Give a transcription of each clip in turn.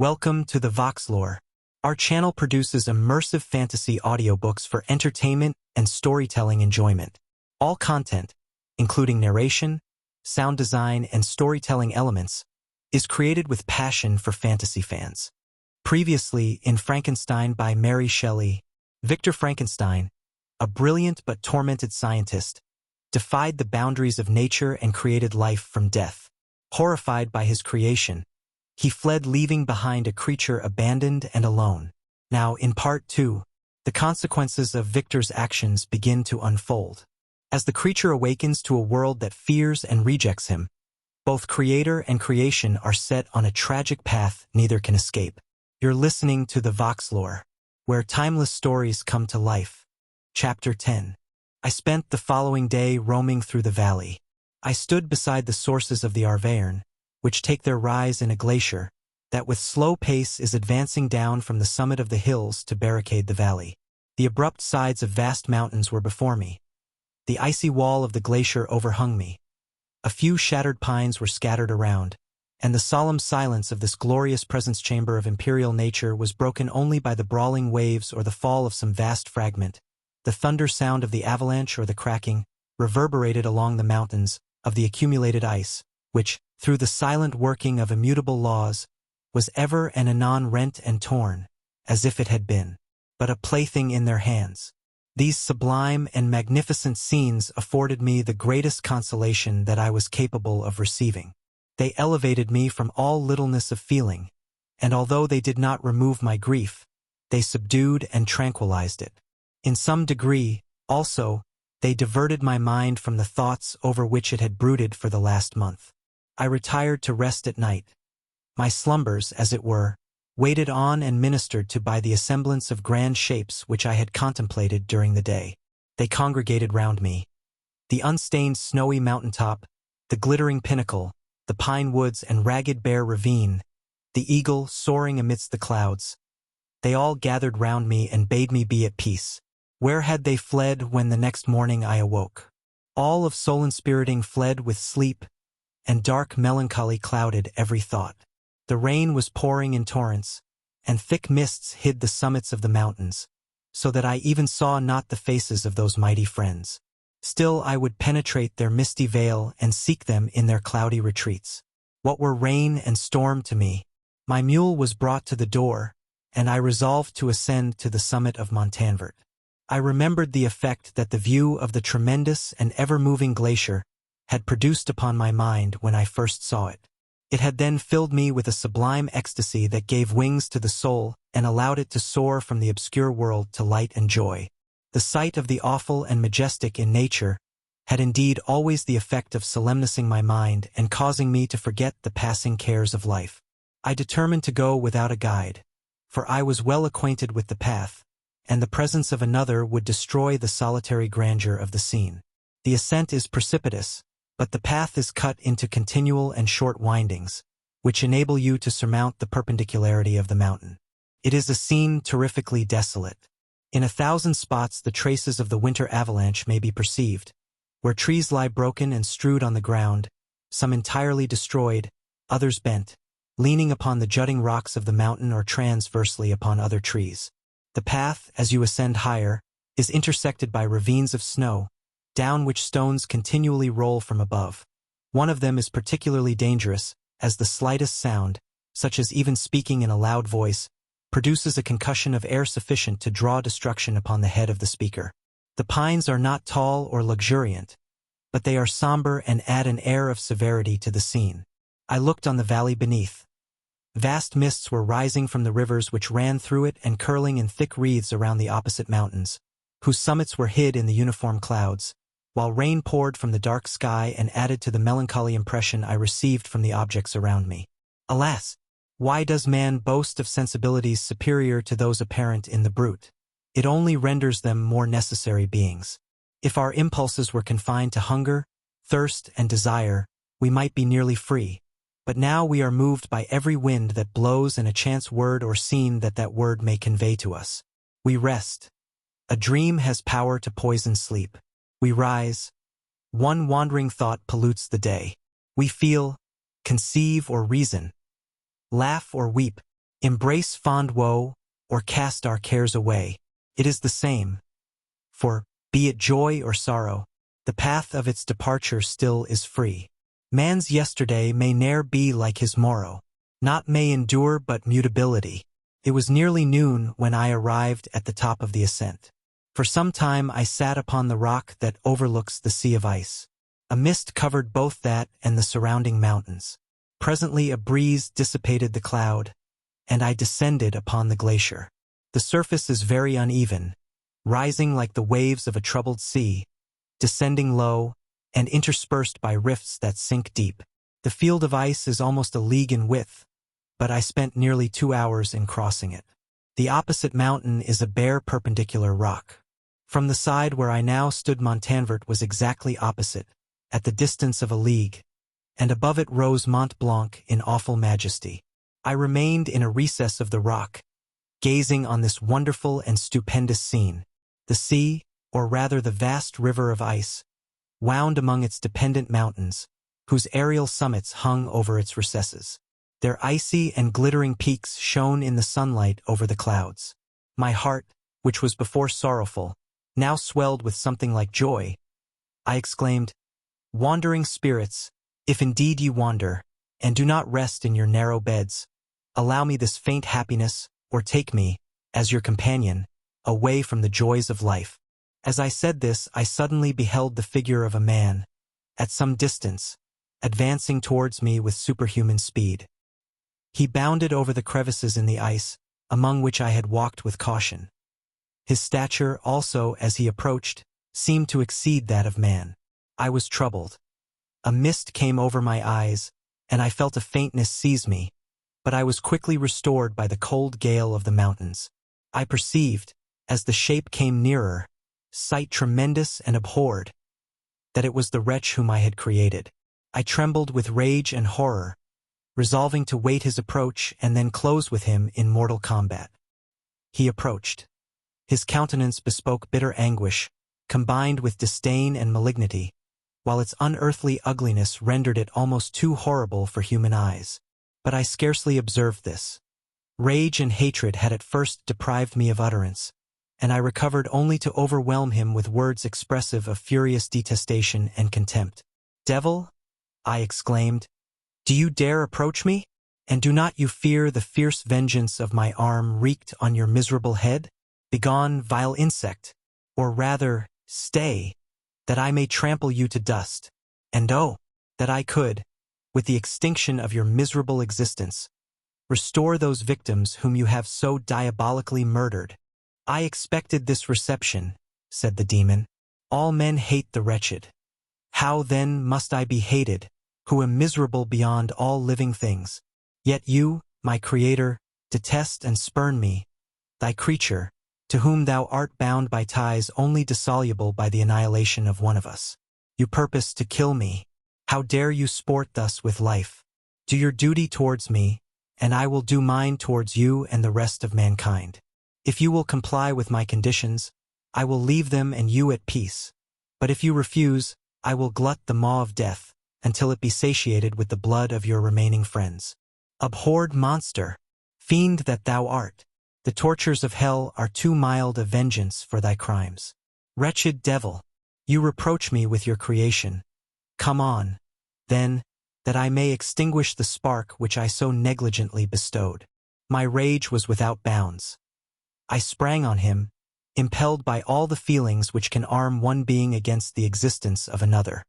Welcome to the VoxLore. Our channel produces immersive fantasy audiobooks for entertainment and storytelling enjoyment. All content, including narration, sound design, and storytelling elements, is created with passion for fantasy fans. Previously in Frankenstein by Mary Shelley, Victor Frankenstein, a brilliant but tormented scientist, defied the boundaries of nature and created life from death. Horrified by his creation, he fled, leaving behind a creature abandoned and alone. Now, in Part 2, the consequences of Victor's actions begin to unfold. As the creature awakens to a world that fears and rejects him, both creator and creation are set on a tragic path neither can escape. You're listening to the VoxLore, where timeless stories come to life. Chapter 10. I spent the following day roaming through the valley. I stood beside the sources of the Arverne, which take their rise in a glacier that with slow pace is advancing down from the summit of the hills to barricade the valley. The abrupt sides of vast mountains were before me. The icy wall of the glacier overhung me. A few shattered pines were scattered around, and the solemn silence of this glorious presence chamber of imperial nature was broken only by the brawling waves or the fall of some vast fragment. The thunder sound of the avalanche or the cracking reverberated along the mountains of the accumulated ice, which, through the silent working of immutable laws, was ever and anon rent and torn, as if it had been but a plaything in their hands. These sublime and magnificent scenes afforded me the greatest consolation that I was capable of receiving. They elevated me from all littleness of feeling, and although they did not remove my grief, they subdued and tranquilized it. In some degree, also, they diverted my mind from the thoughts over which it had brooded for the last month. I retired to rest at night. My slumbers, as it were, waited on and ministered to by the assemblance of grand shapes which I had contemplated during the day. They congregated round me. The unstained snowy mountaintop, the glittering pinnacle, the pine woods and ragged bare ravine, the eagle soaring amidst the clouds. They all gathered round me and bade me be at peace. Where had they fled when the next morning I awoke? All of soul-inspiriting fled with sleep, and dark melancholy clouded every thought. The rain was pouring in torrents, and thick mists hid the summits of the mountains, so that I even saw not the faces of those mighty friends. Still I would penetrate their misty veil and seek them in their cloudy retreats. What were rain and storm to me? My mule was brought to the door, and I resolved to ascend to the summit of Montanvert. I remembered the effect that the view of the tremendous and ever-moving glacier had produced upon my mind when I first saw it. It had then filled me with a sublime ecstasy that gave wings to the soul and allowed it to soar from the obscure world to light and joy. The sight of the awful and majestic in nature had indeed always the effect of solemnizing my mind and causing me to forget the passing cares of life. I determined to go without a guide, for I was well acquainted with the path, and the presence of another would destroy the solitary grandeur of the scene. The ascent is precipitous, but the path is cut into continual and short windings, which enable you to surmount the perpendicularity of the mountain. It is a scene terrifically desolate. In 1,000 spots the traces of the winter avalanche may be perceived, where trees lie broken and strewed on the ground, some entirely destroyed, others bent, leaning upon the jutting rocks of the mountain or transversely upon other trees. The path, as you ascend higher, is intersected by ravines of snow, down which stones continually roll from above. One of them is particularly dangerous, as the slightest sound, such as even speaking in a loud voice, produces a concussion of air sufficient to draw destruction upon the head of the speaker. The pines are not tall or luxuriant, but they are somber and add an air of severity to the scene. I looked on the valley beneath. Vast mists were rising from the rivers which ran through it and curling in thick wreaths around the opposite mountains, whose summits were hid in the uniform clouds, while rain poured from the dark sky and added to the melancholy impression I received from the objects around me. Alas! Why does man boast of sensibilities superior to those apparent in the brute? It only renders them more necessary beings. If our impulses were confined to hunger, thirst, and desire, we might be nearly free. But now we are moved by every wind that blows and a chance word or scene that word may convey to us. We rest. A dream has power to poison sleep. We rise. One wandering thought pollutes the day. We feel, conceive or reason, laugh or weep, Embrace fond woe, or cast our cares away. It is the same. For, be it joy or sorrow, the path of its departure still is free. Man's yesterday may ne'er be like his morrow. Naught may endure but mutability. It was nearly noon when I arrived at the top of the ascent. For some time I sat upon the rock that overlooks the sea of ice. A mist covered both that and the surrounding mountains. Presently a breeze dissipated the cloud, and I descended upon the glacier. The surface is very uneven, rising like the waves of a troubled sea, descending low, and interspersed by rifts that sink deep. The field of ice is almost a league in width, but I spent nearly 2 hours in crossing it. The opposite mountain is a bare perpendicular rock. From the side where I now stood Montanvert was exactly opposite, at the distance of a league, and above it rose Mont Blanc in awful majesty. I remained in a recess of the rock, gazing on this wonderful and stupendous scene. The sea, or rather the vast river of ice, wound among its dependent mountains, whose aerial summits hung over its recesses. Their icy and glittering peaks shone in the sunlight over the clouds. My heart, which was before sorrowful, now swelled with something like joy. I exclaimed, "Wandering spirits, if indeed ye wander, and do not rest in your narrow beds, allow me this faint happiness, or take me, as your companion, away from the joys of life." As I said this, I suddenly beheld the figure of a man, at some distance, advancing towards me with superhuman speed. He bounded over the crevices in the ice, among which I had walked with caution. His stature also, as he approached, seemed to exceed that of man. I was troubled. A mist came over my eyes, and I felt a faintness seize me, but I was quickly restored by the cold gale of the mountains. I perceived, as the shape came nearer, sight tremendous and abhorred, that it was the wretch whom I had created. I trembled with rage and horror, resolving to wait his approach and then close with him in mortal combat. He approached. His countenance bespoke bitter anguish, combined with disdain and malignity, while its unearthly ugliness rendered it almost too horrible for human eyes. But I scarcely observed this. Rage and hatred had at first deprived me of utterance, and I recovered only to overwhelm him with words expressive of furious detestation and contempt. "Devil," I exclaimed, "do you dare approach me? And do not you fear the fierce vengeance of my arm wreaked on your miserable head? Begone, vile insect, or rather, stay, that I may trample you to dust, and oh, that I could, with the extinction of your miserable existence, restore those victims whom you have so diabolically murdered." "I expected this reception," said the demon. "All men hate the wretched. How then must I be hated, who am miserable beyond all living things? Yet you, my Creator, detest and spurn me, thy creature, to whom thou art bound by ties only dissoluble by the annihilation of one of us. You purpose to kill me. How dare you sport thus with life? Do your duty towards me, and I will do mine towards you and the rest of mankind. If you will comply with my conditions, I will leave them and you at peace. But if you refuse, I will glut the maw of death, until it be satiated with the blood of your remaining friends. Abhorred monster, fiend that thou art, the tortures of hell are too mild a vengeance for thy crimes. Wretched devil, you reproach me with your creation. Come on, then, that I may extinguish the spark which I so negligently bestowed." My rage was without bounds. I sprang on him, impelled by all the feelings which can arm one being against the existence of another.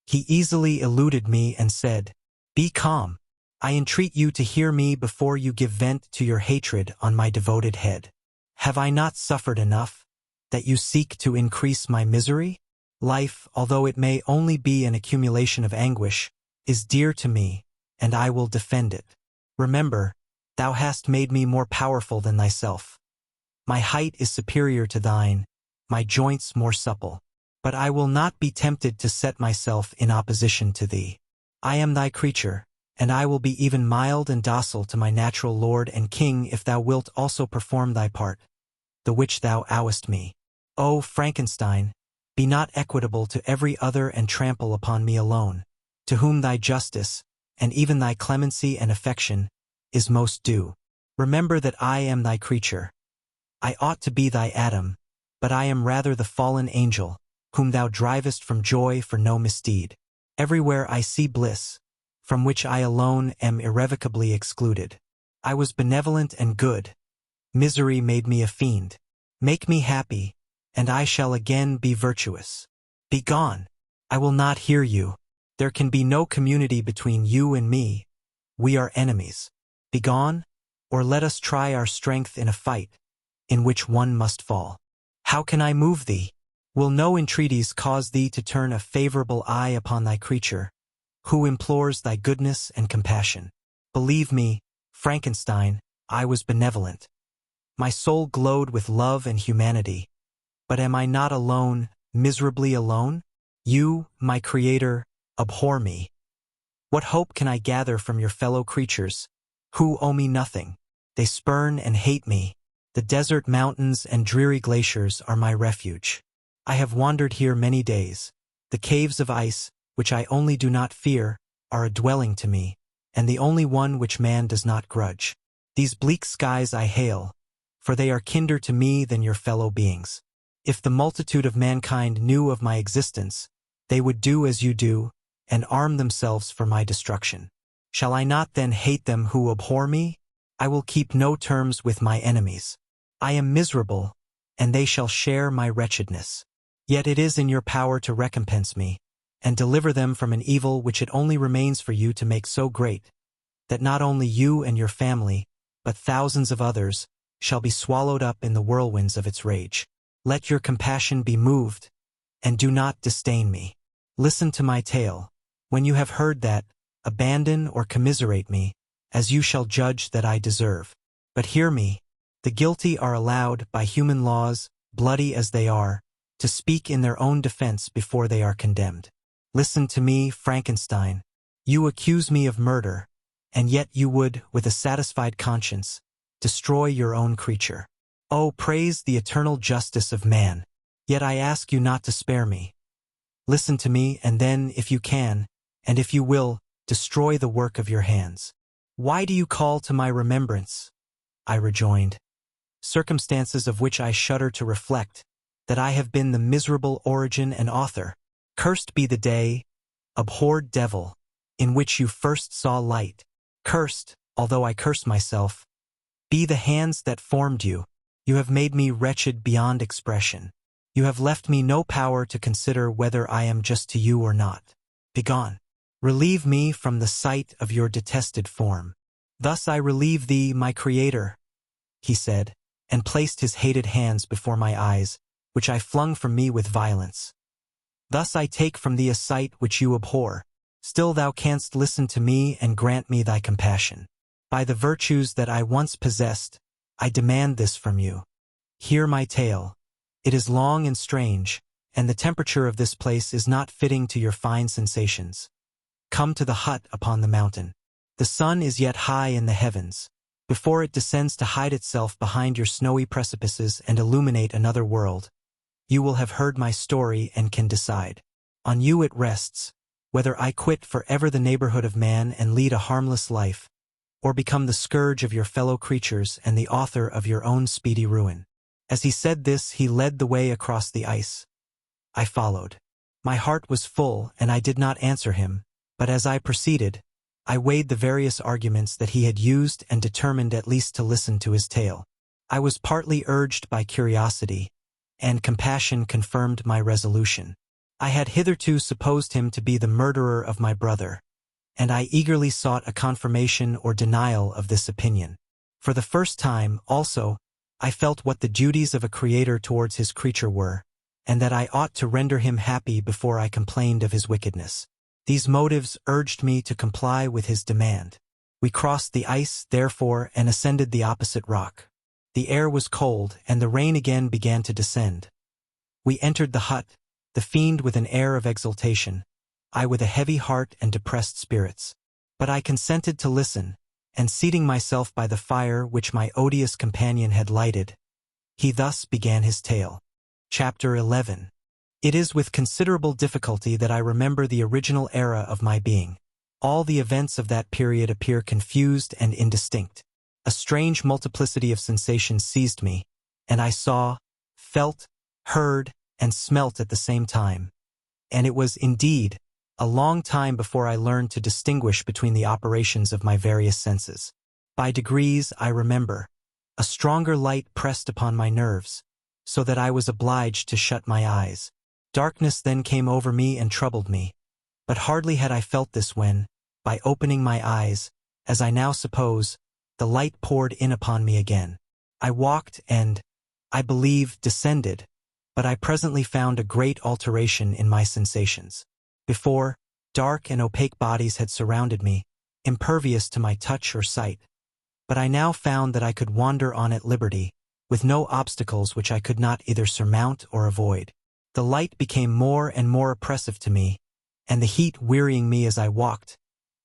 He easily eluded me and said, "Be calm. I entreat you to hear me before you give vent to your hatred on my devoted head. Have I not suffered enough, that you seek to increase my misery? Life, although it may only be an accumulation of anguish, is dear to me, and I will defend it. Remember, thou hast made me more powerful than thyself. My height is superior to thine, my joints more supple. But I will not be tempted to set myself in opposition to thee. I am thy creature, and I will be even mild and docile to my natural lord and king if thou wilt also perform thy part, the which thou owest me. O Frankenstein, be not equitable to every other and trample upon me alone, to whom thy justice, and even thy clemency and affection, is most due." Remember that I am thy creature. I ought to be thy Adam, but I am rather the fallen angel, whom thou drivest from joy for no misdeed. Everywhere I see bliss, from which I alone am irrevocably excluded. I was benevolent and good. Misery made me a fiend. Make me happy, and I shall again be virtuous. Begone! I will not hear you. There can be no community between you and me. We are enemies. Begone, or let us try our strength in a fight, in which one must fall. How can I move thee? Will no entreaties cause thee to turn a favorable eye upon thy creature, who implores thy goodness and compassion? Believe me, Frankenstein, I was benevolent. My soul glowed with love and humanity. But am I not alone, miserably alone? You, my creator, abhor me. What hope can I gather from your fellow creatures, who owe me nothing? They spurn and hate me. The desert mountains and dreary glaciers are my refuge. I have wandered here many days. The caves of ice, which I only do not fear, are a dwelling to me, and the only one which man does not grudge. These bleak skies I hail, for they are kinder to me than your fellow beings. If the multitude of mankind knew of my existence, they would do as you do, and arm themselves for my destruction. Shall I not then hate them who abhor me? I will keep no terms with my enemies. I am miserable, and they shall share my wretchedness. Yet it is in your power to recompense me, and deliver them from an evil which it only remains for you to make so great, that not only you and your family, but thousands of others, shall be swallowed up in the whirlwinds of its rage. Let your compassion be moved, and do not disdain me. Listen to my tale. When you have heard that, abandon or commiserate me, as you shall judge that I deserve. But hear me. The guilty are allowed, by human laws, bloody as they are, to speak in their own defense before they are condemned. Listen to me, Frankenstein. You accuse me of murder, and yet you would, with a satisfied conscience, destroy your own creature. Oh, praise the eternal justice of man. Yet I ask you not to spare me. Listen to me, and then, if you can, and if you will, destroy the work of your hands. Why do you call to my remembrance? I rejoined. Circumstances of which I shudder to reflect, that I have been the miserable origin and author. Cursed be the day, abhorred devil, in which you first saw light. Cursed, although I curse myself, be the hands that formed you. You have made me wretched beyond expression. You have left me no power to consider whether I am just to you or not. Begone. Relieve me from the sight of your detested form. Thus I relieve thee, my creator, he said, and placed his hated hands before my eyes, which I flung from me with violence. Thus I take from thee a sight which you abhor. Still thou canst listen to me and grant me thy compassion. By the virtues that I once possessed, I demand this from you. Hear my tale. It is long and strange, and the temperature of this place is not fitting to your fine sensations. Come to the hut upon the mountain. The sun is yet high in the heavens. Before it descends to hide itself behind your snowy precipices and illuminate another world, you will have heard my story and can decide. On you it rests, whether I quit forever the neighborhood of man and lead a harmless life, or become the scourge of your fellow creatures and the author of your own speedy ruin. As he said this, he led the way across the ice. I followed. My heart was full, and I did not answer him, but as I proceeded, I weighed the various arguments that he had used and determined at least to listen to his tale. I was partly urged by curiosity, and compassion confirmed my resolution. I had hitherto supposed him to be the murderer of my brother, and I eagerly sought a confirmation or denial of this opinion. For the first time, also, I felt what the duties of a creator towards his creature were, and that I ought to render him happy before I complained of his wickedness. These motives urged me to comply with his demand. We crossed the ice, therefore, and ascended the opposite rock. The air was cold, and the rain again began to descend. We entered the hut, the fiend with an air of exultation, I with a heavy heart and depressed spirits. But I consented to listen, and seating myself by the fire which my odious companion had lighted, he thus began his tale. Chapter 11. It is with considerable difficulty that I remember the original era of my being. All the events of that period appear confused and indistinct. A strange multiplicity of sensations seized me, and I saw, felt, heard, and smelt at the same time. And it was, indeed, a long time before I learned to distinguish between the operations of my various senses. By degrees, I remember, a stronger light pressed upon my nerves, so that I was obliged to shut my eyes. Darkness then came over me and troubled me, but hardly had I felt this when, by opening my eyes, as I now suppose, the light poured in upon me again. I walked and, I believe, descended, but I presently found a great alteration in my sensations. Before, dark and opaque bodies had surrounded me, impervious to my touch or sight, but I now found that I could wander on at liberty, with no obstacles which I could not either surmount or avoid. The light became more and more oppressive to me, and the heat wearying me as I walked,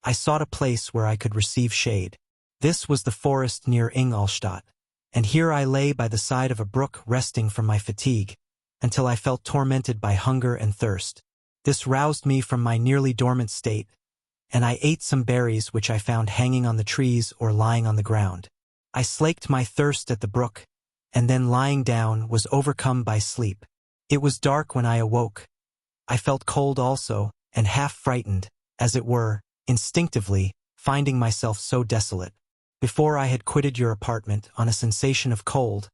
I sought a place where I could receive shade. This was the forest near Ingolstadt, and here I lay by the side of a brook resting from my fatigue, until I felt tormented by hunger and thirst. This roused me from my nearly dormant state, and I ate some berries which I found hanging on the trees or lying on the ground. I slaked my thirst at the brook, and then lying down was overcome by sleep. It was dark when I awoke. I felt cold also, and half frightened, as it were, instinctively, finding myself so desolate. Before I had quitted your apartment on a sensation of cold,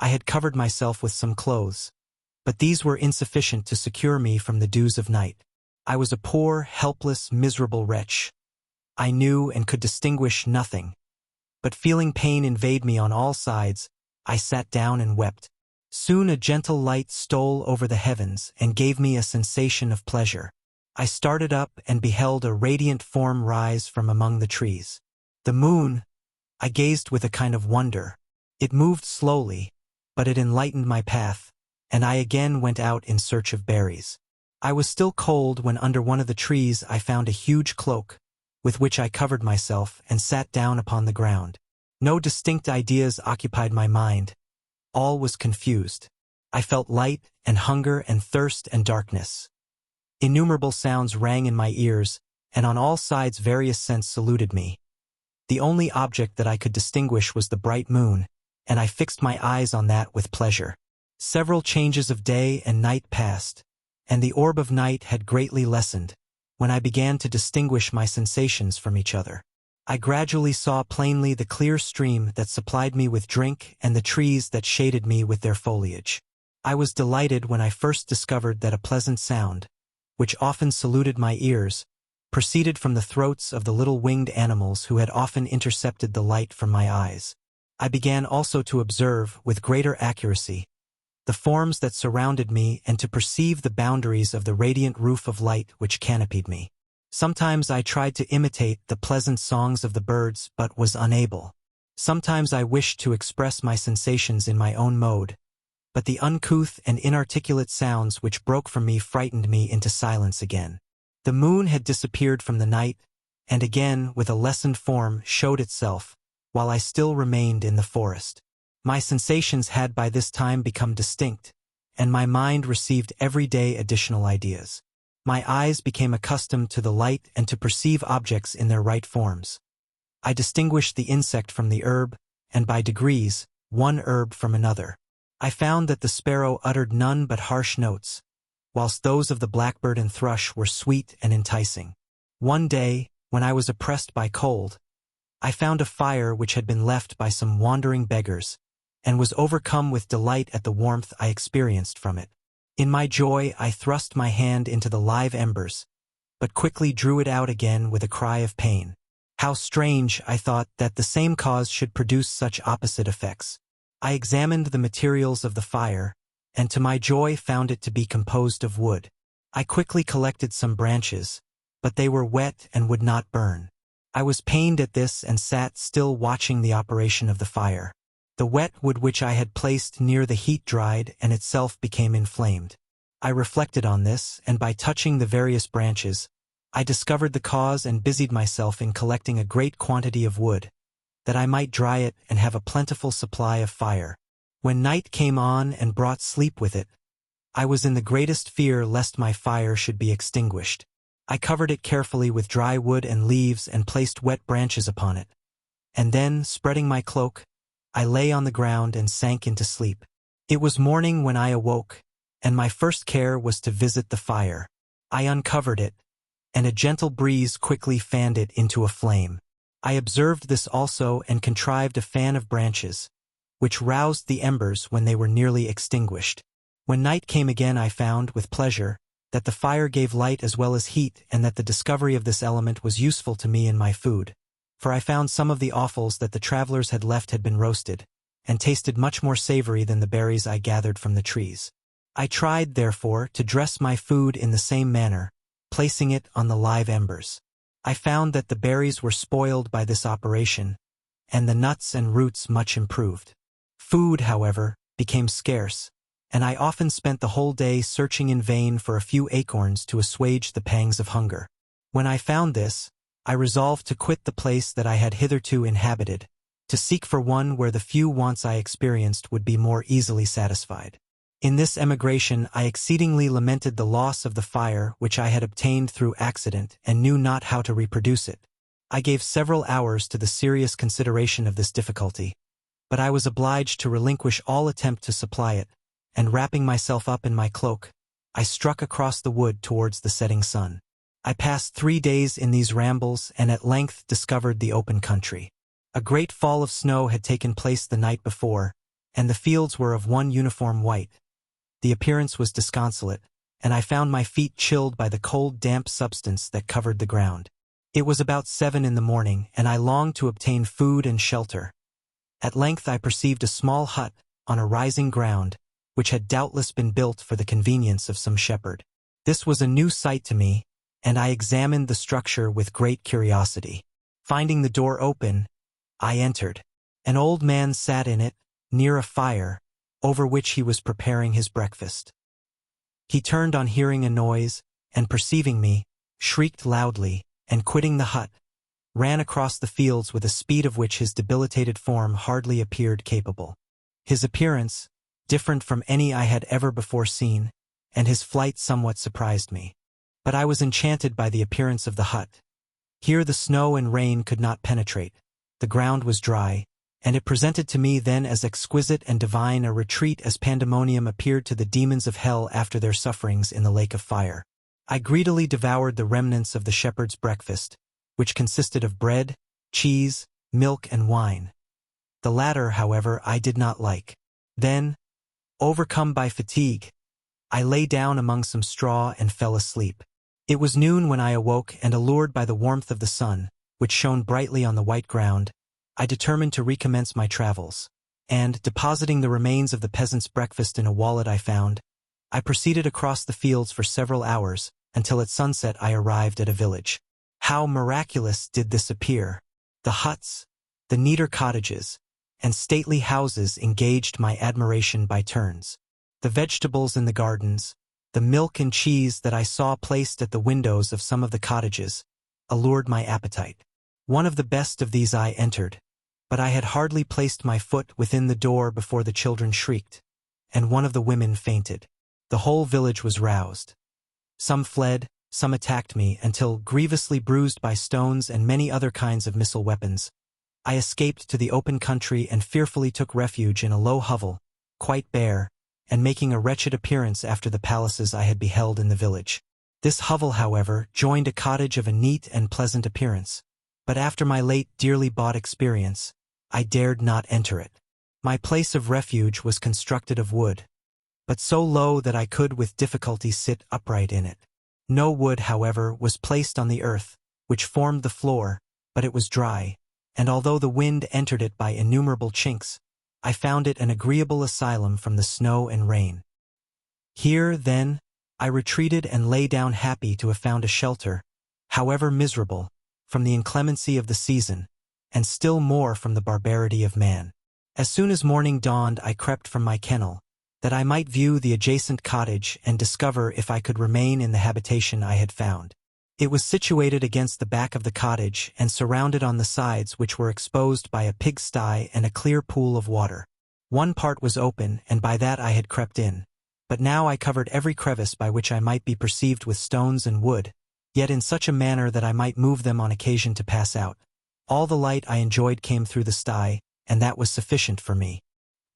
I had covered myself with some clothes, but these were insufficient to secure me from the dews of night. I was a poor, helpless, miserable wretch. I knew and could distinguish nothing, but feeling pain invade me on all sides, I sat down and wept. Soon a gentle light stole over the heavens and gave me a sensation of pleasure. I started up and beheld a radiant form rise from among the trees. The moon, I gazed with a kind of wonder. It moved slowly, but it enlightened my path, and I again went out in search of berries. I was still cold when under one of the trees I found a huge cloak, with which I covered myself and sat down upon the ground. No distinct ideas occupied my mind. All was confused. I felt light and hunger and thirst and darkness. Innumerable sounds rang in my ears, and on all sides various scents saluted me. The only object that I could distinguish was the bright moon, and I fixed my eyes on that with pleasure. Several changes of day and night passed, and the orb of night had greatly lessened, when I began to distinguish my sensations from each other. I gradually saw plainly the clear stream that supplied me with drink and the trees that shaded me with their foliage. I was delighted when I first discovered that a pleasant sound, which often saluted my ears, proceeded from the throats of the little winged animals who had often intercepted the light from my eyes. I began also to observe, with greater accuracy, the forms that surrounded me and to perceive the boundaries of the radiant roof of light which canopied me. Sometimes I tried to imitate the pleasant songs of the birds but was unable. Sometimes I wished to express my sensations in my own mode, but the uncouth and inarticulate sounds which broke from me frightened me into silence again. The moon had disappeared from the night, and again, with a lessened form, showed itself, while I still remained in the forest. My sensations had by this time become distinct, and my mind received every day additional ideas. My eyes became accustomed to the light and to perceive objects in their right forms. I distinguished the insect from the herb, and by degrees, one herb from another. I found that the sparrow uttered none but harsh notes, whilst those of the blackbird and thrush were sweet and enticing. One day, when I was oppressed by cold, I found a fire which had been left by some wandering beggars, and was overcome with delight at the warmth I experienced from it. In my joy I thrust my hand into the live embers, but quickly drew it out again with a cry of pain. How strange, I thought, that the same cause should produce such opposite effects. I examined the materials of the fire, and to my joy found it to be composed of wood. I quickly collected some branches, but they were wet and would not burn. I was pained at this and sat still watching the operation of the fire. The wet wood which I had placed near the heat dried and itself became inflamed. I reflected on this, and by touching the various branches, I discovered the cause and busied myself in collecting a great quantity of wood, that I might dry it and have a plentiful supply of fire. When night came on and brought sleep with it, I was in the greatest fear lest my fire should be extinguished. I covered it carefully with dry wood and leaves and placed wet branches upon it, and then, spreading my cloak, I lay on the ground and sank into sleep. It was morning when I awoke, and my first care was to visit the fire. I uncovered it, and a gentle breeze quickly fanned it into a flame. I observed this also and contrived a fan of branches, which roused the embers when they were nearly extinguished. When night came again I found, with pleasure, that the fire gave light as well as heat, and that the discovery of this element was useful to me in my food. For I found some of the offals that the travelers had left had been roasted, and tasted much more savory than the berries I gathered from the trees. I tried, therefore, to dress my food in the same manner, placing it on the live embers. I found that the berries were spoiled by this operation, and the nuts and roots much improved. Food, however, became scarce, and I often spent the whole day searching in vain for a few acorns to assuage the pangs of hunger. When I found this, I resolved to quit the place that I had hitherto inhabited, to seek for one where the few wants I experienced would be more easily satisfied. In this emigration I exceedingly lamented the loss of the fire which I had obtained through accident and knew not how to reproduce it. I gave several hours to the serious consideration of this difficulty, but I was obliged to relinquish all attempt to supply it, and wrapping myself up in my cloak, I struck across the wood towards the setting sun. I passed 3 days in these rambles and at length discovered the open country. A great fall of snow had taken place the night before, and the fields were of one uniform white. The appearance was disconsolate, and I found my feet chilled by the cold damp substance that covered the ground. It was about 7 in the morning, and I longed to obtain food and shelter. At length I perceived a small hut, on a rising ground, which had doubtless been built for the convenience of some shepherd. This was a new sight to me, and I examined the structure with great curiosity. Finding the door open, I entered. An old man sat in it, near a fire, over which he was preparing his breakfast. He turned on hearing a noise, and perceiving me, shrieked loudly, and quitting the hut, ran across the fields with a speed of which his debilitated form hardly appeared capable. His appearance, different from any I had ever before seen, and his flight somewhat surprised me. But I was enchanted by the appearance of the hut. Here the snow and rain could not penetrate, the ground was dry, and it presented to me then as exquisite and divine a retreat as pandemonium appeared to the demons of hell after their sufferings in the lake of fire. I greedily devoured the remnants of the shepherd's breakfast, which consisted of bread, cheese, milk, and wine. The latter, however, I did not like. Then, overcome by fatigue, I lay down among some straw and fell asleep. It was noon when I awoke, and allured by the warmth of the sun, which shone brightly on the white ground, I determined to recommence my travels, and, depositing the remains of the peasant's breakfast in a wallet I found, I proceeded across the fields for several hours, until at sunset I arrived at a village. How miraculous did this appear! The huts, the neater cottages, and stately houses engaged my admiration by turns. The vegetables in the gardens, the milk and cheese that I saw placed at the windows of some of the cottages, allured my appetite. One of the best of these I entered, but I had hardly placed my foot within the door before the children shrieked, and one of the women fainted. The whole village was roused. Some fled, some attacked me, until, grievously bruised by stones and many other kinds of missile weapons, I escaped to the open country and fearfully took refuge in a low hovel, quite bare, and making a wretched appearance after the palaces I had beheld in the village. This hovel, however, joined a cottage of a neat and pleasant appearance, but after my late dearly bought experience, I dared not enter it. My place of refuge was constructed of wood, but so low that I could with difficulty sit upright in it. No wood, however, was placed on the earth, which formed the floor, but it was dry, and although the wind entered it by innumerable chinks, I found it an agreeable asylum from the snow and rain. Here, then, I retreated and lay down happy to have found a shelter, however miserable, from the inclemency of the season, and still more from the barbarity of man. As soon as morning dawned I crept from my kennel, that I might view the adjacent cottage and discover if I could remain in the habitation I had found. It was situated against the back of the cottage and surrounded on the sides, which were exposed by a pigsty and a clear pool of water. One part was open, and by that I had crept in, but now I covered every crevice by which I might be perceived with stones and wood, yet in such a manner that I might move them on occasion to pass out. All the light I enjoyed came through the sty, and that was sufficient for me.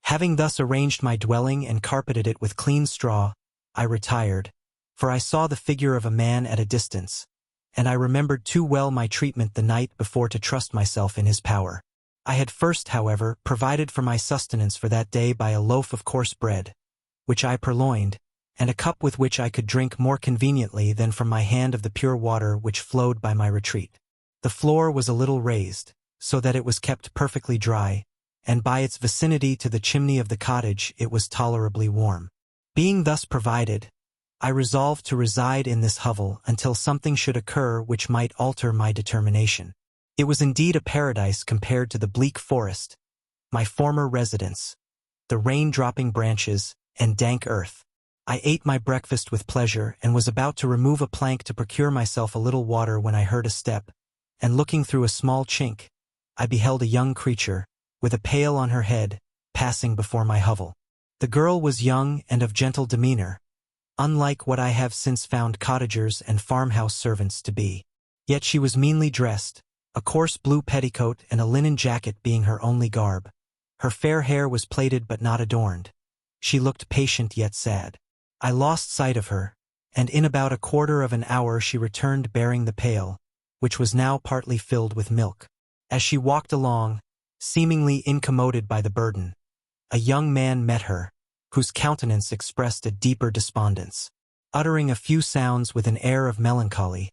Having thus arranged my dwelling and carpeted it with clean straw, I retired, for I saw the figure of a man at a distance, and I remembered too well my treatment the night before to trust myself in his power. I had first, however, provided for my sustenance for that day by a loaf of coarse bread, which I purloined, and a cup with which I could drink more conveniently than from my hand of the pure water which flowed by my retreat. The floor was a little raised, so that it was kept perfectly dry, and by its vicinity to the chimney of the cottage it was tolerably warm. Being thus provided, I resolved to reside in this hovel until something should occur which might alter my determination. It was indeed a paradise compared to the bleak forest, my former residence, the rain-dropping branches, and dank earth. I ate my breakfast with pleasure and was about to remove a plank to procure myself a little water when I heard a step, and looking through a small chink, I beheld a young creature, with a pail on her head, passing before my hovel. The girl was young and of gentle demeanor, unlike what I have since found cottagers and farmhouse servants to be. Yet she was meanly dressed, a coarse blue petticoat and a linen jacket being her only garb. Her fair hair was plaited but not adorned. She looked patient yet sad. I lost sight of her, and in about a quarter of an hour she returned bearing the pail, which was now partly filled with milk. As she walked along, seemingly incommoded by the burden, a young man met her, whose countenance expressed a deeper despondence. Uttering a few sounds with an air of melancholy,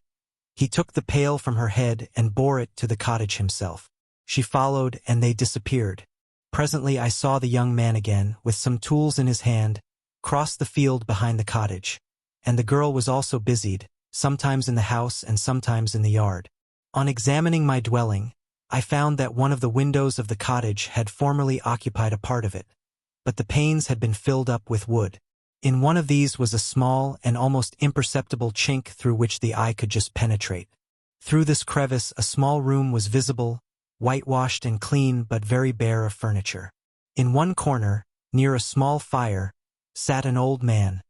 he took the pail from her head and bore it to the cottage himself. She followed, and they disappeared. Presently I saw the young man again, with some tools in his hand, cross the field behind the cottage, and the girl was also busied, sometimes in the house and sometimes in the yard. On examining my dwelling, I found that one of the windows of the cottage had formerly occupied a part of it, but the panes had been filled up with wood. In one of these was a small and almost imperceptible chink through which the eye could just penetrate. Through this crevice a small room was visible, whitewashed and clean but very bare of furniture. In one corner, near a small fire, sat an old man,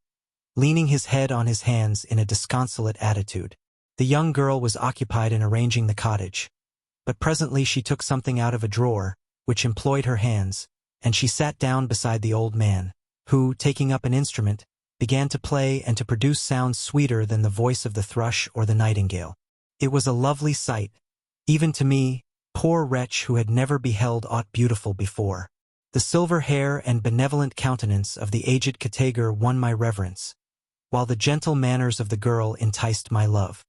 leaning his head on his hands in a disconsolate attitude. The young girl was occupied in arranging the cottage, but presently she took something out of a drawer, which employed her hands, and she sat down beside the old man, who, taking up an instrument, began to play and to produce sounds sweeter than the voice of the thrush or the nightingale. It was a lovely sight, even to me, poor wretch who had never beheld aught beautiful before. The silver hair and benevolent countenance of the aged Katager won my reverence, while the gentle manners of the girl enticed my love.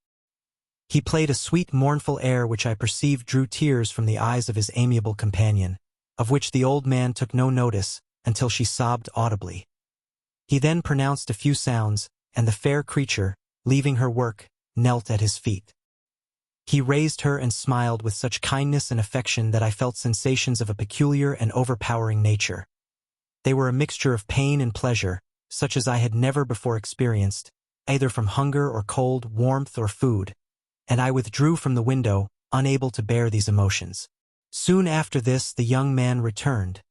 He played a sweet mournful air which I perceived drew tears from the eyes of his amiable companion, of which the old man took no notice, until she sobbed audibly. He then pronounced a few sounds, and the fair creature, leaving her work, knelt at his feet. He raised her and smiled with such kindness and affection that I felt sensations of a peculiar and overpowering nature. They were a mixture of pain and pleasure, such as I had never before experienced, either from hunger or cold, warmth or food, and I withdrew from the window, unable to bear these emotions. Soon after this the young man returned,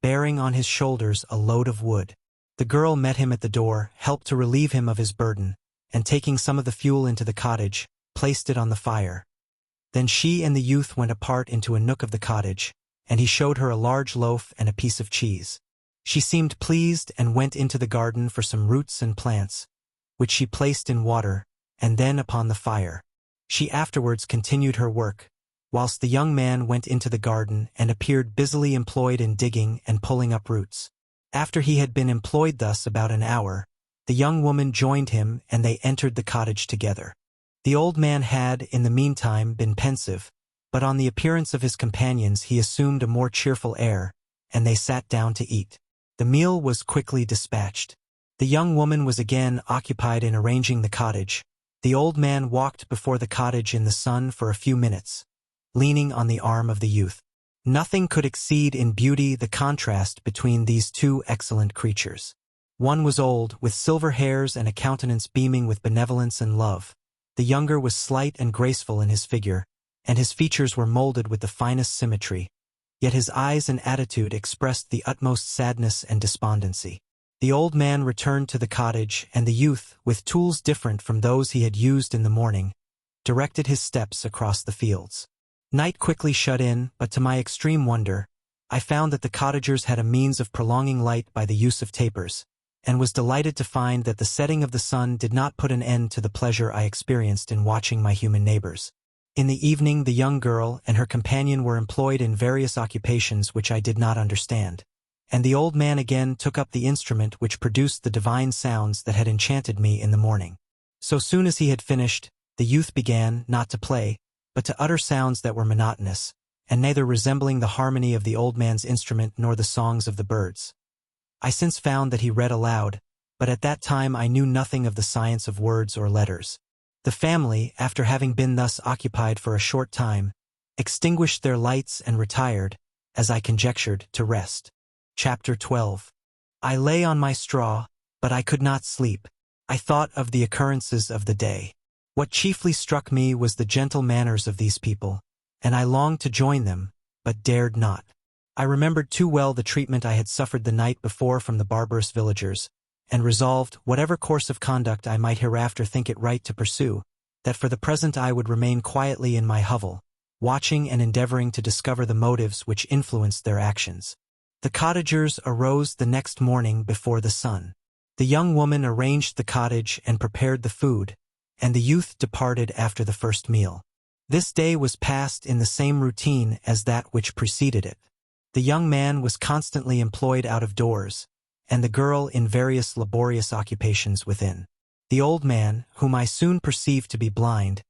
bearing on his shoulders a load of wood. The girl met him at the door, helped to relieve him of his burden, and taking some of the fuel into the cottage, placed it on the fire. Then she and the youth went apart into a nook of the cottage, and he showed her a large loaf and a piece of cheese. She seemed pleased and went into the garden for some roots and plants, which she placed in water, and then upon the fire. She afterwards continued her work, whilst the young man went into the garden and appeared busily employed in digging and pulling up roots. After he had been employed thus about an hour, the young woman joined him and they entered the cottage together. The old man had, in the meantime, been pensive, but on the appearance of his companions he assumed a more cheerful air, and they sat down to eat. The meal was quickly dispatched. The young woman was again occupied in arranging the cottage. The old man walked before the cottage in the sun for a few minutes, leaning on the arm of the youth. Nothing could exceed in beauty the contrast between these two excellent creatures. One was old, with silver hairs and a countenance beaming with benevolence and love. The younger was slight and graceful in his figure, and his features were molded with the finest symmetry, yet his eyes and attitude expressed the utmost sadness and despondency. The old man returned to the cottage, and the youth, with tools different from those he had used in the morning, directed his steps across the fields. Night quickly shut in, but to my extreme wonder, I found that the cottagers had a means of prolonging light by the use of tapers, and was delighted to find that the setting of the sun did not put an end to the pleasure I experienced in watching my human neighbors. In the evening, the young girl and her companion were employed in various occupations which I did not understand, and the old man again took up the instrument which produced the divine sounds that had enchanted me in the morning. So soon as he had finished, the youth began, not to play, but to utter sounds that were monotonous, and neither resembling the harmony of the old man's instrument nor the songs of the birds. I since found that he read aloud, but at that time I knew nothing of the science of words or letters. The family, after having been thus occupied for a short time, extinguished their lights and retired, as I conjectured, to rest. Chapter 12. I lay on my straw, but I could not sleep. I thought of the occurrences of the day. What chiefly struck me was the gentle manners of these people, and I longed to join them, but dared not. I remembered too well the treatment I had suffered the night before from the barbarous villagers, and resolved, whatever course of conduct I might hereafter think it right to pursue, that for the present I would remain quietly in my hovel, watching and endeavoring to discover the motives which influenced their actions. The cottagers arose the next morning before the sun. The young woman arranged the cottage and prepared the food, and the youth departed after the first meal. This day was passed in the same routine as that which preceded it. The young man was constantly employed out of doors, and the girl in various laborious occupations within. The old man, whom I soon perceived to be blind,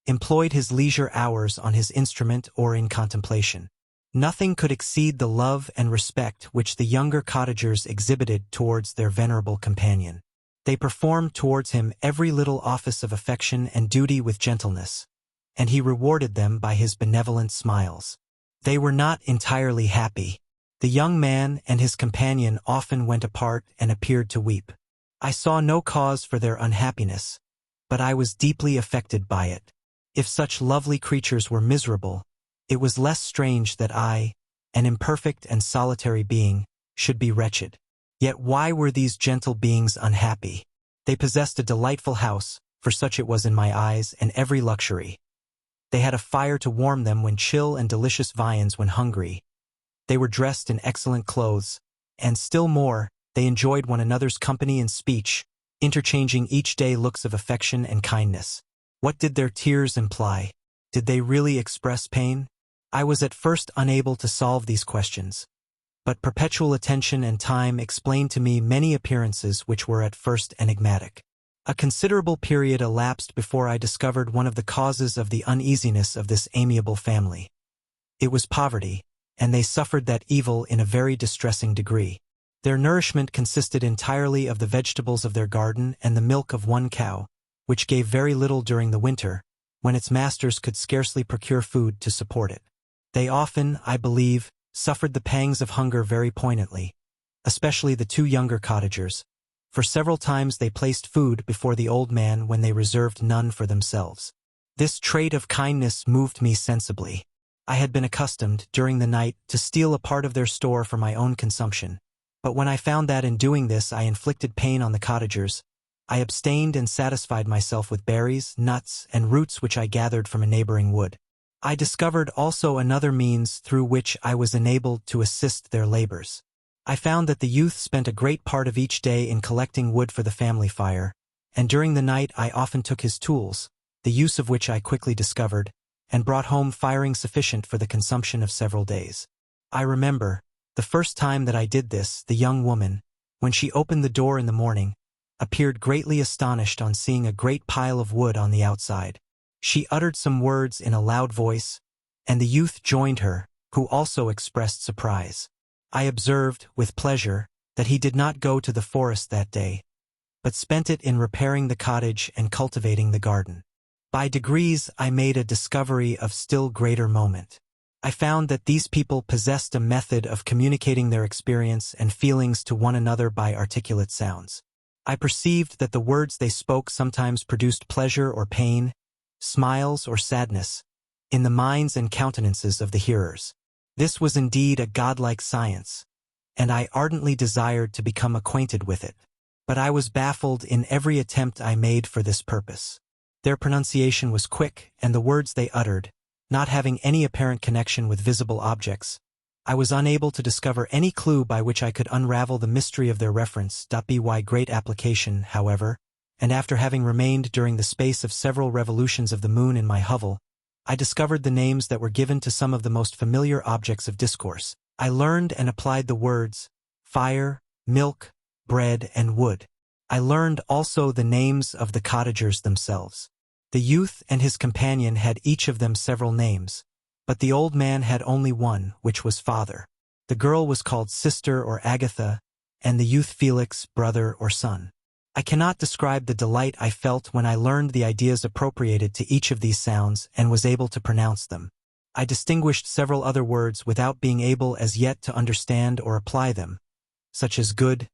employed his leisure hours on his instrument or in contemplation. Nothing could exceed the love and respect which the younger cottagers exhibited towards their venerable companion. They performed towards him every little office of affection and duty with gentleness, and he rewarded them by his benevolent smiles. They were not entirely happy. The young man and his companion often went apart and appeared to weep. I saw no cause for their unhappiness, but I was deeply affected by it. If such lovely creatures were miserable, it was less strange that I, an imperfect and solitary being, should be wretched. Yet why were these gentle beings unhappy? They possessed a delightful house, for such it was in my eyes, and every luxury. They had a fire to warm them when chill and delicious viands when hungry. They were dressed in excellent clothes, and still more, they enjoyed one another's company and speech, interchanging each day looks of affection and kindness. What did their tears imply? Did they really express pain? I was at first unable to solve these questions, but perpetual attention and time explained to me many appearances which were at first enigmatic. A considerable period elapsed before I discovered one of the causes of the uneasiness of this amiable family. It was poverty, and they suffered that evil in a very distressing degree. Their nourishment consisted entirely of the vegetables of their garden and the milk of one cow, which gave very little during the winter, when its masters could scarcely procure food to support it. They often, I believe, suffered the pangs of hunger very poignantly, especially the two younger cottagers. For several times they placed food before the old man when they reserved none for themselves. This trait of kindness moved me sensibly. I had been accustomed, during the night, to steal a part of their store for my own consumption, but when I found that in doing this I inflicted pain on the cottagers, I abstained and satisfied myself with berries, nuts, and roots which I gathered from a neighboring wood. I discovered also another means through which I was enabled to assist their labors. I found that the youth spent a great part of each day in collecting wood for the family fire, and during the night I often took his tools, the use of which I quickly discovered, and brought home firing sufficient for the consumption of several days. I remember, the first time that I did this, the young woman, when she opened the door in the morning, appeared greatly astonished on seeing a great pile of wood on the outside. She uttered some words in a loud voice, and the youth joined her, who also expressed surprise. I observed, with pleasure, that he did not go to the forest that day, but spent it in repairing the cottage and cultivating the garden. By degrees I made a discovery of still greater moment. I found that these people possessed a method of communicating their experience and feelings to one another by articulate sounds. I perceived that the words they spoke sometimes produced pleasure or pain, smiles or sadness, in the minds and countenances of the hearers. This was indeed a godlike science, and I ardently desired to become acquainted with it. But I was baffled in every attempt I made for this purpose. Their pronunciation was quick, and the words they uttered, Not having any apparent connection with visible objects, I was unable to discover any clue by which I could unravel the mystery of their reference. By great application, however, and after having remained during the space of several revolutions of the moon in my hovel, I discovered the names that were given to some of the most familiar objects of discourse. I learned and applied the words fire, milk, bread, and wood. I learned also the names of the cottagers themselves. The youth and his companion had each of them several names, but the old man had only one, which was father. The girl was called sister or Agatha, and the youth Felix, brother or son. I cannot describe the delight I felt when I learned the ideas appropriated to each of these sounds and was able to pronounce them. I distinguished several other words without being able as yet to understand or apply them, such as good,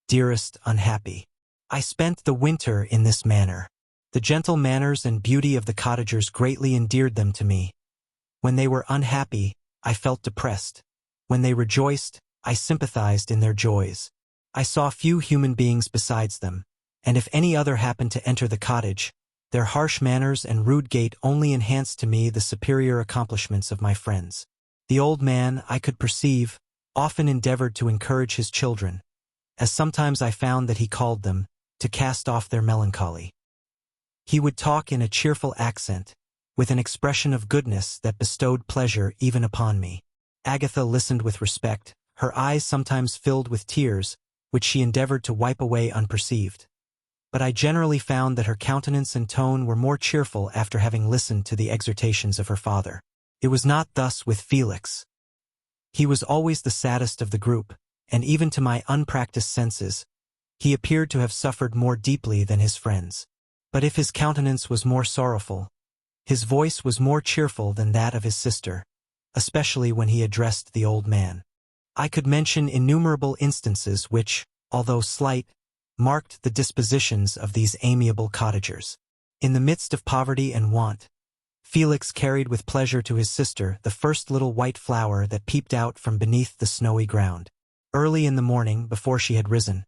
dearest, unhappy. I spent the winter in this manner. The gentle manners and beauty of the cottagers greatly endeared them to me. When they were unhappy, I felt depressed. When they rejoiced, I sympathized in their joys. I saw few human beings besides them, and if any other happened to enter the cottage, their harsh manners and rude gait only enhanced to me the superior accomplishments of my friends. The old man, I could perceive, often endeavored to encourage his children, as sometimes I found that he called them, to cast off their melancholy. He would talk in a cheerful accent, with an expression of goodness that bestowed pleasure even upon me. Agatha listened with respect, her eyes sometimes filled with tears, which she endeavored to wipe away unperceived. But I generally found that her countenance and tone were more cheerful after having listened to the exhortations of her father. It was not thus with Felix. He was always the saddest of the group, and even to my unpracticed senses, he appeared to have suffered more deeply than his friends. But if his countenance was more sorrowful, his voice was more cheerful than that of his sister, especially when he addressed the old man. I could mention innumerable instances which, although slight, marked the dispositions of these amiable cottagers. In the midst of poverty and want, Felix carried with pleasure to his sister the first little white flower that peeped out from beneath the snowy ground. Early in the morning, before she had risen,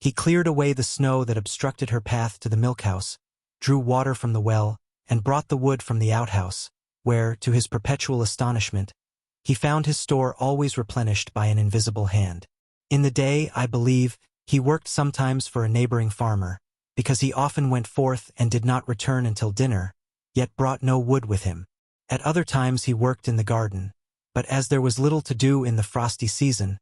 he cleared away the snow that obstructed her path to the milk-house, drew water from the well, and brought the wood from the outhouse, where, to his perpetual astonishment, he found his store always replenished by an invisible hand. In the day, I believe, he worked sometimes for a neighboring farmer, because he often went forth and did not return until dinner, yet brought no wood with him. At other times he worked in the garden, but as there was little to do in the frosty season,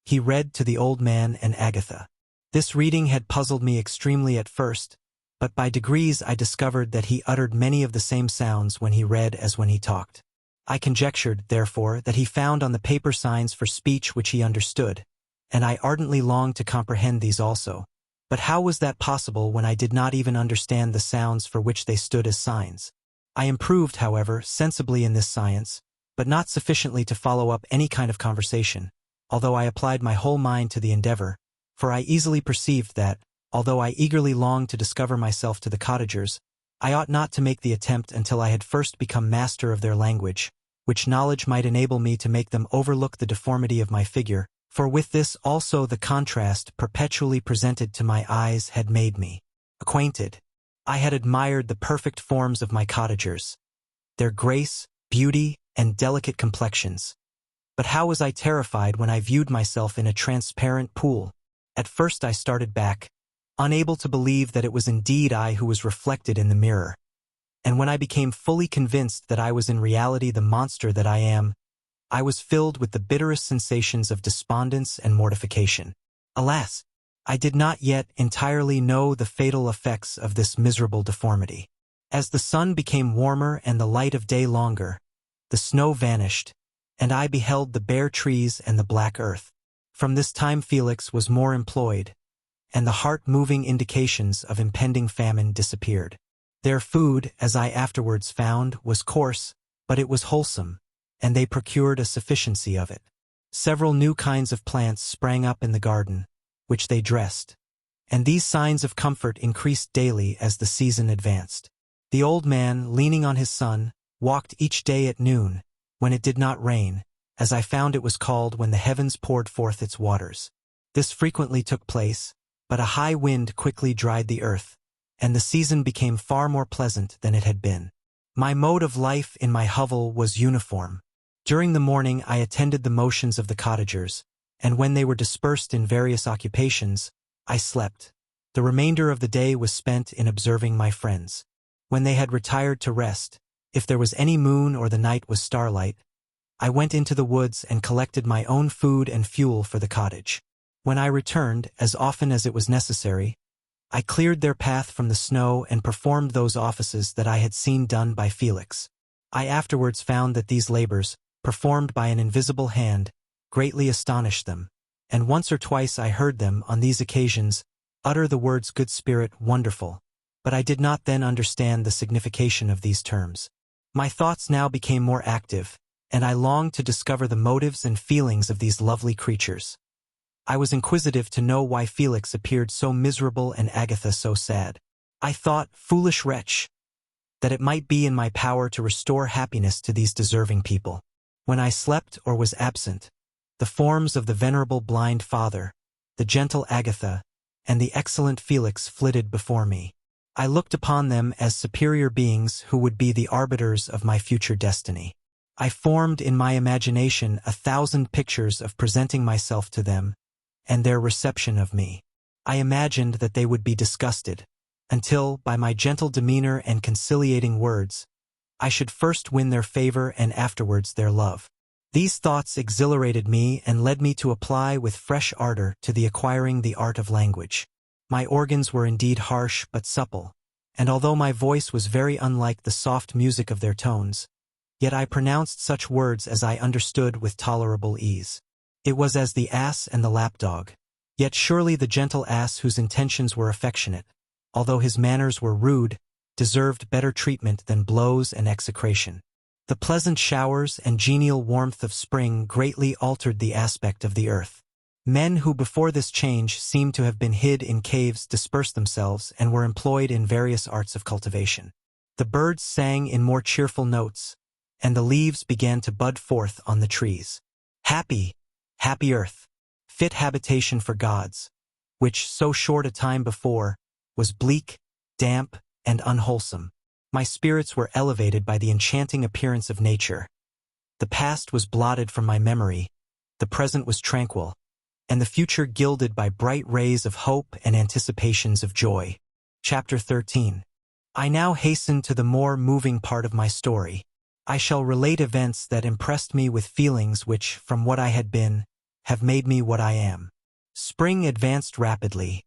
he read to the old man and Agatha. This reading had puzzled me extremely at first, but by degrees I discovered that he uttered many of the same sounds when he read as when he talked. I conjectured, therefore, that he found on the paper signs for speech which he understood, and I ardently longed to comprehend these also. But how was that possible when I did not even understand the sounds for which they stood as signs? I improved, however, sensibly in this science, but not sufficiently to follow up any kind of conversation, although I applied my whole mind to the endeavor, for I easily perceived that, although I eagerly longed to discover myself to the cottagers, I ought not to make the attempt until I had first become master of their language, which knowledge might enable me to make them overlook the deformity of my figure, for with this also the contrast perpetually presented to my eyes had made me acquainted. I had admired the perfect forms of my cottagers, their grace, beauty, and delicate complexions. But how was I terrified when I viewed myself in a transparent pool? At first I started back, unable to believe that it was indeed I who was reflected in the mirror. And when I became fully convinced that I was in reality the monster that I am, I was filled with the bitterest sensations of despondence and mortification. Alas, I did not yet entirely know the fatal effects of this miserable deformity. As the sun became warmer and the light of day longer, the snow vanished, and I beheld the bare trees and the black earth. From this time Felix was more employed, and the heart-moving indications of impending famine disappeared. Their food, as I afterwards found, was coarse, but it was wholesome, and they procured a sufficiency of it. Several new kinds of plants sprang up in the garden, which they dressed, and these signs of comfort increased daily as the season advanced. The old man, leaning on his son, walked each day at noon, when it did not rain, as I found it was called when the heavens poured forth its waters. This frequently took place, but a high wind quickly dried the earth, and the season became far more pleasant than it had been. My mode of life in my hovel was uniform. During the morning I attended the motions of the cottagers, and when they were dispersed in various occupations, I slept. The remainder of the day was spent in observing my friends. When they had retired to rest, if there was any moon or the night was starlight, I went into the woods and collected my own food and fuel for the cottage. When I returned, as often as it was necessary, I cleared their path from the snow and performed those offices that I had seen done by Felix. I afterwards found that these labors, performed by an invisible hand, greatly astonished them, and once or twice I heard them, on these occasions, utter the words "good spirit," "wonderful," but I did not then understand the signification of these terms. My thoughts now became more active, and I longed to discover the motives and feelings of these lovely creatures. I was inquisitive to know why Felix appeared so miserable and Agatha so sad. I thought, foolish wretch, that it might be in my power to restore happiness to these deserving people. When I slept or was absent, the forms of the venerable blind father, the gentle Agatha, and the excellent Felix flitted before me. I looked upon them as superior beings who would be the arbiters of my future destiny. I formed in my imagination 1,000 pictures of presenting myself to them, and their reception of me. I imagined that they would be disgusted, until, by my gentle demeanor and conciliating words, I should first win their favor and afterwards their love. These thoughts exhilarated me and led me to apply with fresh ardor to the acquiring the art of language. My organs were indeed harsh but supple, and although my voice was very unlike the soft music of their tones, yet I pronounced such words as I understood with tolerable ease. It was as the ass and the lapdog, yet surely the gentle ass whose intentions were affectionate, although his manners were rude, deserved better treatment than blows and execration. The pleasant showers and genial warmth of spring greatly altered the aspect of the earth. Men who before this change seemed to have been hid in caves dispersed themselves and were employed in various arts of cultivation. The birds sang in more cheerful notes, and the leaves began to bud forth on the trees. Happy, happy earth, fit habitation for gods, which, so short a time before, was bleak, damp, and unwholesome. My spirits were elevated by the enchanting appearance of nature. The past was blotted from my memory, the present was tranquil, and the future gilded by bright rays of hope and anticipations of joy. Chapter 13. I now hasten to the more moving part of my story. I shall relate events that impressed me with feelings which, from what I had been, have made me what I am. Spring advanced rapidly.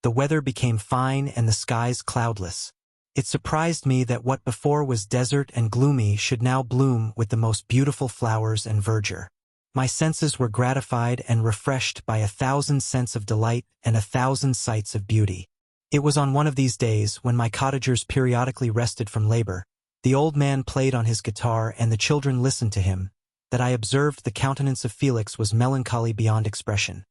The weather became fine and the skies cloudless. It surprised me that what before was desert and gloomy should now bloom with the most beautiful flowers and verdure. My senses were gratified and refreshed by 1,000 scents of delight and 1,000 sights of beauty. It was on one of these days, when my cottagers periodically rested from labor, the old man played on his guitar and the children listened to him, that I observed the countenance of Felix was melancholy beyond expression.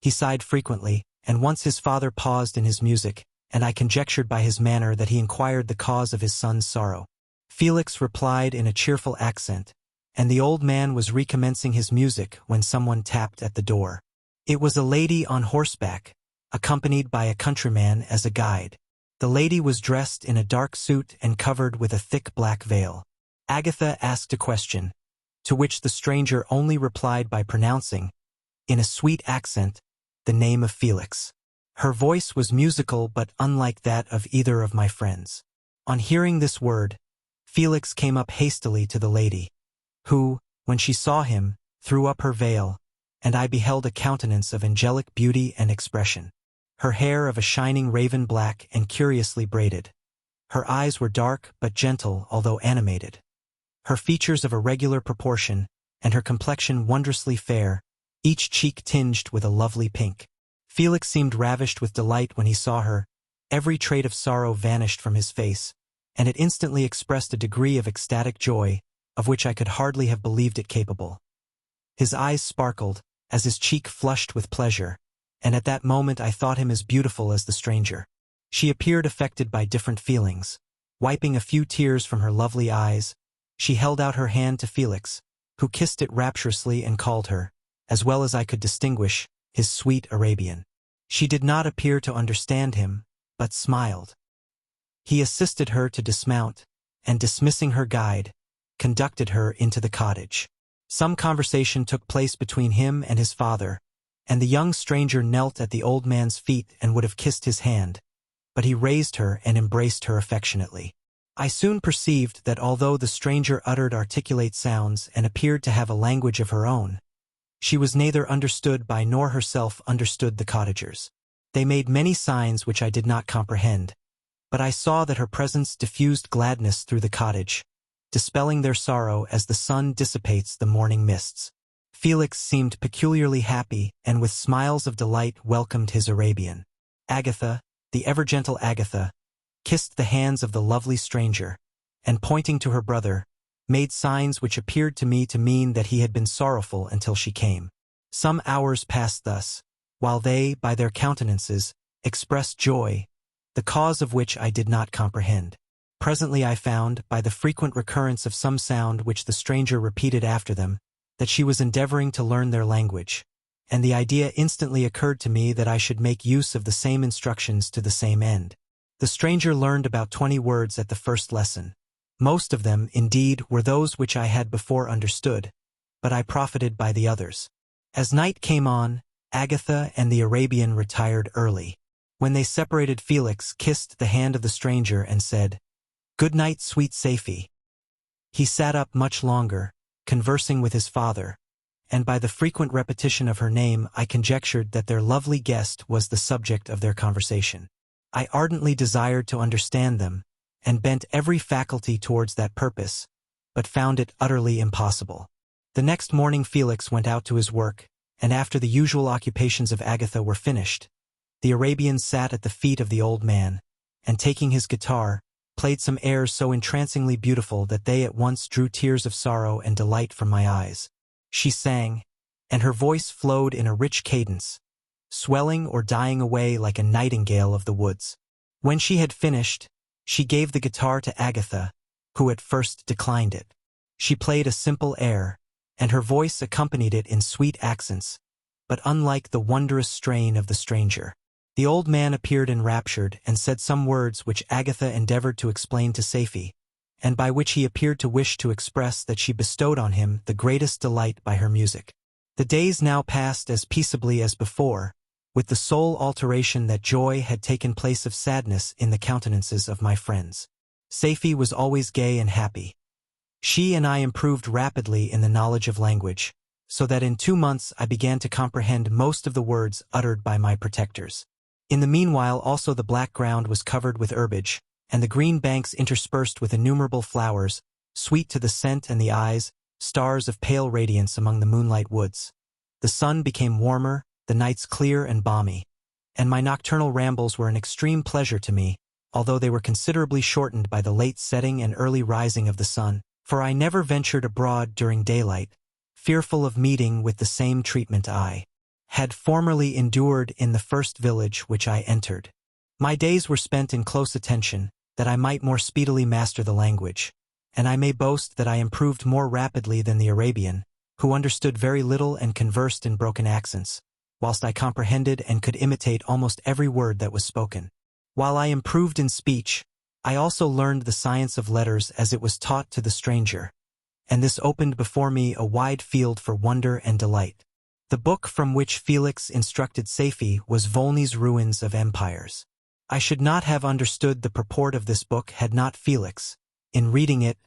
He sighed frequently, and once his father paused in his music, and I conjectured by his manner that he inquired the cause of his son's sorrow. Felix replied in a cheerful accent, and the old man was recommencing his music when someone tapped at the door. It was a lady on horseback, accompanied by a countryman as a guide. The lady was dressed in a dark suit and covered with a thick black veil. Agatha asked a question, to which the stranger only replied by pronouncing, in a sweet accent, the name of Felix. Her voice was musical but unlike that of either of my friends. On hearing this word, Felix came up hastily to the lady, who, when she saw him, threw up her veil, and I beheld a countenance of angelic beauty and expression. Her hair of a shining raven black and curiously braided. Her eyes were dark but gentle although animated. Her features of a regular proportion, and her complexion wondrously fair, each cheek tinged with a lovely pink. Felix seemed ravished with delight when he saw her. Every trait of sorrow vanished from his face, and it instantly expressed a degree of ecstatic joy, of which I could hardly have believed it capable. His eyes sparkled, as his cheek flushed with pleasure, and at that moment I thought him as beautiful as the stranger. She appeared affected by different feelings. Wiping a few tears from her lovely eyes, she held out her hand to Felix, who kissed it rapturously and called her, as well as I could distinguish, his sweet Arabian. She did not appear to understand him, but smiled. He assisted her to dismount, and dismissing her guide, conducted her into the cottage. Some conversation took place between him and his father, and the young stranger knelt at the old man's feet and would have kissed his hand, but he raised her and embraced her affectionately. I soon perceived that although the stranger uttered articulate sounds and appeared to have a language of her own, she was neither understood by nor herself understood the cottagers. They made many signs which I did not comprehend, but I saw that her presence diffused gladness through the cottage, dispelling their sorrow as the sun dissipates the morning mists. Felix seemed peculiarly happy and with smiles of delight welcomed his Arabian. Agatha, the ever-gentle Agatha, kissed the hands of the lovely stranger, and pointing to her brother, made signs which appeared to me to mean that he had been sorrowful until she came. Some hours passed thus, while they, by their countenances, expressed joy, the cause of which I did not comprehend. Presently I found, by the frequent recurrence of some sound which the stranger repeated after them, that she was endeavoring to learn their language, and the idea instantly occurred to me that I should make use of the same instructions to the same end. The stranger learned about 20 words at the first lesson. Most of them, indeed, were those which I had before understood, but I profited by the others. As night came on, Agatha and the Arabian retired early. When they separated, Felix kissed the hand of the stranger and said, "Good night, sweet Safie." He sat up much longer, conversing with his father, and by the frequent repetition of her name I conjectured that their lovely guest was the subject of their conversation. I ardently desired to understand them, and bent every faculty towards that purpose, but found it utterly impossible. The next morning Felix went out to his work, and after the usual occupations of Agatha were finished, the Arabian sat at the feet of the old man, and taking his guitar, played some airs so entrancingly beautiful that they at once drew tears of sorrow and delight from my eyes. She sang, and her voice flowed in a rich cadence, swelling or dying away like a nightingale of the woods. When she had finished, she gave the guitar to Agatha, who at first declined it. She played a simple air, and her voice accompanied it in sweet accents, but unlike the wondrous strain of the stranger. The old man appeared enraptured and said some words which Agatha endeavored to explain to Safie, and by which he appeared to wish to express that she bestowed on him the greatest delight by her music. The days now passed as peaceably as before, with the sole alteration that joy had taken place of sadness in the countenances of my friends. Safie was always gay and happy. She and I improved rapidly in the knowledge of language, so that in 2 months I began to comprehend most of the words uttered by my protectors. In the meanwhile also the black ground was covered with herbage, and the green banks interspersed with innumerable flowers, sweet to the scent and the eyes, stars of pale radiance among the moonlight woods. The sun became warmer, the nights clear and balmy, and my nocturnal rambles were an extreme pleasure to me, although they were considerably shortened by the late setting and early rising of the sun, for I never ventured abroad during daylight, fearful of meeting with the same treatment I had formerly endured in the first village which I entered. My days were spent in close attention, that I might more speedily master the language, and I may boast that I improved more rapidly than the Arabian, who understood very little and conversed in broken accents, whilst I comprehended and could imitate almost every word that was spoken. While I improved in speech, I also learned the science of letters as it was taught to the stranger, and this opened before me a wide field for wonder and delight. The book from which Felix instructed Safie was Volney's Ruins of Empires. I should not have understood the purport of this book had not Felix, in reading it,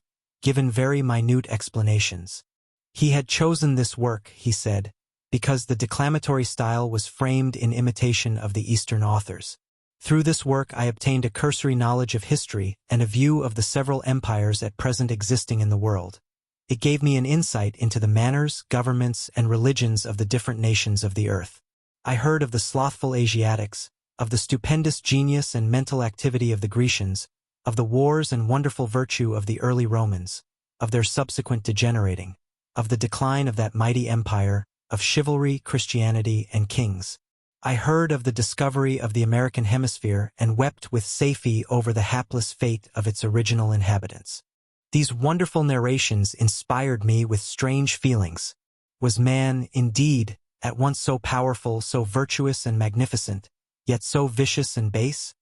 given very minute explanations. He had chosen this work, he said, because the declamatory style was framed in imitation of the Eastern authors. Through this work I obtained a cursory knowledge of history and a view of the several empires at present existing in the world. It gave me an insight into the manners, governments, and religions of the different nations of the earth. I heard of the slothful Asiatics, of the stupendous genius and mental activity of the Grecians, of the wars and wonderful virtue of the early Romans, of their subsequent degenerating, of the decline of that mighty empire, of chivalry, Christianity, and kings. I heard of the discovery of the American hemisphere and wept with Safie over the hapless fate of its original inhabitants. These wonderful narrations inspired me with strange feelings. Was man, indeed, at once so powerful, so virtuous and magnificent, yet so vicious and base?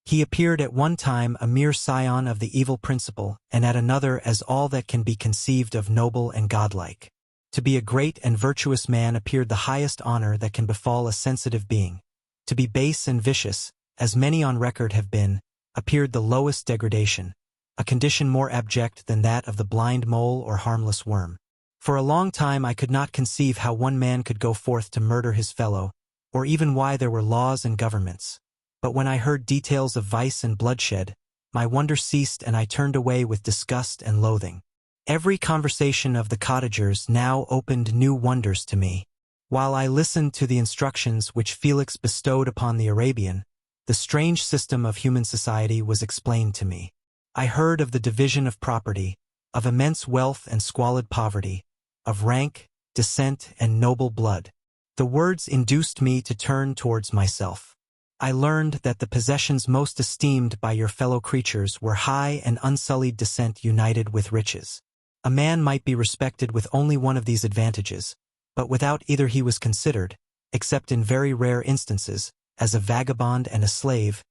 He appeared at one time a mere scion of the evil principle, and at another as all that can be conceived of noble and godlike. To be a great and virtuous man appeared the highest honor that can befall a sensitive being. To be base and vicious, as many on record have been, appeared the lowest degradation, a condition more abject than that of the blind mole or harmless worm. For a long time I could not conceive how one man could go forth to murder his fellow, or even why there were laws and governments. But when I heard details of vice and bloodshed, my wonder ceased and I turned away with disgust and loathing. Every conversation of the cottagers now opened new wonders to me. While I listened to the instructions which Felix bestowed upon the Arabian, the strange system of human society was explained to me. I heard of the division of property, of immense wealth and squalid poverty, of rank, descent, and noble blood. The words induced me to turn towards myself. I learned that the possessions most esteemed by your fellow creatures were high and unsullied descent united with riches. A man might be respected with only one of these advantages, but without either he was considered, except in very rare instances, as a vagabond and a slave,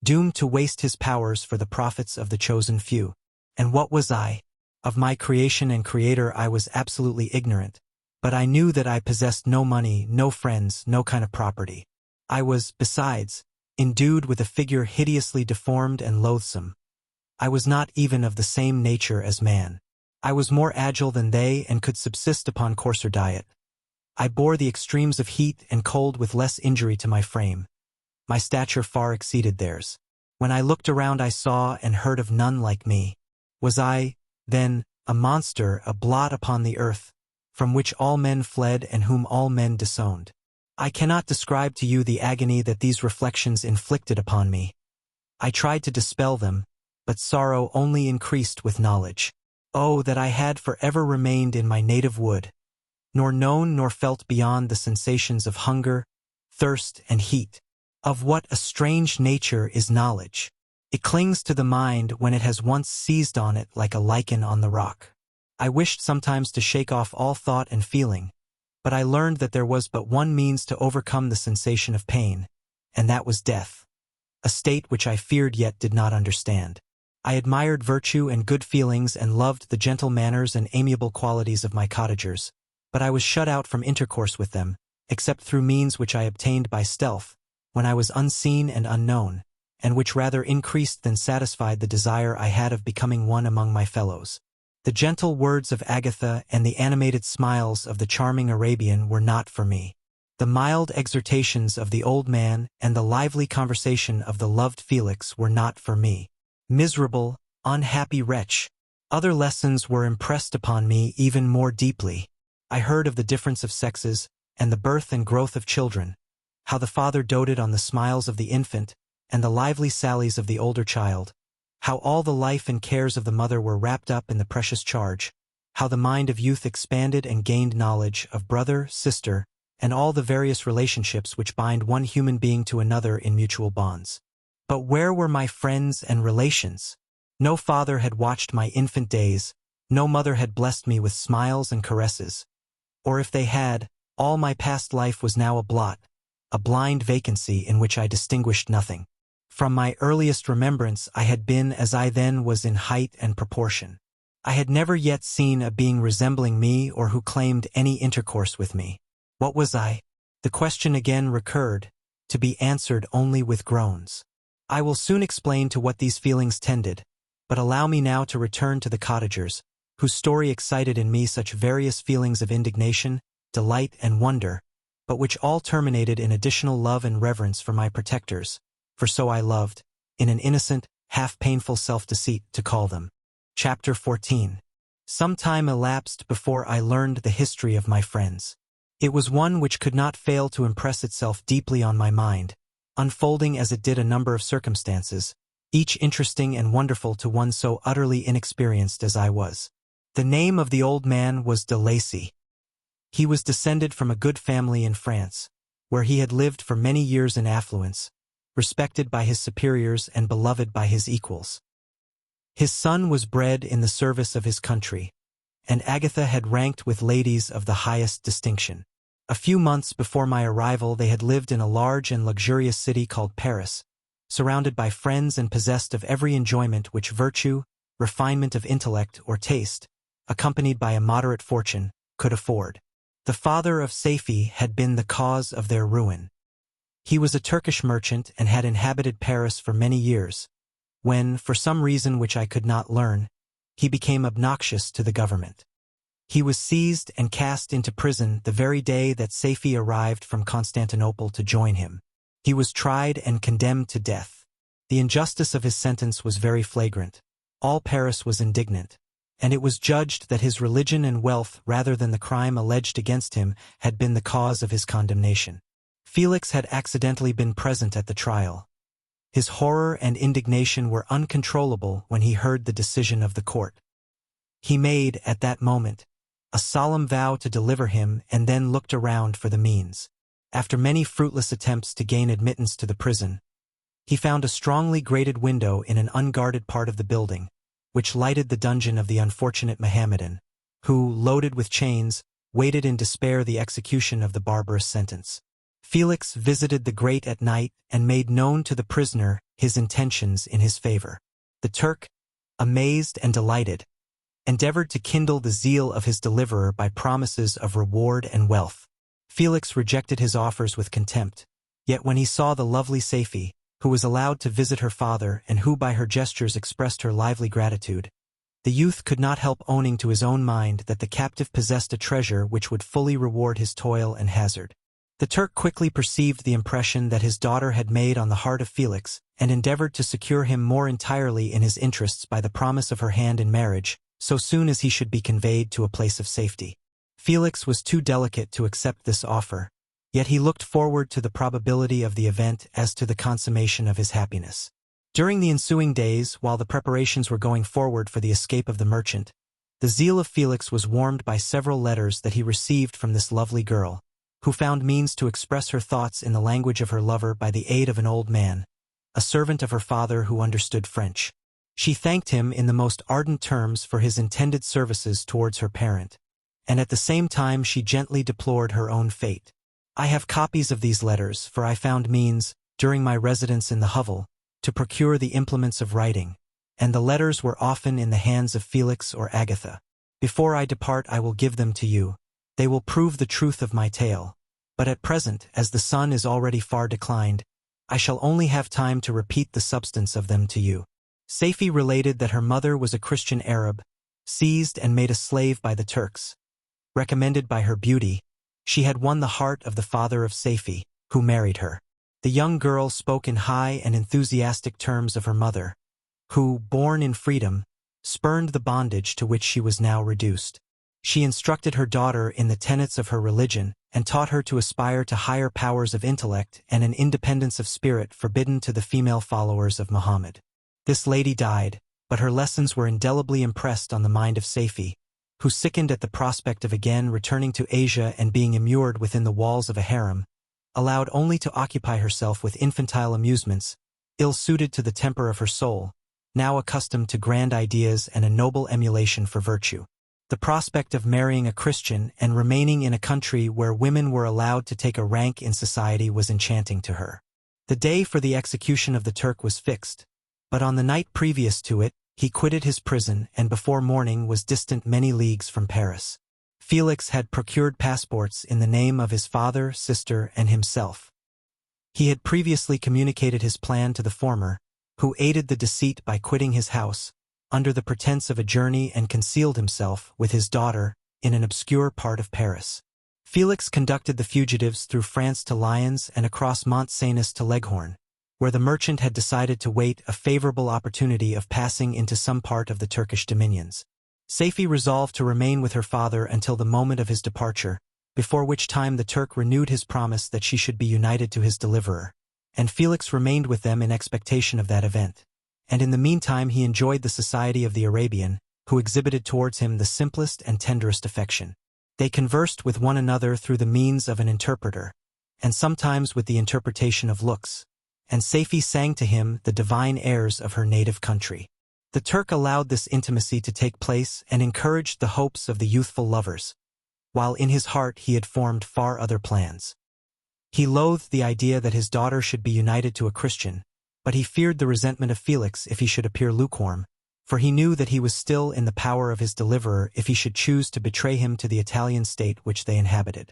doomed to waste his powers for the profits of the chosen few. And what was I? Of my creation and creator I was absolutely ignorant, but I knew that I possessed no money, no friends, no kind of property. I was, besides, endued with a figure hideously deformed and loathsome. I was not even of the same nature as man. I was more agile than they and could subsist upon coarser diet. I bore the extremes of heat and cold with less injury to my frame. My stature far exceeded theirs. When I looked around I saw and heard of none like me. Was I, then, a monster, a blot upon the earth, from which all men fled and whom all men disowned? I cannot describe to you the agony that these reflections inflicted upon me. I tried to dispel them, but sorrow only increased with knowledge. Oh, that I had forever remained in my native wood, nor known nor felt beyond the sensations of hunger, thirst, and heat. Of what a strange nature is knowledge! It clings to the mind when it has once seized on it like a lichen on the rock. I wished sometimes to shake off all thought and feeling, but I learned that there was but one means to overcome the sensation of pain, and that was death, a state which I feared yet did not understand. I admired virtue and good feelings and loved the gentle manners and amiable qualities of my cottagers, but I was shut out from intercourse with them, except through means which I obtained by stealth, when I was unseen and unknown, and which rather increased than satisfied the desire I had of becoming one among my fellows. The gentle words of Agatha and the animated smiles of the charming Arabian were not for me. The mild exhortations of the old man and the lively conversation of the loved Felix were not for me. Miserable, unhappy wretch! Other lessons were impressed upon me even more deeply. I heard of the difference of sexes, and the birth and growth of children, how the father doted on the smiles of the infant, and the lively sallies of the older child, how all the life and cares of the mother were wrapped up in the precious charge, how the mind of youth expanded and gained knowledge of brother, sister, and all the various relationships which bind one human being to another in mutual bonds. But where were my friends and relations? No father had watched my infant days, no mother had blessed me with smiles and caresses. Or if they had, all my past life was now a blot, a blind vacancy in which I distinguished nothing. From my earliest remembrance I had been as I then was in height and proportion. I had never yet seen a being resembling me or who claimed any intercourse with me. What was I? The question again recurred, to be answered only with groans. I will soon explain to what these feelings tended, but allow me now to return to the cottagers, whose story excited in me such various feelings of indignation, delight, and wonder, but which all terminated in additional love and reverence for my protectors, for so I loved, in an innocent, half-painful self-deceit, to call them. Chapter 14. Some time elapsed before I learned the history of my friends. It was one which could not fail to impress itself deeply on my mind, unfolding as it did a number of circumstances, each interesting and wonderful to one so utterly inexperienced as I was. The name of the old man was de Lacy. He was descended from a good family in France, where he had lived for many years in affluence, respected by his superiors and beloved by his equals. His son was bred in the service of his country, and Agatha had ranked with ladies of the highest distinction. A few months before my arrival they had lived in a large and luxurious city called Paris, surrounded by friends and possessed of every enjoyment which virtue, refinement of intellect or taste, accompanied by a moderate fortune, could afford. The father of Seyfi had been the cause of their ruin. He was a Turkish merchant and had inhabited Paris for many years, when, for some reason which I could not learn, he became obnoxious to the government. He was seized and cast into prison the very day that Seyfi arrived from Constantinople to join him. He was tried and condemned to death. The injustice of his sentence was very flagrant. All Paris was indignant, and it was judged that his religion and wealth rather than the crime alleged against him had been the cause of his condemnation. Felix had accidentally been present at the trial. His horror and indignation were uncontrollable when he heard the decision of the court. He made, at that moment, a solemn vow to deliver him and then looked around for the means. After many fruitless attempts to gain admittance to the prison, he found a strongly grated window in an unguarded part of the building, which lighted the dungeon of the unfortunate Mohammedan, who, loaded with chains, waited in despair the execution of the barbarous sentence. Felix visited the grate at night and made known to the prisoner his intentions in his favor. The Turk, amazed and delighted, endeavored to kindle the zeal of his deliverer by promises of reward and wealth. Felix rejected his offers with contempt, yet when he saw the lovely Seyfi, who was allowed to visit her father and who by her gestures expressed her lively gratitude, the youth could not help owning to his own mind that the captive possessed a treasure which would fully reward his toil and hazard. The Turk quickly perceived the impression that his daughter had made on the heart of Felix, and endeavored to secure him more entirely in his interests by the promise of her hand in marriage, so soon as he should be conveyed to a place of safety. Felix was too delicate to accept this offer, yet he looked forward to the probability of the event as to the consummation of his happiness. During the ensuing days, while the preparations were going forward for the escape of the merchant, the zeal of Felix was warmed by several letters that he received from this lovely girl, who found means to express her thoughts in the language of her lover by the aid of an old man, a servant of her father who understood French. She thanked him in the most ardent terms for his intended services towards her parent, and at the same time she gently deplored her own fate. I have copies of these letters, for I found means, during my residence in the hovel, to procure the implements of writing, and the letters were often in the hands of Felix or Agatha. Before I depart I will give them to you. They will prove the truth of my tale, but at present, as the sun is already far declined, I shall only have time to repeat the substance of them to you. Seyfi related that her mother was a Christian Arab, seized and made a slave by the Turks. Recommended by her beauty, she had won the heart of the father of Seyfi, who married her. The young girl spoke in high and enthusiastic terms of her mother, who, born in freedom, spurned the bondage to which she was now reduced. She instructed her daughter in the tenets of her religion and taught her to aspire to higher powers of intellect and an independence of spirit forbidden to the female followers of Muhammad. This lady died, but her lessons were indelibly impressed on the mind of Seyfi, who sickened at the prospect of again returning to Asia and being immured within the walls of a harem, allowed only to occupy herself with infantile amusements, ill-suited to the temper of her soul, now accustomed to grand ideas and a noble emulation for virtue. The prospect of marrying a Christian and remaining in a country where women were allowed to take a rank in society was enchanting to her. The day for the execution of the Turk was fixed, but on the night previous to it, he quitted his prison and before morning was distant many leagues from Paris. Felix had procured passports in the name of his father, sister, and himself. He had previously communicated his plan to the former, who aided the deceit by quitting his house, under the pretense of a journey and concealed himself, with his daughter, in an obscure part of Paris. Felix conducted the fugitives through France to Lyons and across Mont Cenis to Leghorn, where the merchant had decided to wait a favorable opportunity of passing into some part of the Turkish dominions. Seyfi resolved to remain with her father until the moment of his departure, before which time the Turk renewed his promise that she should be united to his deliverer, and Felix remained with them in expectation of that event. And in the meantime he enjoyed the society of the Arabian, who exhibited towards him the simplest and tenderest affection. They conversed with one another through the means of an interpreter, and sometimes with the interpretation of looks, and Seyfi sang to him the divine airs of her native country. The Turk allowed this intimacy to take place and encouraged the hopes of the youthful lovers, while in his heart he had formed far other plans. He loathed the idea that his daughter should be united to a Christian, but he feared the resentment of Felix if he should appear lukewarm, for he knew that he was still in the power of his deliverer if he should choose to betray him to the Italian state which they inhabited.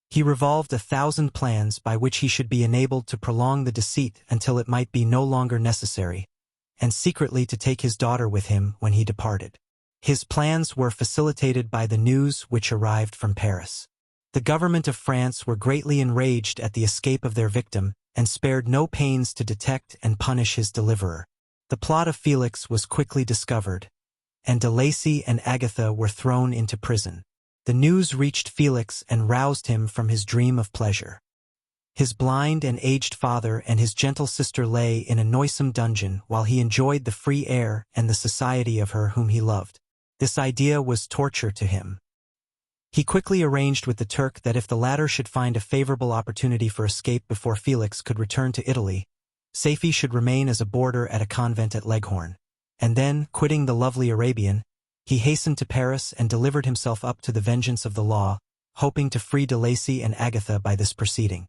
He revolved 1,000 plans by which he should be enabled to prolong the deceit until it might be no longer necessary, and secretly to take his daughter with him when he departed. His plans were facilitated by the news which arrived from Paris. The government of France were greatly enraged at the escape of their victim, and spared no pains to detect and punish his deliverer. The plot of Felix was quickly discovered, and de Lacy and Agatha were thrown into prison. The news reached Felix and roused him from his dream of pleasure. His blind and aged father and his gentle sister lay in a noisome dungeon while he enjoyed the free air and the society of her whom he loved. This idea was torture to him. He quickly arranged with the Turk that if the latter should find a favorable opportunity for escape before Felix could return to Italy, Safie should remain as a boarder at a convent at Leghorn. And then, quitting the lovely Arabian, he hastened to Paris and delivered himself up to the vengeance of the law, hoping to free de Lacy and Agatha by this proceeding.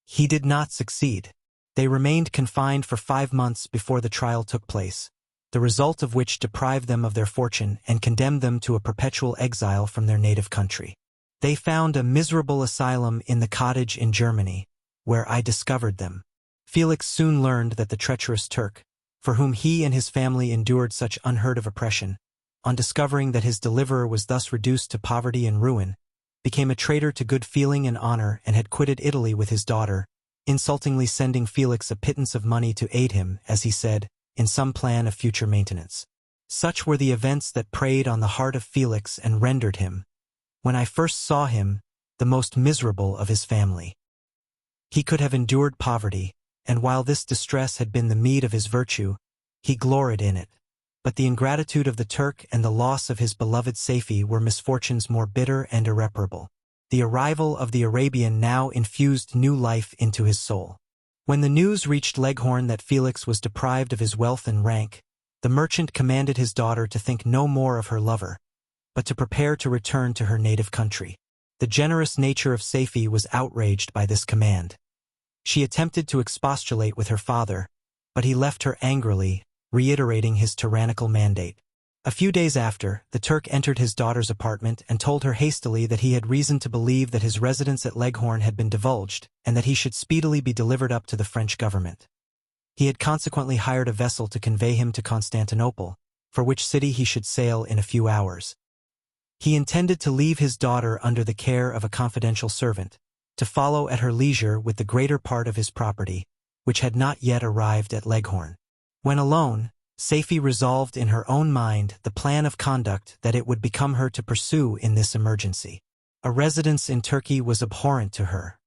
He did not succeed. They remained confined for 5 months before the trial took place, the result of which deprived them of their fortune and condemned them to a perpetual exile from their native country. They found a miserable asylum in the cottage in Germany, where I discovered them. Felix soon learned that the treacherous Turk, for whom he and his family endured such unheard-of oppression, on discovering that his deliverer was thus reduced to poverty and ruin, became a traitor to good feeling and honor and had quitted Italy with his daughter, insultingly sending Felix a pittance of money to aid him, as he said, in some plan of future maintenance. Such were the events that preyed on the heart of Felix and rendered him, when I first saw him, the most miserable of his family. He could have endured poverty, and while this distress had been the meed of his virtue, he gloried in it. But the ingratitude of the Turk and the loss of his beloved Safie were misfortunes more bitter and irreparable. The arrival of the Arabian now infused new life into his soul. When the news reached Leghorn that Felix was deprived of his wealth and rank, the merchant commanded his daughter to think no more of her lover, but to prepare to return to her native country. The generous nature of Safie was outraged by this command. She attempted to expostulate with her father, but he left her angrily, reiterating his tyrannical mandate. A few days after, the Turk entered his daughter's apartment and told her hastily that he had reason to believe that his residence at Leghorn had been divulged, and that he should speedily be delivered up to the French government. He had consequently hired a vessel to convey him to Constantinople, for which city he should sail in a few hours. He intended to leave his daughter under the care of a confidential servant, to follow at her leisure with the greater part of his property, which had not yet arrived at Leghorn. When alone, Safie resolved in her own mind the plan of conduct that it would become her to pursue in this emergency. A residence in Turkey was abhorrent to her.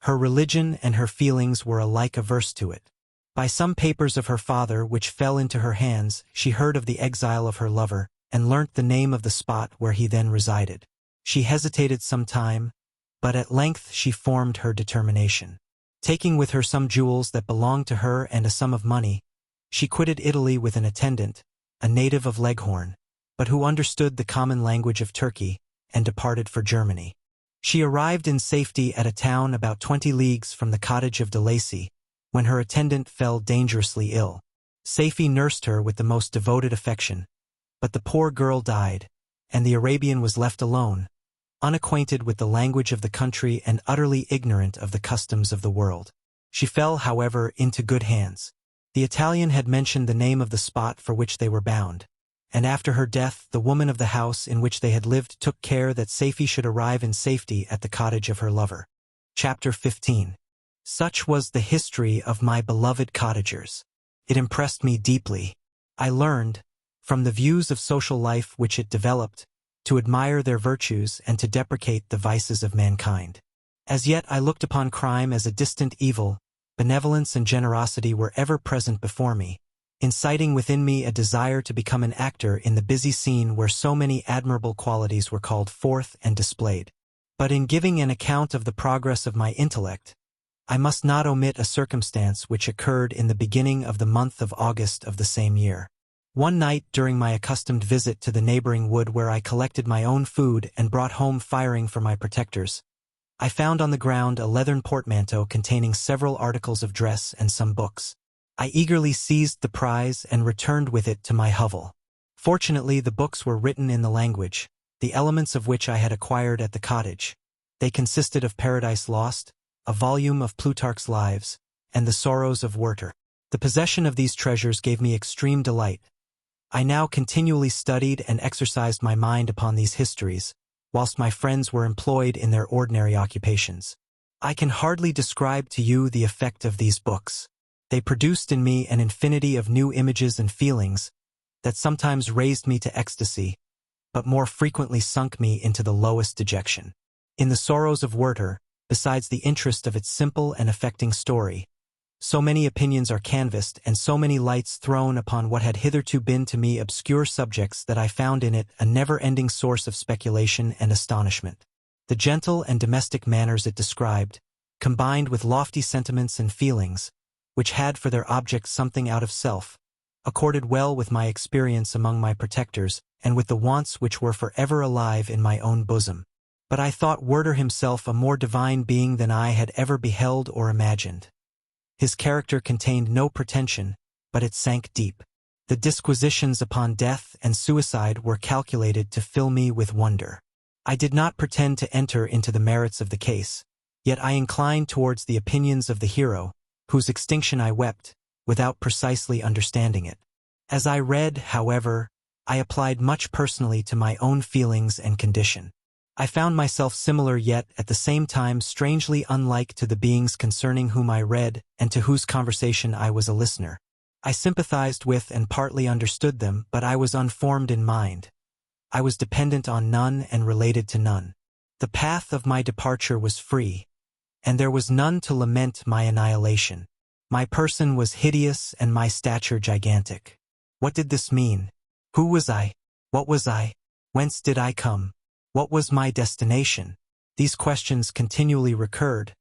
Her religion and her feelings were alike averse to it. By some papers of her father which fell into her hands, she heard of the exile of her lover, and learnt the name of the spot where he then resided. She hesitated some time, but at length she formed her determination. Taking with her some jewels that belonged to her and a sum of money, she quitted Italy with an attendant, a native of Leghorn, but who understood the common language of Turkey, and departed for Germany. She arrived in safety at a town about 20 leagues from the cottage of de Lacy, when her attendant fell dangerously ill. Safie nursed her with the most devoted affection, but the poor girl died, and the Arabian was left alone, unacquainted with the language of the country and utterly ignorant of the customs of the world. She fell, however, into good hands. The Italian had mentioned the name of the spot for which they were bound, and after her death the woman of the house in which they had lived took care that Safie should arrive in safety at the cottage of her lover. Chapter 15. Such was the history of my beloved cottagers. It impressed me deeply. I learned, from the views of social life which it developed, to admire their virtues and to deprecate the vices of mankind. As yet I looked upon crime as a distant evil. Benevolence and generosity were ever present before me, inciting within me a desire to become an actor in the busy scene where so many admirable qualities were called forth and displayed. But in giving an account of the progress of my intellect, I must not omit a circumstance which occurred in the beginning of the month of August of the same year. One night during my accustomed visit to the neighboring wood where I collected my own food and brought home firing for my protectors, I found on the ground a leathern portmanteau containing several articles of dress and some books. I eagerly seized the prize and returned with it to my hovel. Fortunately, the books were written in the language, the elements of which I had acquired at the cottage. They consisted of Paradise Lost, a volume of Plutarch's Lives, and the Sorrows of Werther. The possession of these treasures gave me extreme delight. I now continually studied and exercised my mind upon these histories, whilst my friends were employed in their ordinary occupations. I can hardly describe to you the effect of these books. They produced in me an infinity of new images and feelings that sometimes raised me to ecstasy, but more frequently sunk me into the lowest dejection. In the Sorrows of Werther, besides the interest of its simple and affecting story, so many opinions are canvassed and so many lights thrown upon what had hitherto been to me obscure subjects that I found in it a never-ending source of speculation and astonishment. The gentle and domestic manners it described, combined with lofty sentiments and feelings, which had for their object something out of self, accorded well with my experience among my protectors and with the wants which were forever alive in my own bosom. But I thought Werther himself a more divine being than I had ever beheld or imagined. His character contained no pretension, but it sank deep. The disquisitions upon death and suicide were calculated to fill me with wonder. I did not pretend to enter into the merits of the case, yet I inclined towards the opinions of the hero, whose extinction I wept, without precisely understanding it. As I read, however, I applied much personally to my own feelings and condition. I found myself similar yet at the same time strangely unlike to the beings concerning whom I read and to whose conversation I was a listener. I sympathized with and partly understood them, but I was unformed in mind. I was dependent on none and related to none. The path of my departure was free, and there was none to lament my annihilation. My person was hideous and my stature gigantic. What did this mean? Who was I? What was I? Whence did I come? What was my destination? These questions continually recurred,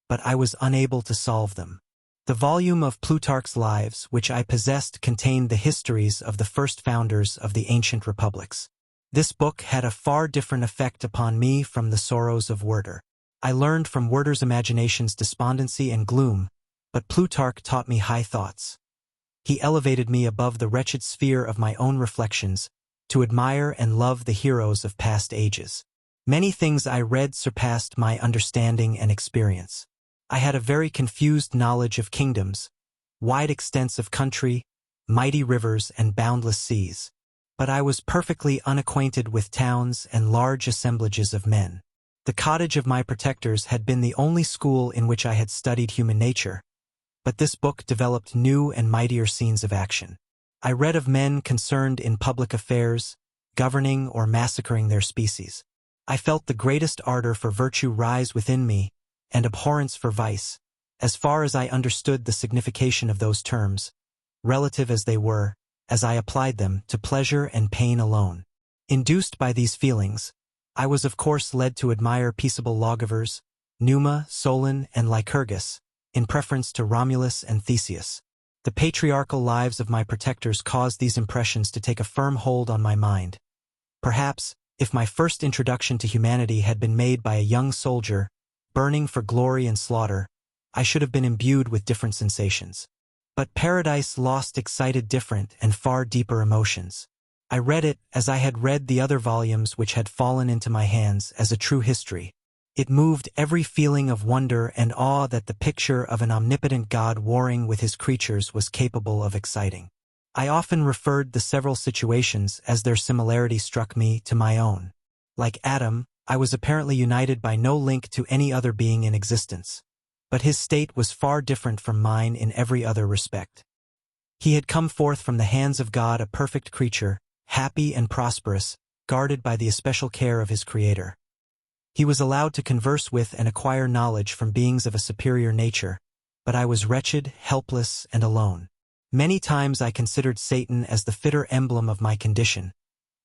but I was unable to solve them. The volume of Plutarch's Lives which I possessed contained the histories of the first founders of the ancient republics. This book had a far different effect upon me from the Sorrows of Werther. I learned from Werther's imaginations despondency and gloom, but Plutarch taught me high thoughts. He elevated me above the wretched sphere of my own reflections, to admire and love the heroes of past ages. Many things I read surpassed my understanding and experience. I had a very confused knowledge of kingdoms, wide extents of country, mighty rivers and boundless seas. But I was perfectly unacquainted with towns and large assemblages of men. The cottage of my protectors had been the only school in which I had studied human nature, but this book developed new and mightier scenes of action. I read of men concerned in public affairs, governing or massacring their species. I felt the greatest ardor for virtue rise within me, and abhorrence for vice, as far as I understood the signification of those terms, relative as they were, as I applied them to pleasure and pain alone. Induced by these feelings, I was of course led to admire peaceable lawgivers, Numa, Solon, and Lycurgus, in preference to Romulus and Theseus. The patriarchal lives of my protectors caused these impressions to take a firm hold on my mind. Perhaps, if my first introduction to humanity had been made by a young soldier, burning for glory and slaughter, I should have been imbued with different sensations. But Paradise Lost excited different and far deeper emotions. I read it, as I had read the other volumes which had fallen into my hands, as a true history. It moved every feeling of wonder and awe that the picture of an omnipotent God warring with his creatures was capable of exciting. I often referred the several situations, as their similarity struck me, to my own. Like Adam, I was apparently united by no link to any other being in existence. But his state was far different from mine in every other respect. He had come forth from the hands of God a perfect creature, happy and prosperous, guarded by the especial care of his Creator. He was allowed to converse with and acquire knowledge from beings of a superior nature, but I was wretched, helpless, and alone. Many times I considered Satan as the fitter emblem of my condition,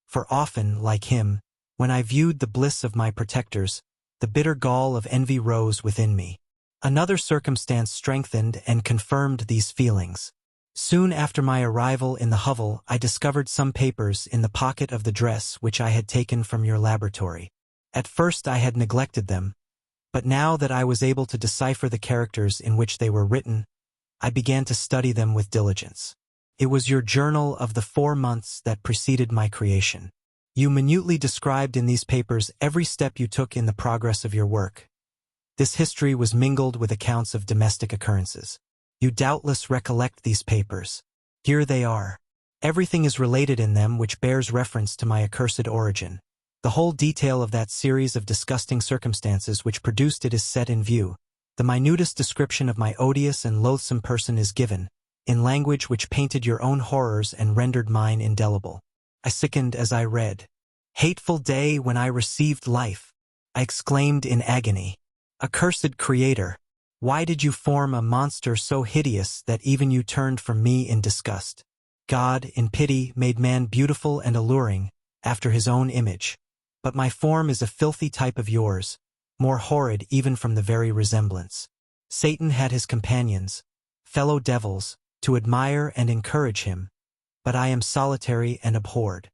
for often, like him, when I viewed the bliss of my protectors, the bitter gall of envy rose within me. Another circumstance strengthened and confirmed these feelings. Soon after my arrival in the hovel, I discovered some papers in the pocket of the dress which I had taken from your laboratory. At first I had neglected them, but now that I was able to decipher the characters in which they were written, I began to study them with diligence. It was your journal of the 4 months that preceded my creation. You minutely described in these papers every step you took in the progress of your work. This history was mingled with accounts of domestic occurrences. You doubtless recollect these papers. Here they are. Everything is related in them which bears reference to my accursed origin. The whole detail of that series of disgusting circumstances which produced it is set in view. The minutest description of my odious and loathsome person is given, in language which painted your own horrors and rendered mine indelible. I sickened as I read. Hateful day when I received life! I exclaimed in agony. Accursed Creator! Why did you form a monster so hideous that even you turned from me in disgust? God, in pity, made man beautiful and alluring, after his own image. But my form is a filthy type of yours, more horrid even from the very resemblance. Satan had his companions, fellow devils, to admire and encourage him, but I am solitary and abhorred.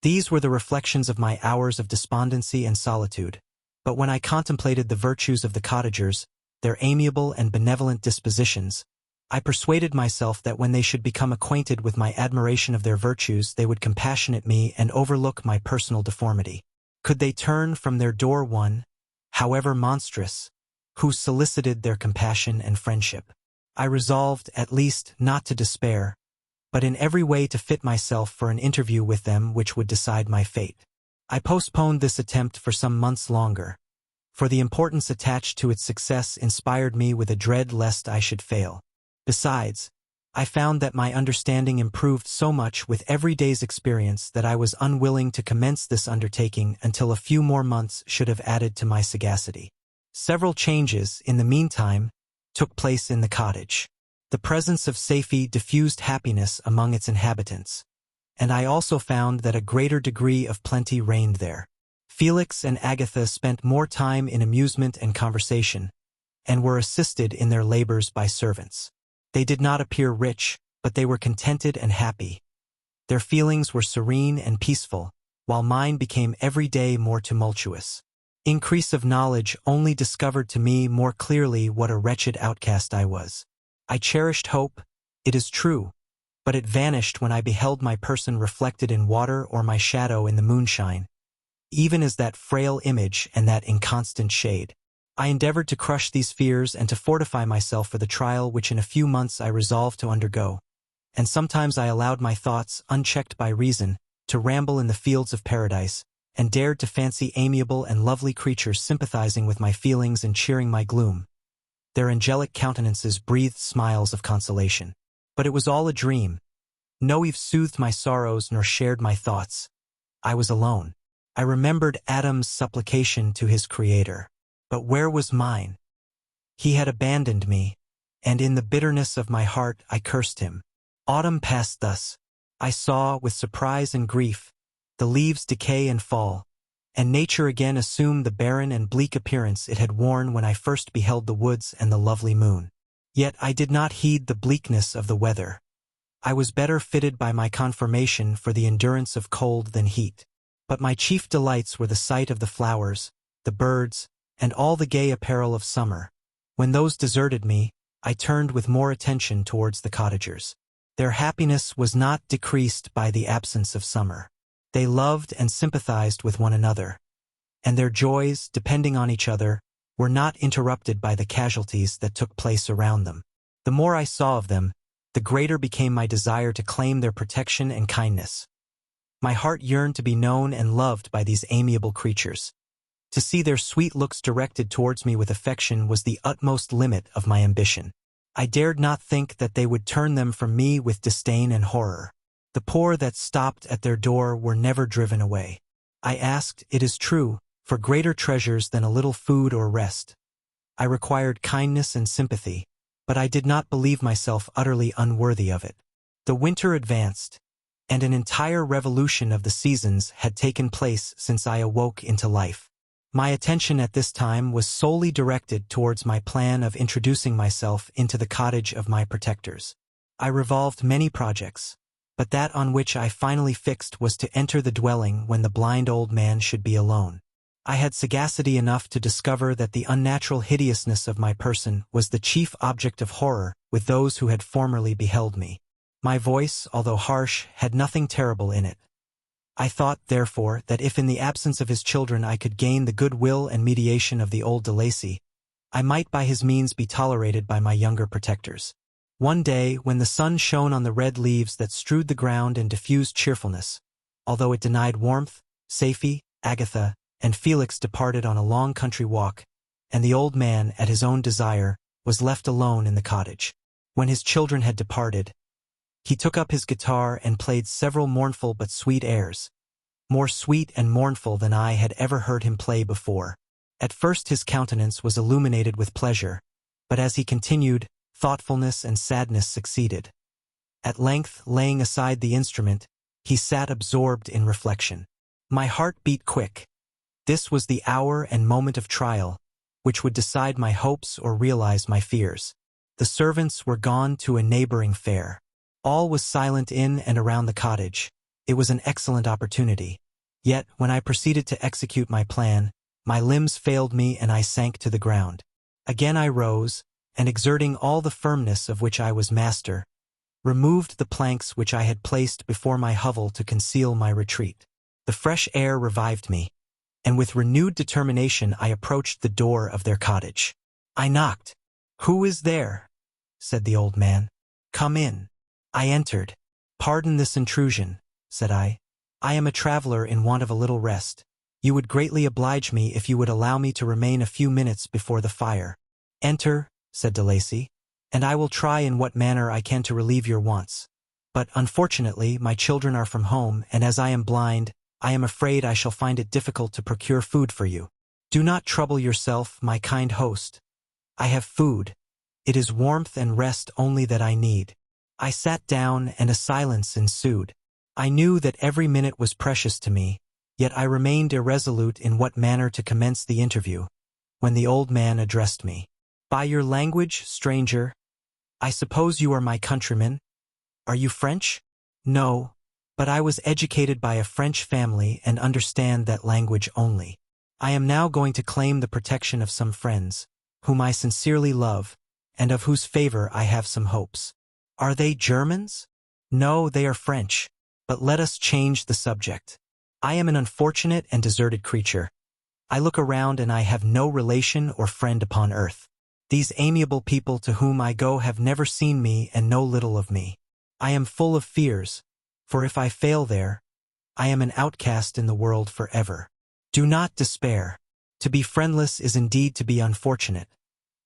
These were the reflections of my hours of despondency and solitude, but when I contemplated the virtues of the cottagers, their amiable and benevolent dispositions, I persuaded myself that when they should become acquainted with my admiration of their virtues they would compassionate me and overlook my personal deformity. Could they turn from their door one, however monstrous, who solicited their compassion and friendship? I resolved, at least, not to despair, but in every way to fit myself for an interview with them which would decide my fate. I postponed this attempt for some months longer, for the importance attached to its success inspired me with a dread lest I should fail. Besides, I found that my understanding improved so much with every day's experience that I was unwilling to commence this undertaking until a few more months should have added to my sagacity. Several changes, in the meantime, took place in the cottage. The presence of Safie diffused happiness among its inhabitants, and I also found that a greater degree of plenty reigned there. Felix and Agatha spent more time in amusement and conversation, and were assisted in their labors by servants. They did not appear rich, but they were contented and happy. Their feelings were serene and peaceful, while mine became every day more tumultuous. Increase of knowledge only discovered to me more clearly what a wretched outcast I was. I cherished hope, it is true, but it vanished when I beheld my person reflected in water or my shadow in the moonshine, even as that frail image and that inconstant shade. I endeavored to crush these fears and to fortify myself for the trial which in a few months I resolved to undergo, and sometimes I allowed my thoughts, unchecked by reason, to ramble in the fields of paradise, and dared to fancy amiable and lovely creatures sympathizing with my feelings and cheering my gloom. Their angelic countenances breathed smiles of consolation. But it was all a dream. No Eve soothed my sorrows nor shared my thoughts. I was alone. I remembered Adam's supplication to his Creator. But where was mine? He had abandoned me, and in the bitterness of my heart I cursed him. Autumn passed thus. I saw, with surprise and grief, the leaves decay and fall, and nature again assumed the barren and bleak appearance it had worn when I first beheld the woods and the lovely moon. Yet I did not heed the bleakness of the weather. I was better fitted by my conformation for the endurance of cold than heat. But my chief delights were the sight of the flowers, the birds, and all the gay apparel of summer. When those deserted me, I turned with more attention towards the cottagers. Their happiness was not decreased by the absence of summer. They loved and sympathized with one another, and their joys, depending on each other, were not interrupted by the casualties that took place around them. The more I saw of them, the greater became my desire to claim their protection and kindness. My heart yearned to be known and loved by these amiable creatures. To see their sweet looks directed towards me with affection was the utmost limit of my ambition. I dared not think that they would turn them from me with disdain and horror. The poor that stopped at their door were never driven away. I asked, it is true, for greater treasures than a little food or rest. I required kindness and sympathy, but I did not believe myself utterly unworthy of it. The winter advanced, and an entire revolution of the seasons had taken place since I awoke into life. My attention at this time was solely directed towards my plan of introducing myself into the cottage of my protectors. I revolved many projects, but that on which I finally fixed was to enter the dwelling when the blind old man should be alone. I had sagacity enough to discover that the unnatural hideousness of my person was the chief object of horror with those who had formerly beheld me. My voice, although harsh, had nothing terrible in it. I thought, therefore, that if in the absence of his children I could gain the goodwill and mediation of the old de Lacy, I might by his means be tolerated by my younger protectors. One day, when the sun shone on the red leaves that strewed the ground and diffused cheerfulness, although it denied warmth, Safie, Agatha, and Felix departed on a long country walk, and the old man, at his own desire, was left alone in the cottage. When his children had departed, he took up his guitar and played several mournful but sweet airs, more sweet and mournful than I had ever heard him play before. At first his countenance was illuminated with pleasure, but as he continued, thoughtfulness and sadness succeeded. At length, laying aside the instrument, he sat absorbed in reflection. My heart beat quick. This was the hour and moment of trial, which would decide my hopes or realize my fears. The servants were gone to a neighboring fair. All was silent in and around the cottage. It was an excellent opportunity. Yet, when I proceeded to execute my plan, my limbs failed me and I sank to the ground. Again I rose, and exerting all the firmness of which I was master, removed the planks which I had placed before my hovel to conceal my retreat. The fresh air revived me, and with renewed determination I approached the door of their cottage. I knocked. "Who is there?" said the old man. "Come in." I entered. "Pardon this intrusion," said I. "I am a traveler in want of a little rest. You would greatly oblige me if you would allow me to remain a few minutes before the fire." "Enter," said de Lacy, "and I will try in what manner I can to relieve your wants. But unfortunately my children are from home, and as I am blind, I am afraid I shall find it difficult to procure food for you. Do not trouble yourself, my kind host. I have food. It is warmth and rest only that I need." I sat down, and a silence ensued. I knew that every minute was precious to me, yet I remained irresolute in what manner to commence the interview, when the old man addressed me. "By your language, stranger, I suppose you are my countrymen? Are you French?" "No, but I was educated by a French family and understand that language only. I am now going to claim the protection of some friends, whom I sincerely love, and of whose favor I have some hopes." "Are they Germans?" "No, they are French. But let us change the subject. I am an unfortunate and deserted creature. I look around and I have no relation or friend upon earth. These amiable people to whom I go have never seen me and know little of me. I am full of fears, for if I fail there, I am an outcast in the world forever. Do not despair. To be friendless is indeed to be unfortunate,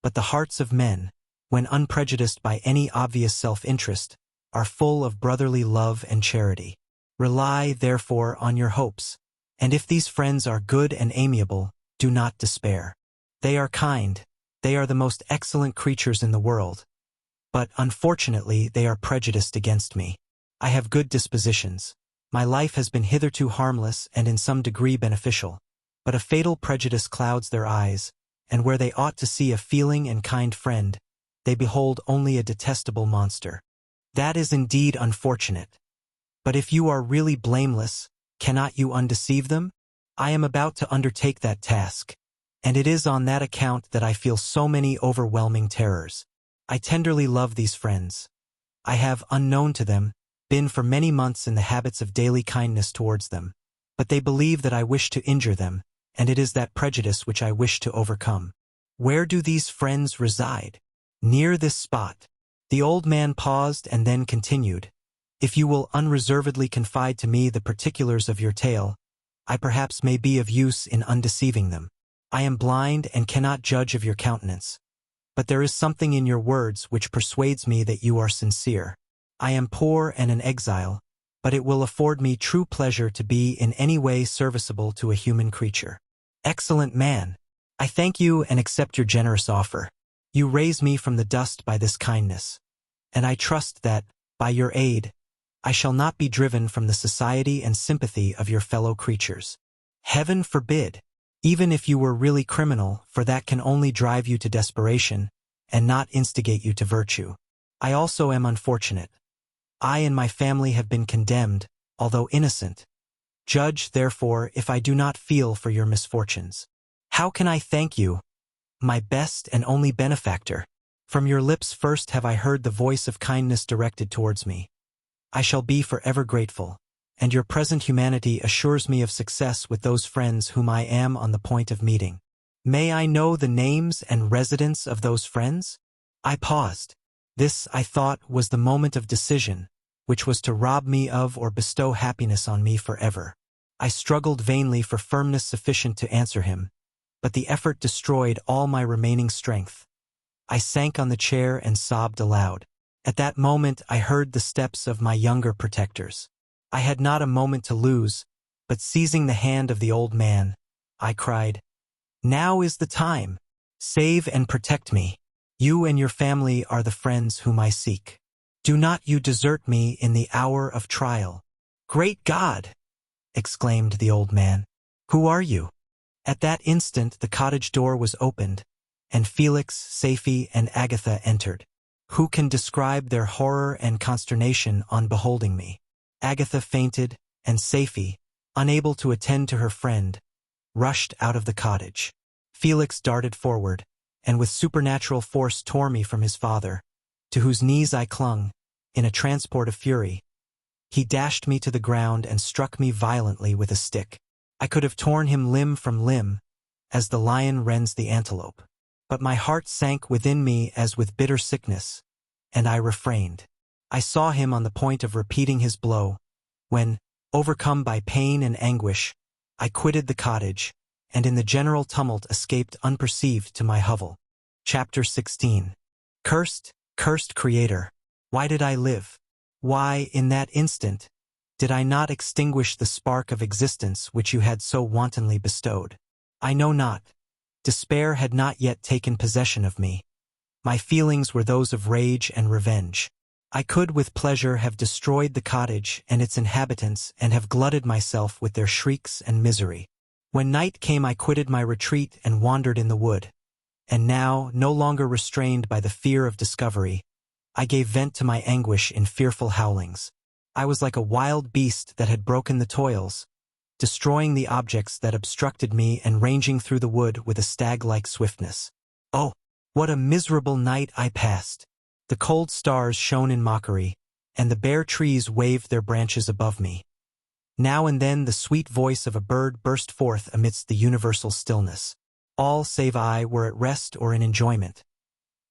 but the hearts of men, when unprejudiced by any obvious self-interest, are full of brotherly love and charity. Rely, therefore, on your hopes, and if these friends are good and amiable, do not despair. They are kind, they are the most excellent creatures in the world, but unfortunately they are prejudiced against me. I have good dispositions. My life has been hitherto harmless and in some degree beneficial, but a fatal prejudice clouds their eyes, and where they ought to see a feeling and kind friend, they behold only a detestable monster. That is indeed unfortunate. But if you are really blameless, cannot you undeceive them? I am about to undertake that task, and it is on that account that I feel so many overwhelming terrors. I tenderly love these friends. I have, unknown to them, been for many months in the habits of daily kindness towards them, but they believe that I wish to injure them, and it is that prejudice which I wish to overcome. Where do these friends reside? Near this spot. The old man paused and then continued. If you will unreservedly confide to me the particulars of your tale, I perhaps may be of use in undeceiving them. I am blind and cannot judge of your countenance, but there is something in your words which persuades me that you are sincere. I am poor and an exile, but it will afford me true pleasure to be in any way serviceable to a human creature. Excellent man! I thank you and accept your generous offer. You raise me from the dust by this kindness, and I trust that, by your aid, I shall not be driven from the society and sympathy of your fellow creatures. Heaven forbid! Even if you were really criminal, for that can only drive you to desperation, and not instigate you to virtue. I also am unfortunate. I and my family have been condemned, although innocent, Judge, therefore, if I do not feel for your misfortunes. How can I thank you, my best and only benefactor? From your lips first have I heard the voice of kindness directed towards me. I shall be forever grateful, and your present humanity assures me of success with those friends whom I am on the point of meeting. May I know the names and residence of those friends? I paused. This, I thought, was the moment of decision, which was to rob me of or bestow happiness on me forever. I struggled vainly for firmness sufficient to answer him, but the effort destroyed all my remaining strength. I sank on the chair and sobbed aloud. At that moment I heard the steps of my younger protectors. I had not a moment to lose, but seizing the hand of the old man, I cried, "Now is the time. Save and protect me. You and your family are the friends whom I seek. Do not you desert me in the hour of trial." "Great God!" exclaimed the old man. "Who are you?" At that instant the cottage door was opened, and Felix, Safie, and Agatha entered. Who can describe their horror and consternation on beholding me? Agatha fainted, and Safie, unable to attend to her friend, rushed out of the cottage. Felix darted forward, and with supernatural force tore me from his father, to whose knees I clung, in a transport of fury. He dashed me to the ground and struck me violently with a stick. I could have torn him limb from limb, as the lion rends the antelope. But my heart sank within me as with bitter sickness, and I refrained. I saw him on the point of repeating his blow, when, overcome by pain and anguish, I quitted the cottage, and in the general tumult escaped unperceived to my hovel. Chapter 16. Cursed, cursed Creator! Why did I live? Why, in that instant, did I not extinguish the spark of existence which you had so wantonly bestowed? I know not. Despair had not yet taken possession of me. My feelings were those of rage and revenge. I could with pleasure have destroyed the cottage and its inhabitants and have glutted myself with their shrieks and misery. When night came I quitted my retreat and wandered in the wood, and now, no longer restrained by the fear of discovery, I gave vent to my anguish in fearful howlings. I was like a wild beast that had broken the toils, destroying the objects that obstructed me and ranging through the wood with a stag-like swiftness. Oh, what a miserable night I passed! The cold stars shone in mockery, and the bare trees waved their branches above me. Now and then the sweet voice of a bird burst forth amidst the universal stillness. All save I were at rest or in enjoyment.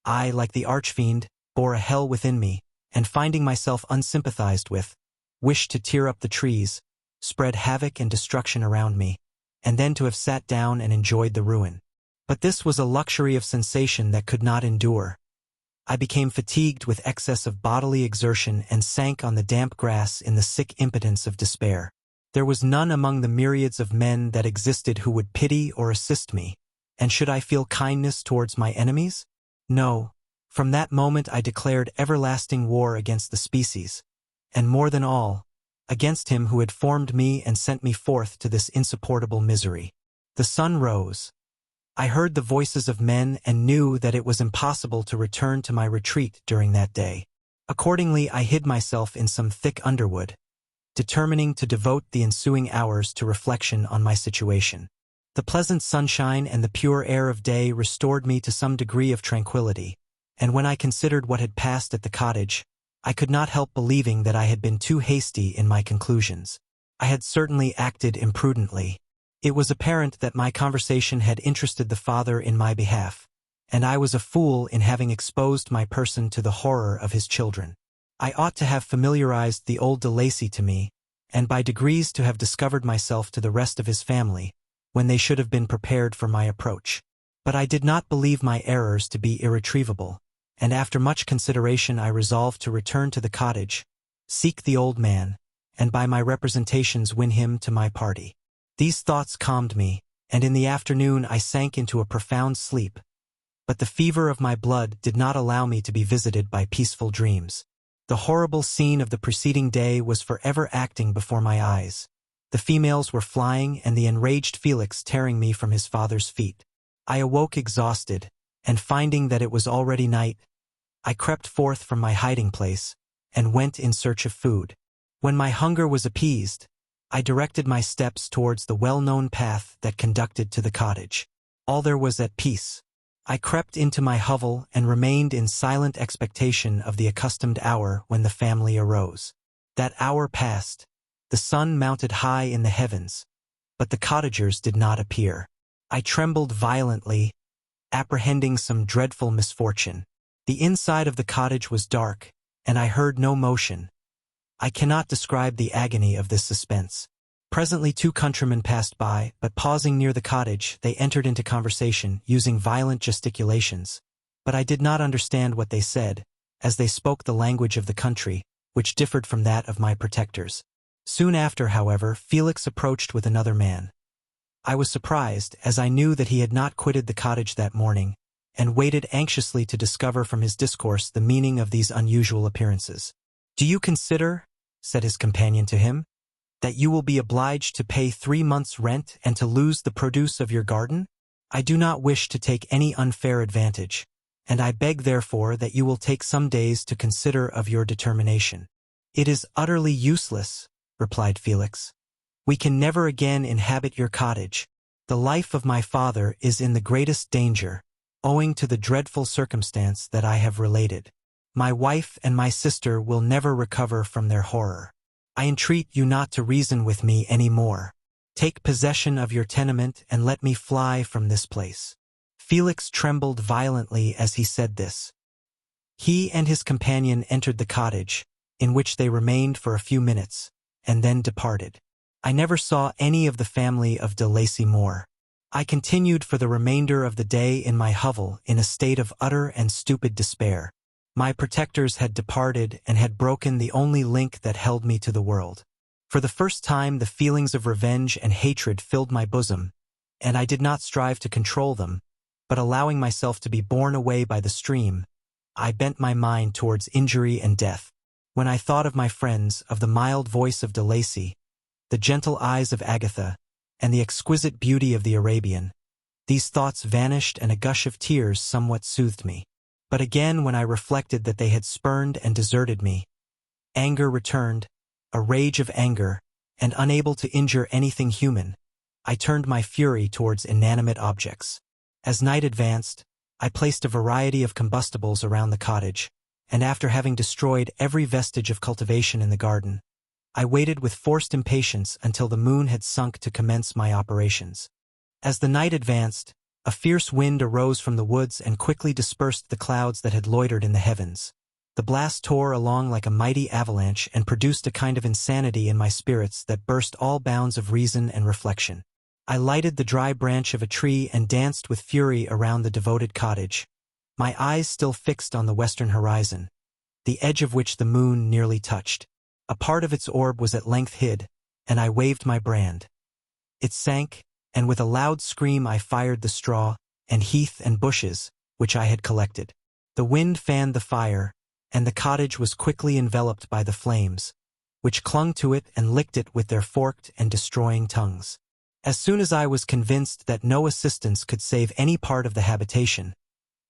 I, like the archfiend, bore a hell within me, and finding myself unsympathized with, wished to tear up the trees, spread havoc and destruction around me, and then to have sat down and enjoyed the ruin. But this was a luxury of sensation that could not endure. I became fatigued with excess of bodily exertion and sank on the damp grass in the sick impotence of despair. There was none among the myriads of men that existed who would pity or assist me, and should I feel kindness towards my enemies? No. From that moment I declared everlasting war against the species, and more than all, against him who had formed me and sent me forth to this insupportable misery. The sun rose. I heard the voices of men and knew that it was impossible to return to my retreat during that day. Accordingly I hid myself in some thick underwood, determining to devote the ensuing hours to reflection on my situation. The pleasant sunshine and the pure air of day restored me to some degree of tranquility, and when I considered what had passed at the cottage, I could not help believing that I had been too hasty in my conclusions. I had certainly acted imprudently. It was apparent that my conversation had interested the father in my behalf, and I was a fool in having exposed my person to the horror of his children. I ought to have familiarized the old de Lacy to me, and by degrees to have discovered myself to the rest of his family, when they should have been prepared for my approach. But I did not believe my errors to be irretrievable, and after much consideration I resolved to return to the cottage, seek the old man, and by my representations win him to my party. These thoughts calmed me, and in the afternoon I sank into a profound sleep, but the fever of my blood did not allow me to be visited by peaceful dreams. The horrible scene of the preceding day was forever acting before my eyes. The females were flying and the enraged Felix tearing me from his father's feet. I awoke exhausted, and finding that it was already night, I crept forth from my hiding place and went in search of food. When my hunger was appeased, I directed my steps towards the well-known path that conducted to the cottage. All there was at peace. I crept into my hovel and remained in silent expectation of the accustomed hour when the family arose. That hour passed. The sun mounted high in the heavens, but the cottagers did not appear. I trembled violently, apprehending some dreadful misfortune. The inside of the cottage was dark, and I heard no motion. I cannot describe the agony of this suspense. Presently 2 countrymen passed by, but pausing near the cottage, they entered into conversation, using violent gesticulations. But I did not understand what they said, as they spoke the language of the country, which differed from that of my protectors. Soon after, however, Felix approached with another man. I was surprised, as I knew that he had not quitted the cottage that morning, and waited anxiously to discover from his discourse the meaning of these unusual appearances. "Do you consider," said his companion to him, "that you will be obliged to pay 3 months' rent and to lose the produce of your garden? I do not wish to take any unfair advantage, and I beg therefore that you will take some days to consider of your determination." "It is utterly useless," replied Felix. "We can never again inhabit your cottage. The life of my father is in the greatest danger, owing to the dreadful circumstance that I have related. My wife and my sister will never recover from their horror. I entreat you not to reason with me any more. Take possession of your tenement and let me fly from this place." Felix trembled violently as he said this. He and his companion entered the cottage, in which they remained for a few minutes, and then departed. I never saw any of the family of de Lacy more. I continued for the remainder of the day in my hovel in a state of utter and stupid despair. My protectors had departed and had broken the only link that held me to the world. For the first time the feelings of revenge and hatred filled my bosom, and I did not strive to control them, but allowing myself to be borne away by the stream, I bent my mind towards injury and death. When I thought of my friends, of the mild voice of de Lacy, the gentle eyes of Agatha, and the exquisite beauty of the Arabian, these thoughts vanished and a gush of tears somewhat soothed me. But again, when I reflected that they had spurned and deserted me, anger returned, a rage of anger, and unable to injure anything human, I turned my fury towards inanimate objects. As night advanced, I placed a variety of combustibles around the cottage, and after having destroyed every vestige of cultivation in the garden, I waited with forced impatience until the moon had sunk to commence my operations. As the night advanced, a fierce wind arose from the woods and quickly dispersed the clouds that had loitered in the heavens. The blast tore along like a mighty avalanche and produced a kind of insanity in my spirits that burst all bounds of reason and reflection. I lighted the dry branch of a tree and danced with fury around the devoted cottage, my eyes still fixed on the western horizon, the edge of which the moon nearly touched. A part of its orb was at length hid, and I waved my brand. It sank, and with a loud scream I fired the straw, and heath and bushes, which I had collected. The wind fanned the fire, and the cottage was quickly enveloped by the flames, which clung to it and licked it with their forked and destroying tongues. As soon as I was convinced that no assistance could save any part of the habitation,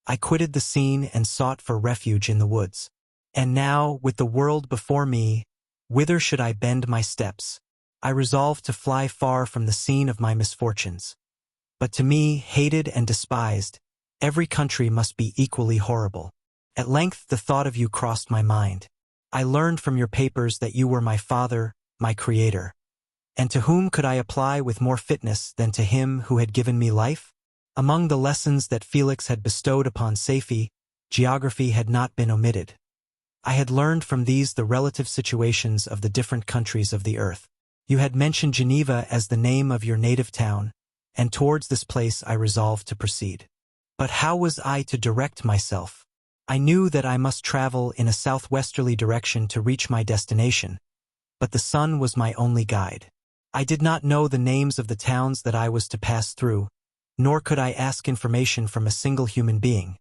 I quitted the scene and sought for refuge in the woods. And now, with the world before me, whither should I bend my steps? I resolved to fly far from the scene of my misfortunes. But to me, hated and despised, every country must be equally horrible. At length the thought of you crossed my mind. I learned from your papers that you were my father, my creator. And to whom could I apply with more fitness than to him who had given me life? Among the lessons that Felix had bestowed upon Safie, geography had not been omitted. I had learned from these the relative situations of the different countries of the earth. You had mentioned Geneva as the name of your native town, and towards this place I resolved to proceed. But how was I to direct myself? I knew that I must travel in a southwesterly direction to reach my destination, but the sun was my only guide. I did not know the names of the towns that I was to pass through, nor could I ask information from a single human being.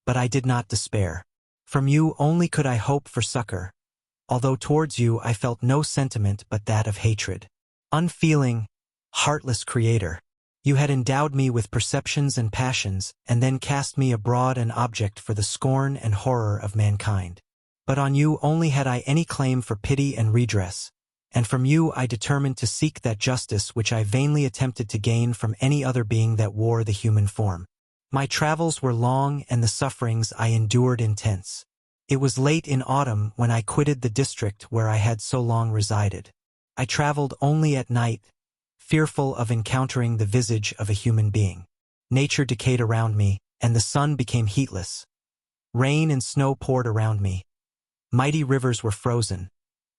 But I did not despair. From you only could I hope for succor, although towards you I felt no sentiment but that of hatred. Unfeeling, heartless creator, you had endowed me with perceptions and passions, and then cast me abroad an object for the scorn and horror of mankind. But on you only had I any claim for pity and redress, and from you I determined to seek that justice which I vainly attempted to gain from any other being that wore the human form. My travels were long and the sufferings I endured intense. It was late in autumn when I quitted the district where I had so long resided. I traveled only at night, fearful of encountering the visage of a human being. Nature decayed around me, and the sun became heatless. Rain and snow poured around me. Mighty rivers were frozen.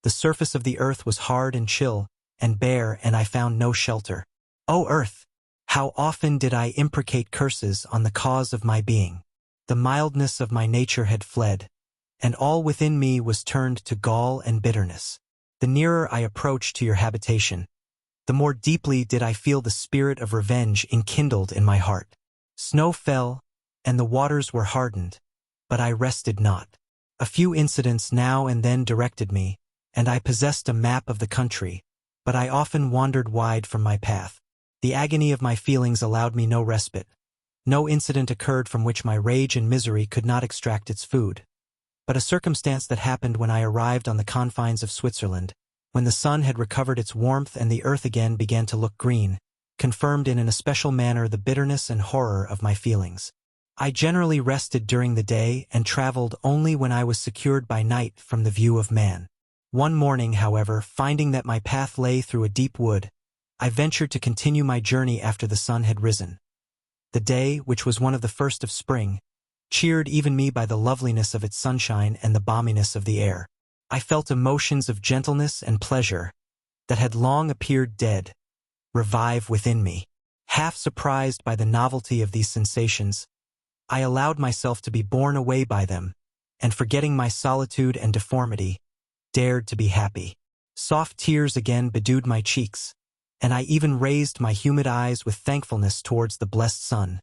The surface of the earth was hard and chill, and bare, and I found no shelter. O earth! How often did I imprecate curses on the cause of my being? The mildness of my nature had fled, and all within me was turned to gall and bitterness. The nearer I approached to your habitation, the more deeply did I feel the spirit of revenge enkindled in my heart. Snow fell, and the waters were hardened, but I rested not. A few incidents now and then directed me, and I possessed a map of the country, but I often wandered wide from my path. The agony of my feelings allowed me no respite. No incident occurred from which my rage and misery could not extract its food. But a circumstance that happened when I arrived on the confines of Switzerland, when the sun had recovered its warmth and the earth again began to look green, confirmed in an especial manner the bitterness and horror of my feelings. I generally rested during the day and traveled only when I was secured by night from the view of man. One morning, however, finding that my path lay through a deep wood, I ventured to continue my journey after the sun had risen. The day, which was one of the first of spring, cheered even me by the loveliness of its sunshine and the balminess of the air. I felt emotions of gentleness and pleasure, that had long appeared dead, revive within me. Half surprised by the novelty of these sensations, I allowed myself to be borne away by them, and forgetting my solitude and deformity, dared to be happy. Soft tears again bedewed my cheeks, and I even raised my humid eyes with thankfulness towards the blessed sun,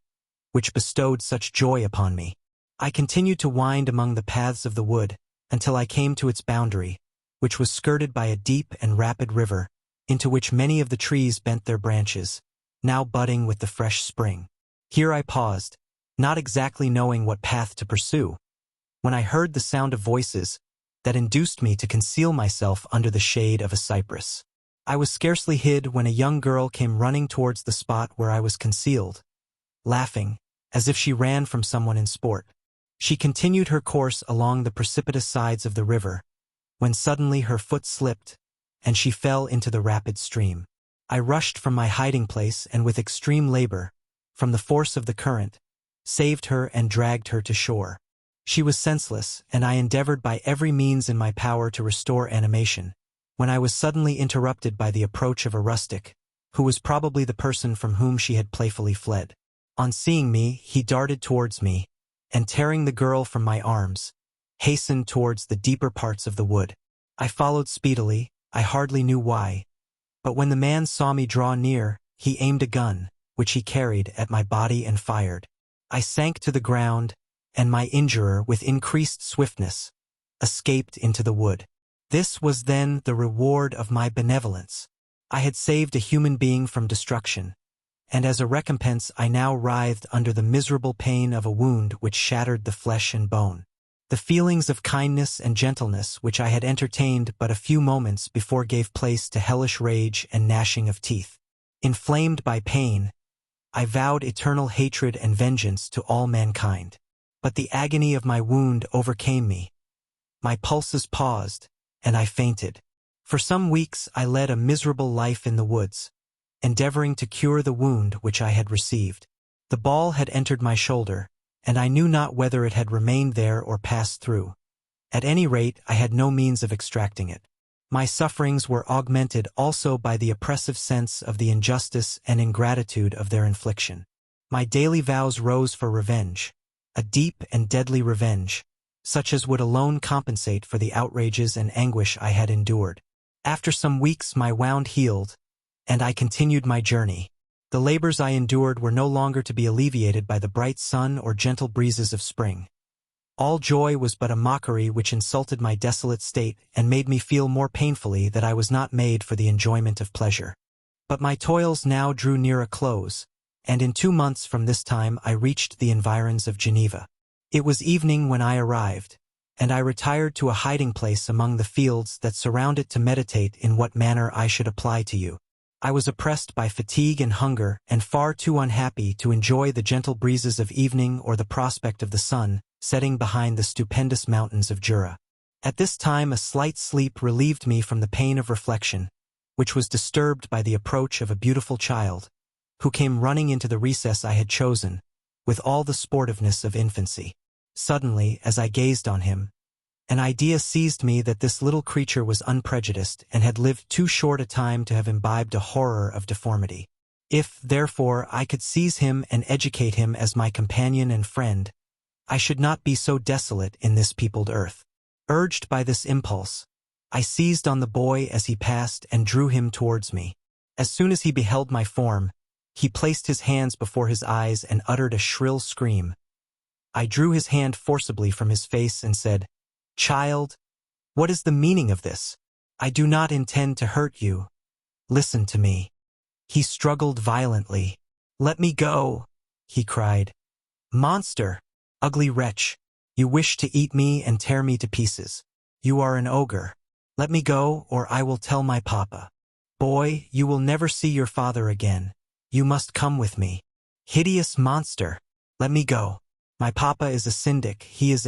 which bestowed such joy upon me. I continued to wind among the paths of the wood, until I came to its boundary, which was skirted by a deep and rapid river, into which many of the trees bent their branches, now budding with the fresh spring. Here I paused, not exactly knowing what path to pursue, when I heard the sound of voices that induced me to conceal myself under the shade of a cypress. I was scarcely hid when a young girl came running towards the spot where I was concealed, laughing, as if she ran from someone in sport. She continued her course along the precipitous sides of the river, when suddenly her foot slipped, and she fell into the rapid stream. I rushed from my hiding place and with extreme labor, from the force of the current, saved her and dragged her to shore. She was senseless, and I endeavored by every means in my power to restore animation, when I was suddenly interrupted by the approach of a rustic, who was probably the person from whom she had playfully fled. On seeing me, he darted towards me, and tearing the girl from my arms, hastened towards the deeper parts of the wood. I followed speedily, I hardly knew why, but when the man saw me draw near, he aimed a gun, which he carried, at my body and fired. I sank to the ground, and my injurer, with increased swiftness, escaped into the wood. This was then the reward of my benevolence. I had saved a human being from destruction, and as a recompense I now writhed under the miserable pain of a wound which shattered the flesh and bone. The feelings of kindness and gentleness which I had entertained but a few moments before gave place to hellish rage and gnashing of teeth. Inflamed by pain, I vowed eternal hatred and vengeance to all mankind. But the agony of my wound overcame me. My pulses paused, and I fainted. For some weeks I led a miserable life in the woods, endeavoring to cure the wound which I had received. The ball had entered my shoulder, and I knew not whether it had remained there or passed through. At any rate, I had no means of extracting it. My sufferings were augmented also by the oppressive sense of the injustice and ingratitude of their infliction. My daily vows rose for revenge, a deep and deadly revenge, such as would alone compensate for the outrages and anguish I had endured. After some weeks my wound healed, and I continued my journey. The labors I endured were no longer to be alleviated by the bright sun or gentle breezes of spring. All joy was but a mockery which insulted my desolate state and made me feel more painfully that I was not made for the enjoyment of pleasure. But my toils now drew near a close, and in 2 months from this time I reached the environs of Geneva. It was evening when I arrived, and I retired to a hiding place among the fields that surround it to meditate in what manner I should apply to you. I was oppressed by fatigue and hunger, and far too unhappy to enjoy the gentle breezes of evening or the prospect of the sun setting behind the stupendous mountains of Jura. At this time a slight sleep relieved me from the pain of reflection, which was disturbed by the approach of a beautiful child, who came running into the recess I had chosen, with all the sportiveness of infancy. Suddenly, as I gazed on him, an idea seized me that this little creature was unprejudiced and had lived too short a time to have imbibed a horror of deformity. If, therefore, I could seize him and educate him as my companion and friend, I should not be so desolate in this peopled earth. Urged by this impulse, I seized on the boy as he passed and drew him towards me. As soon as he beheld my form, he placed his hands before his eyes and uttered a shrill scream. I drew his hand forcibly from his face and said, "Child, what is the meaning of this? I do not intend to hurt you. Listen to me." He struggled violently. "Let me go," he cried. "Monster! Ugly wretch! You wish to eat me and tear me to pieces. You are an ogre. Let me go, or I will tell my papa. Boy, you will never see your father again. You must come with me. Hideous monster! Let me go. My papa is a syndic, he is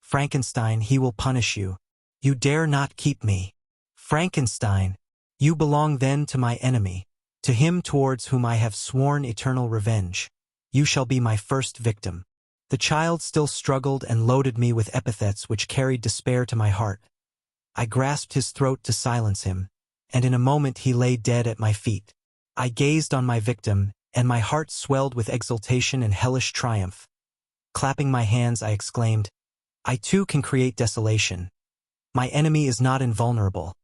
Frankenstein, he will punish you. You dare not keep me. Frankenstein! You belong then to my enemy, to him towards whom I have sworn eternal revenge. You shall be my first victim." The child still struggled and loaded me with epithets which carried despair to my heart. I grasped his throat to silence him, and in a moment he lay dead at my feet. I gazed on my victim, and my heart swelled with exultation and hellish triumph. Clapping my hands, I exclaimed, "I too can create desolation. My enemy is not invulnerable.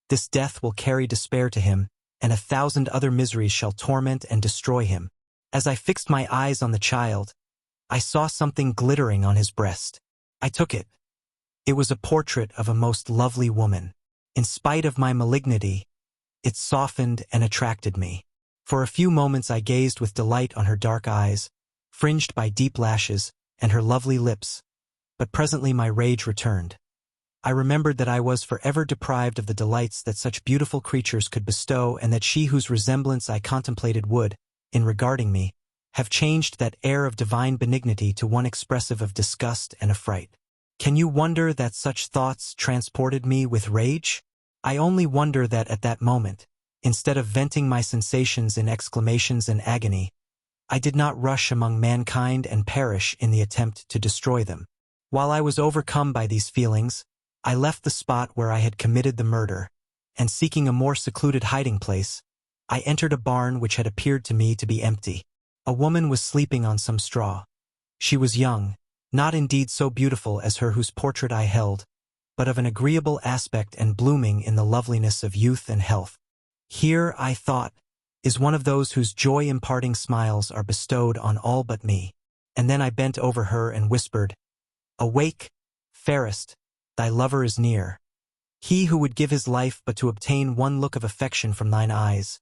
This death will carry despair to him, and 1,000 other miseries shall torment and destroy him." As I fixed my eyes on the child, I saw something glittering on his breast. I took it. It was a portrait of a most lovely woman. In spite of my malignity, it softened and attracted me. For a few moments I gazed with delight on her dark eyes, fringed by deep lashes, and her lovely lips, but presently my rage returned. I remembered that I was forever deprived of the delights that such beautiful creatures could bestow, and that she whose resemblance I contemplated would, in regarding me, have changed that air of divine benignity to one expressive of disgust and affright. Can you wonder that such thoughts transported me with rage? I only wonder that at that moment, instead of venting my sensations in exclamations and agony, I did not rush among mankind and perish in the attempt to destroy them. While I was overcome by these feelings, I left the spot where I had committed the murder, and seeking a more secluded hiding place, I entered a barn which had appeared to me to be empty. A woman was sleeping on some straw. She was young, not indeed so beautiful as her whose portrait I held, but of an agreeable aspect and blooming in the loveliness of youth and health. Here, I thought, is one of those whose joy-imparting smiles are bestowed on all but me. And then I bent over her and whispered, "Awake, fairest, thy lover is near. He who would give his life but to obtain one look of affection from thine eyes.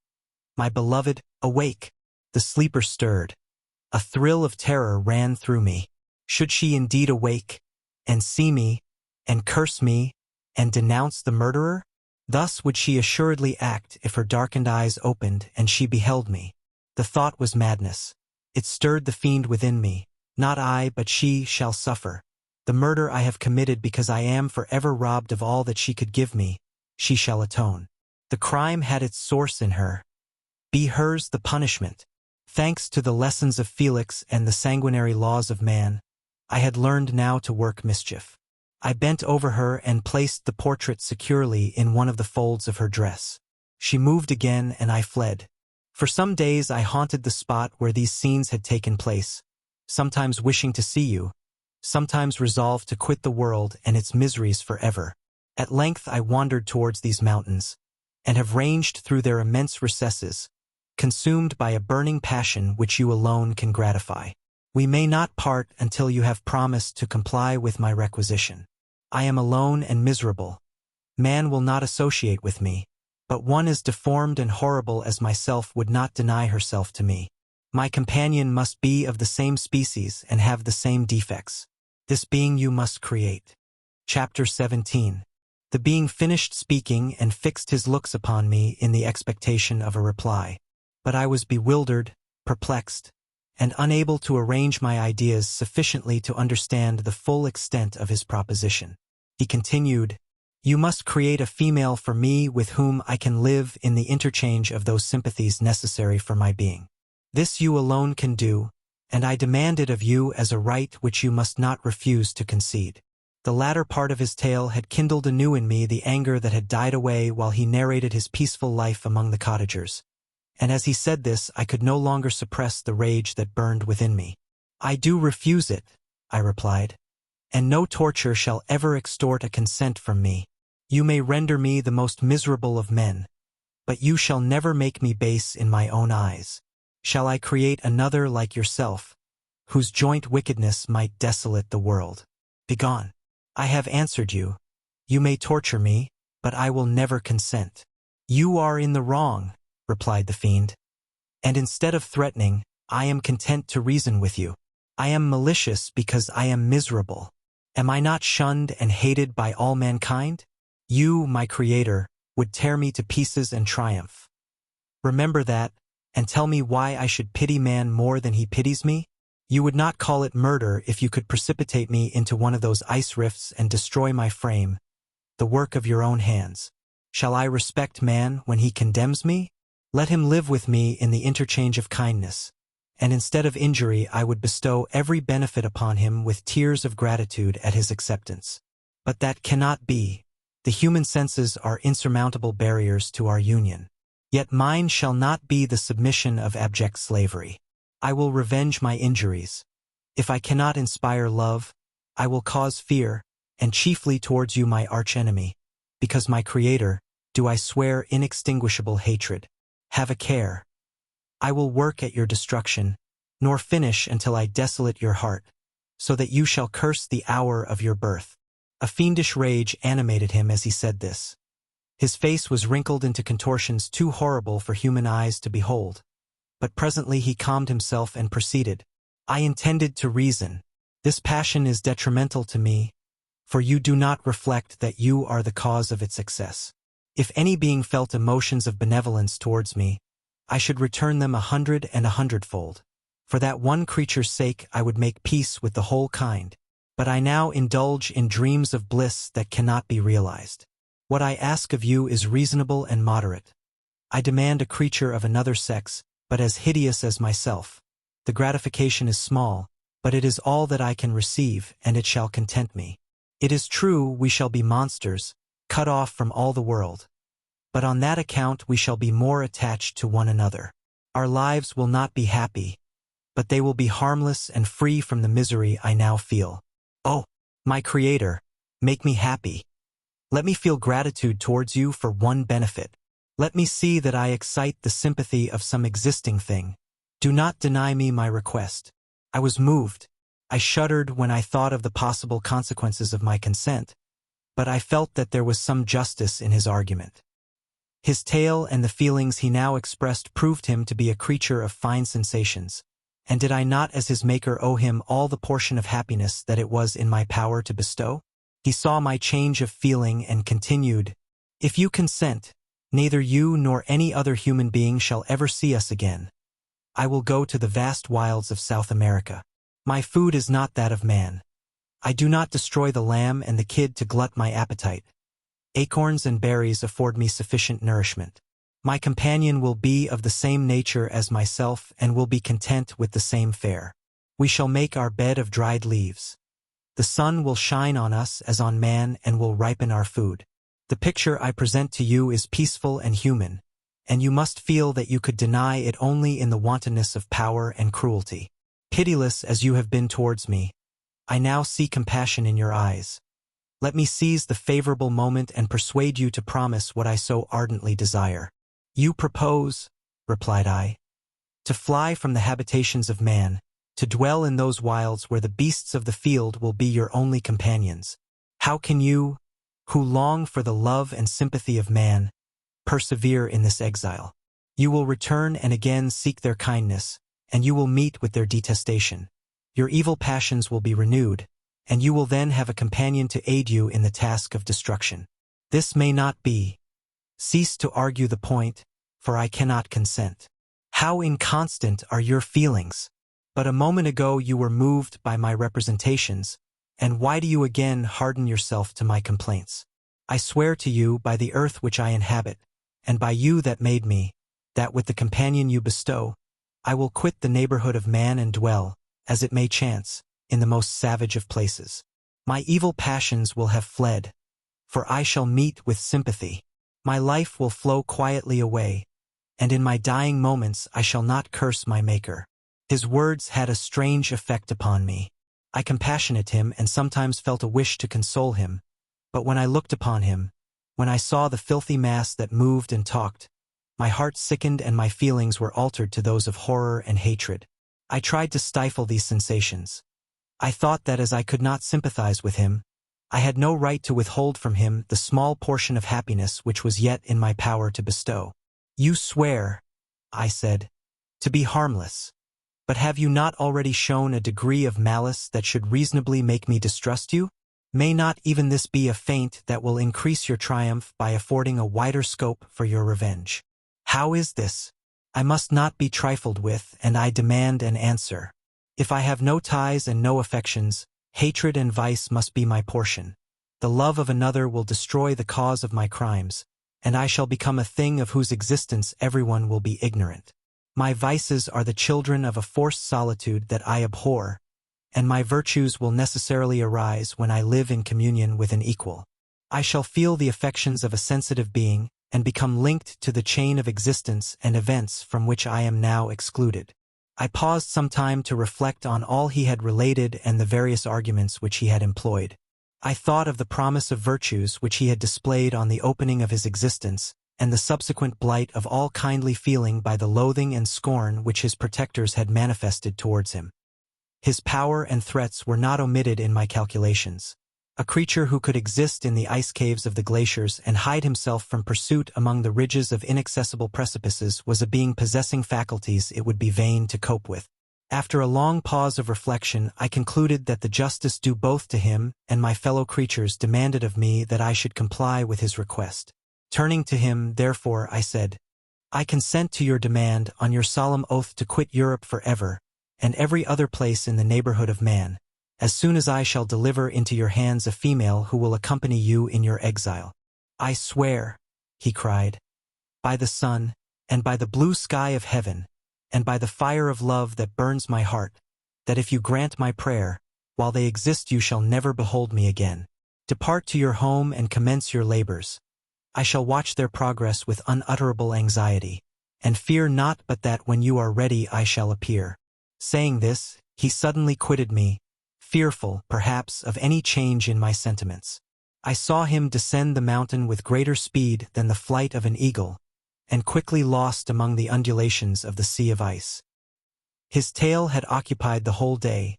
My beloved, awake." The sleeper stirred. A thrill of terror ran through me. Should she indeed awake, and see me, and curse me, and denounce the murderer? Thus would she assuredly act if her darkened eyes opened and she beheld me. The thought was madness. It stirred the fiend within me. Not I, but she, shall suffer. The murder I have committed because I am forever robbed of all that she could give me, she shall atone. The crime had its source in her. Be hers the punishment. Thanks to the lessons of Felix and the sanguinary laws of man, I had learned now to work mischief. I bent over her and placed the portrait securely in one of the folds of her dress. She moved again and I fled. For some days I haunted the spot where these scenes had taken place, sometimes wishing to see you, sometimes resolved to quit the world and its miseries forever. At length I wandered towards these mountains, and have ranged through their immense recesses, consumed by a burning passion which you alone can gratify. We may not part until you have promised to comply with my requisition. I am alone and miserable. Man will not associate with me, but one as deformed and horrible as myself would not deny herself to me. My companion must be of the same species and have the same defects. this being you must create. Chapter 17. The being finished speaking and fixed his looks upon me in the expectation of a reply. But I was bewildered, perplexed, and unable to arrange my ideas sufficiently to understand the full extent of his proposition. He continued, "You must create a female for me with whom I can live in the interchange of those sympathies necessary for my being. This you alone can do, and I demand it of you as a right which you must not refuse to concede." The latter part of his tale had kindled anew in me the anger that had died away while he narrated his peaceful life among the cottagers. And as he said this, I could no longer suppress the rage that burned within me. "I do refuse it," I replied, "and no torture shall ever extort a consent from me. You may render me the most miserable of men, but you shall never make me base in my own eyes. Shall I create another like yourself, whose joint wickedness might desolate the world? Begone. I have answered you. You may torture me, but I will never consent." "You are in the wrong," replied the fiend, "and instead of threatening, I am content to reason with you. I am malicious because I am miserable. Am I not shunned and hated by all mankind? You, my creator, would tear me to pieces and triumph. Remember that, and tell me why I should pity man more than he pities me? You would not call it murder if you could precipitate me into one of those ice rifts and destroy my frame, the work of your own hands. Shall I respect man when he condemns me? Let him live with me in the interchange of kindness, and instead of injury I would bestow every benefit upon him with tears of gratitude at his acceptance. But that cannot be. The human senses are insurmountable barriers to our union. Yet mine shall not be the submission of abject slavery. I will revenge my injuries. If I cannot inspire love, I will cause fear, and chiefly towards you my archenemy, because my Creator, do I swear inextinguishable hatred. Have a care. I will work at your destruction, nor finish until I desolate your heart, so that you shall curse the hour of your birth." A fiendish rage animated him as he said this. His face was wrinkled into contortions too horrible for human eyes to behold. But presently he calmed himself and proceeded. "I intended to reason. This passion is detrimental to me, for you do not reflect that you are the cause of its excess. If any being felt emotions of benevolence towards me, I should return them 100 and 100-fold. For that one creature's sake I would make peace with the whole kind. But I now indulge in dreams of bliss that cannot be realized. What I ask of you is reasonable and moderate. I demand a creature of another sex, but as hideous as myself. The gratification is small, but it is all that I can receive, and it shall content me. It is true we shall be monsters, cut off from all the world. But on that account we shall be more attached to one another. Our lives will not be happy, but they will be harmless and free from the misery I now feel. Oh, my Creator, make me happy. Let me feel gratitude towards you for one benefit. Let me see that I excite the sympathy of some existing thing. Do not deny me my request. I was moved. I shuddered when I thought of the possible consequences of my consent, but I felt that there was some justice in his argument. His tale and the feelings he now expressed proved him to be a creature of fine sensations, and did I not as his maker owe him all the portion of happiness that it was in my power to bestow? He saw my change of feeling and continued, "If you consent, neither you nor any other human being shall ever see us again. I will go to the vast wilds of South America. My food is not that of man. I do not destroy the lamb and the kid to glut my appetite. Acorns and berries afford me sufficient nourishment. My companion will be of the same nature as myself and will be content with the same fare. We shall make our bed of dried leaves. The sun will shine on us as on man and will ripen our food. The picture I present to you is peaceful and human, and you must feel that you could deny it only in the wantonness of power and cruelty. Pitiless as you have been towards me, I now see compassion in your eyes. Let me seize the favorable moment and persuade you to promise what I so ardently desire." "You propose," replied I, "to fly from the habitations of man, to dwell in those wilds where the beasts of the field will be your only companions. How can you, who long for the love and sympathy of man, persevere in this exile? You will return and again seek their kindness, and you will meet with their detestation. Your evil passions will be renewed, and you will then have a companion to aid you in the task of destruction. This may not be. Cease to argue the point, for I cannot consent. How inconstant are your feelings? But a moment ago you were moved by my representations, and why do you again harden yourself to my complaints? I swear to you by the earth which I inhabit, and by you that made me, that with the companion you bestow, I will quit the neighborhood of man and dwell, as it may chance, in the most savage of places. My evil passions will have fled, for I shall meet with sympathy. My life will flow quietly away, and in my dying moments I shall not curse my Maker. His words had a strange effect upon me. I compassionated him and sometimes felt a wish to console him, but when I looked upon him, when I saw the filthy mass that moved and talked, my heart sickened and my feelings were altered to those of horror and hatred. I tried to stifle these sensations. I thought that as I could not sympathize with him, I had no right to withhold from him the small portion of happiness which was yet in my power to bestow. You swear, I said, to be harmless. But have you not already shown a degree of malice that should reasonably make me distrust you? May not even this be a feint that will increase your triumph by affording a wider scope for your revenge? How is this? I must not be trifled with, and I demand an answer. If I have no ties and no affections, hatred and vice must be my portion. The love of another will destroy the cause of my crimes, and I shall become a thing of whose existence everyone will be ignorant. My vices are the children of a forced solitude that I abhor, and my virtues will necessarily arise when I live in communion with an equal. I shall feel the affections of a sensitive being, and become linked to the chain of existence and events from which I am now excluded. I paused some time to reflect on all he had related and the various arguments which he had employed. I thought of the promise of virtues which he had displayed on the opening of his existence, and the subsequent blight of all kindly feeling by the loathing and scorn which his protectors had manifested towards him. His power and threats were not omitted in my calculations. A creature who could exist in the ice caves of the glaciers and hide himself from pursuit among the ridges of inaccessible precipices was a being possessing faculties it would be vain to cope with. After a long pause of reflection, I concluded that the justice due both to him and my fellow creatures demanded of me that I should comply with his request. Turning to him, therefore, I said, I consent to your demand on your solemn oath to quit Europe forever, and every other place in the neighborhood of man, as soon as I shall deliver into your hands a female who will accompany you in your exile. I swear, he cried, by the sun, and by the blue sky of heaven, and by the fire of love that burns my heart, that if you grant my prayer, while they exist you shall never behold me again. Depart to your home and commence your labors. I shall watch their progress with unutterable anxiety, and fear not but that when you are ready I shall appear. Saying this, he suddenly quitted me, fearful, perhaps, of any change in my sentiments. I saw him descend the mountain with greater speed than the flight of an eagle, and quickly lost among the undulations of the sea of ice. His tale had occupied the whole day,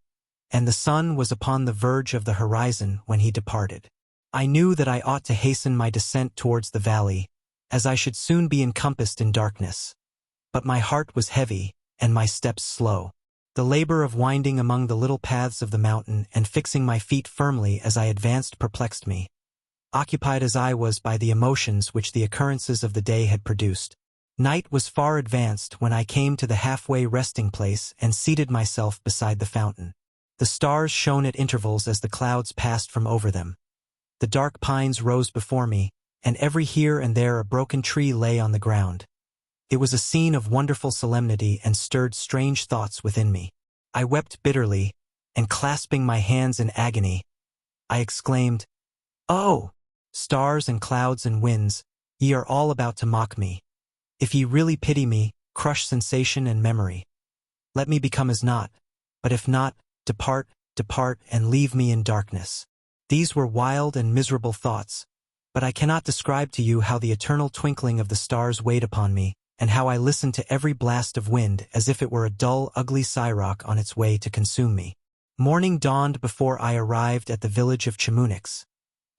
and the sun was upon the verge of the horizon when he departed. I knew that I ought to hasten my descent towards the valley, as I should soon be encompassed in darkness. But my heart was heavy, and my steps slow. The labor of winding among the little paths of the mountain and fixing my feet firmly as I advanced perplexed me, occupied as I was by the emotions which the occurrences of the day had produced. Night was far advanced when I came to the halfway resting place and seated myself beside the fountain. The stars shone at intervals as the clouds passed from over them. The dark pines rose before me, and every here and there a broken tree lay on the ground. It was a scene of wonderful solemnity and stirred strange thoughts within me. I wept bitterly, and clasping my hands in agony, I exclaimed, "Oh, stars and clouds and winds, ye are all about to mock me. If ye really pity me, crush sensation and memory. Let me become as naught, but if not, depart, and leave me in darkness." These were wild and miserable thoughts, but I cannot describe to you how the eternal twinkling of the stars weighed upon me, and how I listened to every blast of wind as if it were a dull, ugly siroc on its way to consume me. Morning dawned before I arrived at the village of Chamonix.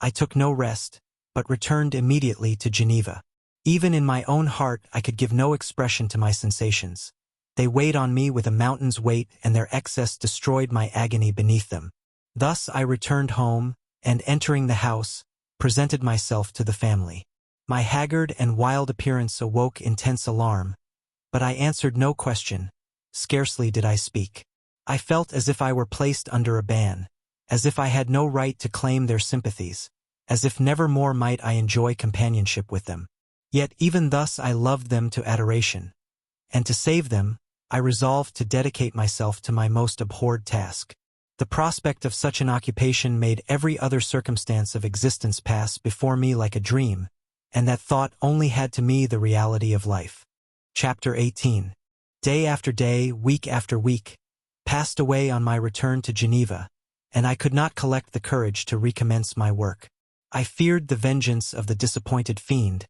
I took no rest, but returned immediately to Geneva. Even in my own heart I could give no expression to my sensations. They weighed on me with a mountain's weight, and their excess destroyed my agony beneath them. Thus I returned home, and entering the house, presented myself to the family. My haggard and wild appearance awoke intense alarm, but I answered no question. Scarcely did I speak. I felt as if I were placed under a ban, as if I had no right to claim their sympathies, as if never more might I enjoy companionship with them. Yet even thus I loved them to adoration, and to save them, I resolved to dedicate myself to my most abhorred task. The prospect of such an occupation made every other circumstance of existence pass before me like a dream, and that thought only had to me the reality of life. Chapter 18. Day after day, week after week, passed away on my return to Geneva, and I could not collect the courage to recommence my work. I feared the vengeance of the disappointed fiend,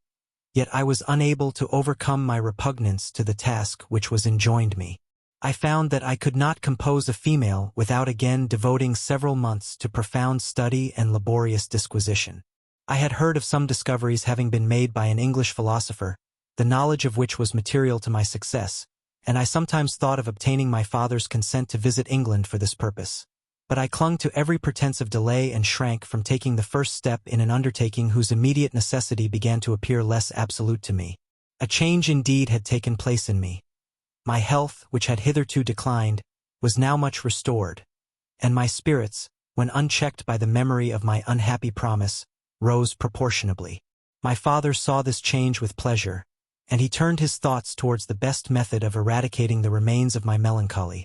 yet I was unable to overcome my repugnance to the task which was enjoined me. I found that I could not compose a female without again devoting several months to profound study and laborious disquisition. I had heard of some discoveries having been made by an English philosopher, the knowledge of which was material to my success, and I sometimes thought of obtaining my father's consent to visit England for this purpose. But I clung to every pretense of delay and shrank from taking the first step in an undertaking whose immediate necessity began to appear less absolute to me. A change indeed had taken place in me. My health, which had hitherto declined, was now much restored, and my spirits, when unchecked by the memory of my unhappy promise, rose proportionably. My father saw this change with pleasure, and he turned his thoughts towards the best method of eradicating the remains of my melancholy,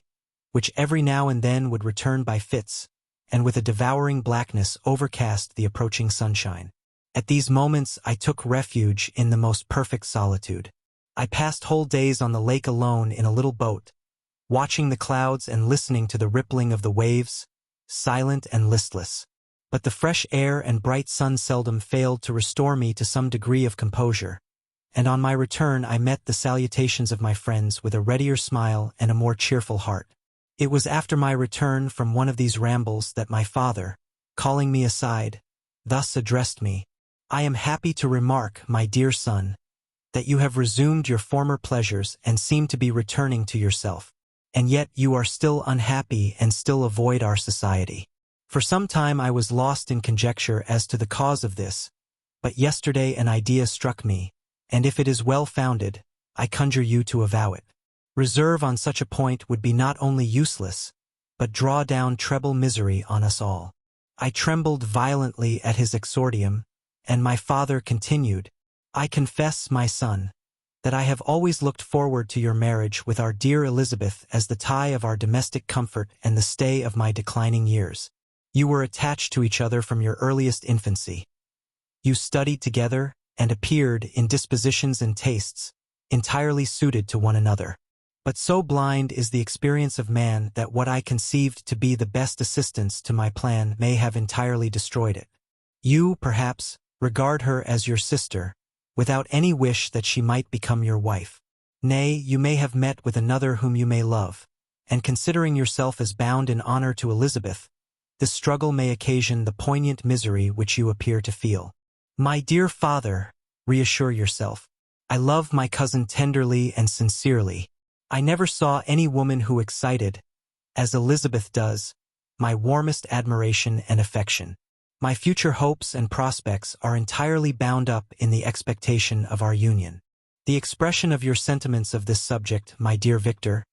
which every now and then would return by fits, and with a devouring blackness overcast the approaching sunshine. At these moments I took refuge in the most perfect solitude. I passed whole days on the lake alone in a little boat, watching the clouds and listening to the rippling of the waves, silent and listless. But the fresh air and bright sun seldom failed to restore me to some degree of composure, and on my return I met the salutations of my friends with a readier smile and a more cheerful heart. It was after my return from one of these rambles that my father, calling me aside, thus addressed me: "I am happy to remark, my dear son, that you have resumed your former pleasures and seem to be returning to yourself. And yet you are still unhappy and still avoid our society." For some time I was lost in conjecture as to the cause of this, but yesterday an idea struck me, and if it is well founded, I conjure you to avow it. Reserve on such a point would be not only useless, but draw down treble misery on us all. I trembled violently at his exordium, and my father continued: "I confess, my son, that I have always looked forward to your marriage with our dear Elizabeth as the tie of our domestic comfort and the stay of my declining years. You were attached to each other from your earliest infancy. You studied together, and appeared, in dispositions and tastes, entirely suited to one another. But so blind is the experience of man that what I conceived to be the best assistance to my plan may have entirely destroyed it. You, perhaps, regard her as your sister, without any wish that she might become your wife. Nay, you may have met with another whom you may love, and considering yourself as bound in honor to Elizabeth, this struggle may occasion the poignant misery which you appear to feel. My dear father, reassure yourself. I love my cousin tenderly and sincerely. I never saw any woman who excited, as Elizabeth does, my warmest admiration and affection. My future hopes and prospects are entirely bound up in the expectation of our union. The expression of your sentiments of this subject, my dear Victor,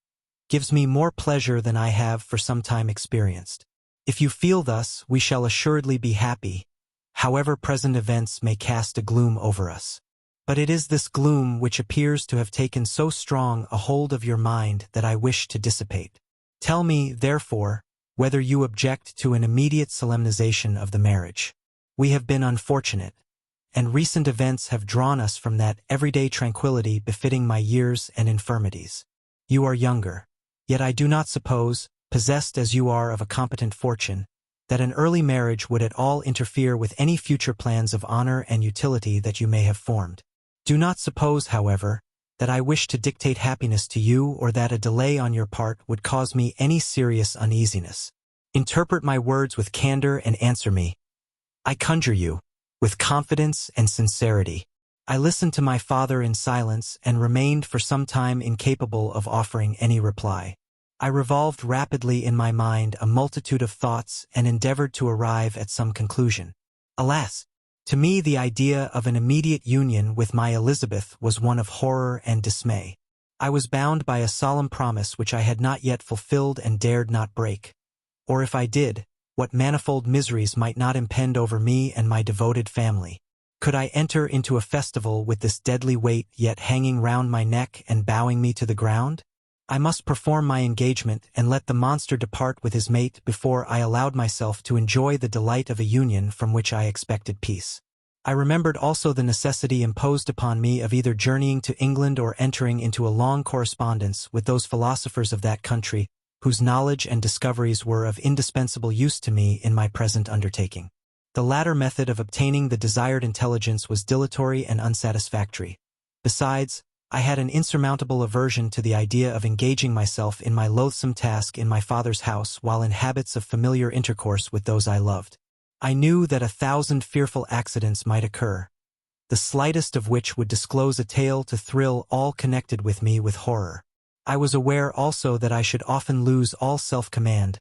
gives me more pleasure than I have for some time experienced. If you feel thus, we shall assuredly be happy, however present events may cast a gloom over us. But it is this gloom which appears to have taken so strong a hold of your mind that I wish to dissipate. Tell me, therefore, whether you object to an immediate solemnization of the marriage. We have been unfortunate, and recent events have drawn us from that everyday tranquility befitting my years and infirmities. You are younger, yet I do not suppose, possessed as you are of a competent fortune, that an early marriage would at all interfere with any future plans of honor and utility that you may have formed. Do not suppose, however, that I wish to dictate happiness to you or that a delay on your part would cause me any serious uneasiness. Interpret my words with candor and answer me, I conjure you, with confidence and sincerity. I listened to my father in silence and remained for some time incapable of offering any reply. I revolved rapidly in my mind a multitude of thoughts and endeavored to arrive at some conclusion. Alas! To me the idea of an immediate union with my Elizabeth was one of horror and dismay. I was bound by a solemn promise which I had not yet fulfilled and dared not break. Or if I did, what manifold miseries might not impend over me and my devoted family? Could I enter into a festival with this deadly weight yet hanging round my neck and bowing me to the ground? I must perform my engagement and let the monster depart with his mate before I allowed myself to enjoy the delight of a union from which I expected peace. I remembered also the necessity imposed upon me of either journeying to England or entering into a long correspondence with those philosophers of that country, whose knowledge and discoveries were of indispensable use to me in my present undertaking. The latter method of obtaining the desired intelligence was dilatory and unsatisfactory. Besides, I had an insurmountable aversion to the idea of engaging myself in my loathsome task in my father's house while in habits of familiar intercourse with those I loved. I knew that 1,000 fearful accidents might occur, the slightest of which would disclose a tale to thrill all connected with me with horror. I was aware also that I should often lose all self-command,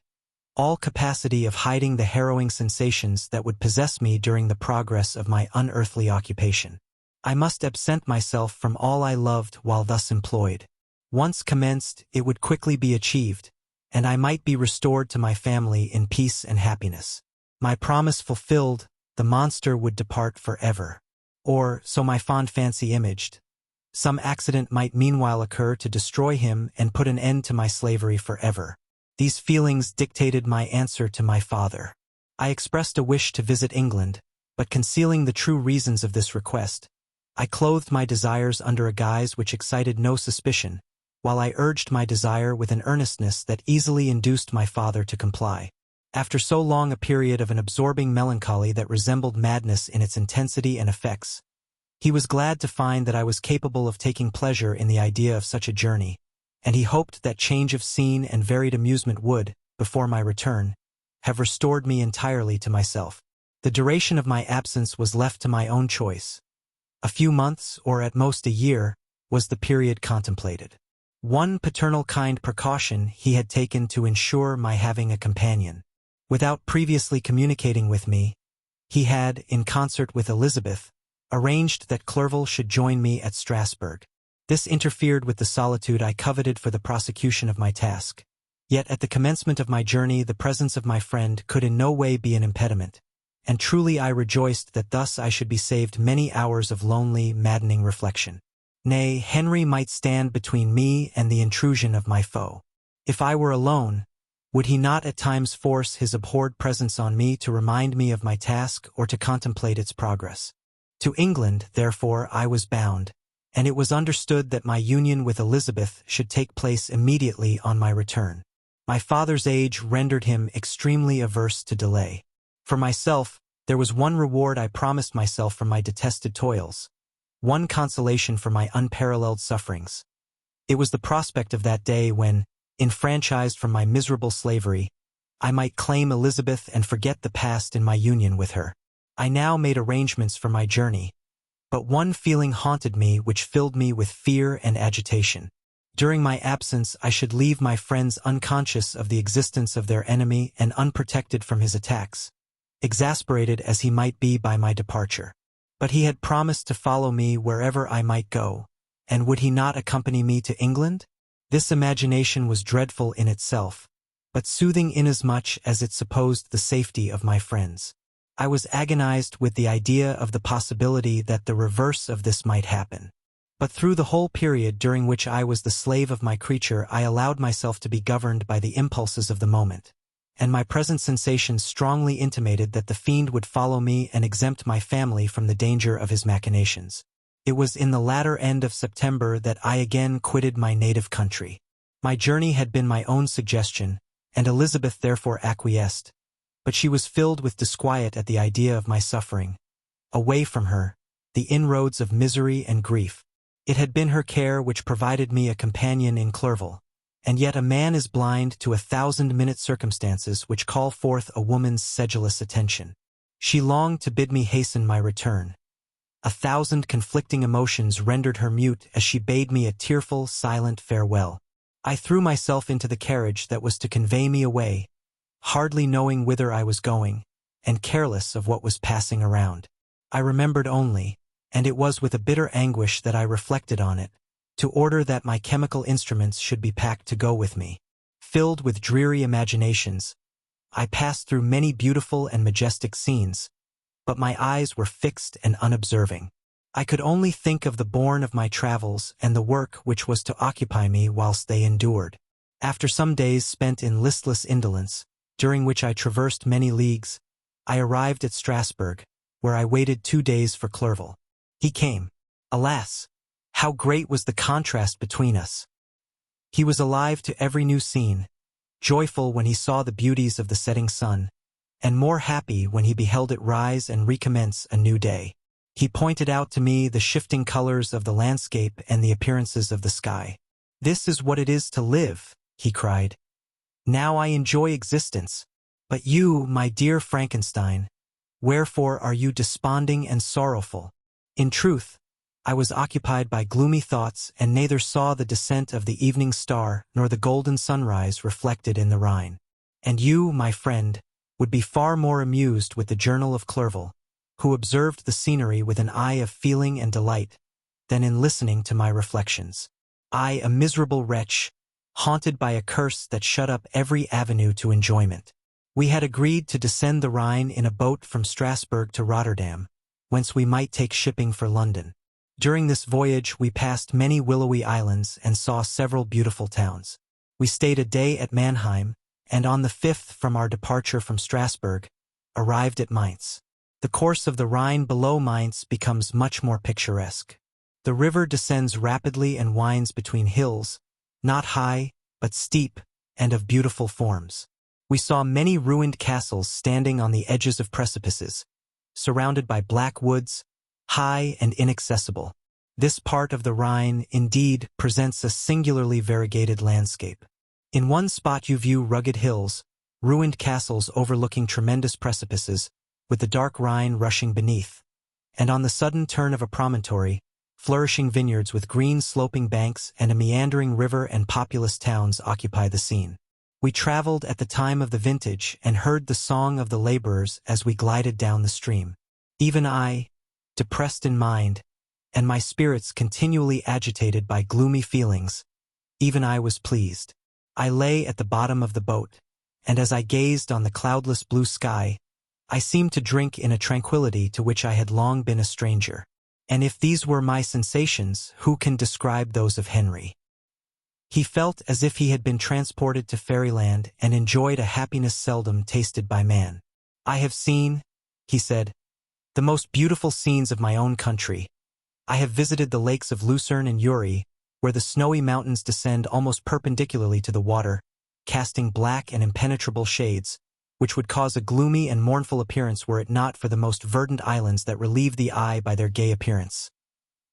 all capacity of hiding the harrowing sensations that would possess me during the progress of my unearthly occupation. I must absent myself from all I loved while thus employed. Once commenced, it would quickly be achieved, and I might be restored to my family in peace and happiness. My promise fulfilled, the monster would depart forever. Or, so my fond fancy imaged. Some accident might meanwhile occur to destroy him and put an end to my slavery forever. These feelings dictated my answer to my father. I expressed a wish to visit England, but concealing the true reasons of this request, I clothed my desires under a guise which excited no suspicion, while I urged my desire with an earnestness that easily induced my father to comply. After so long a period of an absorbing melancholy that resembled madness in its intensity and effects, he was glad to find that I was capable of taking pleasure in the idea of such a journey, and he hoped that change of scene and varied amusement would, before my return, have restored me entirely to myself. The duration of my absence was left to my own choice. A few months, or at most a year, was the period contemplated. One paternal kind precaution he had taken to ensure my having a companion. Without previously communicating with me, he had, in concert with Elizabeth, arranged that Clerval should join me at Strasbourg. This interfered with the solitude I coveted for the prosecution of my task. Yet at the commencement of my journey the presence of my friend could in no way be an impediment, and truly I rejoiced that thus I should be saved many hours of lonely, maddening reflection. Nay, Henry might stand between me and the intrusion of my foe. If I were alone, would he not at times force his abhorred presence on me to remind me of my task or to contemplate its progress? To England, therefore, I was bound, and it was understood that my union with Elizabeth should take place immediately on my return. My father's age rendered him extremely averse to delay. For myself, there was one reward I promised myself for my detested toils, one consolation for my unparalleled sufferings. It was the prospect of that day when, enfranchised from my miserable slavery, I might claim Elizabeth and forget the past in my union with her. I now made arrangements for my journey, but one feeling haunted me which filled me with fear and agitation. During my absence I should leave my friends unconscious of the existence of their enemy and unprotected from his attacks, exasperated as he might be by my departure. But he had promised to follow me wherever I might go, and would he not accompany me to England? This imagination was dreadful in itself, but soothing inasmuch as it supposed the safety of my friends. I was agonized with the idea of the possibility that the reverse of this might happen. But through the whole period during which I was the slave of my creature I allowed myself to be governed by the impulses of the moment, and my present sensations strongly intimated that the fiend would follow me and exempt my family from the danger of his machinations. It was in the latter end of September that I again quitted my native country. My journey had been my own suggestion, and Elizabeth therefore acquiesced, but she was filled with disquiet at the idea of my suffering. Away from her, the inroads of misery and grief. It had been her care which provided me a companion in Clerval, and yet a man is blind to 1,000-minute circumstances which call forth a woman's sedulous attention. She longed to bid me hasten my return. 1,000 conflicting emotions rendered her mute as she bade me a tearful, silent farewell. I threw myself into the carriage that was to convey me away, hardly knowing whither I was going, and careless of what was passing around. I remembered only, and it was with a bitter anguish that I reflected on it, to order that my chemical instruments should be packed to go with me. Filled with dreary imaginations, I passed through many beautiful and majestic scenes, but my eyes were fixed and unobserving. I could only think of the bourne of my travels and the work which was to occupy me whilst they endured. After some days spent in listless indolence, during which I traversed many leagues, I arrived at Strasbourg, where I waited 2 days for Clerval. He came. Alas, how great was the contrast between us! He was alive to every new scene, joyful when he saw the beauties of the setting sun, and more happy when he beheld it rise and recommence a new day. He pointed out to me the shifting colors of the landscape and the appearances of the sky. "This is what it is to live," he cried. "Now I enjoy existence. But you, my dear Frankenstein, wherefore are you desponding and sorrowful?" In truth, I was occupied by gloomy thoughts and neither saw the descent of the evening star nor the golden sunrise reflected in the Rhine. And you, my friend, would be far more amused with the journal of Clerval, who observed the scenery with an eye of feeling and delight, than in listening to my reflections. I, a miserable wretch, haunted by a curse that shut up every avenue to enjoyment. We had agreed to descend the Rhine in a boat from Strasbourg to Rotterdam, whence we might take shipping for London. During this voyage we passed many willowy islands and saw several beautiful towns. We stayed a day at Mannheim, and on the 5th from our departure from Strasbourg, arrived at Mainz. The course of the Rhine below Mainz becomes much more picturesque. The river descends rapidly and winds between hills, not high, but steep, and of beautiful forms. We saw many ruined castles standing on the edges of precipices, surrounded by black woods, high and inaccessible. This part of the Rhine, indeed, presents a singularly variegated landscape. In one spot you view rugged hills, ruined castles overlooking tremendous precipices, with the dark Rhine rushing beneath, and on the sudden turn of a promontory, flourishing vineyards with green sloping banks and a meandering river and populous towns occupy the scene. We traveled at the time of the vintage and heard the song of the laborers as we glided down the stream. Even I, depressed in mind, and my spirits continually agitated by gloomy feelings, even I was pleased. I lay at the bottom of the boat, and as I gazed on the cloudless blue sky, I seemed to drink in a tranquility to which I had long been a stranger. And if these were my sensations, who can describe those of Henry? He felt as if he had been transported to fairyland and enjoyed a happiness seldom tasted by man. "I have seen," he said, "the most beautiful scenes of my own country. I have visited the lakes of Lucerne and Uri, where the snowy mountains descend almost perpendicularly to the water, casting black and impenetrable shades, which would cause a gloomy and mournful appearance were it not for the most verdant islands that relieve the eye by their gay appearance.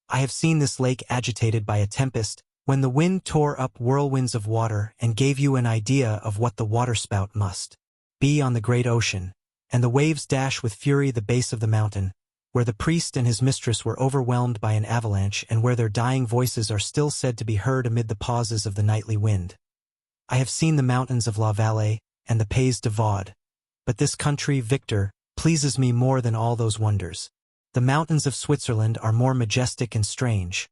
I have seen this lake agitated by a tempest, when the wind tore up whirlwinds of water and gave you an idea of what the waterspout must be on the great ocean, and the waves dash with fury the base of the mountain, where the priest and his mistress were overwhelmed by an avalanche and where their dying voices are still said to be heard amid the pauses of the nightly wind. I have seen the mountains of La Vallée and the Pays de Vaud, but this country, Victor, pleases me more than all those wonders. The mountains of Switzerland are more majestic and strange,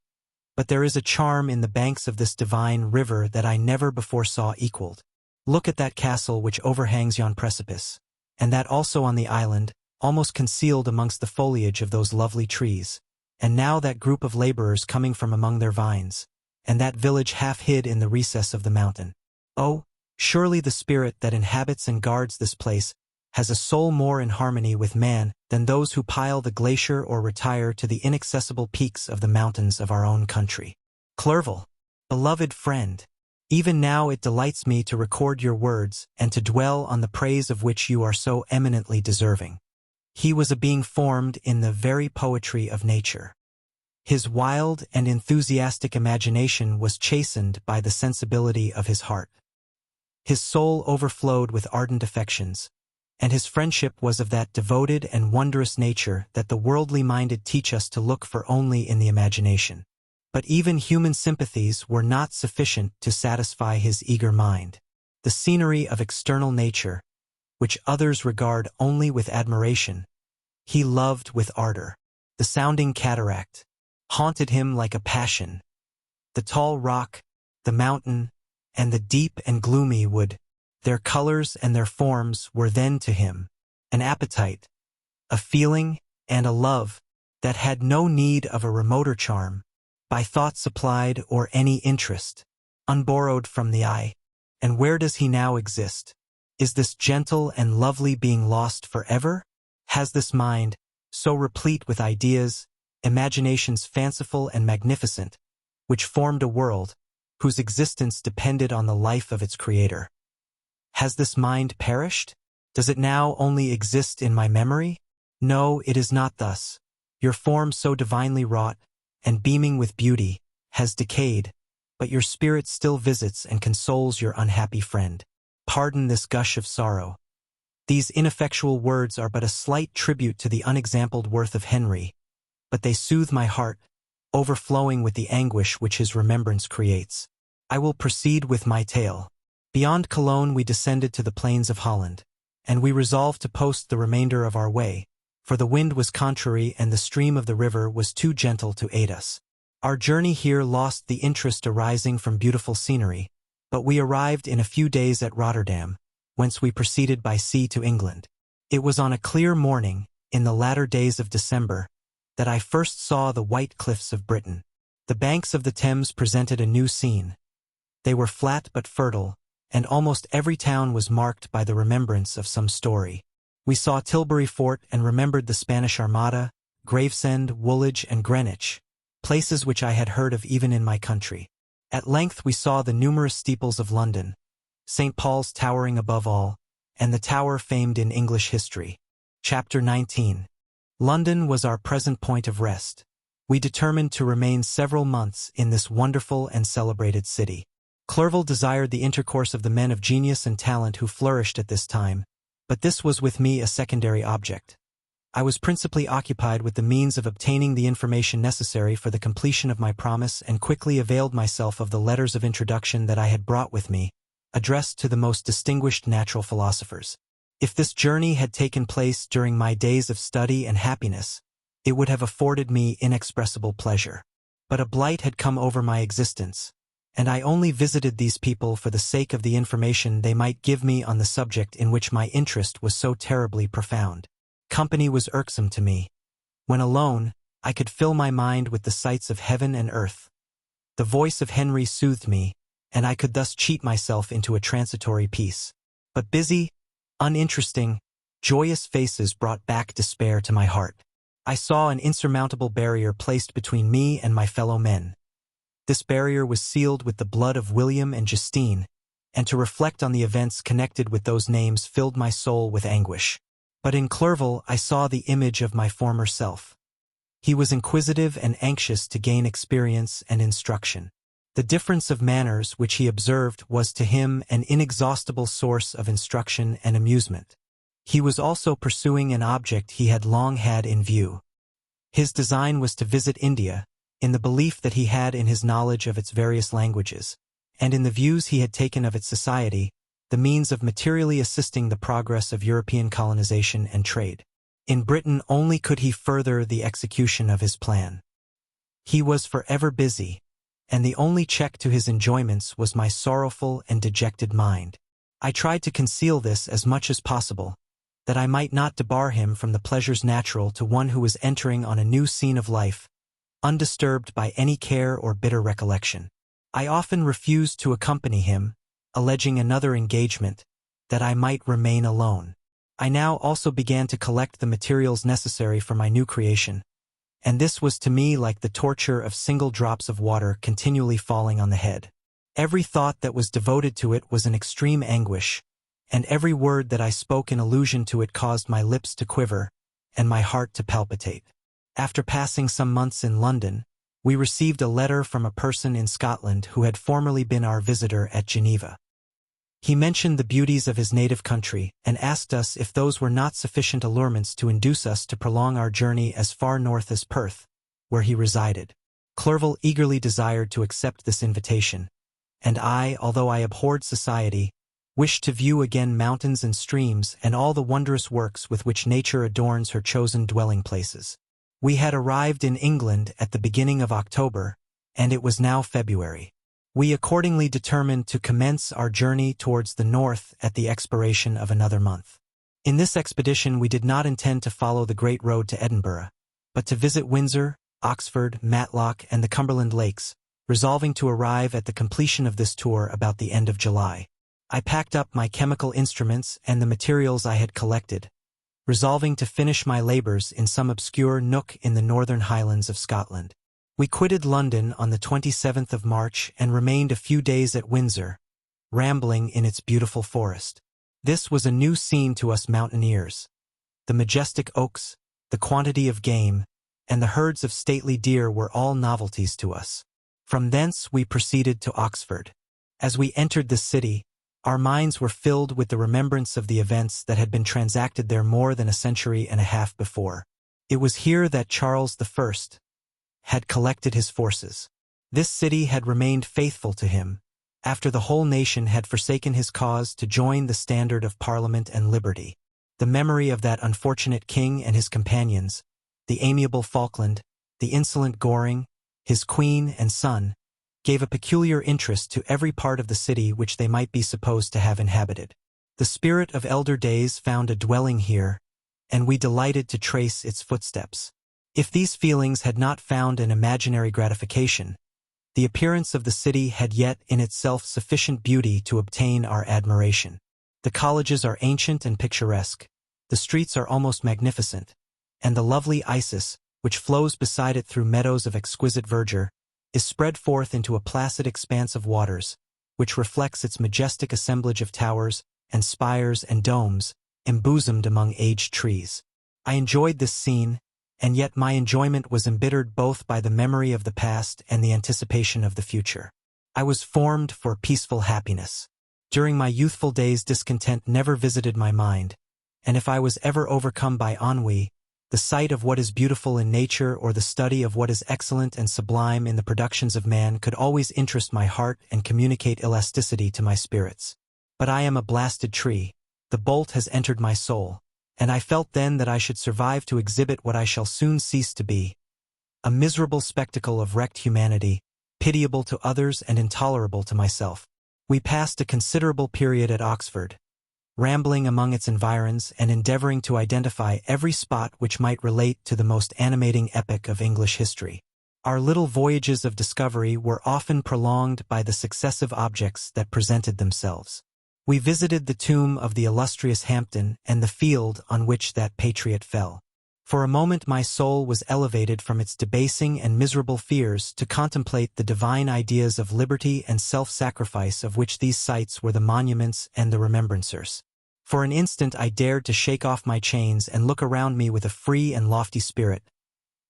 but there is a charm in the banks of this divine river that I never before saw equaled. Look at that castle which overhangs yon precipice, and that also on the island, almost concealed amongst the foliage of those lovely trees, and now that group of laborers coming from among their vines, and that village half hid in the recess of the mountain. Oh, surely the spirit that inhabits and guards this place has a soul more in harmony with man than those who pile the glacier or retire to the inaccessible peaks of the mountains of our own country. Clerval, beloved friend, even now it delights me to record your words and to dwell on the praise of which you are so eminently deserving. He was a being formed in the very poetry of nature. His wild and enthusiastic imagination was chastened by the sensibility of his heart. His soul overflowed with ardent affections, and his friendship was of that devoted and wondrous nature that the worldly minded teach us to look for only in the imagination. But even human sympathies were not sufficient to satisfy his eager mind. The scenery of external nature, which others regard only with admiration, he loved with ardor. The sounding cataract haunted him like a passion. The tall rock, the mountain, and the deep and gloomy wood, their colors and their forms were then to him an appetite, a feeling, and a love that had no need of a remoter charm, by thought supplied or any interest, unborrowed from the eye. And where does he now exist? Is this gentle and lovely being lost forever? Has this mind, so replete with ideas, imaginations fanciful and magnificent, which formed a world, whose existence depended on the life of its creator, has this mind perished? Does it now only exist in my memory? No, it is not thus. Your form so divinely wrought, and beaming with beauty, has decayed, but your spirit still visits and consoles your unhappy friend. Pardon this gush of sorrow. These ineffectual words are but a slight tribute to the unexampled worth of Henry, but they soothe my heart, overflowing with the anguish which his remembrance creates. I will proceed with my tale. Beyond Cologne we descended to the plains of Holland, and we resolved to post the remainder of our way, for the wind was contrary and the stream of the river was too gentle to aid us. Our journey here lost the interest arising from beautiful scenery, but we arrived in a few days at Rotterdam, whence we proceeded by sea to England. It was on a clear morning, in the latter days of December, that I first saw the white cliffs of Britain. The banks of the Thames presented a new scene. They were flat but fertile, and almost every town was marked by the remembrance of some story. We saw Tilbury Fort and remembered the Spanish Armada, Gravesend, Woolwich, and Greenwich, places which I had heard of even in my country. At length we saw the numerous steeples of London, St. Paul's towering above all, and the tower famed in English history. Chapter 19. London was our present point of rest. We determined to remain several months in this wonderful and celebrated city. Clerval desired the intercourse of the men of genius and talent who flourished at this time, but this was with me a secondary object. I was principally occupied with the means of obtaining the information necessary for the completion of my promise and quickly availed myself of the letters of introduction that I had brought with me, addressed to the most distinguished natural philosophers. If this journey had taken place during my days of study and happiness, it would have afforded me inexpressible pleasure. But a blight had come over my existence, and I only visited these people for the sake of the information they might give me on the subject in which my interest was so terribly profound. Company was irksome to me. When alone, I could fill my mind with the sights of heaven and earth. The voice of Henry soothed me, and I could thus cheat myself into a transitory peace. But busy, uninteresting, joyous faces brought back despair to my heart. I saw an insurmountable barrier placed between me and my fellow men. This barrier was sealed with the blood of William and Justine, and to reflect on the events connected with those names filled my soul with anguish. But in Clerval I saw the image of my former self. He was inquisitive and anxious to gain experience and instruction. The difference of manners which he observed was to him an inexhaustible source of instruction and amusement. He was also pursuing an object he had long had in view. His design was to visit India, in the belief that he had in his knowledge of its various languages, and in the views he had taken of its society, the means of materially assisting the progress of European colonization and trade. In Britain only could he further the execution of his plan. He was forever busy, and the only check to his enjoyments was my sorrowful and dejected mind. I tried to conceal this as much as possible, that I might not debar him from the pleasures natural to one who was entering on a new scene of life, undisturbed by any care or bitter recollection. I often refused to accompany him, alleging another engagement, that I might remain alone. I now also began to collect the materials necessary for my new creation, and this was to me like the torture of single drops of water continually falling on the head. Every thought that was devoted to it was an extreme anguish, and every word that I spoke in allusion to it caused my lips to quiver and my heart to palpitate. After passing some months in London, we received a letter from a person in Scotland who had formerly been our visitor at Geneva. He mentioned the beauties of his native country and asked us if those were not sufficient allurements to induce us to prolong our journey as far north as Perth, where he resided. Clerval eagerly desired to accept this invitation, and I, although I abhorred society, wished to view again mountains and streams and all the wondrous works with which nature adorns her chosen dwelling places. We had arrived in England at the beginning of October, and it was now February. We accordingly determined to commence our journey towards the north at the expiration of another month. In this expedition we did not intend to follow the great road to Edinburgh, but to visit Windsor, Oxford, Matlock, and the Cumberland Lakes, resolving to arrive at the completion of this tour about the end of July. I packed up my chemical instruments and the materials I had collected, resolving to finish my labors in some obscure nook in the northern highlands of Scotland. We quitted London on the 27th of March and remained a few days at Windsor, rambling in its beautiful forest. This was a new scene to us mountaineers. The majestic oaks, the quantity of game, and the herds of stately deer were all novelties to us. From thence we proceeded to Oxford. As we entered the city, our minds were filled with the remembrance of the events that had been transacted there more than a century and a half before. It was here that Charles I had collected his forces. This city had remained faithful to him, after the whole nation had forsaken his cause to join the standard of Parliament and liberty. The memory of that unfortunate king and his companions, the amiable Falkland, the insolent Goring, his queen and son, gave a peculiar interest to every part of the city which they might be supposed to have inhabited. The spirit of elder days found a dwelling here, and we delighted to trace its footsteps. If these feelings had not found an imaginary gratification, the appearance of the city had yet in itself sufficient beauty to obtain our admiration. The colleges are ancient and picturesque, the streets are almost magnificent, and the lovely Isis, which flows beside it through meadows of exquisite verdure, is spread forth into a placid expanse of waters, which reflects its majestic assemblage of towers and spires and domes, embosomed among aged trees. I enjoyed this scene, and yet my enjoyment was embittered both by the memory of the past and the anticipation of the future. I was formed for peaceful happiness. During my youthful days discontent never visited my mind, and if I was ever overcome by ennui, the sight of what is beautiful in nature or the study of what is excellent and sublime in the productions of man could always interest my heart and communicate elasticity to my spirits. But I am a blasted tree. The bolt has entered my soul, and I felt then that I should survive to exhibit what I shall soon cease to be, a miserable spectacle of wrecked humanity, pitiable to others and intolerable to myself. We passed a considerable period at Oxford, rambling among its environs and endeavoring to identify every spot which might relate to the most animating epoch of English history. Our little voyages of discovery were often prolonged by the successive objects that presented themselves. We visited the tomb of the illustrious Hampden and the field on which that patriot fell. For a moment my soul was elevated from its debasing and miserable fears to contemplate the divine ideas of liberty and self-sacrifice of which these sites were the monuments and the remembrancers. For an instant I dared to shake off my chains and look around me with a free and lofty spirit,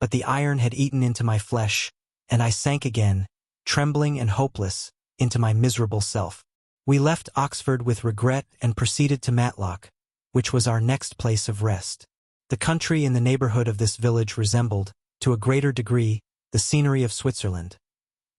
but the iron had eaten into my flesh, and I sank again, trembling and hopeless, into my miserable self. We left Oxford with regret and proceeded to Matlock, which was our next place of rest. The country in the neighborhood of this village resembled, to a greater degree, the scenery of Switzerland.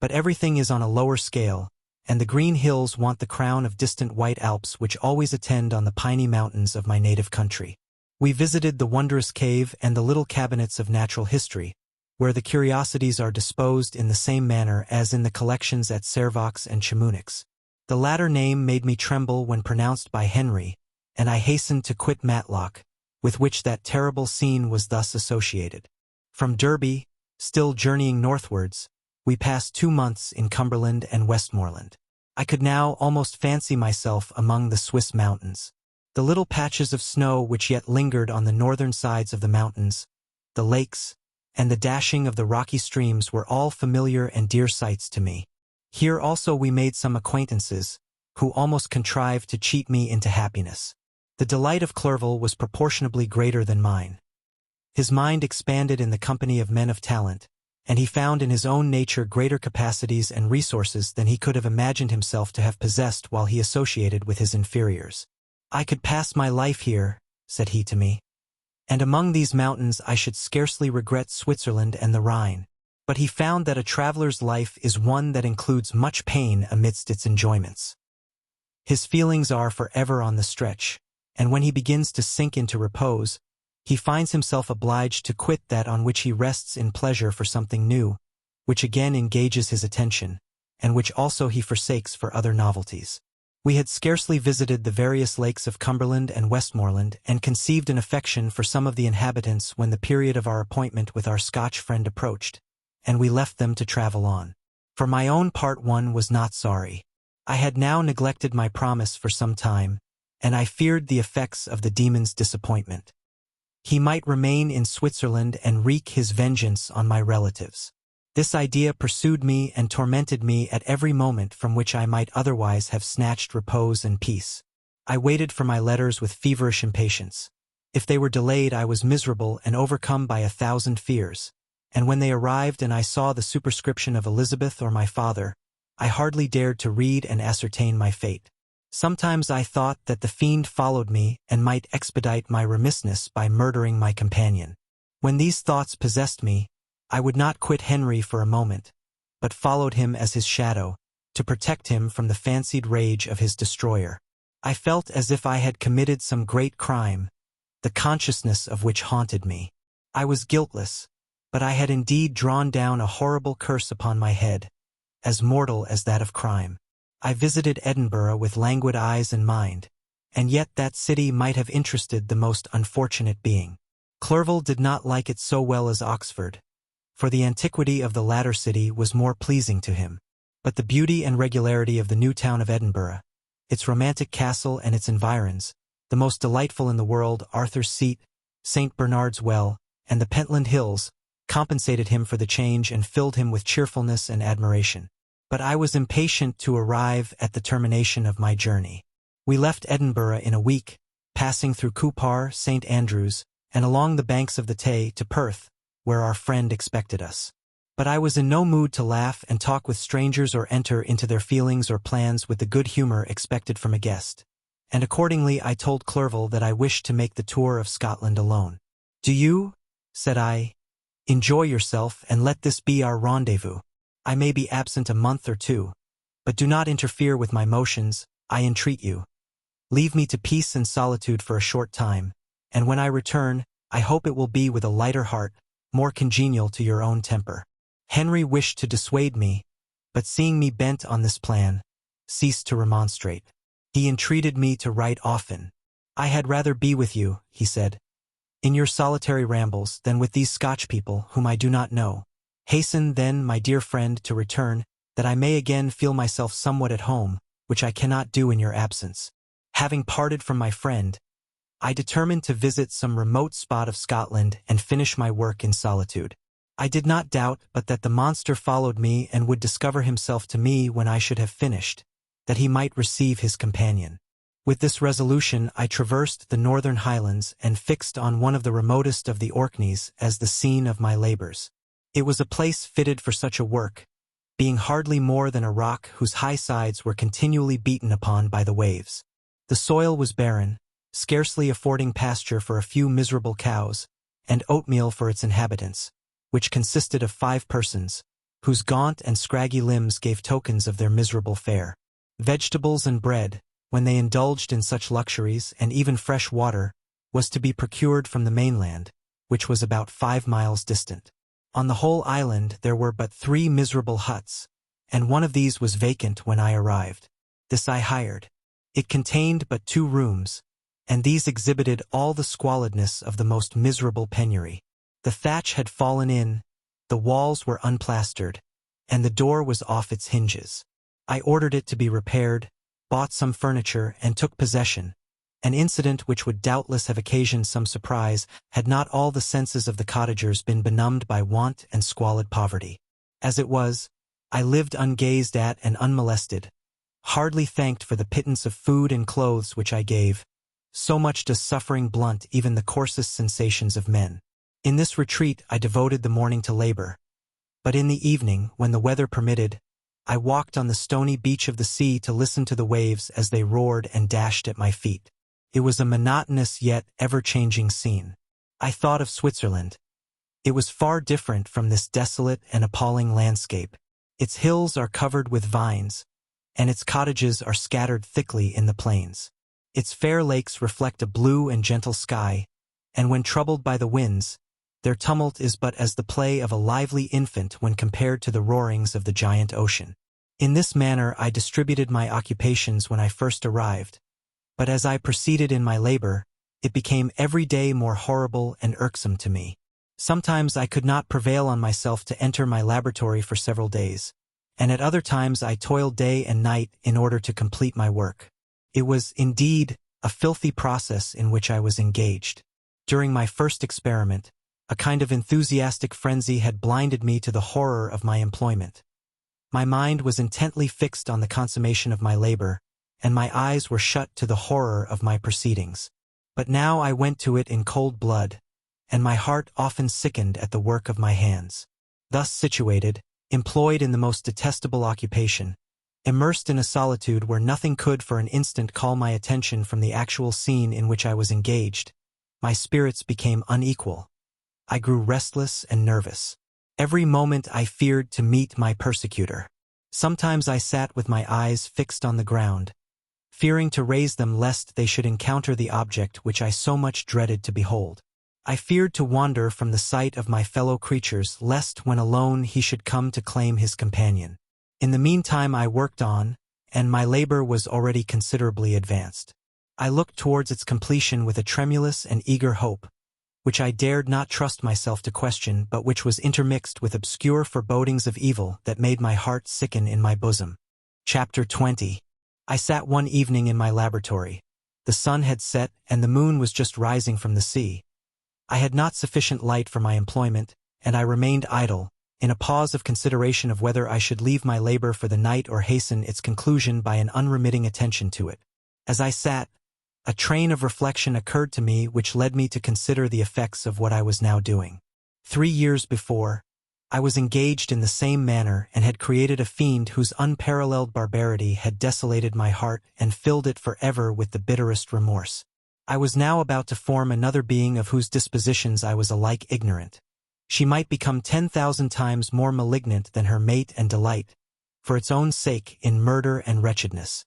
But everything is on a lower scale, and the green hills want the crown of distant white Alps which always attend on the piney mountains of my native country. We visited the wondrous cave and the little cabinets of natural history, where the curiosities are disposed in the same manner as in the collections at Servox and Chamonix. The latter name made me tremble when pronounced by Henry, and I hastened to quit Matlock, with which that terrible scene was thus associated. From Derby, still journeying northwards, we passed 2 months in Cumberland and Westmoreland. I could now almost fancy myself among the Swiss mountains. The little patches of snow which yet lingered on the northern sides of the mountains, the lakes, and the dashing of the rocky streams were all familiar and dear sights to me. Here also we made some acquaintances, who almost contrived to cheat me into happiness. The delight of Clerval was proportionably greater than mine. His mind expanded in the company of men of talent, and he found in his own nature greater capacities and resources than he could have imagined himself to have possessed while he associated with his inferiors. "I could pass my life here," said he to me, "and among these mountains I should scarcely regret Switzerland and the Rhine. but he found that a traveler's life is one that includes much pain amidst its enjoyments. His feelings are forever on the stretch, and when he begins to sink into repose, he finds himself obliged to quit that on which he rests in pleasure for something new, which again engages his attention, and which also he forsakes for other novelties. We had scarcely visited the various lakes of Cumberland and Westmoreland and conceived an affection for some of the inhabitants when the period of our appointment with our Scotch friend approached, and we left them to travel on. For my own part, one was not sorry. I had now neglected my promise for some time, and I feared the effects of the demon's disappointment. He might remain in Switzerland and wreak his vengeance on my relatives. This idea pursued me and tormented me at every moment from which I might otherwise have snatched repose and peace. I waited for my letters with feverish impatience. If they were delayed, I was miserable and overcome by 1,000 fears, and when they arrived and I saw the superscription of Elizabeth or my father, I hardly dared to read and ascertain my fate. Sometimes I thought that the fiend followed me and might expedite my remissness by murdering my companion. When these thoughts possessed me, I would not quit Henry for a moment, but followed him as his shadow, to protect him from the fancied rage of his destroyer. I felt as if I had committed some great crime, the consciousness of which haunted me. I was guiltless, but I had indeed drawn down a horrible curse upon my head, as mortal as that of crime. I visited Edinburgh with languid eyes and mind, and yet that city might have interested the most unfortunate being. Clerval did not like it so well as Oxford, for the antiquity of the latter city was more pleasing to him. But the beauty and regularity of the new town of Edinburgh, its romantic castle and its environs, the most delightful in the world, Arthur's Seat, St. Bernard's Well, and the Pentland Hills, compensated him for the change and filled him with cheerfulness and admiration. But I was impatient to arrive at the termination of my journey. We left Edinburgh in a week, passing through Cupar, St. Andrews, and along the banks of the Tay to Perth, where our friend expected us. But I was in no mood to laugh and talk with strangers or enter into their feelings or plans with the good humor expected from a guest, and accordingly I told Clerval that I wished to make the tour of Scotland alone. "Do you," said I, "enjoy yourself and let this be our rendezvous. I may be absent a month or two, but do not interfere with my motions, I entreat you. Leave me to peace and solitude for a short time, and when I return, I hope it will be with a lighter heart, more congenial to your own temper." Henry wished to dissuade me, but seeing me bent on this plan, ceased to remonstrate. He entreated me to write often. "I had rather be with you," he said, "in your solitary rambles than with these Scotch people whom I do not know. Hasten then, my dear friend, to return, that I may again feel myself somewhat at home, which I cannot do in your absence." Having parted from my friend, I determined to visit some remote spot of Scotland and finish my work in solitude. I did not doubt but that the monster followed me and would discover himself to me when I should have finished, that he might receive his companion. With this resolution I traversed the northern highlands and fixed on one of the remotest of the Orkneys as the scene of my labors. It was a place fitted for such a work, being hardly more than a rock whose high sides were continually beaten upon by the waves. The soil was barren, scarcely affording pasture for a few miserable cows, and oatmeal for its inhabitants, which consisted of 5 persons, whose gaunt and scraggy limbs gave tokens of their miserable fare. Vegetables and bread, when they indulged in such luxuries, and even fresh water, was to be procured from the mainland, which was about 5 miles distant. On the whole island there were but 3 miserable huts, and one of these was vacant when I arrived. This I hired. It contained but 2 rooms, and these exhibited all the squalidness of the most miserable penury. The thatch had fallen in, the walls were unplastered, and the door was off its hinges. I ordered it to be repaired, bought some furniture, and took possession, an incident which would doubtless have occasioned some surprise had not all the senses of the cottagers been benumbed by want and squalid poverty. As it was, I lived ungazed at and unmolested, hardly thanked for the pittance of food and clothes which I gave. So much does suffering blunt even the coarsest sensations of men. In this retreat I devoted the morning to labor, but in the evening, when the weather permitted, I walked on the stony beach of the sea to listen to the waves as they roared and dashed at my feet. It was a monotonous yet ever-changing scene. I thought of Switzerland, It was far different from this desolate and appalling landscape. Its hills are covered with vines, and its cottages are scattered thickly in the plains. Its fair lakes reflect a blue and gentle sky, and when troubled by the winds, their tumult is but as the play of a lively infant when compared to the roarings of the giant ocean. In this manner I distributed my occupations when I first arrived, but as I proceeded in my labor, it became every day more horrible and irksome to me. Sometimes I could not prevail on myself to enter my laboratory for several days, and at other times I toiled day and night in order to complete my work. It was, indeed, a filthy process in which I was engaged. During my first experiment, a kind of enthusiastic frenzy had blinded me to the horror of my employment. My mind was intently fixed on the consummation of my labor, and my eyes were shut to the horror of my proceedings. But now I went to it in cold blood, and my heart often sickened at the work of my hands. Thus situated, employed in the most detestable occupation, immersed in a solitude where nothing could for an instant call my attention from the actual scene in which I was engaged, my spirits became unequal. I grew restless and nervous. Every moment I feared to meet my persecutor. Sometimes I sat with my eyes fixed on the ground, fearing to raise them lest they should encounter the object which I so much dreaded to behold. I feared to wander from the sight of my fellow creatures lest when alone he should come to claim his companion. In the meantime I worked on, and my labor was already considerably advanced. I looked towards its completion with a tremulous and eager hope, which I dared not trust myself to question but which was intermixed with obscure forebodings of evil that made my heart sicken in my bosom. Chapter 20. I sat one evening in my laboratory. The sun had set and the moon was just rising from the sea. I had not sufficient light for my employment, and I remained idle, in a pause of consideration of whether I should leave my labor for the night or hasten its conclusion by an unremitting attention to it. As I sat, a train of reflection occurred to me which led me to consider the effects of what I was now doing. 3 years before, I was engaged in the same manner and had created a fiend whose unparalleled barbarity had desolated my heart and filled it forever with the bitterest remorse. I was now about to form another being of whose dispositions I was alike ignorant. She might become 10,000 times more malignant than her mate and delight, for its own sake in murder and wretchedness.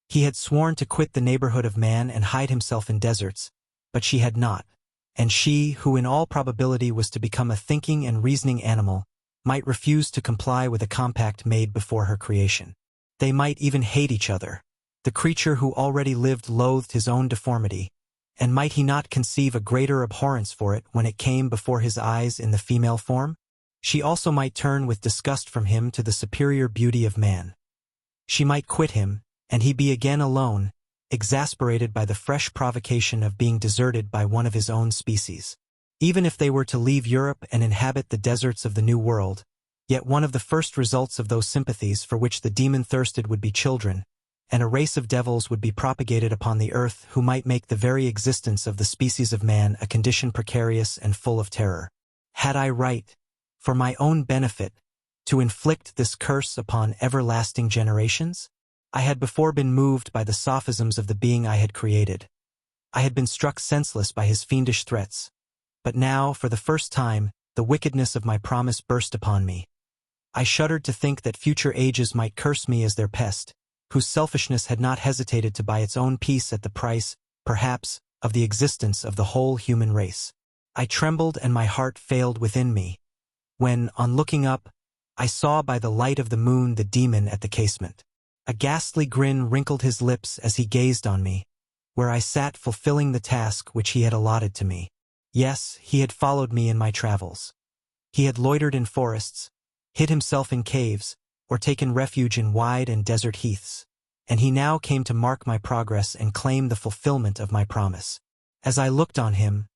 He had sworn to quit the neighborhood of man and hide himself in deserts, but she had not, and she, who in all probability was to become a thinking and reasoning animal, might refuse to comply with a compact made before her creation. They might even hate each other. The creature who already lived loathed his own deformity, and might he not conceive a greater abhorrence for it when it came before his eyes in the female form? She also might turn with disgust from him to the superior beauty of man. She might quit him, and he be again alone, exasperated by the fresh provocation of being deserted by one of his own species. Even if they were to leave Europe and inhabit the deserts of the New World, yet one of the first results of those sympathies for which the demon thirsted would be children, and a race of devils would be propagated upon the earth who might make the very existence of the species of man a condition precarious and full of terror. Had I right, for my own benefit, to inflict this curse upon everlasting generations? I had before been moved by the sophisms of the being I had created. I had been struck senseless by his fiendish threats. But now, for the first time, the wickedness of my promise burst upon me. I shuddered to think that future ages might curse me as their pest, whose selfishness had not hesitated to buy its own peace at the price, perhaps, of the existence of the whole human race. I trembled and my heart failed within me, when, on looking up, I saw by the light of the moon the demon at the casement. A ghastly grin wrinkled his lips as he gazed on me, where I sat fulfilling the task which he had allotted to me. Yes, he had followed me in my travels. He had loitered in forests, hid himself in caves, or taken refuge in wide and desert heaths, and he now came to mark my progress and claim the fulfillment of my promise. As I looked on him,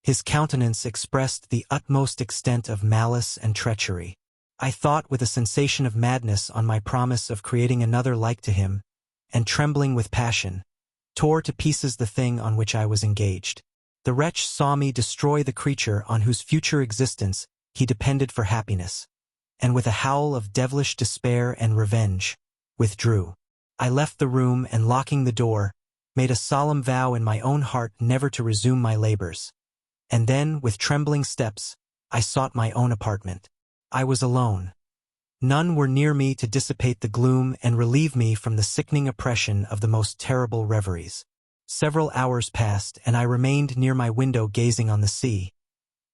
his countenance expressed the utmost extent of malice and treachery. I thought with a sensation of madness on my promise of creating another like to him, and trembling with passion, tore to pieces the thing on which I was engaged. The wretch saw me destroy the creature on whose future existence he depended for happiness, and with a howl of devilish despair and revenge, withdrew. I left the room and, locking the door, made a solemn vow in my own heart never to resume my labors. And then, with trembling steps, I sought my own apartment. I was alone. None were near me to dissipate the gloom and relieve me from the sickening oppression of the most terrible reveries. Several hours passed, and I remained near my window gazing on the sea.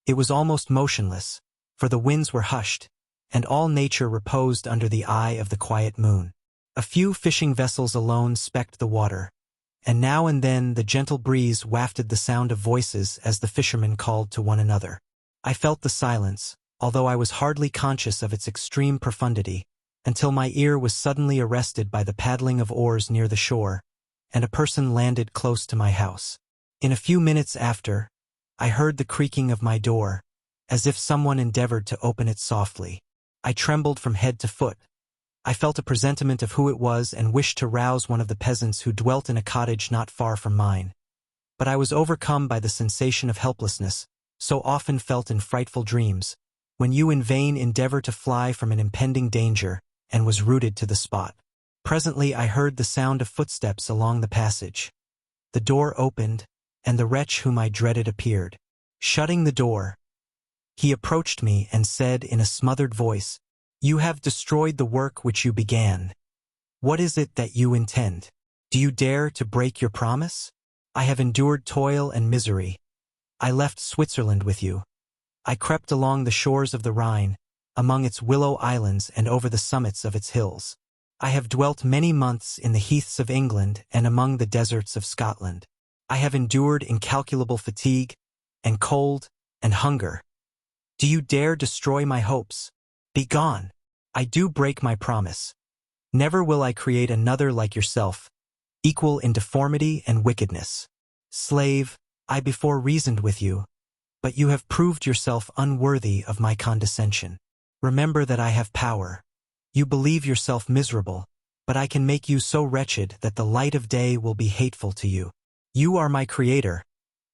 It was almost motionless, for the winds were hushed, and all nature reposed under the eye of the quiet moon. A few fishing vessels alone specked the water, and now and then the gentle breeze wafted the sound of voices as the fishermen called to one another. I felt the silence, although I was hardly conscious of its extreme profundity, until my ear was suddenly arrested by the paddling of oars near the shore, and a person landed close to my house. In a few minutes after, I heard the creaking of my door, as if someone endeavored to open it softly. I trembled from head to foot. I felt a presentiment of who it was and wished to rouse one of the peasants who dwelt in a cottage not far from mine. But I was overcome by the sensation of helplessness, so often felt in frightful dreams, when you in vain endeavor to fly from an impending danger, and was rooted to the spot. Presently I heard the sound of footsteps along the passage. The door opened, and the wretch whom I dreaded appeared. Shutting the door, he approached me and said in a smothered voice, "You have destroyed the work which you began. What is it that you intend? Do you dare to break your promise? I have endured toil and misery. I left Switzerland with you. I crept along the shores of the Rhine, among its willow islands and over the summits of its hills. I have dwelt many months in the heaths of England and among the deserts of Scotland. I have endured incalculable fatigue, and cold, and hunger. Do you dare destroy my hopes? Begone! I do break my promise. Never will I create another like yourself, equal in deformity and wickedness. Slave, I before reasoned with you, but you have proved yourself unworthy of my condescension. Remember that I have power. You believe yourself miserable, but I can make you so wretched that the light of day will be hateful to you. You are my creator,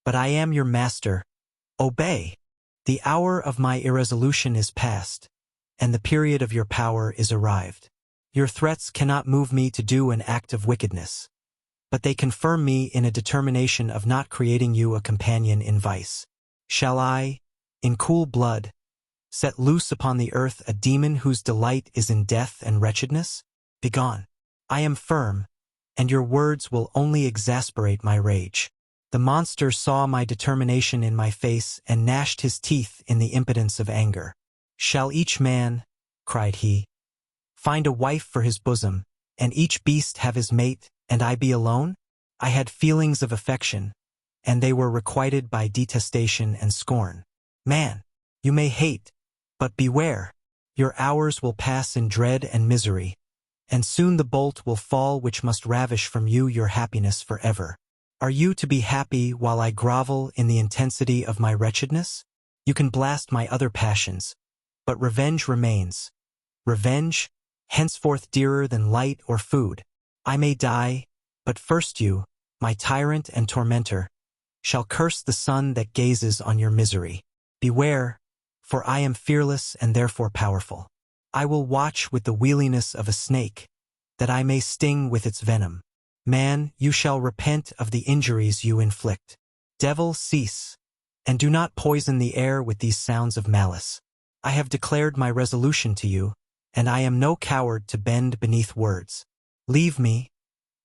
but I am your master. Obey. The hour of my irresolution is past, and the period of your power is arrived. Your threats cannot move me to do an act of wickedness, but they confirm me in a determination of not creating you a companion in vice. Shall I, in cool blood, set loose upon the earth a demon whose delight is in death and wretchedness? Begone. I am firm, and your words will only exasperate my rage. The monster saw my determination in my face and gnashed his teeth in the impotence of anger. Shall each man, cried he, find a wife for his bosom, and each beast have his mate, and I be alone? I had feelings of affection, and they were requited by detestation and scorn. Man, you may hate, but beware. Your hours will pass in dread and misery, and soon the bolt will fall which must ravish from you your happiness forever. Are you to be happy while I grovel in the intensity of my wretchedness? You can blast my other passions, but revenge remains. Revenge, henceforth dearer than light or food. I may die, but first you, my tyrant and tormentor, shall curse the sun that gazes on your misery. Beware, for I am fearless and therefore powerful. I will watch with the wheeliness of a snake, that I may sting with its venom. Man, you shall repent of the injuries you inflict. Devil, cease, and do not poison the air with these sounds of malice. I have declared my resolution to you, and I am no coward to bend beneath words. Leave me.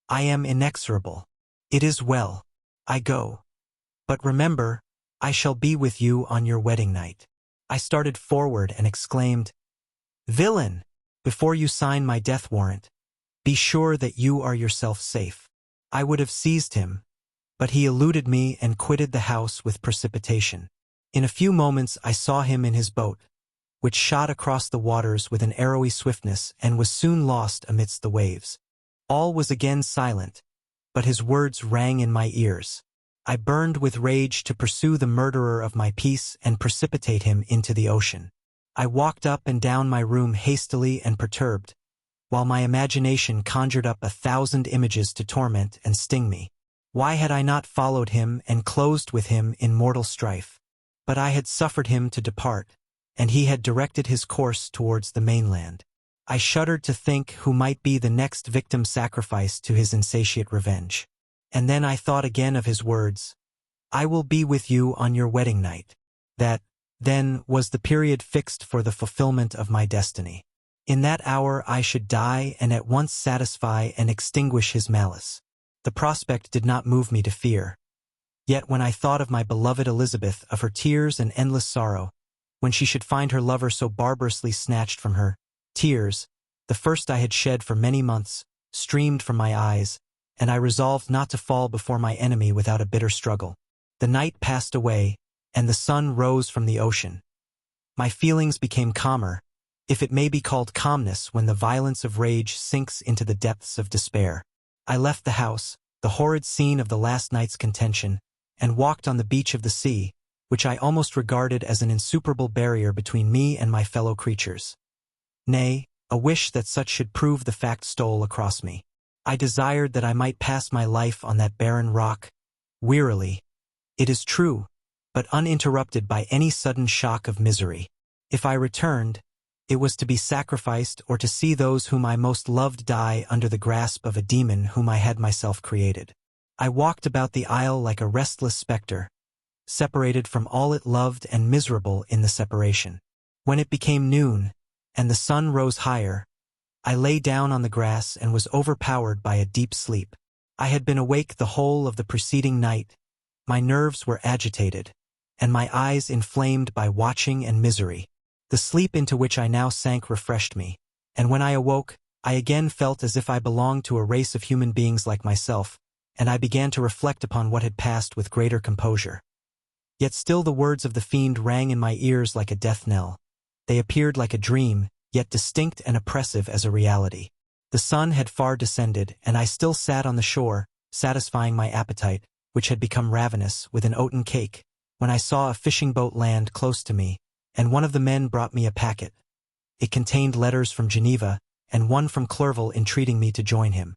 I am inexorable. It is well. I go. But remember, I shall be with you on your wedding night. I started forward and exclaimed, Villain! Before you sign my death warrant, be sure that you are yourself safe. I would have seized him, but he eluded me and quitted the house with precipitation. In a few moments I saw him in his boat, which shot across the waters with an arrowy swiftness and was soon lost amidst the waves. All was again silent, but his words rang in my ears. I burned with rage to pursue the murderer of my peace and precipitate him into the ocean. I walked up and down my room hastily and perturbed, while my imagination conjured up 1,000 images to torment and sting me. Why had I not followed him and closed with him in mortal strife? But I had suffered him to depart, and he had directed his course towards the mainland. I shuddered to think who might be the next victim sacrificed to his insatiate revenge. And then I thought again of his words, I will be with you on your wedding night. That then was the period fixed for the fulfillment of my destiny. In that hour I should die and at once satisfy and extinguish his malice. The prospect did not move me to fear. Yet when I thought of my beloved Elizabeth, of her tears and endless sorrow, when she should find her lover so barbarously snatched from her, tears, the first I had shed for many months, streamed from my eyes, and I resolved not to fall before my enemy without a bitter struggle. The night passed away, and the sun rose from the ocean. My feelings became calmer, if it may be called calmness when the violence of rage sinks into the depths of despair. I left the house, the horrid scene of the last night's contention, and walked on the beach of the sea, which I almost regarded as an insuperable barrier between me and my fellow creatures. Nay, a wish that such should prove the fact stole across me. I desired that I might pass my life on that barren rock, wearily, it is true, but uninterrupted by any sudden shock of misery. If I returned, it was to be sacrificed or to see those whom I most loved die under the grasp of a demon whom I had myself created. I walked about the isle like a restless spectre, separated from all it loved and miserable in the separation. When it became noon, and the sun rose higher, I lay down on the grass and was overpowered by a deep sleep. I had been awake the whole of the preceding night, my nerves were agitated, and my eyes inflamed by watching and misery. The sleep into which I now sank refreshed me, and when I awoke, I again felt as if I belonged to a race of human beings like myself, and I began to reflect upon what had passed with greater composure. Yet still the words of the fiend rang in my ears like a death knell. They appeared like a dream, yet distinct and oppressive as a reality. The sun had far descended, and I still sat on the shore, satisfying my appetite, which had become ravenous, with an oaten cake, when I saw a fishing boat land close to me, and one of the men brought me a packet. It contained letters from Geneva, and one from Clerval entreating me to join him.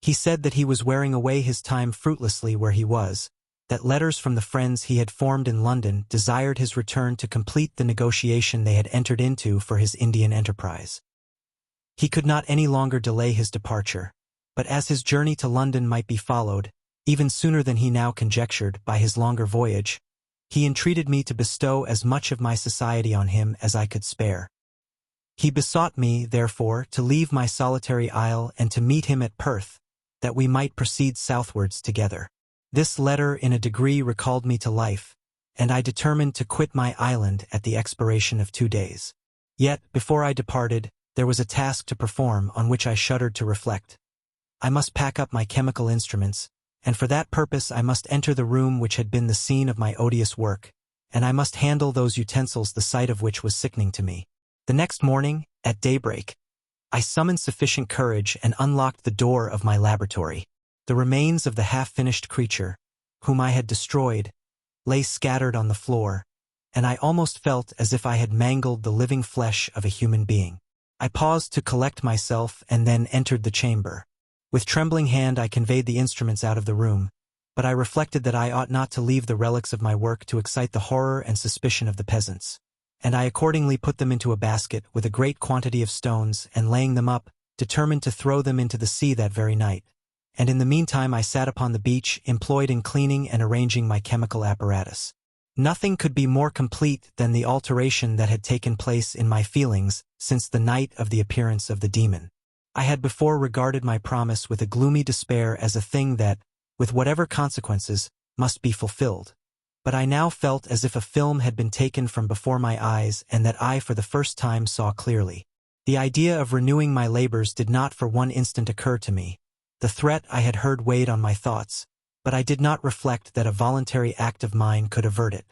He said that he was wearing away his time fruitlessly where he was, that letters from the friends he had formed in London desired his return to complete the negotiation they had entered into for his Indian enterprise. He could not any longer delay his departure, but as his journey to London might be followed, even sooner than he now conjectured, by his longer voyage, he entreated me to bestow as much of my society on him as I could spare. He besought me, therefore, to leave my solitary isle and to meet him at Perth, that we might proceed southwards together. This letter in a degree recalled me to life, and I determined to quit my island at the expiration of 2 days. Yet, before I departed, there was a task to perform on which I shuddered to reflect. I must pack up my chemical instruments, and for that purpose I must enter the room which had been the scene of my odious work, and I must handle those utensils the sight of which was sickening to me. The next morning, at daybreak, I summoned sufficient courage and unlocked the door of my laboratory. The remains of the half-finished creature, whom I had destroyed, lay scattered on the floor, and I almost felt as if I had mangled the living flesh of a human being. I paused to collect myself and then entered the chamber. With trembling hand I conveyed the instruments out of the room, but I reflected that I ought not to leave the relics of my work to excite the horror and suspicion of the peasants, and I accordingly put them into a basket with a great quantity of stones, and laying them up, determined to throw them into the sea that very night. And in the meantime I sat upon the beach, employed in cleaning and arranging my chemical apparatus. Nothing could be more complete than the alteration that had taken place in my feelings since the night of the appearance of the demon. I had before regarded my promise with a gloomy despair as a thing that, with whatever consequences, must be fulfilled. But I now felt as if a film had been taken from before my eyes and that I for the first time saw clearly. The idea of renewing my labors did not for one instant occur to me. The threat I had heard weighed on my thoughts, but I did not reflect that a voluntary act of mine could avert it.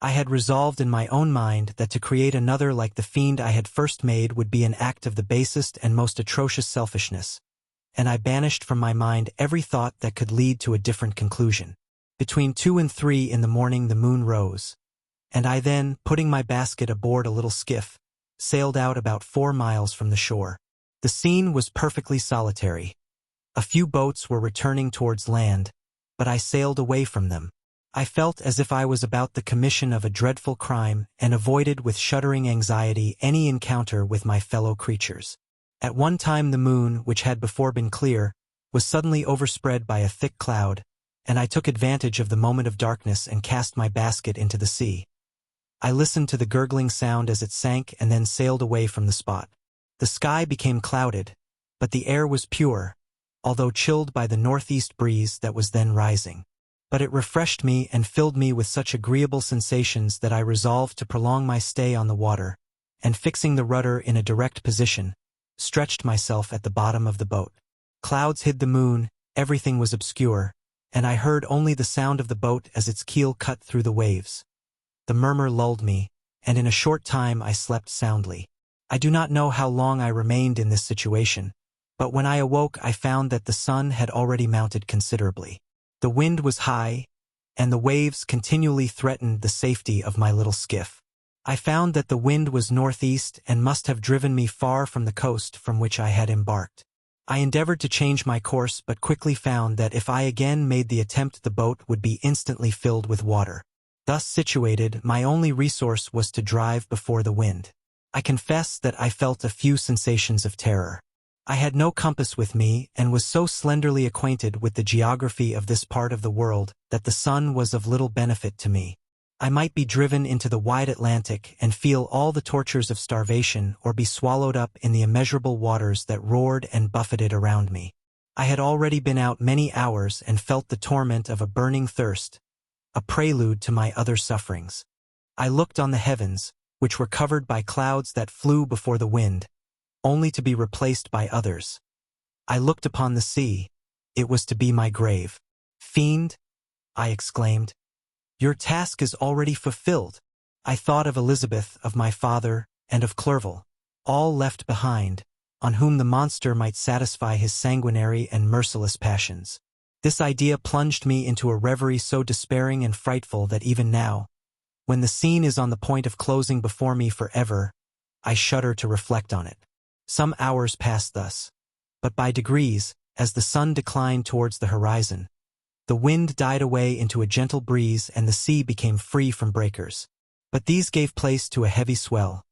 I had resolved in my own mind that to create another like the fiend I had first made would be an act of the basest and most atrocious selfishness, and I banished from my mind every thought that could lead to a different conclusion. Between 2 and 3 in the morning the moon rose, and I then, putting my basket aboard a little skiff, sailed out about 4 miles from the shore. The scene was perfectly solitary. A few boats were returning towards land, but I sailed away from them. I felt as if I was about the commission of a dreadful crime and avoided with shuddering anxiety any encounter with my fellow creatures. At one time the moon, which had before been clear, was suddenly overspread by a thick cloud, and I took advantage of the moment of darkness and cast my basket into the sea. I listened to the gurgling sound as it sank and then sailed away from the spot. The sky became clouded, but the air was pure, although chilled by the northeast breeze that was then rising. But it refreshed me and filled me with such agreeable sensations that I resolved to prolong my stay on the water, and fixing the rudder in a direct position, stretched myself at the bottom of the boat. Clouds hid the moon, everything was obscure, and I heard only the sound of the boat as its keel cut through the waves. The murmur lulled me, and in a short time I slept soundly. I do not know how long I remained in this situation, but when I awoke I found that the sun had already mounted considerably. The wind was high, and the waves continually threatened the safety of my little skiff. I found that the wind was northeast and must have driven me far from the coast from which I had embarked. I endeavored to change my course but quickly found that if I again made the attempt the boat would be instantly filled with water. Thus situated, my only resource was to drive before the wind. I confess that I felt a few sensations of terror. I had no compass with me and was so slenderly acquainted with the geography of this part of the world that the sun was of little benefit to me. I might be driven into the wide Atlantic and feel all the tortures of starvation or be swallowed up in the immeasurable waters that roared and buffeted around me. I had already been out many hours and felt the torment of a burning thirst, a prelude to my other sufferings. I looked on the heavens, which were covered by clouds that flew before the wind, only to be replaced by others. I looked upon the sea. It was to be my grave. "Fiend," I exclaimed, "your task is already fulfilled." I thought of Elizabeth, of my father, and of Clerval, all left behind, on whom the monster might satisfy his sanguinary and merciless passions. This idea plunged me into a reverie so despairing and frightful that even now, when the scene is on the point of closing before me forever, I shudder to reflect on it. Some hours passed thus, but by degrees, as the sun declined towards the horizon, the wind died away into a gentle breeze and the sea became free from breakers. But these gave place to a heavy swell.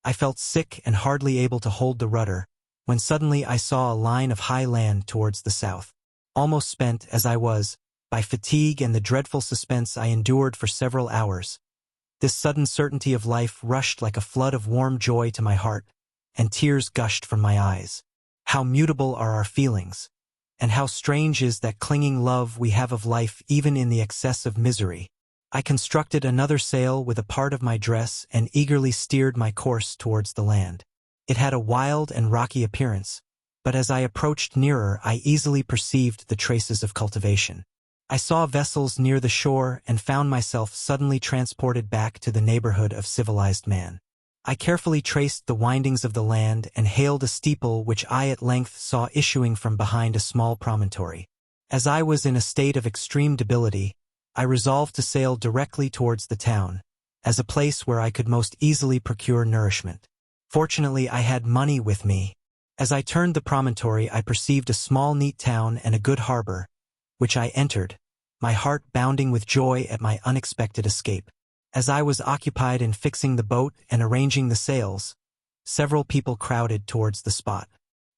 I felt sick and hardly able to hold the rudder, when suddenly I saw a line of high land towards the south. Almost spent, as I was, by fatigue and the dreadful suspense I endured for several hours, this sudden certainty of life rushed like a flood of warm joy to my heart, and tears gushed from my eyes. How mutable are our feelings, and how strange is that clinging love we have of life even in the excess of misery. I constructed another sail with a part of my dress and eagerly steered my course towards the land. It had a wild and rocky appearance, but as I approached nearer I easily perceived the traces of cultivation. I saw vessels near the shore and found myself suddenly transported back to the neighborhood of civilized man. I carefully traced the windings of the land and hailed a steeple which I at length saw issuing from behind a small promontory. As I was in a state of extreme debility, I resolved to sail directly towards the town, as a place where I could most easily procure nourishment. Fortunately, I had money with me. As I turned the promontory, I perceived a small neat town and a good harbor, which I entered, my heart bounding with joy at my unexpected escape. As I was occupied in fixing the boat and arranging the sails, several people crowded towards the spot.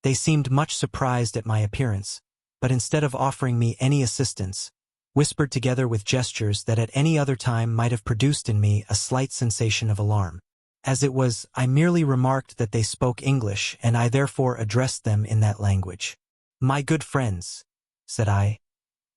They seemed much surprised at my appearance, but instead of offering me any assistance, whispered together with gestures that at any other time might have produced in me a slight sensation of alarm. As it was, I merely remarked that they spoke English, and I therefore addressed them in that language. "My good friends," said I,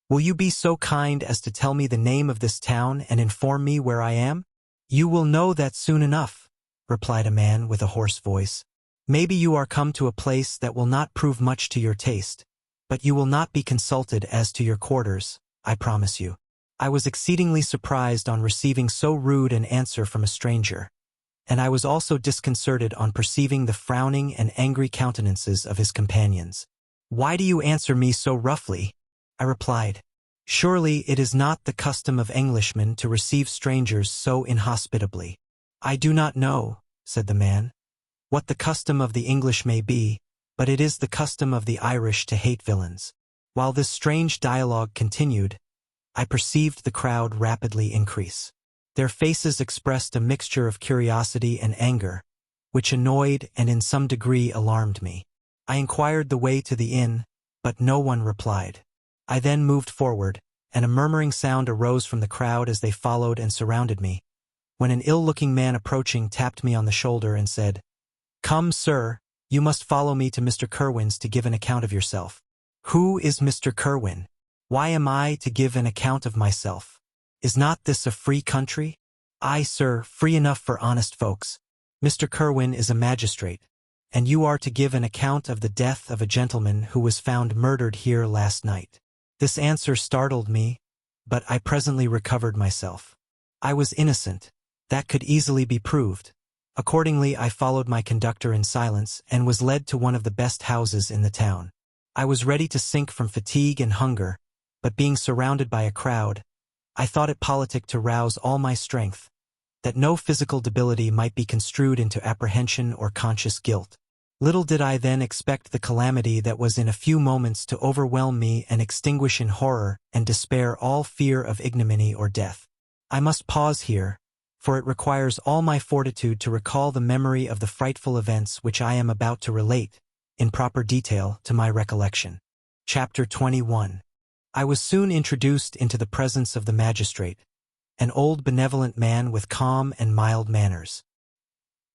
"will you be so kind as to tell me the name of this town and inform me where I am?" "You will know that soon enough," replied a man with a hoarse voice. "Maybe you are come to a place that will not prove much to your taste, but you will not be consulted as to your quarters, I promise you." I was exceedingly surprised on receiving so rude an answer from a stranger, and I was also disconcerted on perceiving the frowning and angry countenances of his companions. "Why do you answer me so roughly?" I replied. "Surely it is not the custom of Englishmen to receive strangers so inhospitably." "I do not know," said the man, "what the custom of the English may be, but it is the custom of the Irish to hate villains." While this strange dialogue continued, I perceived the crowd rapidly increase. Their faces expressed a mixture of curiosity and anger, which annoyed and in some degree alarmed me. I inquired the way to the inn, but no one replied. I then moved forward, and a murmuring sound arose from the crowd as they followed and surrounded me, when an ill-looking man approaching tapped me on the shoulder and said, "Come, sir, you must follow me to Mr. Kerwin's to give an account of yourself." Who is Mr. Kerwin? Why am I to give an account of myself? Is not this a free country? Aye, sir, free enough for honest folks. Mr. Kerwin is a magistrate, and you are to give an account of the death of a gentleman who was found murdered here last night. This answer startled me, but I presently recovered myself. I was innocent. That could easily be proved. Accordingly, I followed my conductor in silence and was led to one of the best houses in the town. I was ready to sink from fatigue and hunger, but being surrounded by a crowd, I thought it politic to rouse all my strength, that no physical debility might be construed into apprehension or conscious guilt. Little did I then expect the calamity that was in a few moments to overwhelm me and extinguish in horror and despair all fear of ignominy or death. I must pause here, for it requires all my fortitude to recall the memory of the frightful events which I am about to relate, in proper detail, to my recollection. Chapter 21. I was soon introduced into the presence of the magistrate, an old benevolent man with calm and mild manners.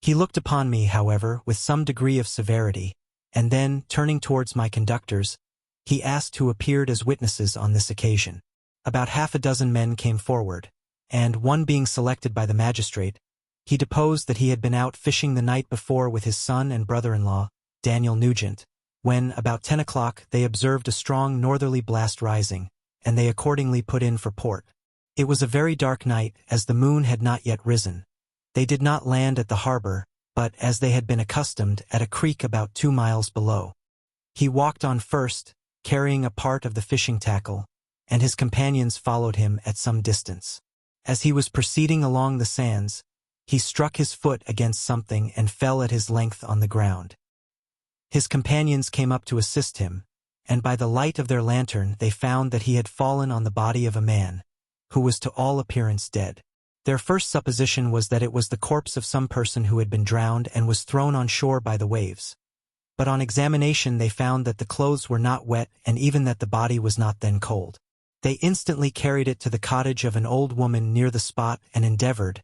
He looked upon me, however, with some degree of severity, and then, turning towards my conductors, he asked who appeared as witnesses on this occasion. About half a dozen men came forward, and, one being selected by the magistrate, he deposed that he had been out fishing the night before with his son and brother-in-law, Daniel Nugent, when, about 10 o'clock, they observed a strong northerly blast rising, and they accordingly put in for port. It was a very dark night, as the moon had not yet risen. They did not land at the harbor, but, as they had been accustomed, at a creek about 2 miles below. He walked on first, carrying a part of the fishing tackle, and his companions followed him at some distance. As he was proceeding along the sands, he struck his foot against something and fell at his length on the ground. His companions came up to assist him, and by the light of their lantern they found that he had fallen on the body of a man, who was to all appearance dead. Their first supposition was that it was the corpse of some person who had been drowned and was thrown on shore by the waves. But on examination they found that the clothes were not wet and even that the body was not then cold. They instantly carried it to the cottage of an old woman near the spot and endeavored,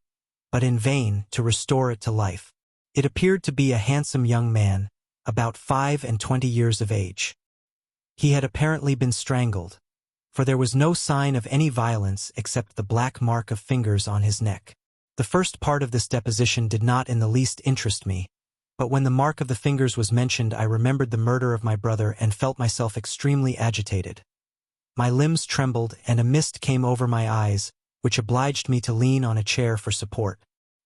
but in vain, to restore it to life. It appeared to be a handsome young man, about 25 years of age. He had apparently been strangled, for there was no sign of any violence except the black mark of fingers on his neck. The first part of this deposition did not in the least interest me, but when the mark of the fingers was mentioned I remembered the murder of my brother and felt myself extremely agitated. My limbs trembled and a mist came over my eyes, which obliged me to lean on a chair for support.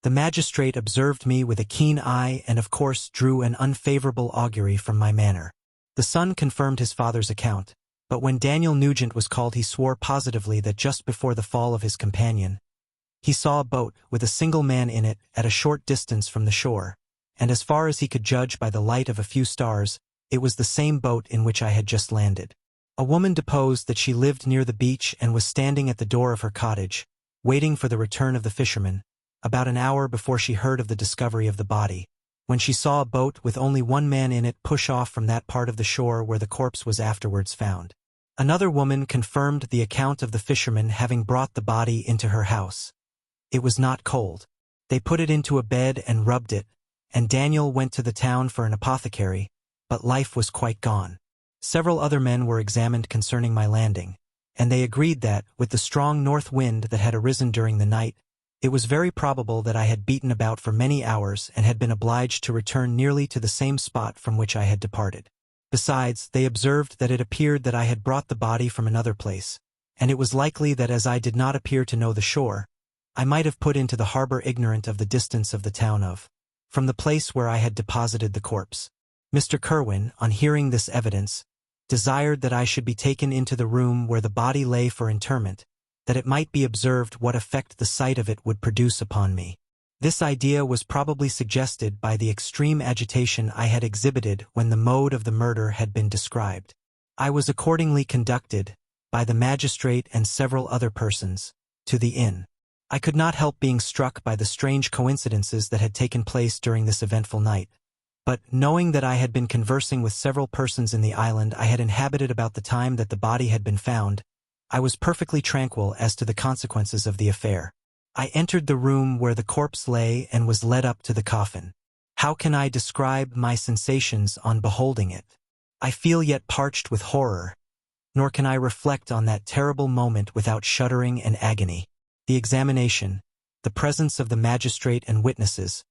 The magistrate observed me with a keen eye and of course drew an unfavorable augury from my manner. The son confirmed his father's account, but when Daniel Nugent was called he swore positively that just before the fall of his companion, he saw a boat with a single man in it at a short distance from the shore, and as far as he could judge by the light of a few stars, it was the same boat in which I had just landed. A woman deposed that she lived near the beach and was standing at the door of her cottage, waiting for the return of the fishermen, about an hour before she heard of the discovery of the body, when she saw a boat with only one man in it push off from that part of the shore where the corpse was afterwards found. Another woman confirmed the account of the fishermen having brought the body into her house. It was not cold. They put it into a bed and rubbed it, and Daniel went to the town for an apothecary, but life was quite gone. Several other men were examined concerning my landing, and they agreed that, with the strong north wind that had arisen during the night, it was very probable that I had beaten about for many hours and had been obliged to return nearly to the same spot from which I had departed. Besides, they observed that it appeared that I had brought the body from another place, and it was likely that as I did not appear to know the shore, I might have put into the harbor ignorant of the distance of the town from the place where I had deposited the corpse. Mr. Kerwin, on hearing this evidence, desired that I should be taken into the room where the body lay for interment, that it might be observed what effect the sight of it would produce upon me. This idea was probably suggested by the extreme agitation I had exhibited when the mode of the murder had been described. I was accordingly conducted, by the magistrate and several other persons, to the inn. I could not help being struck by the strange coincidences that had taken place during this eventful night. But, knowing that I had been conversing with several persons in the island I had inhabited about the time that the body had been found, I was perfectly tranquil as to the consequences of the affair. I entered the room where the corpse lay and was led up to the coffin. How can I describe my sensations on beholding it? I feel yet parched with horror, nor can I reflect on that terrible moment without shuddering and agony. The examination, the presence of the magistrate and witnesses,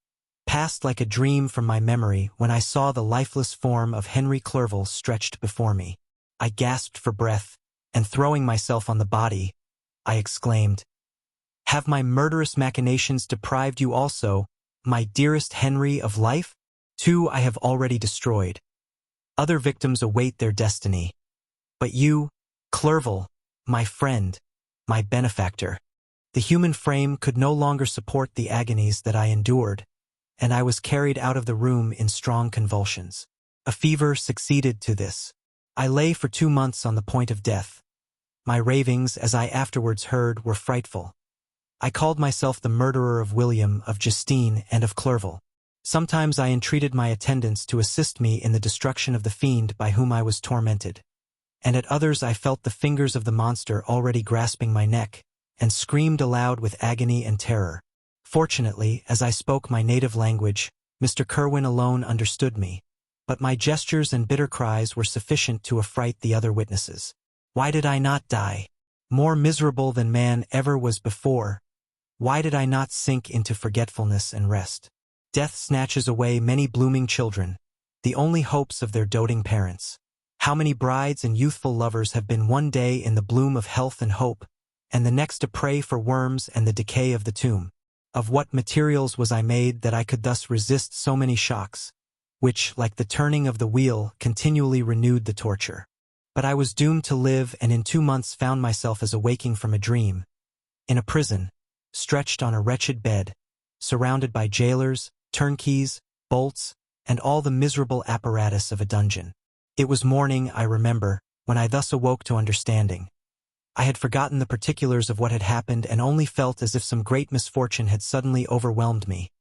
passed like a dream from my memory when I saw the lifeless form of Henry Clerval stretched before me. I gasped for breath, and throwing myself on the body, I exclaimed, "Have my murderous machinations deprived you also, my dearest Henry, of life? 2 I have already destroyed. Other victims await their destiny. But you, Clerval, my friend, my benefactor." The human frame could no longer support the agonies that I endured, and I was carried out of the room in strong convulsions. A fever succeeded to this. I lay for 2 months on the point of death. My ravings, as I afterwards heard, were frightful. I called myself the murderer of William, of Justine, and of Clerval. Sometimes I entreated my attendants to assist me in the destruction of the fiend by whom I was tormented, and at others I felt the fingers of the monster already grasping my neck, and screamed aloud with agony and terror. Fortunately, as I spoke my native language, Mr. Kerwin alone understood me, but my gestures and bitter cries were sufficient to affright the other witnesses. Why did I not die? More miserable than man ever was before, why did I not sink into forgetfulness and rest? Death snatches away many blooming children, the only hopes of their doting parents. How many brides and youthful lovers have been one day in the bloom of health and hope, and the next a prey for worms and the decay of the tomb? Of what materials was I made that I could thus resist so many shocks, which, like the turning of the wheel, continually renewed the torture? But I was doomed to live, and in 2 months found myself as awaking from a dream, in a prison, stretched on a wretched bed, surrounded by jailers, turnkeys, bolts, and all the miserable apparatus of a dungeon. It was morning, I remember, when I thus awoke to understanding. I had forgotten the particulars of what had happened and only felt as if some great misfortune had suddenly overwhelmed me.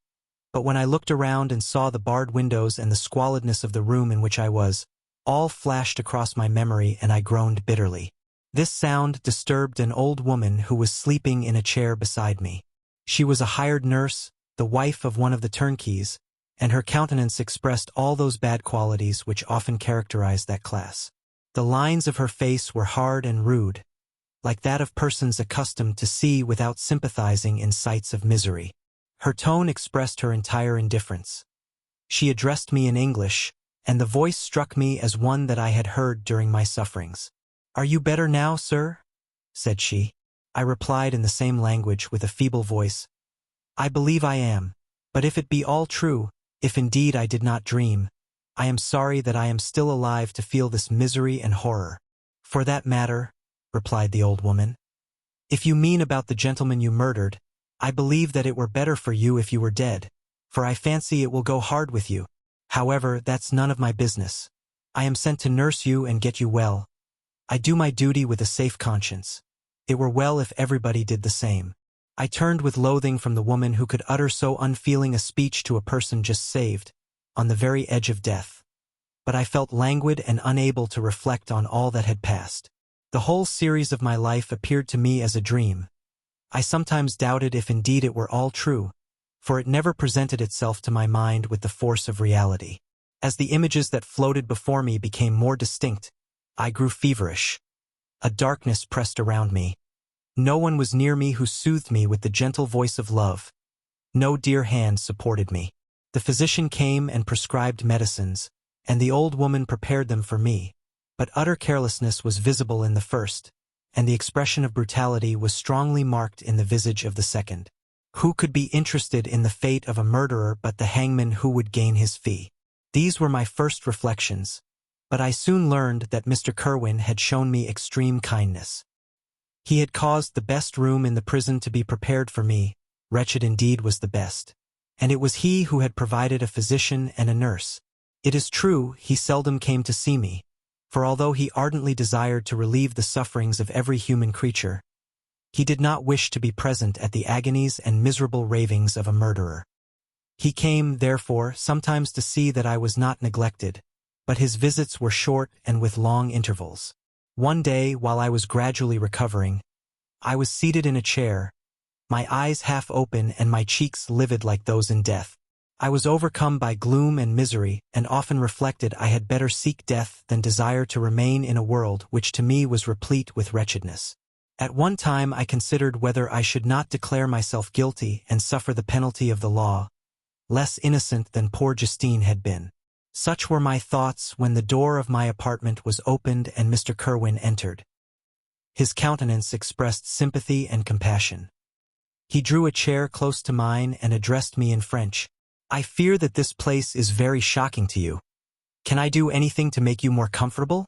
But when I looked around and saw the barred windows and the squalidness of the room in which I was, all flashed across my memory and I groaned bitterly. This sound disturbed an old woman who was sleeping in a chair beside me. She was a hired nurse, the wife of one of the turnkeys, and her countenance expressed all those bad qualities which often characterize that class. The lines of her face were hard and rude, like that of persons accustomed to see without sympathizing in sights of misery. Her tone expressed her entire indifference. She addressed me in English, and the voice struck me as one that I had heard during my sufferings. "Are you better now, sir?" said she. I replied in the same language with a feeble voice, "I believe I am, but if it be all true, if indeed I did not dream, I am sorry that I am still alive to feel this misery and horror." "For that matter," replied the old woman, "if you mean about the gentleman you murdered, I believe that it were better for you if you were dead, for I fancy it will go hard with you. However, that's none of my business. I am sent to nurse you and get you well. I do my duty with a safe conscience. It were well if everybody did the same." I turned with loathing from the woman who could utter so unfeeling a speech to a person just saved, on the very edge of death. But I felt languid and unable to reflect on all that had passed. The whole series of my life appeared to me as a dream. I sometimes doubted if indeed it were all true, for it never presented itself to my mind with the force of reality. As the images that floated before me became more distinct, I grew feverish. A darkness pressed around me. No one was near me who soothed me with the gentle voice of love. No dear hand supported me. The physician came and prescribed medicines, and the old woman prepared them for me, but utter carelessness was visible in the first, and the expression of brutality was strongly marked in the visage of the second. Who could be interested in the fate of a murderer but the hangman who would gain his fee? These were my first reflections, but I soon learned that Mr. Kerwin had shown me extreme kindness. He had caused the best room in the prison to be prepared for me, wretched indeed was the best, and it was he who had provided a physician and a nurse. It is true, he seldom came to see me, for although he ardently desired to relieve the sufferings of every human creature, he did not wish to be present at the agonies and miserable ravings of a murderer. He came, therefore, sometimes to see that I was not neglected, but his visits were short and with long intervals. One day, while I was gradually recovering, I was seated in a chair, my eyes half open and my cheeks livid like those in death. I was overcome by gloom and misery, and often reflected I had better seek death than desire to remain in a world which to me was replete with wretchedness. At one time I considered whether I should not declare myself guilty and suffer the penalty of the law, less innocent than poor Justine had been. Such were my thoughts when the door of my apartment was opened and Mr. Kerwin entered. His countenance expressed sympathy and compassion. He drew a chair close to mine and addressed me in French. "I fear that this place is very shocking to you. Can I do anything to make you more comfortable?"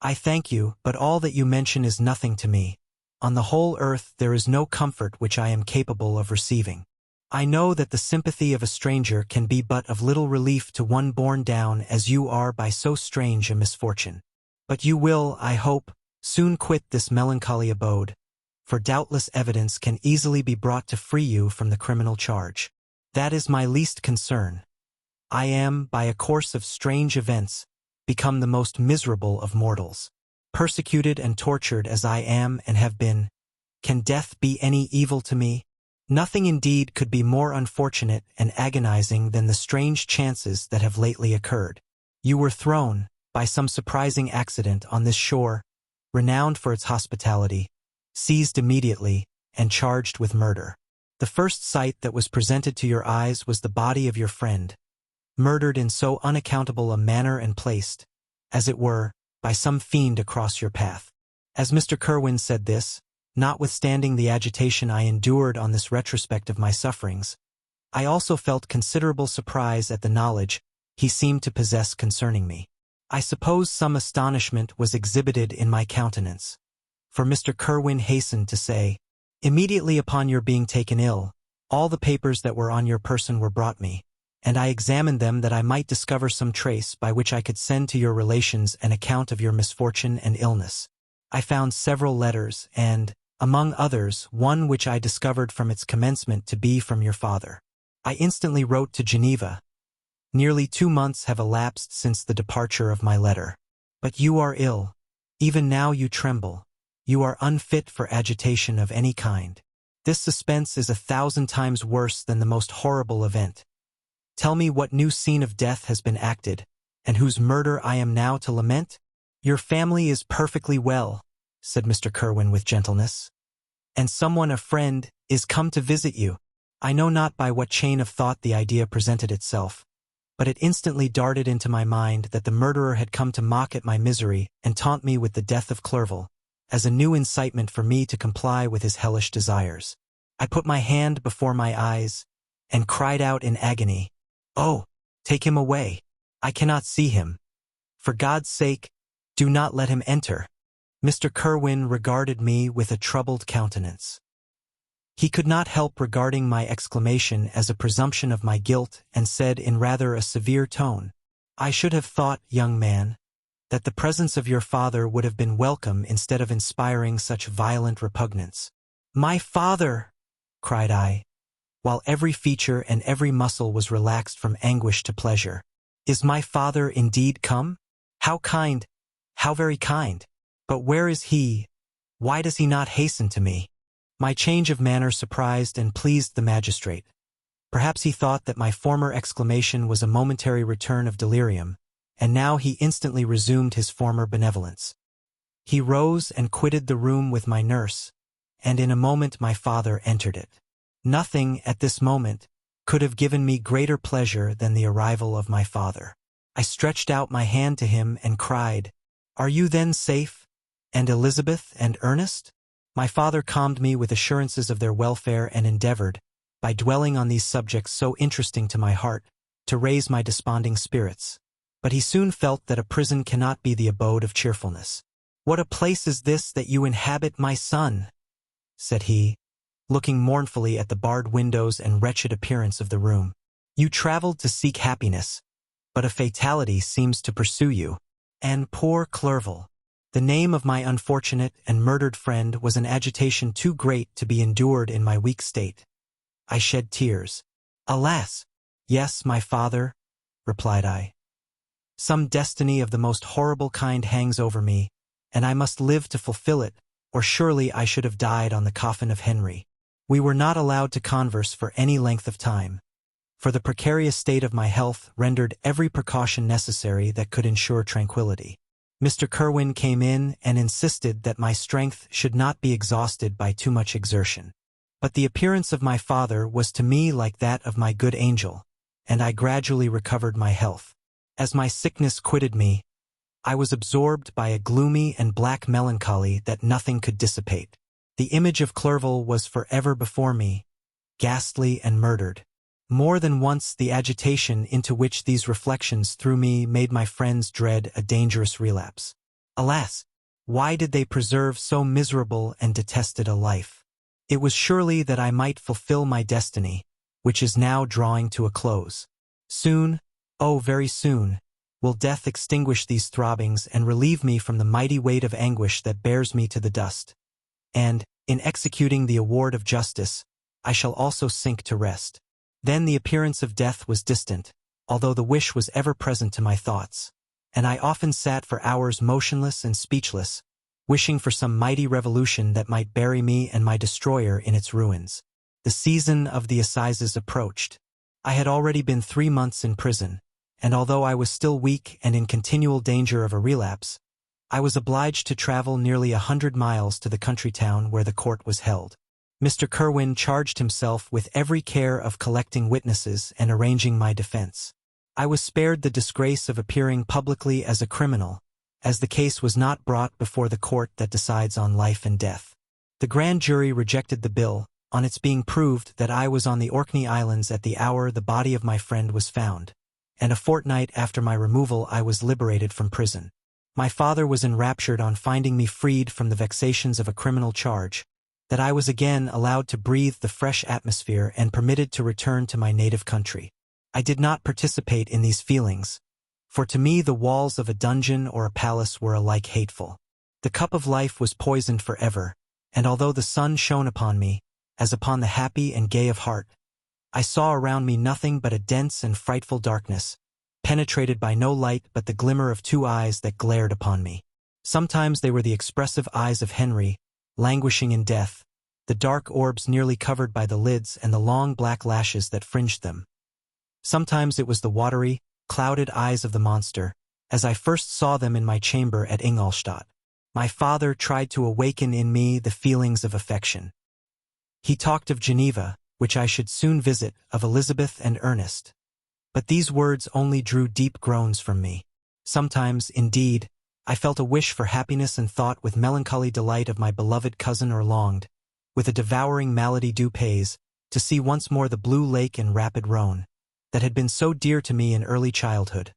"I thank you, but all that you mention is nothing to me. On the whole earth there is no comfort which I am capable of receiving. I know that the sympathy of a stranger can be but of little relief to one borne down as you are by so strange a misfortune. But you will, I hope, soon quit this melancholy abode, for doubtless evidence can easily be brought to free you from the criminal charge. That is my least concern. I am, by a course of strange events, become the most miserable of mortals. Persecuted and tortured as I am and have been, can death be any evil to me? Nothing indeed could be more unfortunate and agonizing than the strange chances that have lately occurred. You were thrown, by some surprising accident, on this shore, renowned for its hospitality, seized immediately, and charged with murder. The first sight that was presented to your eyes was the body of your friend, murdered in so unaccountable a manner and placed, as it were, by some fiend across your path. As Mr. Kerwin said this, notwithstanding the agitation I endured on this retrospect of my sufferings, I also felt considerable surprise at the knowledge he seemed to possess concerning me. I suppose some astonishment was exhibited in my countenance, for Mr. Kerwin hastened to say, "Immediately upon your being taken ill, all the papers that were on your person were brought me, and I examined them that I might discover some trace by which I could send to your relations an account of your misfortune and illness. I found several letters and, among others, one which I discovered from its commencement to be from your father. I instantly wrote to Geneva. Nearly 2 months have elapsed since the departure of my letter. But you are ill. Even now you tremble. You are unfit for agitation of any kind. This suspense is 1,000 times worse than the most horrible event. Tell me what new scene of death has been acted, and whose murder I am now to lament?" "Your family is perfectly well," said Mr. Kerwin with gentleness. "And someone, a friend, is come to visit you." I know not by what chain of thought the idea presented itself, but it instantly darted into my mind that the murderer had come to mock at my misery and taunt me with the death of Clerval, as a new incitement for me to comply with his hellish desires. I put my hand before my eyes, and cried out in agony, "Oh, take him away. I cannot see him. For God's sake, do not let him enter." Mr. Kerwin regarded me with a troubled countenance. He could not help regarding my exclamation as a presumption of my guilt, and said in rather a severe tone, "I should have thought, young man, that the presence of your father would have been welcome instead of inspiring such violent repugnance." "My father!" cried I, while every feature and every muscle was relaxed from anguish to pleasure. "Is my father indeed come? How kind, how very kind! But where is he? Why does he not hasten to me?" My change of manner surprised and pleased the magistrate. Perhaps he thought that my former exclamation was a momentary return of delirium, and now he instantly resumed his former benevolence. He rose and quitted the room with my nurse, and in a moment my father entered it. Nothing, at this moment, could have given me greater pleasure than the arrival of my father. I stretched out my hand to him and cried, "Are you then safe? And Elizabeth and Ernest?" My father calmed me with assurances of their welfare and endeavored, by dwelling on these subjects so interesting to my heart, to raise my desponding spirits. But he soon felt that a prison cannot be the abode of cheerfulness. "What a place is this that you inhabit, my son?" said he, looking mournfully at the barred windows and wretched appearance of the room. "You traveled to seek happiness, but a fatality seems to pursue you. And poor Clerval." The name of my unfortunate and murdered friend was an agitation too great to be endured in my weak state. I shed tears. "Alas! Yes, my father," replied I. "Some destiny of the most horrible kind hangs over me, and I must live to fulfill it, or surely I should have died on the coffin of Henry." We were not allowed to converse for any length of time, for the precarious state of my health rendered every precaution necessary that could ensure tranquility. Mr. Kerwin came in and insisted that my strength should not be exhausted by too much exertion. But the appearance of my father was to me like that of my good angel, and I gradually recovered my health. As my sickness quitted me, I was absorbed by a gloomy and black melancholy that nothing could dissipate. The image of Clerval was forever before me, ghastly and murdered. More than once the agitation into which these reflections threw me made my friends dread a dangerous relapse. Alas, why did they preserve so miserable and detested a life? It was surely that I might fulfill my destiny, which is now drawing to a close. Soon, oh very soon, will death extinguish these throbbings and relieve me from the mighty weight of anguish that bears me to the dust. And, in executing the award of justice, I shall also sink to rest. Then the appearance of death was distant, although the wish was ever present to my thoughts, and I often sat for hours motionless and speechless, wishing for some mighty revolution that might bury me and my destroyer in its ruins. The season of the assizes approached. I had already been 3 months in prison, and although I was still weak and in continual danger of a relapse, I was obliged to travel nearly 100 miles to the country town where the court was held. Mr. Kerwin charged himself with every care of collecting witnesses and arranging my defense. I was spared the disgrace of appearing publicly as a criminal, as the case was not brought before the court that decides on life and death. The grand jury rejected the bill, on its being proved that I was on the Orkney Islands at the hour the body of my friend was found, and a fortnight after my removal I was liberated from prison. My father was enraptured on finding me freed from the vexations of a criminal charge, that I was again allowed to breathe the fresh atmosphere and permitted to return to my native country. I did not participate in these feelings, for to me the walls of a dungeon or a palace were alike hateful. The cup of life was poisoned forever, and although the sun shone upon me, as upon the happy and gay of heart, I saw around me nothing but a dense and frightful darkness, penetrated by no light but the glimmer of 2 eyes that glared upon me. Sometimes they were the expressive eyes of Henry, languishing in death, the dark orbs nearly covered by the lids and the long black lashes that fringed them. Sometimes it was the watery, clouded eyes of the monster, as I first saw them in my chamber at Ingolstadt. My father tried to awaken in me the feelings of affection. He talked of Geneva, which I should soon visit, of Elizabeth and Ernest. But these words only drew deep groans from me. Sometimes, indeed, I felt a wish for happiness and thought with melancholy delight of my beloved cousin, or longed, with a devouring malady du pays, to see once more the blue lake and rapid Rhone, that had been so dear to me in early childhood.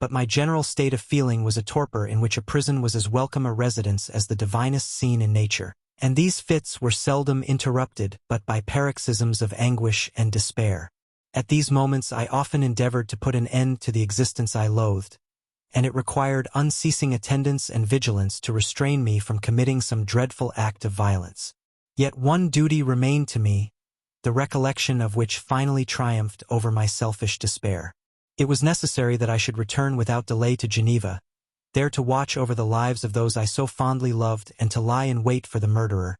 But my general state of feeling was a torpor in which a prison was as welcome a residence as the divinest scene in nature, and these fits were seldom interrupted but by paroxysms of anguish and despair. At these moments I often endeavored to put an end to the existence I loathed, and it required unceasing attendance and vigilance to restrain me from committing some dreadful act of violence. Yet one duty remained to me, the recollection of which finally triumphed over my selfish despair. It was necessary that I should return without delay to Geneva, there to watch over the lives of those I so fondly loved and to lie in wait for the murderer,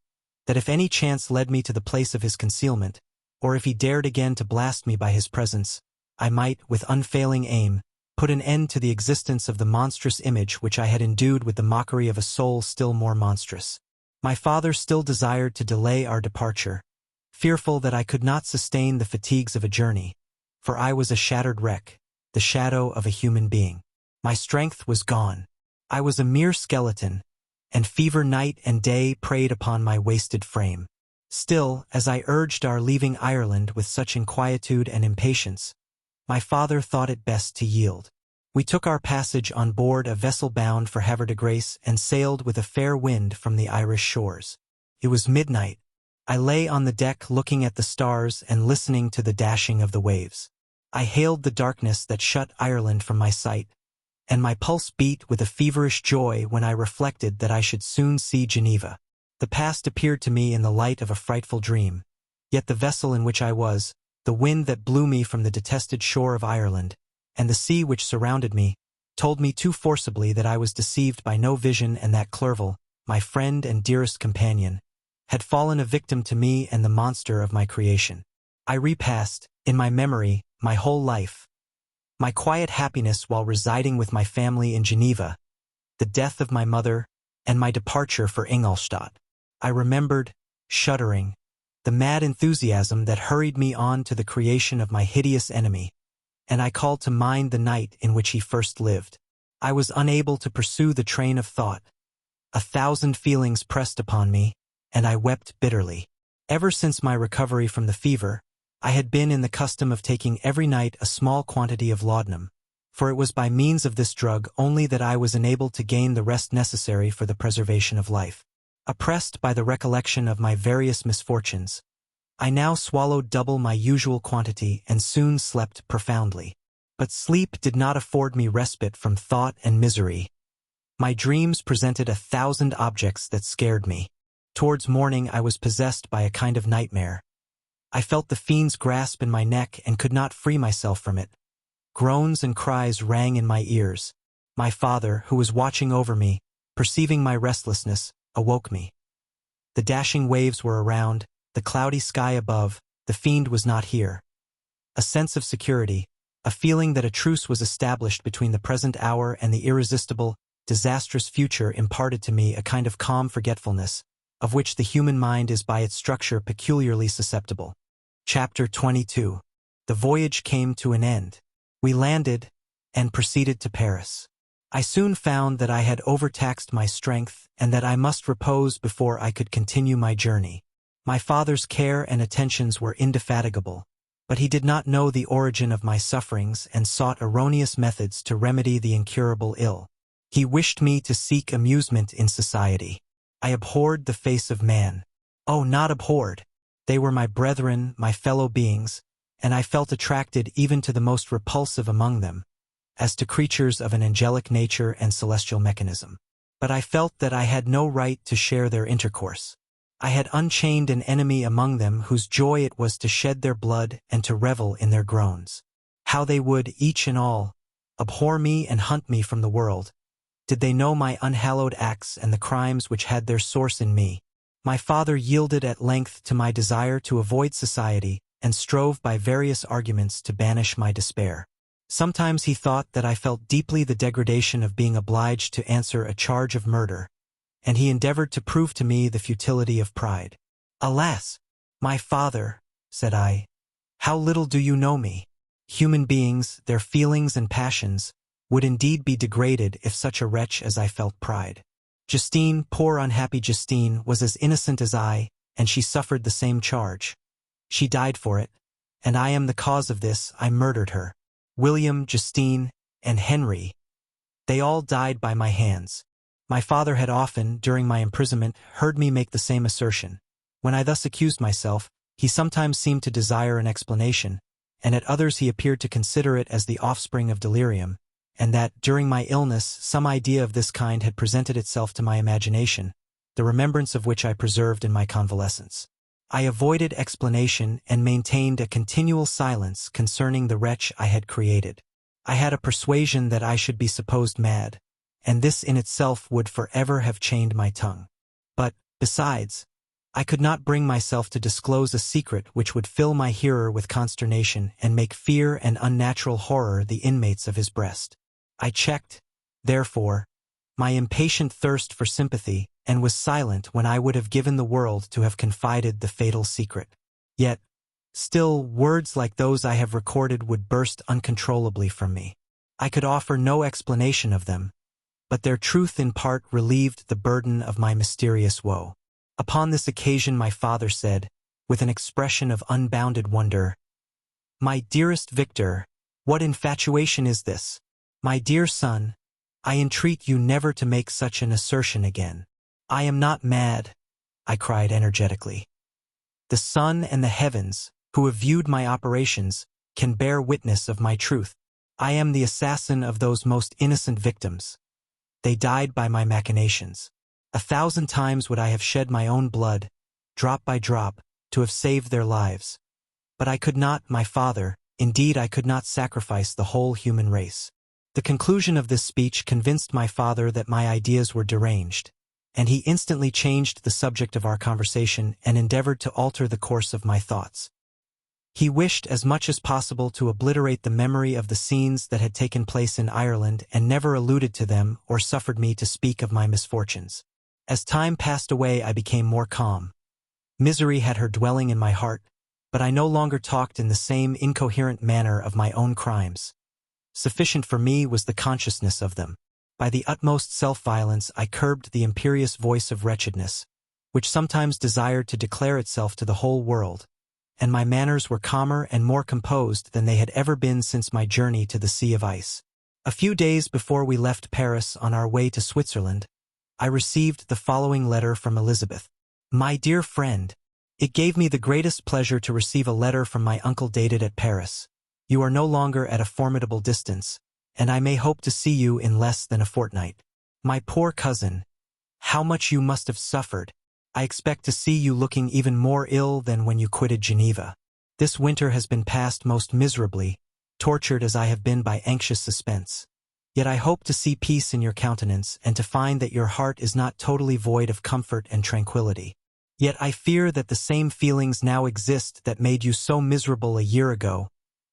that if any chance led me to the place of his concealment, or if he dared again to blast me by his presence, I might, with unfailing aim, put an end to the existence of the monstrous image which I had endued with the mockery of a soul still more monstrous. My father still desired to delay our departure, fearful that I could not sustain the fatigues of a journey, for I was a shattered wreck, the shadow of a human being. My strength was gone. I was a mere skeleton, and fever night and day preyed upon my wasted frame. Still, as I urged our leaving Ireland with such inquietude and impatience, my father thought it best to yield. We took our passage on board a vessel bound for Havre de Grace and sailed with a fair wind from the Irish shores. It was midnight. I lay on the deck looking at the stars and listening to the dashing of the waves. I hailed the darkness that shut Ireland from my sight, and my pulse beat with a feverish joy when I reflected that I should soon see Geneva. The past appeared to me in the light of a frightful dream, yet the vessel in which I was, the wind that blew me from the detested shore of Ireland, and the sea which surrounded me, told me too forcibly that I was deceived by no vision and that Clerval, my friend and dearest companion, had fallen a victim to me and the monster of my creation. I repassed, in my memory, my whole life. My quiet happiness while residing with my family in Geneva, the death of my mother, and my departure for Ingolstadt. I remembered, shuddering, the mad enthusiasm that hurried me on to the creation of my hideous enemy, and I called to mind the night in which he first lived. I was unable to pursue the train of thought. 1,000 feelings pressed upon me, and I wept bitterly. Ever since my recovery from the fever, I had been in the custom of taking every night a small quantity of laudanum, for it was by means of this drug only that I was enabled to gain the rest necessary for the preservation of life. Oppressed by the recollection of my various misfortunes, I now swallowed double my usual quantity and soon slept profoundly. But sleep did not afford me respite from thought and misery. My dreams presented 1,000 objects that scared me. Towards morning I was possessed by a kind of nightmare. I felt the fiend's grasp in my neck and could not free myself from it. Groans and cries rang in my ears. My father, who was watching over me, perceiving my restlessness, awoke me. The dashing waves were around, the cloudy sky above, the fiend was not here. A sense of security, a feeling that a truce was established between the present hour and the irresistible, disastrous future imparted to me a kind of calm forgetfulness, of which the human mind is by its structure peculiarly susceptible. Chapter 22. The voyage came to an end. We landed, and proceeded to Paris. I soon found that I had overtaxed my strength and that I must repose before I could continue my journey. My father's care and attentions were indefatigable, but he did not know the origin of my sufferings and sought erroneous methods to remedy the incurable ill. He wished me to seek amusement in society. I abhorred the face of man. Oh, not abhorred. They were my brethren, my fellow beings, and I felt attracted even to the most repulsive among them, as to creatures of an angelic nature and celestial mechanism. But I felt that I had no right to share their intercourse. I had unchained an enemy among them whose joy it was to shed their blood and to revel in their groans. How they would, each and all, abhor me and hunt me from the world, did they know my unhallowed acts and the crimes which had their source in me. My father yielded at length to my desire to avoid society and strove by various arguments to banish my despair. Sometimes he thought that I felt deeply the degradation of being obliged to answer a charge of murder, and he endeavored to prove to me the futility of pride. "Alas, my father," said I, "how little do you know me. Human beings, their feelings and passions, would indeed be degraded if such a wretch as I felt pride. Justine, poor unhappy Justine, was as innocent as I, and she suffered the same charge. She died for it, and I am the cause of this. I murdered her. William, Justine, and Henry, they all died by my hands." My father had often, during my imprisonment, heard me make the same assertion. When I thus accused myself, he sometimes seemed to desire an explanation, and at others he appeared to consider it as the offspring of delirium, and that, during my illness, some idea of this kind had presented itself to my imagination, the remembrance of which I preserved in my convalescence. I avoided explanation and maintained a continual silence concerning the wretch I had created. I had a persuasion that I should be supposed mad, and this in itself would forever have chained my tongue. But, besides, I could not bring myself to disclose a secret which would fill my hearer with consternation and make fear and unnatural horror the inmates of his breast. I checked, therefore, my impatient thirst for sympathy, and was silent when I would have given the world to have confided the fatal secret. Yet, still, words like those I have recorded would burst uncontrollably from me. I could offer no explanation of them, but their truth in part relieved the burden of my mysterious woe. Upon this occasion my father said, with an expression of unbounded wonder, "My dearest Victor, what infatuation is this? My dear son, I entreat you never to make such an assertion again." "I am not mad," I cried energetically. "The sun and the heavens, who have viewed my operations, can bear witness of my truth. I am the assassin of those most innocent victims. They died by my machinations. 1,000 times would I have shed my own blood, drop by drop, to have saved their lives. But I could not, my father, indeed I could not sacrifice the whole human race." The conclusion of this speech convinced my father that my ideas were deranged, and he instantly changed the subject of our conversation and endeavored to alter the course of my thoughts. He wished as much as possible to obliterate the memory of the scenes that had taken place in Ireland and never alluded to them or suffered me to speak of my misfortunes. As time passed away, I became more calm. Misery had her dwelling in my heart, but I no longer talked in the same incoherent manner of my own crimes. Sufficient for me was the consciousness of them. By the utmost self-violence I curbed the imperious voice of wretchedness, which sometimes desired to declare itself to the whole world, and my manners were calmer and more composed than they had ever been since my journey to the Sea of Ice. A few days before we left Paris on our way to Switzerland, I received the following letter from Elizabeth. My dear friend, it gave me the greatest pleasure to receive a letter from my uncle dated at Paris. You are no longer at a formidable distance, and I may hope to see you in less than a fortnight. My poor cousin, how much you must have suffered. I expect to see you looking even more ill than when you quitted Geneva. This winter has been passed most miserably, tortured as I have been by anxious suspense. Yet I hope to see peace in your countenance and to find that your heart is not totally void of comfort and tranquility. Yet I fear that the same feelings now exist that made you so miserable a year ago,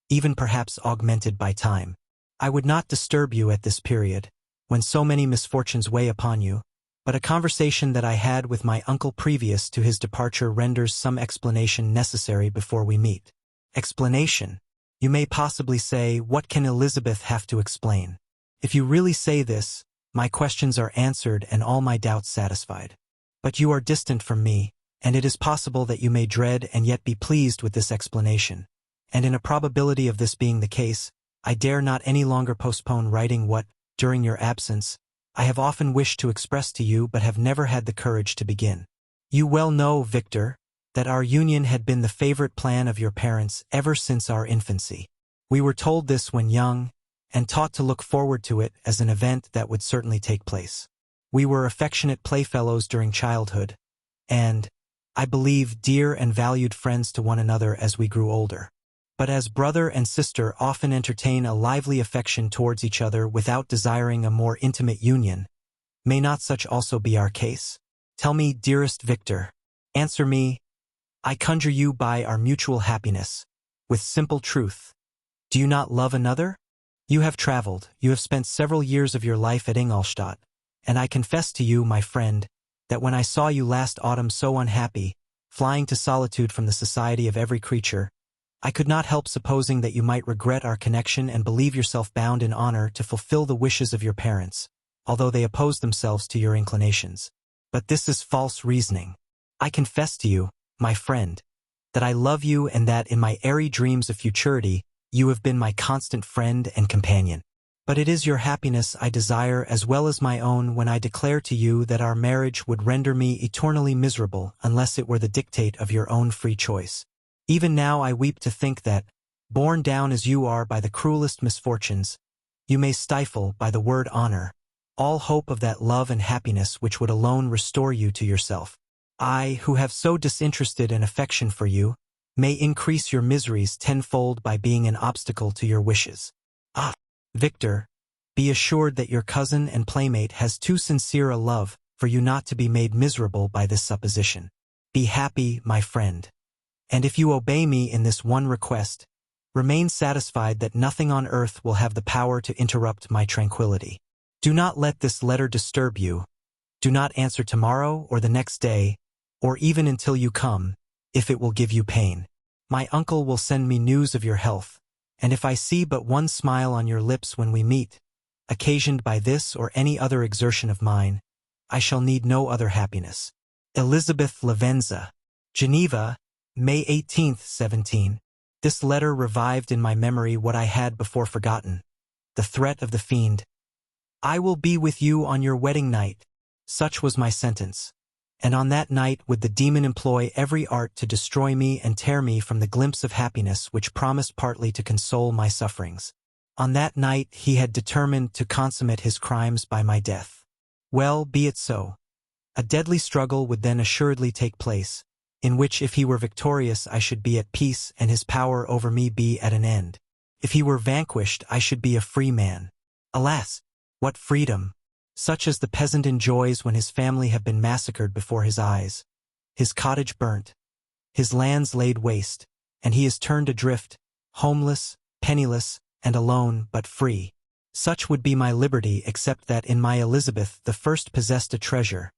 even perhaps augmented by time. I would not disturb you at this period, when so many misfortunes weigh upon you, but a conversation that I had with my uncle previous to his departure renders some explanation necessary before we meet. Explanation? You may possibly say, what can Elizabeth have to explain? If you really say this, my questions are answered and all my doubts satisfied. But you are distant from me, and it is possible that you may dread and yet be pleased with this explanation. And in a probability of this being the case, I dare not any longer postpone writing what, during your absence, I have often wished to express to you but have never had the courage to begin. You well know, Victor, that our union had been the favorite plan of your parents ever since our infancy. We were told this when young, and taught to look forward to it as an event that would certainly take place. We were affectionate playfellows during childhood, and, I believe, dear and valued friends to one another as we grew older. But as brother and sister often entertain a lively affection towards each other without desiring a more intimate union, may not such also be our case? Tell me, dearest Victor, answer me, I conjure you by our mutual happiness, with simple truth. Do you not love another? You have traveled, you have spent several years of your life at Ingolstadt, and I confess to you, my friend, that when I saw you last autumn so unhappy, flying to solitude from the society of every creature, I could not help supposing that you might regret our connection and believe yourself bound in honor to fulfill the wishes of your parents, although they opposed themselves to your inclinations. But this is false reasoning. I confess to you, my friend, that I love you and that in my airy dreams of futurity, you have been my constant friend and companion. But it is your happiness I desire as well as my own when I declare to you that our marriage would render me eternally miserable unless it were the dictate of your own free choice. Even now I weep to think that, borne down as you are by the cruelest misfortunes, you may stifle, by the word honor, all hope of that love and happiness which would alone restore you to yourself. I, who have so disinterested an affection for you, may increase your miseries tenfold by being an obstacle to your wishes. Ah, Victor, be assured that your cousin and playmate has too sincere a love for you not to be made miserable by this supposition. Be happy, my friend. And if you obey me in this one request, remain satisfied that nothing on earth will have the power to interrupt my tranquility. Do not let this letter disturb you. Do not answer tomorrow or the next day, or even until you come, if it will give you pain. My uncle will send me news of your health, and if I see but one smile on your lips when we meet, occasioned by this or any other exertion of mine, I shall need no other happiness. Elizabeth Lavenza, Geneva, May 18th, 17. This letter revived in my memory what I had before forgotten, the threat of the fiend. I will be with you on your wedding night. Such was my sentence. And on that night would the demon employ every art to destroy me and tear me from the glimpse of happiness which promised partly to console my sufferings. On that night he had determined to consummate his crimes by my death. Well, be it so. A deadly struggle would then assuredly take place, in which if he were victorious I should be at peace and his power over me be at an end. If he were vanquished I should be a free man. Alas, what freedom! such as the peasant enjoys when his family have been massacred before his eyes, his cottage burnt, his lands laid waste, and he is turned adrift, homeless, penniless, and alone but free. Such would be my liberty, except that in my Elizabeth the first possessed a treasure,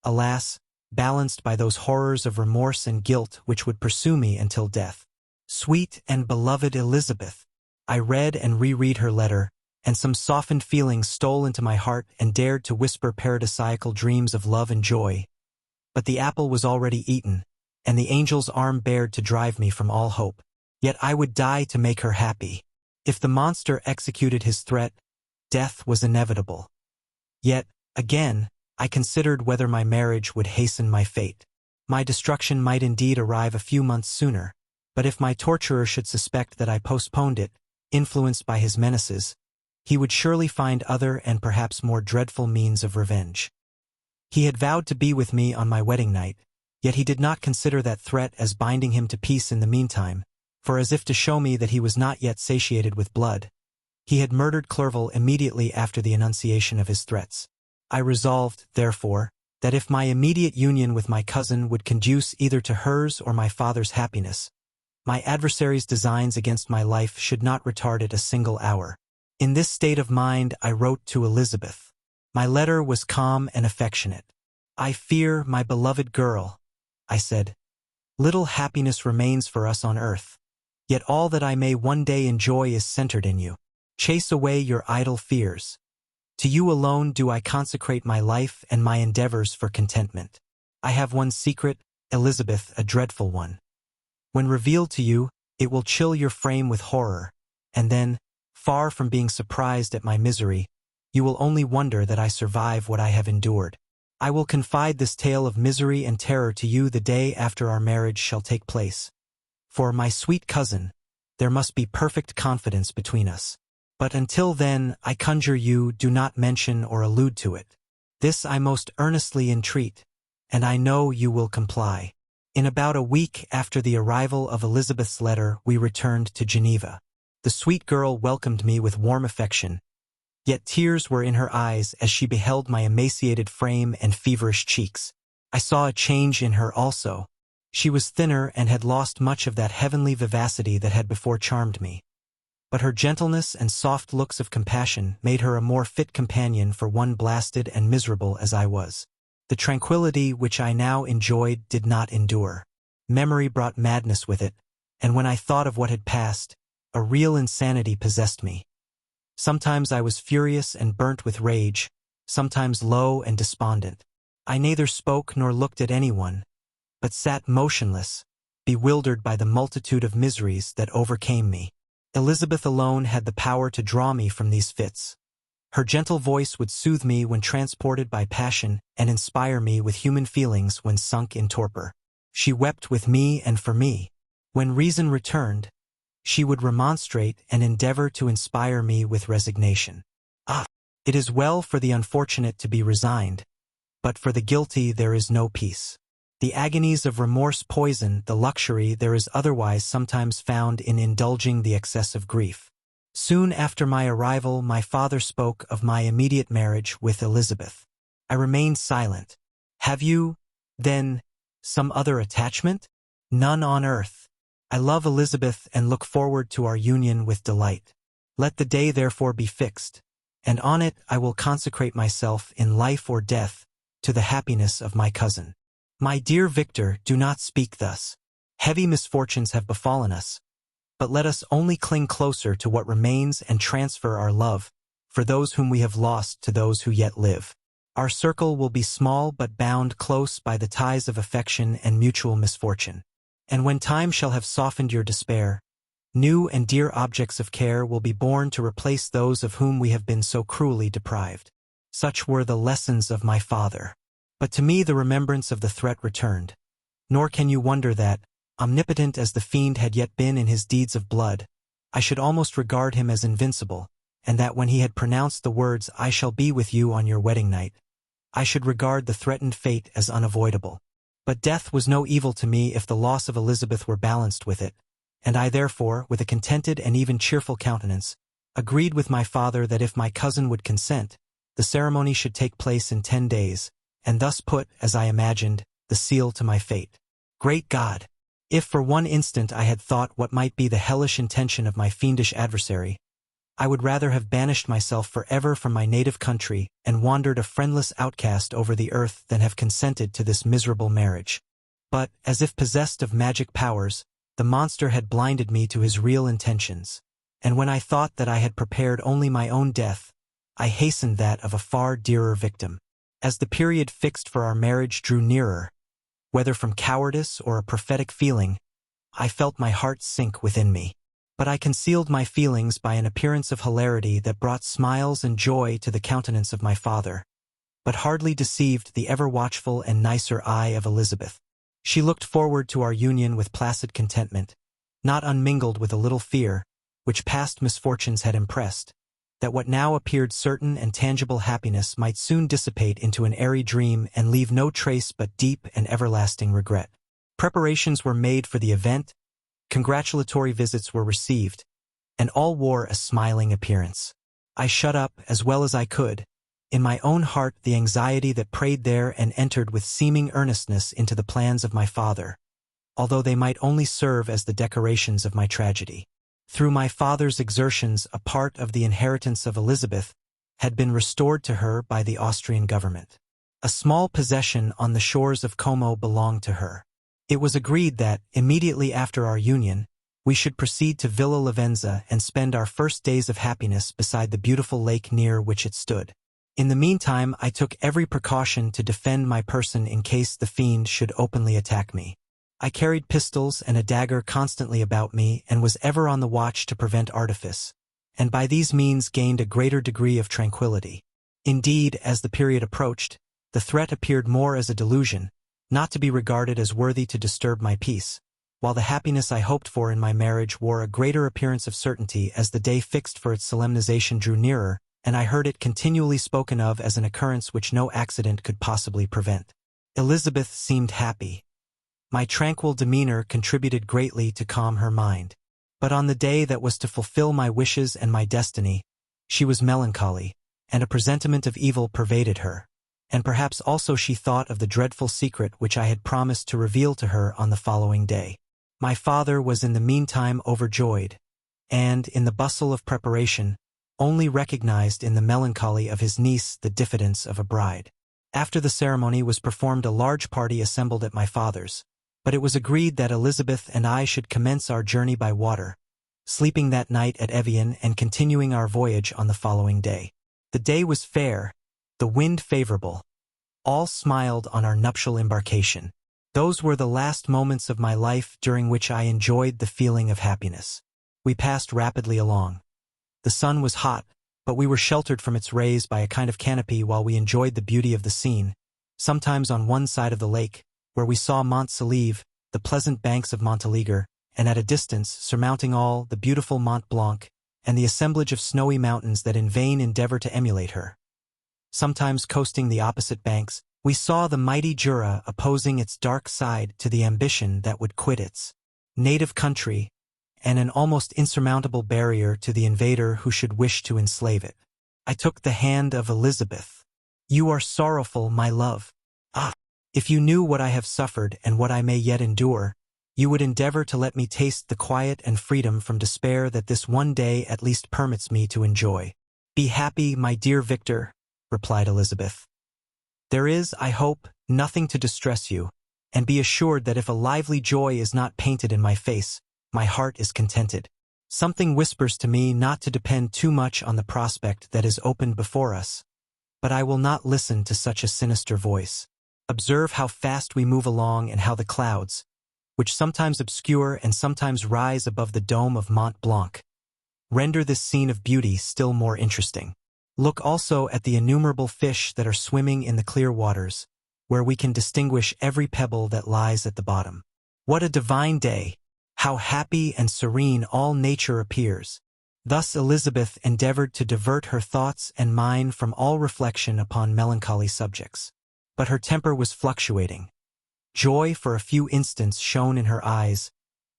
alas, balanced by those horrors of remorse and guilt which would pursue me until death. Sweet and beloved Elizabeth! I read and reread her letter, and some softened feelings stole into my heart and dared to whisper paradisiacal dreams of love and joy. But the apple was already eaten, and the angel's arm bared to drive me from all hope. Yet I would die to make her happy. If the monster executed his threat, death was inevitable. Yet, again, I considered whether my marriage would hasten my fate. My destruction might indeed arrive a few months sooner, but if my torturer should suspect that I postponed it, influenced by his menaces, he would surely find other and perhaps more dreadful means of revenge. He had vowed to be with me on my wedding night, yet he did not consider that threat as binding him to peace in the meantime, for as if to show me that he was not yet satiated with blood, he had murdered Clerval immediately after the enunciation of his threats. I resolved, therefore, that if my immediate union with my cousin would conduce either to hers or my father's happiness, my adversary's designs against my life should not retard it a single hour. In this state of mind I wrote to Elizabeth. My letter was calm and affectionate. "I fear, my beloved girl," I said, "little happiness remains for us on earth. Yet all that I may one day enjoy is centered in you. Chase away your idle fears. To you alone do I consecrate my life and my endeavors for contentment. I have one secret, Elizabeth, a dreadful one. When revealed to you, it will chill your frame with horror, and then, far from being surprised at my misery, you will only wonder that I survive what I have endured. I will confide this tale of misery and terror to you the day after our marriage shall take place. For, my sweet cousin, there must be perfect confidence between us. But until then, I conjure you, do not mention or allude to it. This I most earnestly entreat, and I know you will comply." In about a week after the arrival of Elizabeth's letter, we returned to Geneva. The sweet girl welcomed me with warm affection, yet tears were in her eyes as she beheld my emaciated frame and feverish cheeks. I saw a change in her also. She was thinner and had lost much of that heavenly vivacity that had before charmed me. But her gentleness and soft looks of compassion made her a more fit companion for one blasted and miserable as I was. The tranquility which I now enjoyed did not endure. Memory brought madness with it, and when I thought of what had passed, a real insanity possessed me. Sometimes I was furious and burnt with rage, sometimes low and despondent. I neither spoke nor looked at anyone, but sat motionless, bewildered by the multitude of miseries that overcame me. Elizabeth alone had the power to draw me from these fits. Her gentle voice would soothe me when transported by passion and inspire me with human feelings when sunk in torpor. She wept with me and for me. When reason returned, she would remonstrate and endeavor to inspire me with resignation. Ah, it is well for the unfortunate to be resigned, but for the guilty there is no peace. The agonies of remorse poison the luxury there is otherwise sometimes found in indulging the excess of grief. Soon after my arrival, my father spoke of my immediate marriage with Elizabeth. I remained silent. "Have you, then, some other attachment?" "None on earth. I love Elizabeth and look forward to our union with delight. Let the day therefore be fixed, and on it I will consecrate myself in life or death to the happiness of my cousin." "My dear Victor, do not speak thus. Heavy misfortunes have befallen us, but let us only cling closer to what remains and transfer our love for those whom we have lost to those who yet live. Our circle will be small but bound close by the ties of affection and mutual misfortune. And when time shall have softened your despair, new and dear objects of care will be born to replace those of whom we have been so cruelly deprived." Such were the lessons of my father. But to me the remembrance of the threat returned. Nor can you wonder that, omnipotent as the fiend had yet been in his deeds of blood, I should almost regard him as invincible, and that when he had pronounced the words, "I shall be with you on your wedding night," I should regard the threatened fate as unavoidable. But death was no evil to me if the loss of Elizabeth were balanced with it, and I therefore, with a contented and even cheerful countenance, agreed with my father that if my cousin would consent, The ceremony should take place in 10 days, and thus put, as I imagined, the seal to my fate. Great God! If for one instant I had thought what might be the hellish intention of my fiendish adversary, I would rather have banished myself forever from my native country and wandered a friendless outcast over the earth than have consented to this miserable marriage. But, as if possessed of magic powers, the monster had blinded me to his real intentions, and when I thought that I had prepared only my own death, I hastened that of a far dearer victim. As the period fixed for our marriage drew nearer, whether from cowardice or a prophetic feeling, I felt my heart sink within me. But I concealed my feelings by an appearance of hilarity that brought smiles and joy to the countenance of my father, but hardly deceived the ever-watchful and nicer eye of Elizabeth. She looked forward to our union with placid contentment, not unmingled with a little fear, which past misfortunes had impressed, that what now appeared certain and tangible happiness might soon dissipate into an airy dream and leave no trace but deep and everlasting regret. Preparations were made for the event, congratulatory visits were received, and all wore a smiling appearance. I shut up, as well as I could, in my own heart the anxiety that prayed there and entered with seeming earnestness into the plans of my father, although they might only serve as the decorations of my tragedy. Through my father's exertions, a part of the inheritance of Elizabeth had been restored to her by the Austrian government. A small possession on the shores of Como belonged to her. It was agreed that, immediately after our union, we should proceed to Villa Lavenza and spend our first days of happiness beside the beautiful lake near which it stood. In the meantime, I took every precaution to defend my person in case the fiend should openly attack me. I carried pistols and a dagger constantly about me and was ever on the watch to prevent artifice, and by these means gained a greater degree of tranquility. Indeed, as the period approached, the threat appeared more as a delusion, not to be regarded as worthy to disturb my peace, while the happiness I hoped for in my marriage wore a greater appearance of certainty as the day fixed for its solemnization drew nearer, and I heard it continually spoken of as an occurrence which no accident could possibly prevent. Elizabeth seemed happy. My tranquil demeanor contributed greatly to calm her mind. But on the day that was to fulfill my wishes and my destiny, she was melancholy, and a presentiment of evil pervaded her. And perhaps also she thought of the dreadful secret which I had promised to reveal to her on the following day. My father was in the meantime overjoyed, and, in the bustle of preparation, only recognized in the melancholy of his niece the diffidence of a bride. After the ceremony was performed, a large party assembled at my father's, but it was agreed that Elizabeth and I should commence our journey by water, sleeping that night at Evian and continuing our voyage on the following day. The day was fair, the wind favorable. All smiled on our nuptial embarkation. Those were the last moments of my life during which I enjoyed the feeling of happiness. We passed rapidly along. The sun was hot, but we were sheltered from its rays by a kind of canopy while we enjoyed the beauty of the scene, sometimes on one side of the lake, where we saw Mont Saleve, the pleasant banks of Montélimar, and at a distance, surmounting all, the beautiful Mont Blanc, and the assemblage of snowy mountains that in vain endeavor to emulate her. Sometimes coasting the opposite banks, we saw the mighty Jura opposing its dark side to the ambition that would quit its native country, and an almost insurmountable barrier to the invader who should wish to enslave it. I took the hand of Elizabeth. "You are sorrowful, my love. Ah! If you knew what I have suffered and what I may yet endure, you would endeavor to let me taste the quiet and freedom from despair that this one day at least permits me to enjoy." "Be happy, my dear Victor," replied Elizabeth. "There is, I hope, nothing to distress you, and be assured that if a lively joy is not painted in my face, my heart is contented. Something whispers to me not to depend too much on the prospect that is opened before us, but I will not listen to such a sinister voice. Observe how fast we move along and how the clouds, which sometimes obscure and sometimes rise above the dome of Mont Blanc, render this scene of beauty still more interesting. Look also at the innumerable fish that are swimming in the clear waters, where we can distinguish every pebble that lies at the bottom. What a divine day! How happy and serene all nature appears!" Thus Elizabeth endeavored to divert her thoughts and mine from all reflection upon melancholy subjects. But her temper was fluctuating. Joy for a few instants shone in her eyes,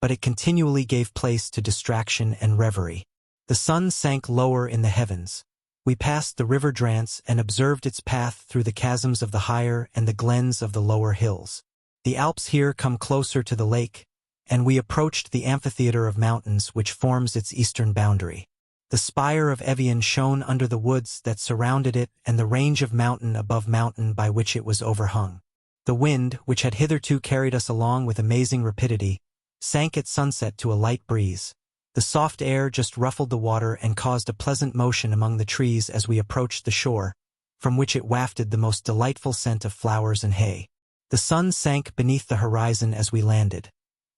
but it continually gave place to distraction and reverie. The sun sank lower in the heavens. We passed the river Drance and observed its path through the chasms of the higher and the glens of the lower hills. The Alps here come closer to the lake, and we approached the amphitheater of mountains which forms its eastern boundary. The spire of Evian shone under the woods that surrounded it and the range of mountain above mountain by which it was overhung. The wind, which had hitherto carried us along with amazing rapidity, sank at sunset to a light breeze. The soft air just ruffled the water and caused a pleasant motion among the trees as we approached the shore, from which it wafted the most delightful scent of flowers and hay. The sun sank beneath the horizon as we landed,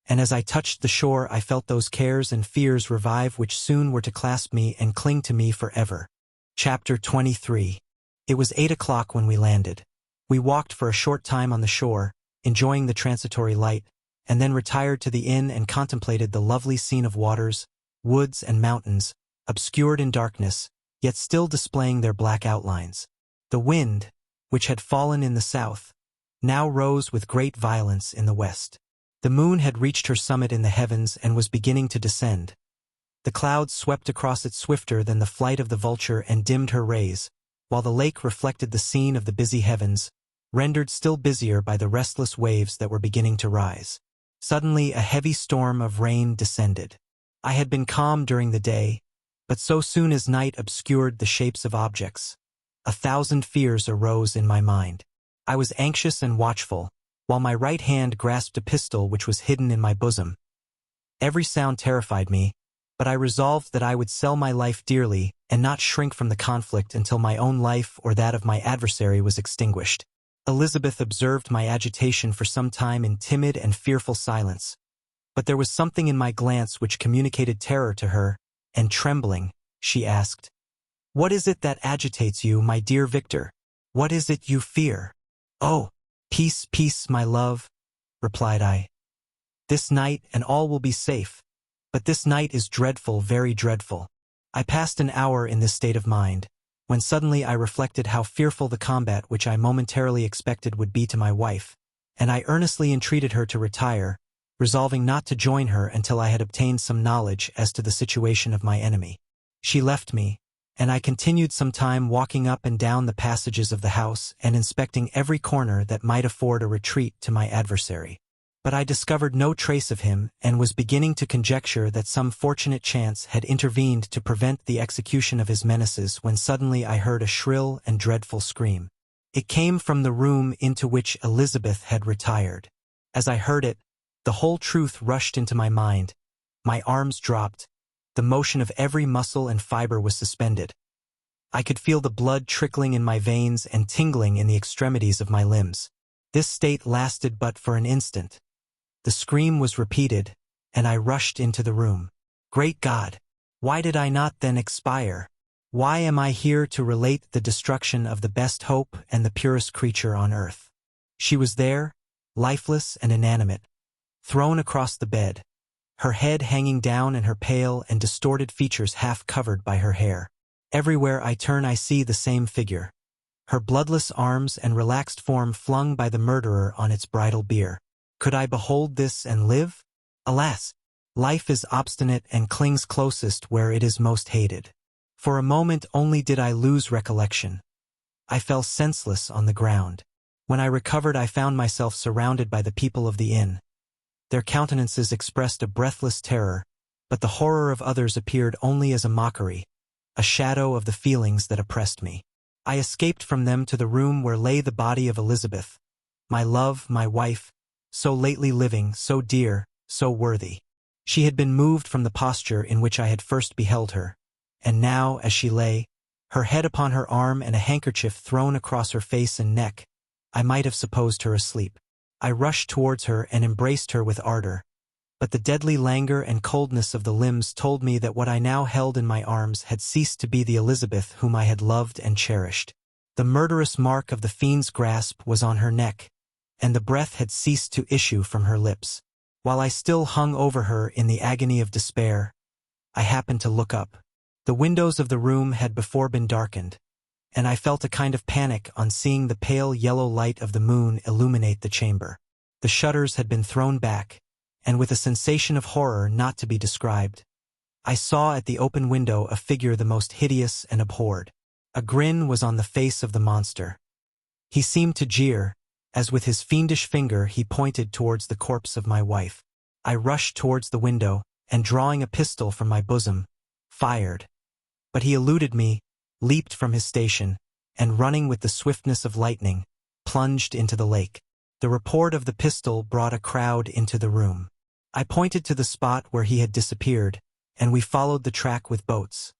and as I touched the shore I felt those cares and fears revive which soon were to clasp me and cling to me forever. Chapter 23. It was 8 o'clock when we landed. We walked for a short time on the shore, enjoying the transitory light, and then retired to the inn and contemplated the lovely scene of waters, woods and mountains, obscured in darkness, yet still displaying their black outlines. The wind, which had fallen in the south, now rose with great violence in the west. The moon had reached her summit in the heavens and was beginning to descend. The clouds swept across it swifter than the flight of the vulture and dimmed her rays, while the lake reflected the scene of the busy heavens, rendered still busier by the restless waves that were beginning to rise. Suddenly a heavy storm of rain descended. I had been calm during the day, but so soon as night obscured the shapes of objects, 1,000 fears arose in my mind. I was anxious and watchful, while my right hand grasped a pistol which was hidden in my bosom. Every sound terrified me, but I resolved that I would sell my life dearly and not shrink from the conflict until my own life or that of my adversary was extinguished. Elizabeth observed my agitation for some time in timid and fearful silence, but there was something in my glance which communicated terror to her, and trembling, she asked, "What is it that agitates you, my dear Victor? What is it you fear?" "Oh, peace, peace, my love," replied I. "This night and all will be safe, but this night is dreadful, very dreadful." I passed an hour in this state of mind, when suddenly I reflected how fearful the combat which I momentarily expected would be to my wife, and I earnestly entreated her to retire, resolving not to join her until I had obtained some knowledge as to the situation of my enemy. She left me, and I continued some time walking up and down the passages of the house and inspecting every corner that might afford a retreat to my adversary. But I discovered no trace of him and was beginning to conjecture that some fortunate chance had intervened to prevent the execution of his menaces when suddenly I heard a shrill and dreadful scream. It came from the room into which Elizabeth had retired. As I heard it, the whole truth rushed into my mind. My arms dropped. The motion of every muscle and fiber was suspended. I could feel the blood trickling in my veins and tingling in the extremities of my limbs. This state lasted but for an instant. The scream was repeated, and I rushed into the room. Great God! Why did I not then expire? Why am I here to relate the destruction of the best hope and the purest creature on earth? She was there, lifeless and inanimate, thrown across the bed, her head hanging down and her pale and distorted features half covered by her hair. Everywhere I turn I see the same figure, her bloodless arms and relaxed form flung by the murderer on its bridal bier. Could I behold this and live? Alas! Life is obstinate and clings closest where it is most hated. For a moment only did I lose recollection. I fell senseless on the ground. When I recovered I found myself surrounded by the people of the inn. Their countenances expressed a breathless terror, but the horror of others appeared only as a mockery, a shadow of the feelings that oppressed me. I escaped from them to the room where lay the body of Elizabeth, my love, my wife, so lately living, so dear, so worthy. She had been moved from the posture in which I had first beheld her, and now, as she lay, her head upon her arm and a handkerchief thrown across her face and neck, I might have supposed her asleep. I rushed towards her and embraced her with ardor, but the deadly languor and coldness of the limbs told me that what I now held in my arms had ceased to be the Elizabeth whom I had loved and cherished. The murderous mark of the fiend's grasp was on her neck, and the breath had ceased to issue from her lips. While I still hung over her in the agony of despair, I happened to look up. The windows of the room had before been darkened, and I felt a kind of panic on seeing the pale yellow light of the moon illuminate the chamber. The shutters had been thrown back, and with a sensation of horror not to be described, I saw at the open window a figure the most hideous and abhorred. A grin was on the face of the monster. He seemed to jeer, as with his fiendish finger he pointed towards the corpse of my wife. I rushed towards the window, and drawing a pistol from my bosom, fired. But he eluded me, leaped from his station, and running with the swiftness of lightning, plunged into the lake. The report of the pistol brought a crowd into the room. I pointed to the spot where he had disappeared, and we followed the track with boats.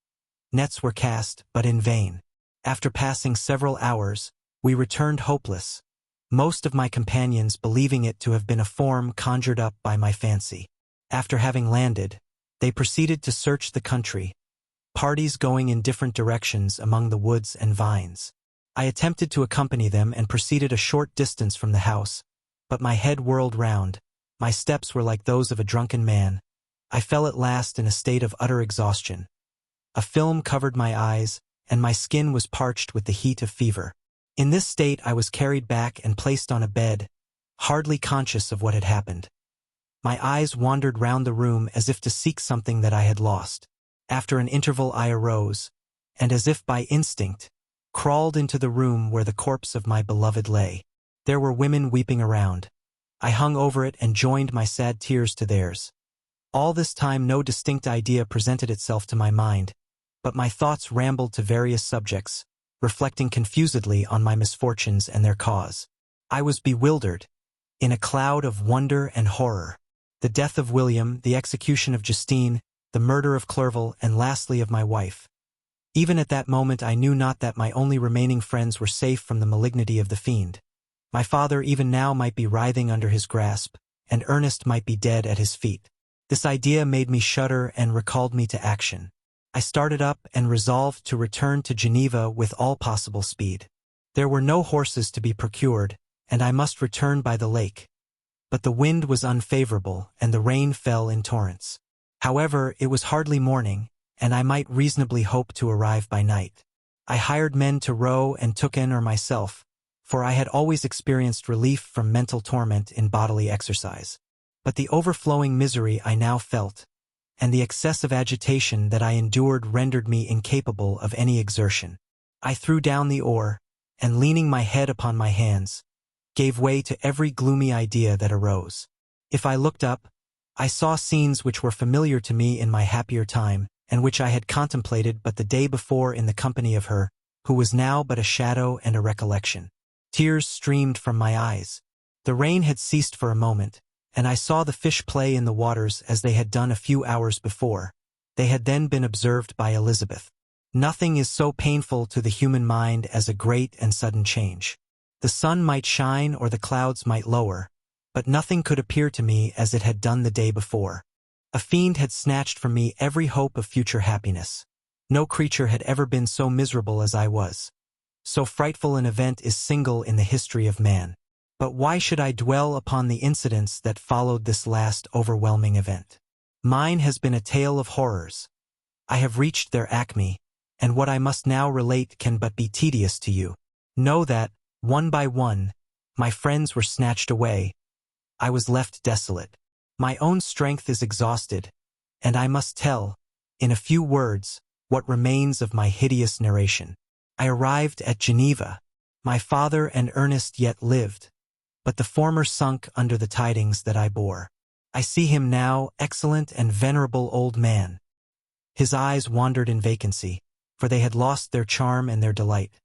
Nets were cast, but in vain. After passing several hours, we returned hopeless, most of my companions believing it to have been a form conjured up by my fancy. After having landed, they proceeded to search the country, parties going in different directions among the woods and vines. I attempted to accompany them and proceeded a short distance from the house, but my head whirled round, my steps were like those of a drunken man. I fell at last in a state of utter exhaustion. A film covered my eyes, and my skin was parched with the heat of fever. In this state I was carried back and placed on a bed, hardly conscious of what had happened. My eyes wandered round the room as if to seek something that I had lost. After an interval I arose, and as if by instinct, crawled into the room where the corpse of my beloved lay. There were women weeping around. I hung over it and joined my sad tears to theirs. All this time no distinct idea presented itself to my mind, but my thoughts rambled to various subjects, reflecting confusedly on my misfortunes and their cause. I was bewildered, in a cloud of wonder and horror. The death of William, the execution of Justine, the murder of Clerval, and lastly of my wife. Even at that moment I knew not that my only remaining friends were safe from the malignity of the fiend. My father even now might be writhing under his grasp, and Ernest might be dead at his feet. This idea made me shudder and recalled me to action. I started up and resolved to return to Geneva with all possible speed. There were no horses to be procured, and I must return by the lake. But the wind was unfavorable, and the rain fell in torrents. However, it was hardly morning, and I might reasonably hope to arrive by night. I hired men to row and took in or myself, for I had always experienced relief from mental torment in bodily exercise. But the overflowing misery I now felt, and the excessive agitation that I endured rendered me incapable of any exertion. I threw down the oar, and leaning my head upon my hands, gave way to every gloomy idea that arose. If I looked up, I saw scenes which were familiar to me in my happier time, and which I had contemplated but the day before in the company of her, who was now but a shadow and a recollection. Tears streamed from my eyes. The rain had ceased for a moment, and I saw the fish play in the waters as they had done a few hours before. They had then been observed by Elizabeth. Nothing is so painful to the human mind as a great and sudden change. The sun might shine or the clouds might lower, but nothing could appear to me as it had done the day before. A fiend had snatched from me every hope of future happiness. No creature had ever been so miserable as I was. So frightful an event is single in the history of man. But why should I dwell upon the incidents that followed this last overwhelming event? Mine has been a tale of horrors. I have reached their acme, and what I must now relate can but be tedious to you. Know that, one by one, my friends were snatched away. I was left desolate. My own strength is exhausted, and I must tell, in a few words, what remains of my hideous narration. I arrived at Geneva. My father and Ernest yet lived, but the former sunk under the tidings that I bore. I see him now, excellent and venerable old man. His eyes wandered in vacancy, for they had lost their charm and their delight.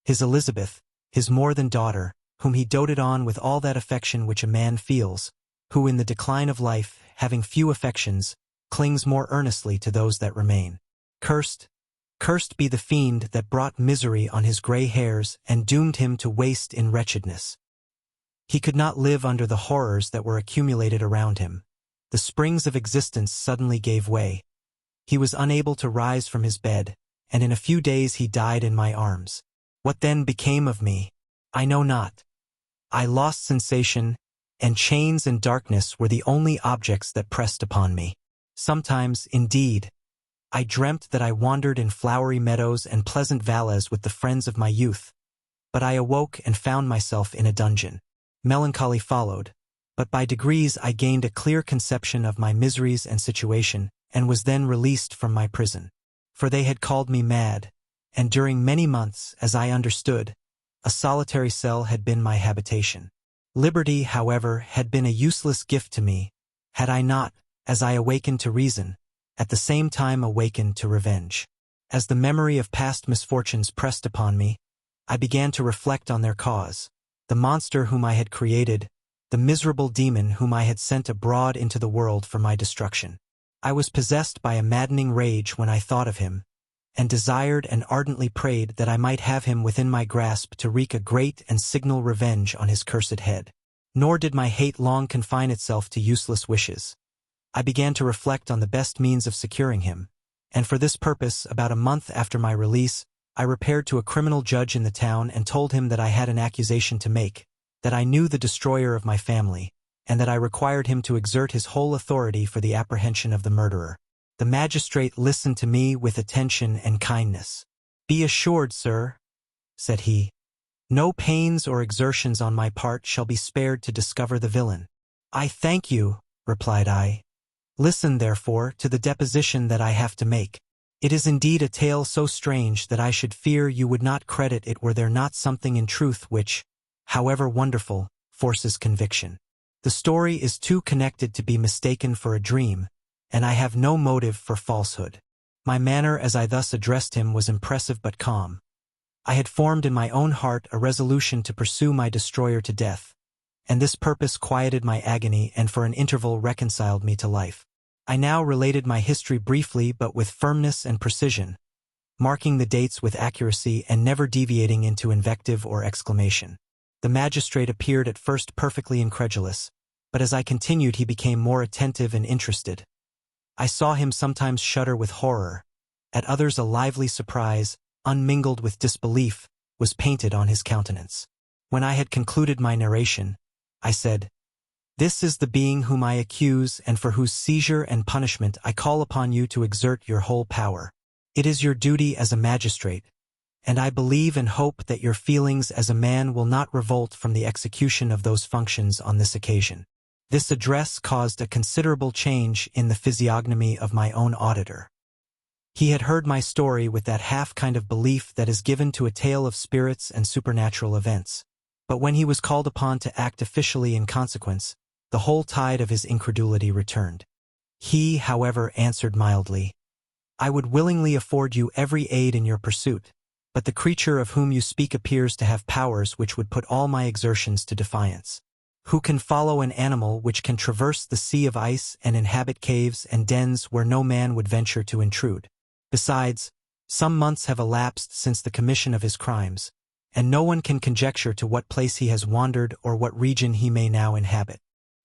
His Elizabeth, his more than daughter, whom he doted on with all that affection which a man feels, who in the decline of life, having few affections, clings more earnestly to those that remain. Cursed be the fiend that brought misery on his gray hairs and doomed him to waste in wretchedness. He could not live under the horrors that were accumulated around him. The springs of existence suddenly gave way. He was unable to rise from his bed, and in a few days he died in my arms. What then became of me? I know not. I lost sensation, and chains and darkness were the only objects that pressed upon me. Sometimes, indeed, I dreamt that I wandered in flowery meadows and pleasant valleys with the friends of my youth, but I awoke and found myself in a dungeon. Melancholy followed, but by degrees I gained a clear conception of my miseries and situation, and was then released from my prison. For they had called me mad, and during many months, as I understood, a solitary cell had been my habitation. Liberty, however, had been a useless gift to me, had I not, as I awakened to reason, at the same time awakened to revenge. As the memory of past misfortunes pressed upon me, I began to reflect on their cause, the monster whom I had created, the miserable demon whom I had sent abroad into the world for my destruction. I was possessed by a maddening rage when I thought of him, and desired and ardently prayed that I might have him within my grasp to wreak a great and signal revenge on his cursed head. Nor did my hate long confine itself to useless wishes. I began to reflect on the best means of securing him, and for this purpose, about a month after my release, I repaired to a criminal judge in the town and told him that I had an accusation to make, that I knew the destroyer of my family, and that I required him to exert his whole authority for the apprehension of the murderer. The magistrate listened to me with attention and kindness. "Be assured, sir," said he, "no pains or exertions on my part shall be spared to discover the villain." "I thank you," replied I. "Listen, therefore, to the deposition that I have to make. It is indeed a tale so strange that I should fear you would not credit it were there not something in truth which, however wonderful, forces conviction. The story is too connected to be mistaken for a dream, and I have no motive for falsehood." My manner as I thus addressed him was impressive but calm. I had formed in my own heart a resolution to pursue my destroyer to death, and this purpose quieted my agony and for an interval reconciled me to life. I now related my history briefly but with firmness and precision, marking the dates with accuracy and never deviating into invective or exclamation. The magistrate appeared at first perfectly incredulous, but as I continued he became more attentive and interested. I saw him sometimes shudder with horror, at others a lively surprise, unmingled with disbelief, was painted on his countenance. When I had concluded my narration, I said, "This is the being whom I accuse and for whose seizure and punishment I call upon you to exert your whole power. It is your duty as a magistrate, and I believe and hope that your feelings as a man will not revolt from the execution of those functions on this occasion." This address caused a considerable change in the physiognomy of my own auditor. He had heard my story with that half kind of belief that is given to a tale of spirits and supernatural events. But when he was called upon to act officially in consequence, the whole tide of his incredulity returned. He, however, answered mildly, "I would willingly afford you every aid in your pursuit, but the creature of whom you speak appears to have powers which would put all my exertions to defiance. Who can follow an animal which can traverse the sea of ice and inhabit caves and dens where no man would venture to intrude? Besides, some months have elapsed since the commission of his crimes, and no one can conjecture to what place he has wandered or what region he may now inhabit.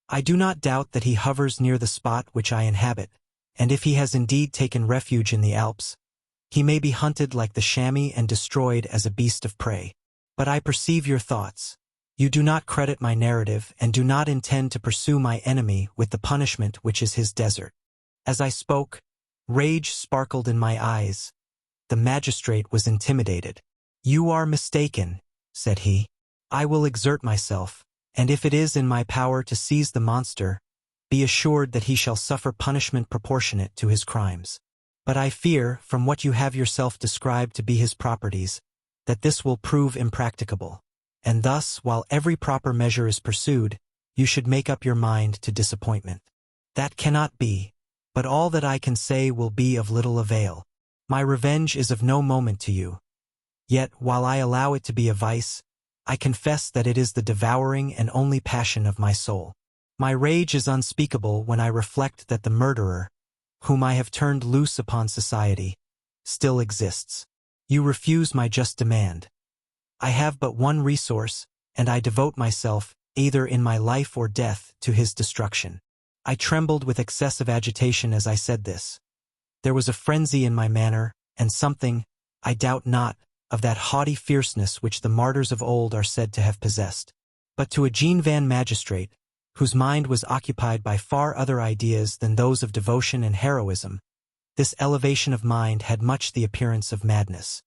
I do not doubt that he hovers near the spot which I inhabit, and if he has indeed taken refuge in the Alps, he may be hunted like the chamois and destroyed as a beast of prey. But I perceive your thoughts. You do not credit my narrative and do not intend to pursue my enemy with the punishment which is his desert." As I spoke, rage sparkled in my eyes. The magistrate was intimidated. "You are mistaken," said he. "I will exert myself, and if it is in my power to seize the monster, be assured that he shall suffer punishment proportionate to his crimes. But I fear, from what you have yourself described to be his properties, that this will prove impracticable. And thus, while every proper measure is pursued, you should make up your mind to disappointment. That cannot be, but all that I can say will be of little avail. My revenge is of no moment to you. Yet, while I allow it to be a vice, I confess that it is the devouring and only passion of my soul. My rage is unspeakable when I reflect that the murderer, whom I have turned loose upon society, still exists. You refuse my just demand. I have but one resource, and I devote myself, either in my life or death, to his destruction." I trembled with excessive agitation as I said this. There was a frenzy in my manner, and something, I doubt not, of that haughty fierceness which the martyrs of old are said to have possessed. But to a Jean Van magistrate, whose mind was occupied by far other ideas than those of devotion and heroism, this elevation of mind had much the appearance of madness.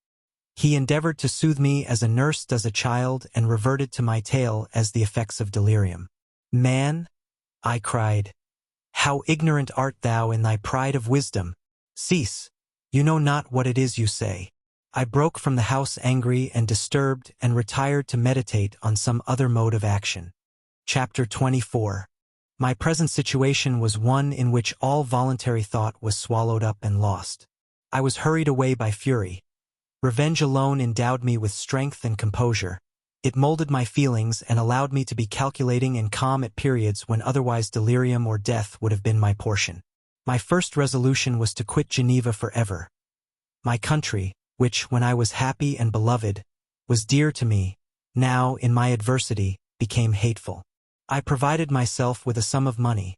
He endeavored to soothe me as a nurse does a child and reverted to my tale as the effects of delirium. "Man," I cried, "how ignorant art thou in thy pride of wisdom! Cease, you know not what it is you say." I broke from the house angry and disturbed and retired to meditate on some other mode of action. Chapter 24. My present situation was one in which all voluntary thought was swallowed up and lost. I was hurried away by fury. Revenge alone endowed me with strength and composure. It molded my feelings and allowed me to be calculating and calm at periods when otherwise delirium or death would have been my portion. My first resolution was to quit Geneva forever. My country, which, when I was happy and beloved, was dear to me, now, in my adversity, became hateful. I provided myself with a sum of money,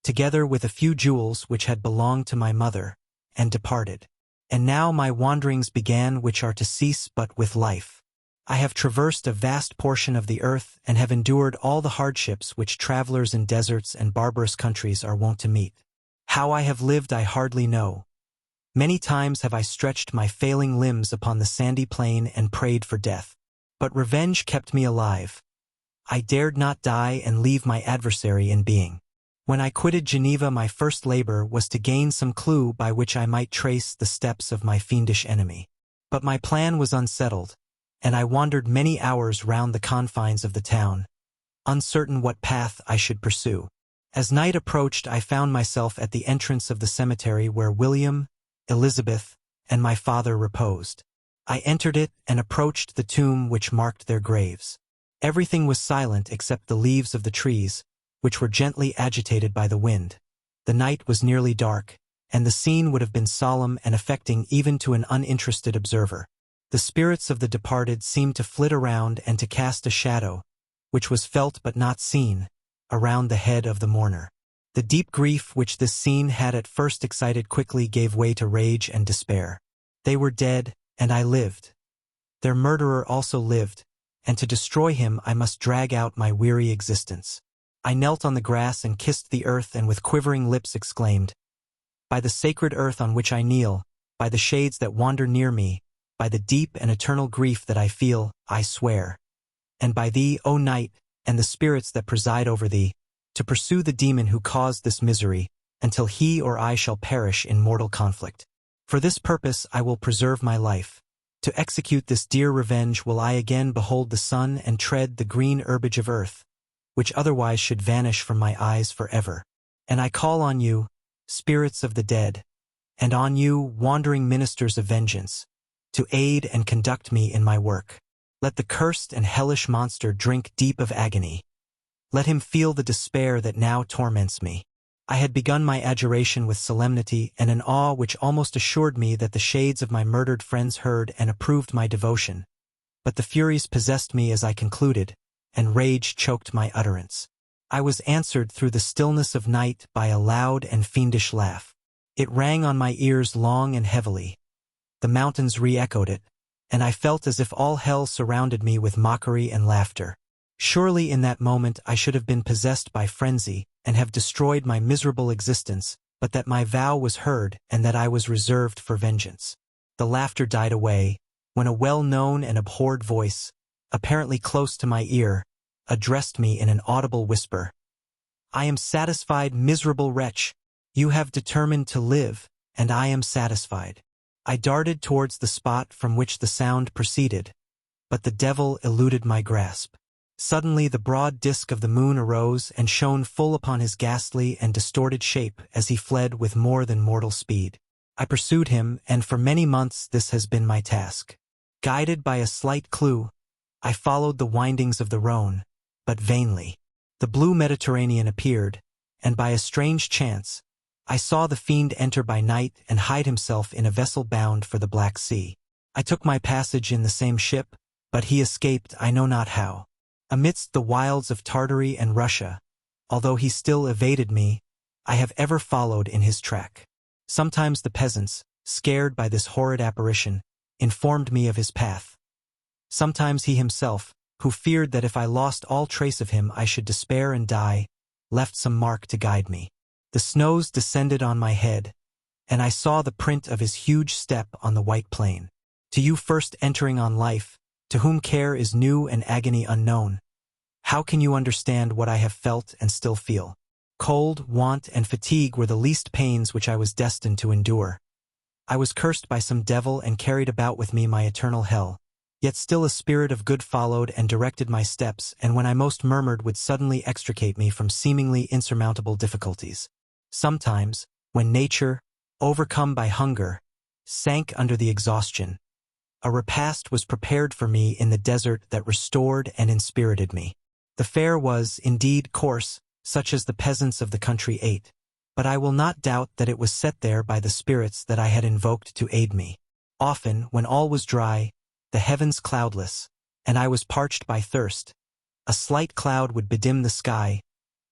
together with a few jewels which had belonged to my mother, and departed. And now my wanderings began which are to cease but with life. I have traversed a vast portion of the earth and have endured all the hardships which travelers in deserts and barbarous countries are wont to meet. How I have lived I hardly know. Many times have I stretched my failing limbs upon the sandy plain and prayed for death. But revenge kept me alive. I dared not die and leave my adversary in being. When I quitted Geneva, my first labor was to gain some clue by which I might trace the steps of my fiendish enemy. But my plan was unsettled, and I wandered many hours round the confines of the town, uncertain what path I should pursue. As night approached, I found myself at the entrance of the cemetery where William, Elizabeth, and my father reposed. I entered it and approached the tomb which marked their graves. Everything was silent except the leaves of the trees, which were gently agitated by the wind. The night was nearly dark, and the scene would have been solemn and affecting even to an uninterested observer. The spirits of the departed seemed to flit around and to cast a shadow, which was felt but not seen, around the head of the mourner. The deep grief which this scene had at first excited quickly gave way to rage and despair. They were dead, and I lived. Their murderer also lived, and to destroy him I must drag out my weary existence. I knelt on the grass and kissed the earth and with quivering lips exclaimed, "By the sacred earth on which I kneel, by the shades that wander near me, by the deep and eternal grief that I feel, I swear. And by thee, O night, and the spirits that preside over thee, to pursue the demon who caused this misery, until he or I shall perish in mortal conflict. For this purpose I will preserve my life. To execute this dear revenge will I again behold the sun and tread the green herbage of earth, which otherwise should vanish from my eyes forever. And I call on you, spirits of the dead, and on you, wandering ministers of vengeance, to aid and conduct me in my work. Let the cursed and hellish monster drink deep of agony. Let him feel the despair that now torments me." I had begun my adjuration with solemnity and an awe which almost assured me that the shades of my murdered friends heard and approved my devotion. But the furies possessed me as I concluded, and rage choked my utterance. I was answered through the stillness of night by a loud and fiendish laugh. It rang on my ears long and heavily. The mountains re-echoed it, and I felt as if all hell surrounded me with mockery and laughter. Surely in that moment I should have been possessed by frenzy and have destroyed my miserable existence, but that my vow was heard and that I was reserved for vengeance. The laughter died away, when a well-known and abhorred voice, apparently close to my ear, addressed me in an audible whisper. "I am satisfied, miserable wretch. You have determined to live, and I am satisfied." I darted towards the spot from which the sound proceeded, but the devil eluded my grasp. Suddenly the broad disk of the moon arose and shone full upon his ghastly and distorted shape as he fled with more than mortal speed. I pursued him, and for many months this has been my task. Guided by a slight clue, I followed the windings of the Rhone, but vainly. The blue Mediterranean appeared, and by a strange chance, I saw the fiend enter by night and hide himself in a vessel bound for the Black Sea. I took my passage in the same ship, but he escaped I know not how. Amidst the wilds of Tartary and Russia, although he still evaded me, I have ever followed in his track. Sometimes the peasants, scared by this horrid apparition, informed me of his path. Sometimes he himself, who feared that if I lost all trace of him I should despair and die, left some mark to guide me. The snows descended on my head, and I saw the print of his huge step on the white plain. To you first entering on life, to whom care is new and agony unknown, how can you understand what I have felt and still feel? Cold, want, and fatigue were the least pains which I was destined to endure. I was cursed by some devil and carried about with me my eternal hell. Yet still a spirit of good followed and directed my steps, and when I most murmured would suddenly extricate me from seemingly insurmountable difficulties. Sometimes, when nature, overcome by hunger, sank under the exhaustion, a repast was prepared for me in the desert that restored and inspirited me. The fare was, indeed, coarse, such as the peasants of the country ate, but I will not doubt that it was set there by the spirits that I had invoked to aid me. Often, when all was dry, the heavens cloudless, and I was parched by thirst, a slight cloud would bedim the sky,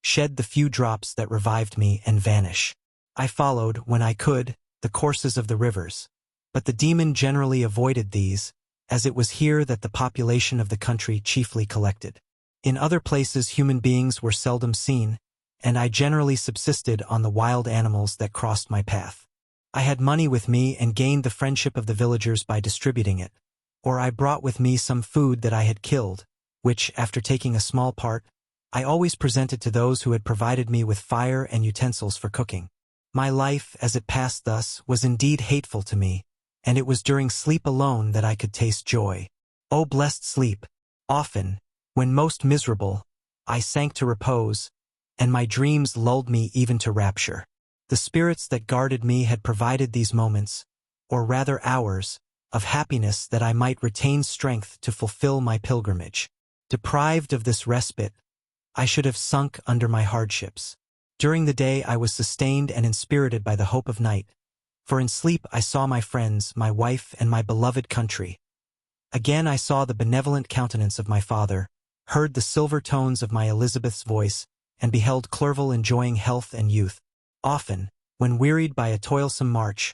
shed the few drops that revived me, and vanish. I followed, when I could, the courses of the rivers, but the demon generally avoided these, as it was here that the population of the country chiefly collected. In other places human beings were seldom seen, and I generally subsisted on the wild animals that crossed my path. I had money with me and gained the friendship of the villagers by distributing it, or I brought with me some food that I had killed, which, after taking a small part, I always presented to those who had provided me with fire and utensils for cooking. My life, as it passed thus, was indeed hateful to me, and it was during sleep alone that I could taste joy. O blessed sleep! Often, when most miserable, I sank to repose, and my dreams lulled me even to rapture. The spirits that guarded me had provided these moments, or rather hours, of happiness that I might retain strength to fulfill my pilgrimage. Deprived of this respite, I should have sunk under my hardships. During the day I was sustained and inspirited by the hope of night, for in sleep I saw my friends, my wife, and my beloved country. Again I saw the benevolent countenance of my father, heard the silver tones of my Elizabeth's voice, and beheld Clerval enjoying health and youth. Often, when wearied by a toilsome march,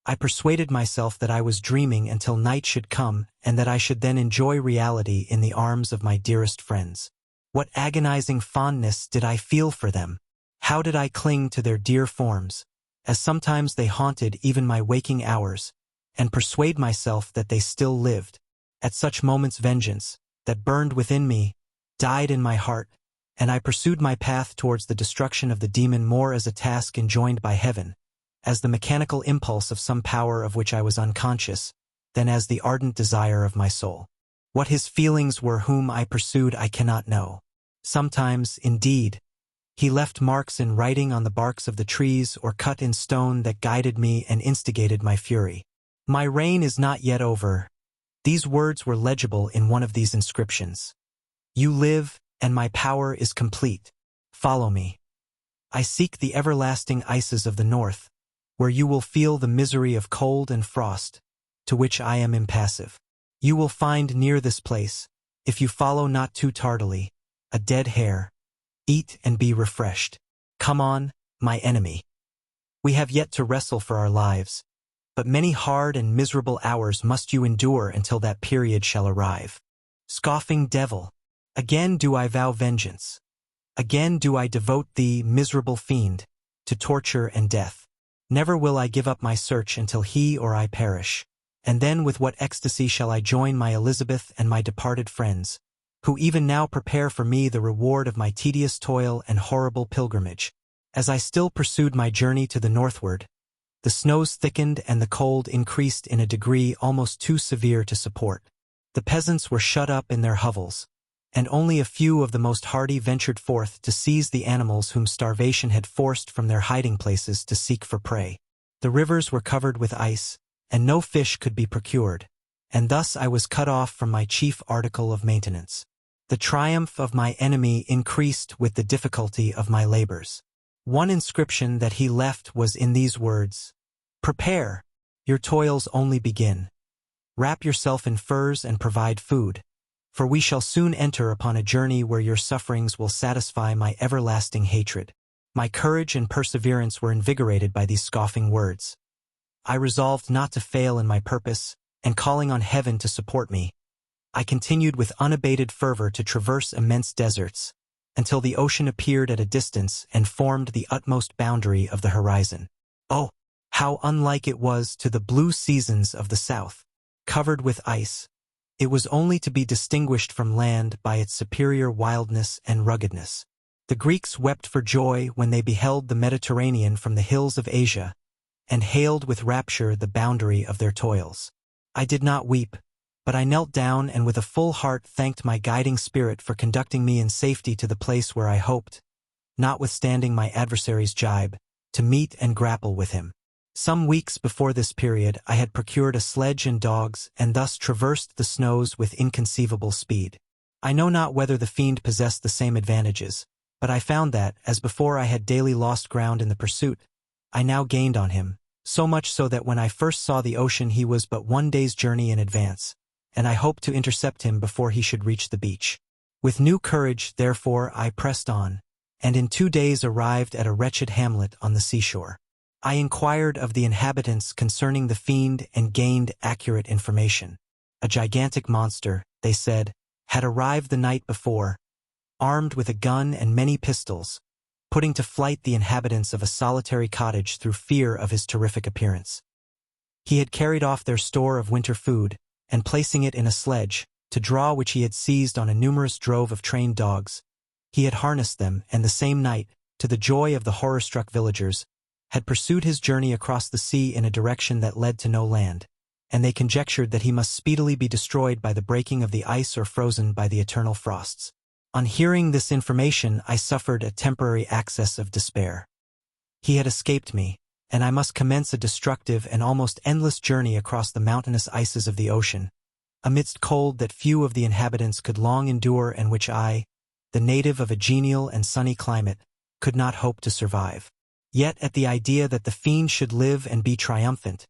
I persuaded myself that I was dreaming until night should come, and that I should then enjoy reality in the arms of my dearest friends. What agonizing fondness did I feel for them! How did I cling to their dear forms, as sometimes they haunted even my waking hours, and persuade myself that they still lived. At such moments vengeance, that burned within me, died in my heart, and I pursued my path towards the destruction of the demon more as a task enjoined by heaven, as the mechanical impulse of some power of which I was unconscious, than as the ardent desire of my soul. What his feelings were whom I pursued I cannot know. Sometimes, indeed, he left marks in writing on the barks of the trees or cut in stone that guided me and instigated my fury. My reign is not yet over. These words were legible in one of these inscriptions. You live, and my power is complete. Follow me. I seek the everlasting ices of the north, where you will feel the misery of cold and frost, to which I am impassive. You will find near this place, if you follow not too tardily, a dead hare. Eat and be refreshed. Come on, my enemy. We have yet to wrestle for our lives, but many hard and miserable hours must you endure until that period shall arrive. Scoffing devil, again do I vow vengeance. Again do I devote thee, miserable fiend, to torture and death. Never will I give up my search until he or I perish. And then with what ecstasy shall I join my Elizabeth and my departed friends, who even now prepare for me the reward of my tedious toil and horrible pilgrimage. As I still pursued my journey to the northward, the snows thickened and the cold increased in a degree almost too severe to support. The peasants were shut up in their hovels, and only a few of the most hardy ventured forth to seize the animals whom starvation had forced from their hiding places to seek for prey. The rivers were covered with ice, and no fish could be procured, and thus I was cut off from my chief article of maintenance. The triumph of my enemy increased with the difficulty of my labors. One inscription that he left was in these words: Prepare, your toils only begin. Wrap yourself in furs and provide food, for we shall soon enter upon a journey where your sufferings will satisfy my everlasting hatred. My courage and perseverance were invigorated by these scoffing words. I resolved not to fail in my purpose, and calling on heaven to support me, I continued with unabated fervor to traverse immense deserts, until the ocean appeared at a distance and formed the utmost boundary of the horizon. Oh, how unlike it was to the blue seasons of the south! Covered with ice, it was only to be distinguished from land by its superior wildness and ruggedness. The Greeks wept for joy when they beheld the Mediterranean from the hills of Asia, and hailed with rapture the boundary of their toils. I did not weep, but I knelt down and with a full heart thanked my guiding spirit for conducting me in safety to the place where I hoped, notwithstanding my adversary's jibe, to meet and grapple with him. Some weeks before this period I had procured a sledge and dogs and thus traversed the snows with inconceivable speed. I know not whether the fiend possessed the same advantages, but I found that, as before I had daily lost ground in the pursuit, I now gained on him, so much so that when I first saw the ocean he was but 1 day's journey in advance, and I hoped to intercept him before he should reach the beach. With new courage, therefore, I pressed on, and in 2 days arrived at a wretched hamlet on the seashore. I inquired of the inhabitants concerning the fiend and gained accurate information. A gigantic monster, they said, had arrived the night before, armed with a gun and many pistols, putting to flight the inhabitants of a solitary cottage through fear of his terrific appearance. He had carried off their store of winter food, and placing it in a sledge, to draw which he had seized on a numerous drove of trained dogs, he had harnessed them, and the same night, to the joy of the horror-struck villagers, had pursued his journey across the sea in a direction that led to no land, and they conjectured that he must speedily be destroyed by the breaking of the ice or frozen by the eternal frosts. On hearing this information, I suffered a temporary access of despair. He had escaped me, and I must commence a destructive and almost endless journey across the mountainous ices of the ocean, amidst cold that few of the inhabitants could long endure and which I, the native of a genial and sunny climate, could not hope to survive. Yet at the idea that the fiend should live and be triumphant,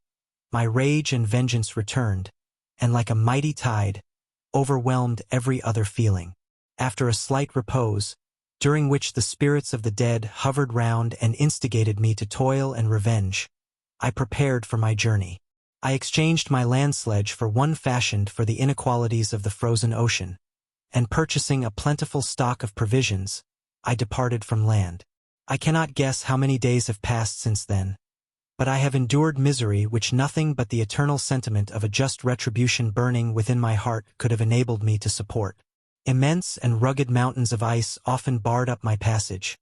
my rage and vengeance returned, and like a mighty tide, overwhelmed every other feeling. After a slight repose, during which the spirits of the dead hovered round and instigated me to toil and revenge, I prepared for my journey. I exchanged my land sledge for one fashioned for the inequalities of the frozen ocean, and purchasing a plentiful stock of provisions, I departed from land. I cannot guess how many days have passed since then, but I have endured misery which nothing but the eternal sentiment of a just retribution burning within my heart could have enabled me to support. Immense and rugged mountains of ice often barred up my passage,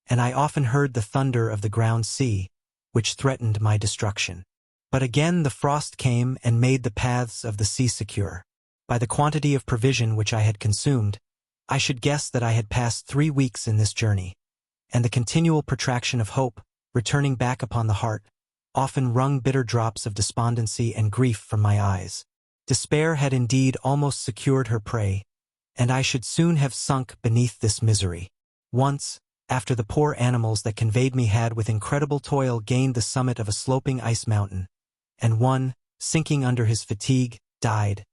and I often heard the thunder of the ground sea, which threatened my destruction. But again the frost came and made the paths of the sea secure. By the quantity of provision which I had consumed, I should guess that I had passed 3 weeks in this journey, and the continual protraction of hope, returning back upon the heart, often wrung bitter drops of despondency and grief from my eyes. Despair had indeed almost secured her prey, and I should soon have sunk beneath this misery. Once, after the poor animals that conveyed me had with incredible toil gained the summit of a sloping ice mountain, and one, sinking under his fatigue, died,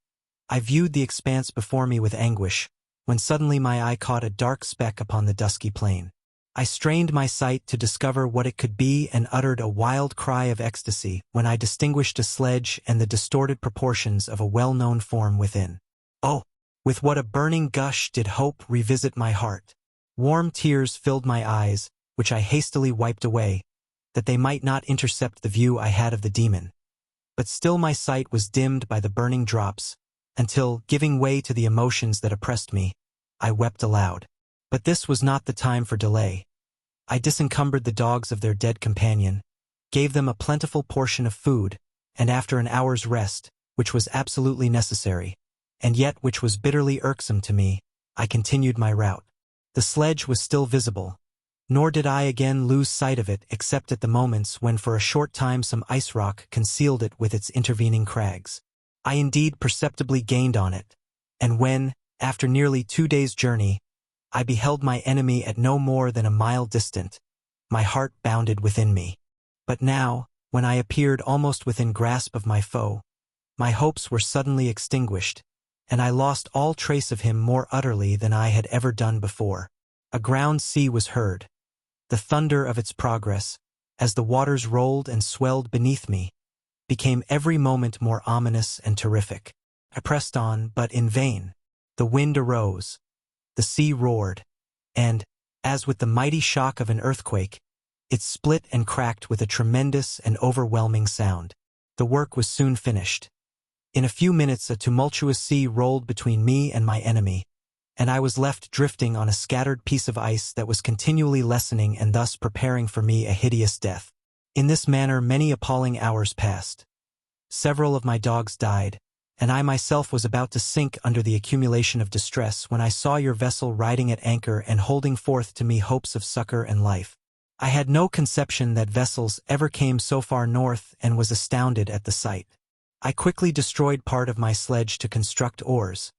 I viewed the expanse before me with anguish, when suddenly my eye caught a dark speck upon the dusky plain. I strained my sight to discover what it could be and uttered a wild cry of ecstasy when I distinguished a sledge and the distorted proportions of a well-known form within. Oh! With what a burning gush did hope revisit my heart. Warm tears filled my eyes, which I hastily wiped away, that they might not intercept the view I had of the demon. But still my sight was dimmed by the burning drops, until, giving way to the emotions that oppressed me, I wept aloud. But this was not the time for delay. I disencumbered the dogs of their dead companion, gave them a plentiful portion of food, and after an hour's rest, which was absolutely necessary, and yet which was bitterly irksome to me, I continued my route. The sledge was still visible, nor did I again lose sight of it except at the moments when for a short time some ice rock concealed it with its intervening crags. I indeed perceptibly gained on it, and when, after nearly 2 days' journey, I beheld my enemy at no more than a mile distant, my heart bounded within me. But now, when I appeared almost within grasp of my foe, my hopes were suddenly extinguished, and I lost all trace of him more utterly than I had ever done before. A ground sea was heard. The thunder of its progress, as the waters rolled and swelled beneath me, became every moment more ominous and terrific. I pressed on, but in vain. The wind arose, the sea roared, and, as with the mighty shock of an earthquake, it split and cracked with a tremendous and overwhelming sound. The work was soon finished. In a few minutes a tumultuous sea rolled between me and my enemy, and I was left drifting on a scattered piece of ice that was continually lessening and thus preparing for me a hideous death. In this manner many appalling hours passed. Several of my dogs died, and I myself was about to sink under the accumulation of distress when I saw your vessel riding at anchor and holding forth to me hopes of succor and life. I had no conception that vessels ever came so far north and was astounded at the sight. I quickly destroyed part of my sledge to construct oars,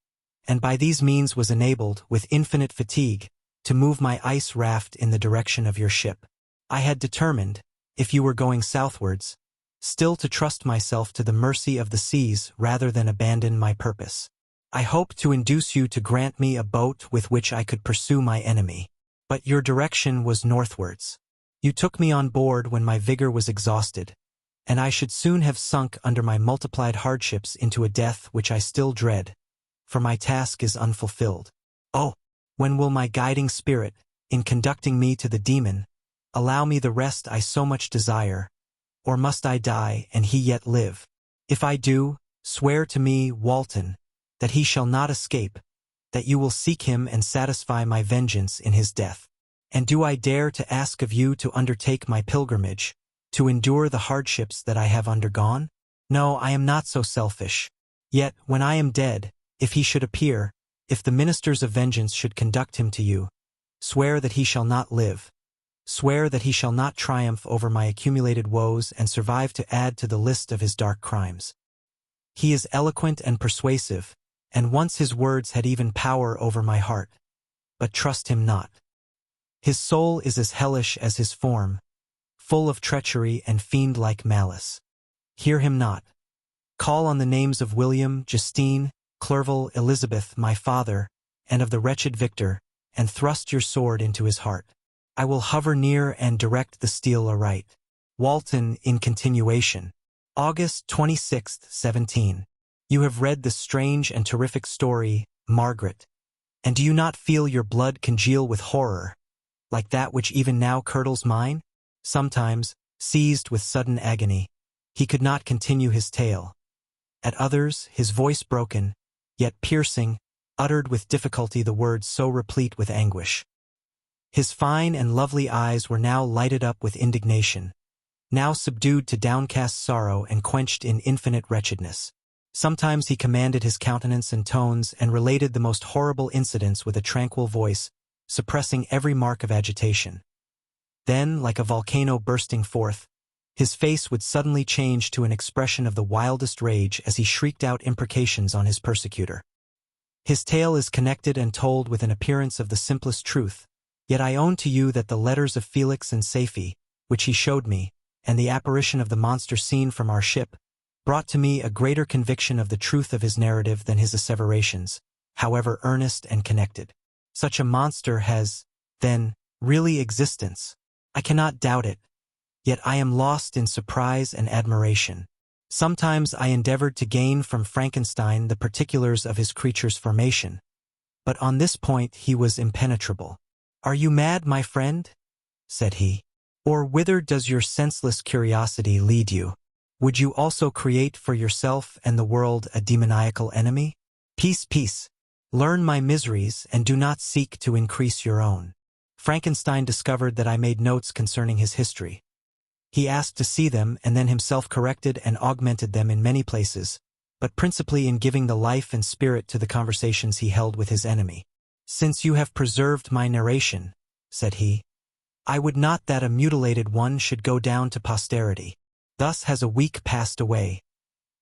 and by these means was enabled, with infinite fatigue, to move my ice raft in the direction of your ship. I had determined, if you were going southwards, still to trust myself to the mercy of the seas rather than abandon my purpose. I hoped to induce you to grant me a boat with which I could pursue my enemy. But your direction was northwards. You took me on board when my vigor was exhausted, and I should soon have sunk under my multiplied hardships into a death which I still dread, for my task is unfulfilled. Oh, when will my guiding spirit, in conducting me to the demon, allow me the rest I so much desire, or must I die and he yet live? If I do, swear to me, Walton, that he shall not escape, that you will seek him and satisfy my vengeance in his death. And do I dare to ask of you to undertake my pilgrimage, to endure the hardships that I have undergone? No, I am not so selfish. Yet, when I am dead, if he should appear, if the ministers of vengeance should conduct him to you, swear that he shall not live. Swear that he shall not triumph over my accumulated woes and survive to add to the list of his dark crimes. He is eloquent and persuasive, and once his words had even power over my heart. But trust him not. His soul is as hellish as his form, full of treachery and fiend-like malice. Hear him not. Call on the names of William, Justine, Clerval, Elizabeth, my father, and of the wretched Victor, and thrust your sword into his heart. I will hover near and direct the steel aright. Walton, in continuation. August 26, 17. You have read the strange and terrific story, Margaret, and do you not feel your blood congeal with horror, like that which even now curdles mine? Sometimes, seized with sudden agony, he could not continue his tale. At others, his voice broken, yet piercing, uttered with difficulty the words so replete with anguish. His fine and lovely eyes were now lighted up with indignation, now subdued to downcast sorrow and quenched in infinite wretchedness. Sometimes he commanded his countenance and tones and related the most horrible incidents with a tranquil voice, suppressing every mark of agitation. Then, like a volcano bursting forth, his face would suddenly change to an expression of the wildest rage as he shrieked out imprecations on his persecutor. His tale is connected and told with an appearance of the simplest truth, yet I own to you that the letters of Felix and Safie, which he showed me, and the apparition of the monster seen from our ship, brought to me a greater conviction of the truth of his narrative than his asseverations, however earnest and connected. Such a monster has, then, really existence. I cannot doubt it, yet I am lost in surprise and admiration. Sometimes I endeavored to gain from Frankenstein the particulars of his creature's formation, but on this point he was impenetrable. "Are you mad, my friend?" said he. "Or whither does your senseless curiosity lead you? Would you also create for yourself and the world a demoniacal enemy? Peace, peace. Learn my miseries and do not seek to increase your own." Frankenstein discovered that I made notes concerning his history. He asked to see them and then himself corrected and augmented them in many places, but principally in giving the life and spirit to the conversations he held with his enemy. "Since you have preserved my narration," said he, "I would not that a mutilated one should go down to posterity. Thus has a week passed away,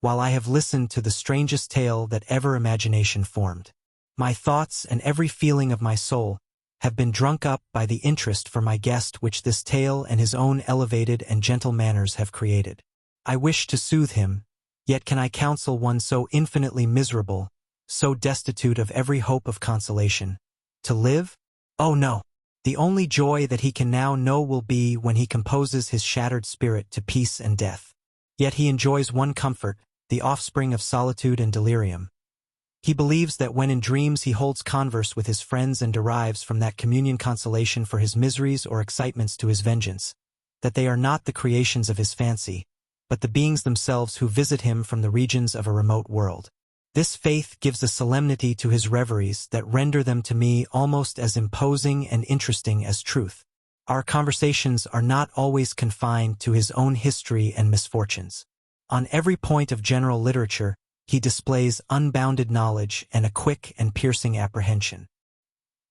while I have listened to the strangest tale that ever imagination formed. My thoughts and every feeling of my soul have been drunk up by the interest for my guest which this tale and his own elevated and gentle manners have created. I wish to soothe him, yet can I counsel one so infinitely miserable, so destitute of every hope of consolation, to live? Oh no! The only joy that he can now know will be when he composes his shattered spirit to peace and death. Yet he enjoys one comfort, the offspring of solitude and delirium. He believes that when in dreams he holds converse with his friends and derives from that communion consolation for his miseries or excitements to his vengeance, that they are not the creations of his fancy, but the beings themselves who visit him from the regions of a remote world. This faith gives a solemnity to his reveries that render them to me almost as imposing and interesting as truth. Our conversations are not always confined to his own history and misfortunes. On every point of general literature, he displays unbounded knowledge and a quick and piercing apprehension.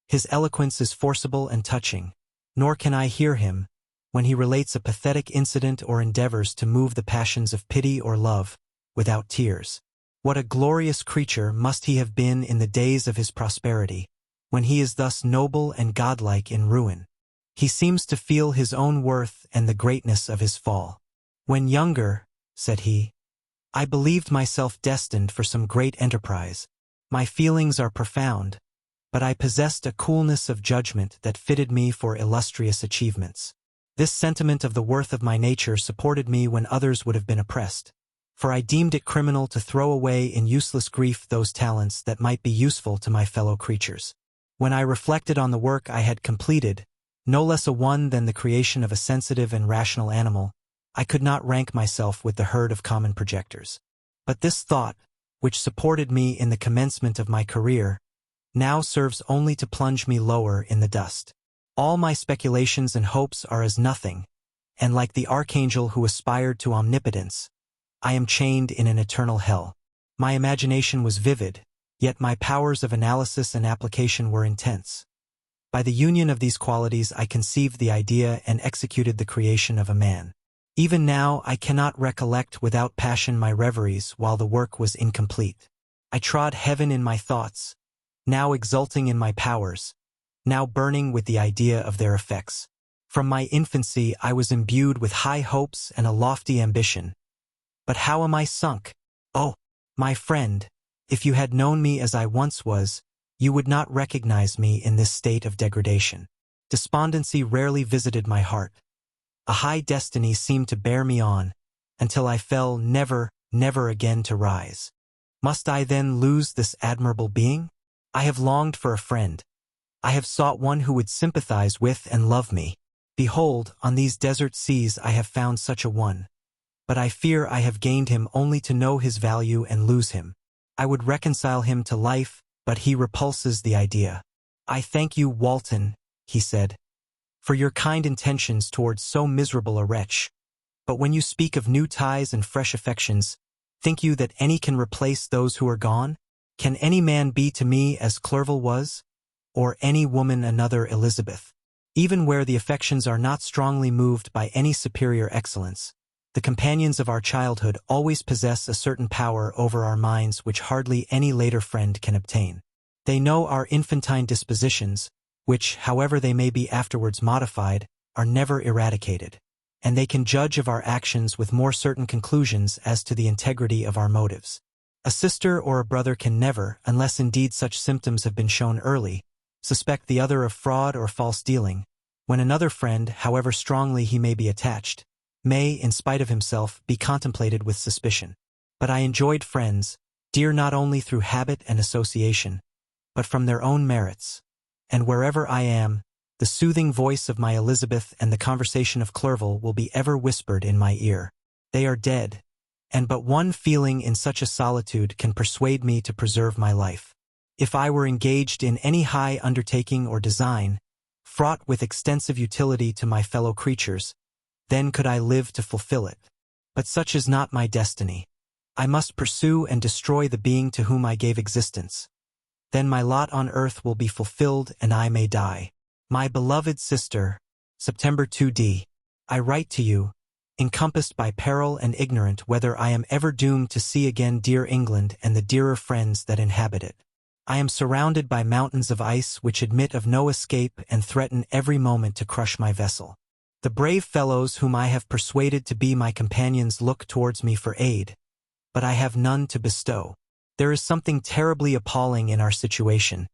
His eloquence is forcible and touching, nor can I hear him, when he relates a pathetic incident or endeavors to move the passions of pity or love, without tears. What a glorious creature must he have been in the days of his prosperity, when he is thus noble and godlike in ruin. He seems to feel his own worth and the greatness of his fall. When younger, said he, I believed myself destined for some great enterprise. My feelings are profound, but I possessed a coolness of judgment that fitted me for illustrious achievements. This sentiment of the worth of my nature supported me when others would have been oppressed, for I deemed it criminal to throw away in useless grief those talents that might be useful to my fellow creatures. When I reflected on the work I had completed, no less a one than the creation of a sensitive and rational animal, I could not rank myself with the herd of common projectors. But this thought, which supported me in the commencement of my career, now serves only to plunge me lower in the dust. All my speculations and hopes are as nothing, and like the archangel who aspired to omnipotence, I am chained in an eternal hell. My imagination was vivid, yet my powers of analysis and application were intense. By the union of these qualities I conceived the idea and executed the creation of a man. Even now I cannot recollect without passion my reveries while the work was incomplete. I trod heaven in my thoughts, now exulting in my powers, now burning with the idea of their effects. From my infancy I was imbued with high hopes and a lofty ambition. But how am I sunk? Oh, my friend, if you had known me as I once was, you would not recognize me in this state of degradation. Despondency rarely visited my heart. A high destiny seemed to bear me on, until I fell never, never again to rise. Must I then lose this admirable being? I have longed for a friend. I have sought one who would sympathize with and love me. Behold, on these desert seas I have found such a one. But I fear I have gained him only to know his value and lose him. I would reconcile him to life, but he repulses the idea. I thank you, Walton, he said, for your kind intentions towards so miserable a wretch. But when you speak of new ties and fresh affections, think you that any can replace those who are gone? Can any man be to me as Clerval was? Or any woman another Elizabeth? Even where the affections are not strongly moved by any superior excellence, the companions of our childhood always possess a certain power over our minds which hardly any later friend can obtain. They know our infantine dispositions, which, however they may be afterwards modified, are never eradicated, and they can judge of our actions with more certain conclusions as to the integrity of our motives. A sister or a brother can never, unless indeed such symptoms have been shown early, suspect the other of fraud or false dealing, when another friend, however strongly he may be attached, may, in spite of himself, be contemplated with suspicion. But I enjoyed friends, dear not only through habit and association, but from their own merits, and wherever I am, the soothing voice of my Elizabeth and the conversation of Clerval will be ever whispered in my ear. They are dead, and but one feeling in such a solitude can persuade me to preserve my life. If I were engaged in any high undertaking or design, fraught with extensive utility to my fellow creatures, then could I live to fulfill it. But such is not my destiny. I must pursue and destroy the being to whom I gave existence. Then my lot on earth will be fulfilled and I may die. My beloved sister, September 2d. I write to you, encompassed by peril and ignorant whether I am ever doomed to see again dear England and the dearer friends that inhabit it. I am surrounded by mountains of ice which admit of no escape and threaten every moment to crush my vessel. The brave fellows whom I have persuaded to be my companions look towards me for aid, but I have none to bestow. There is something terribly appalling in our situation,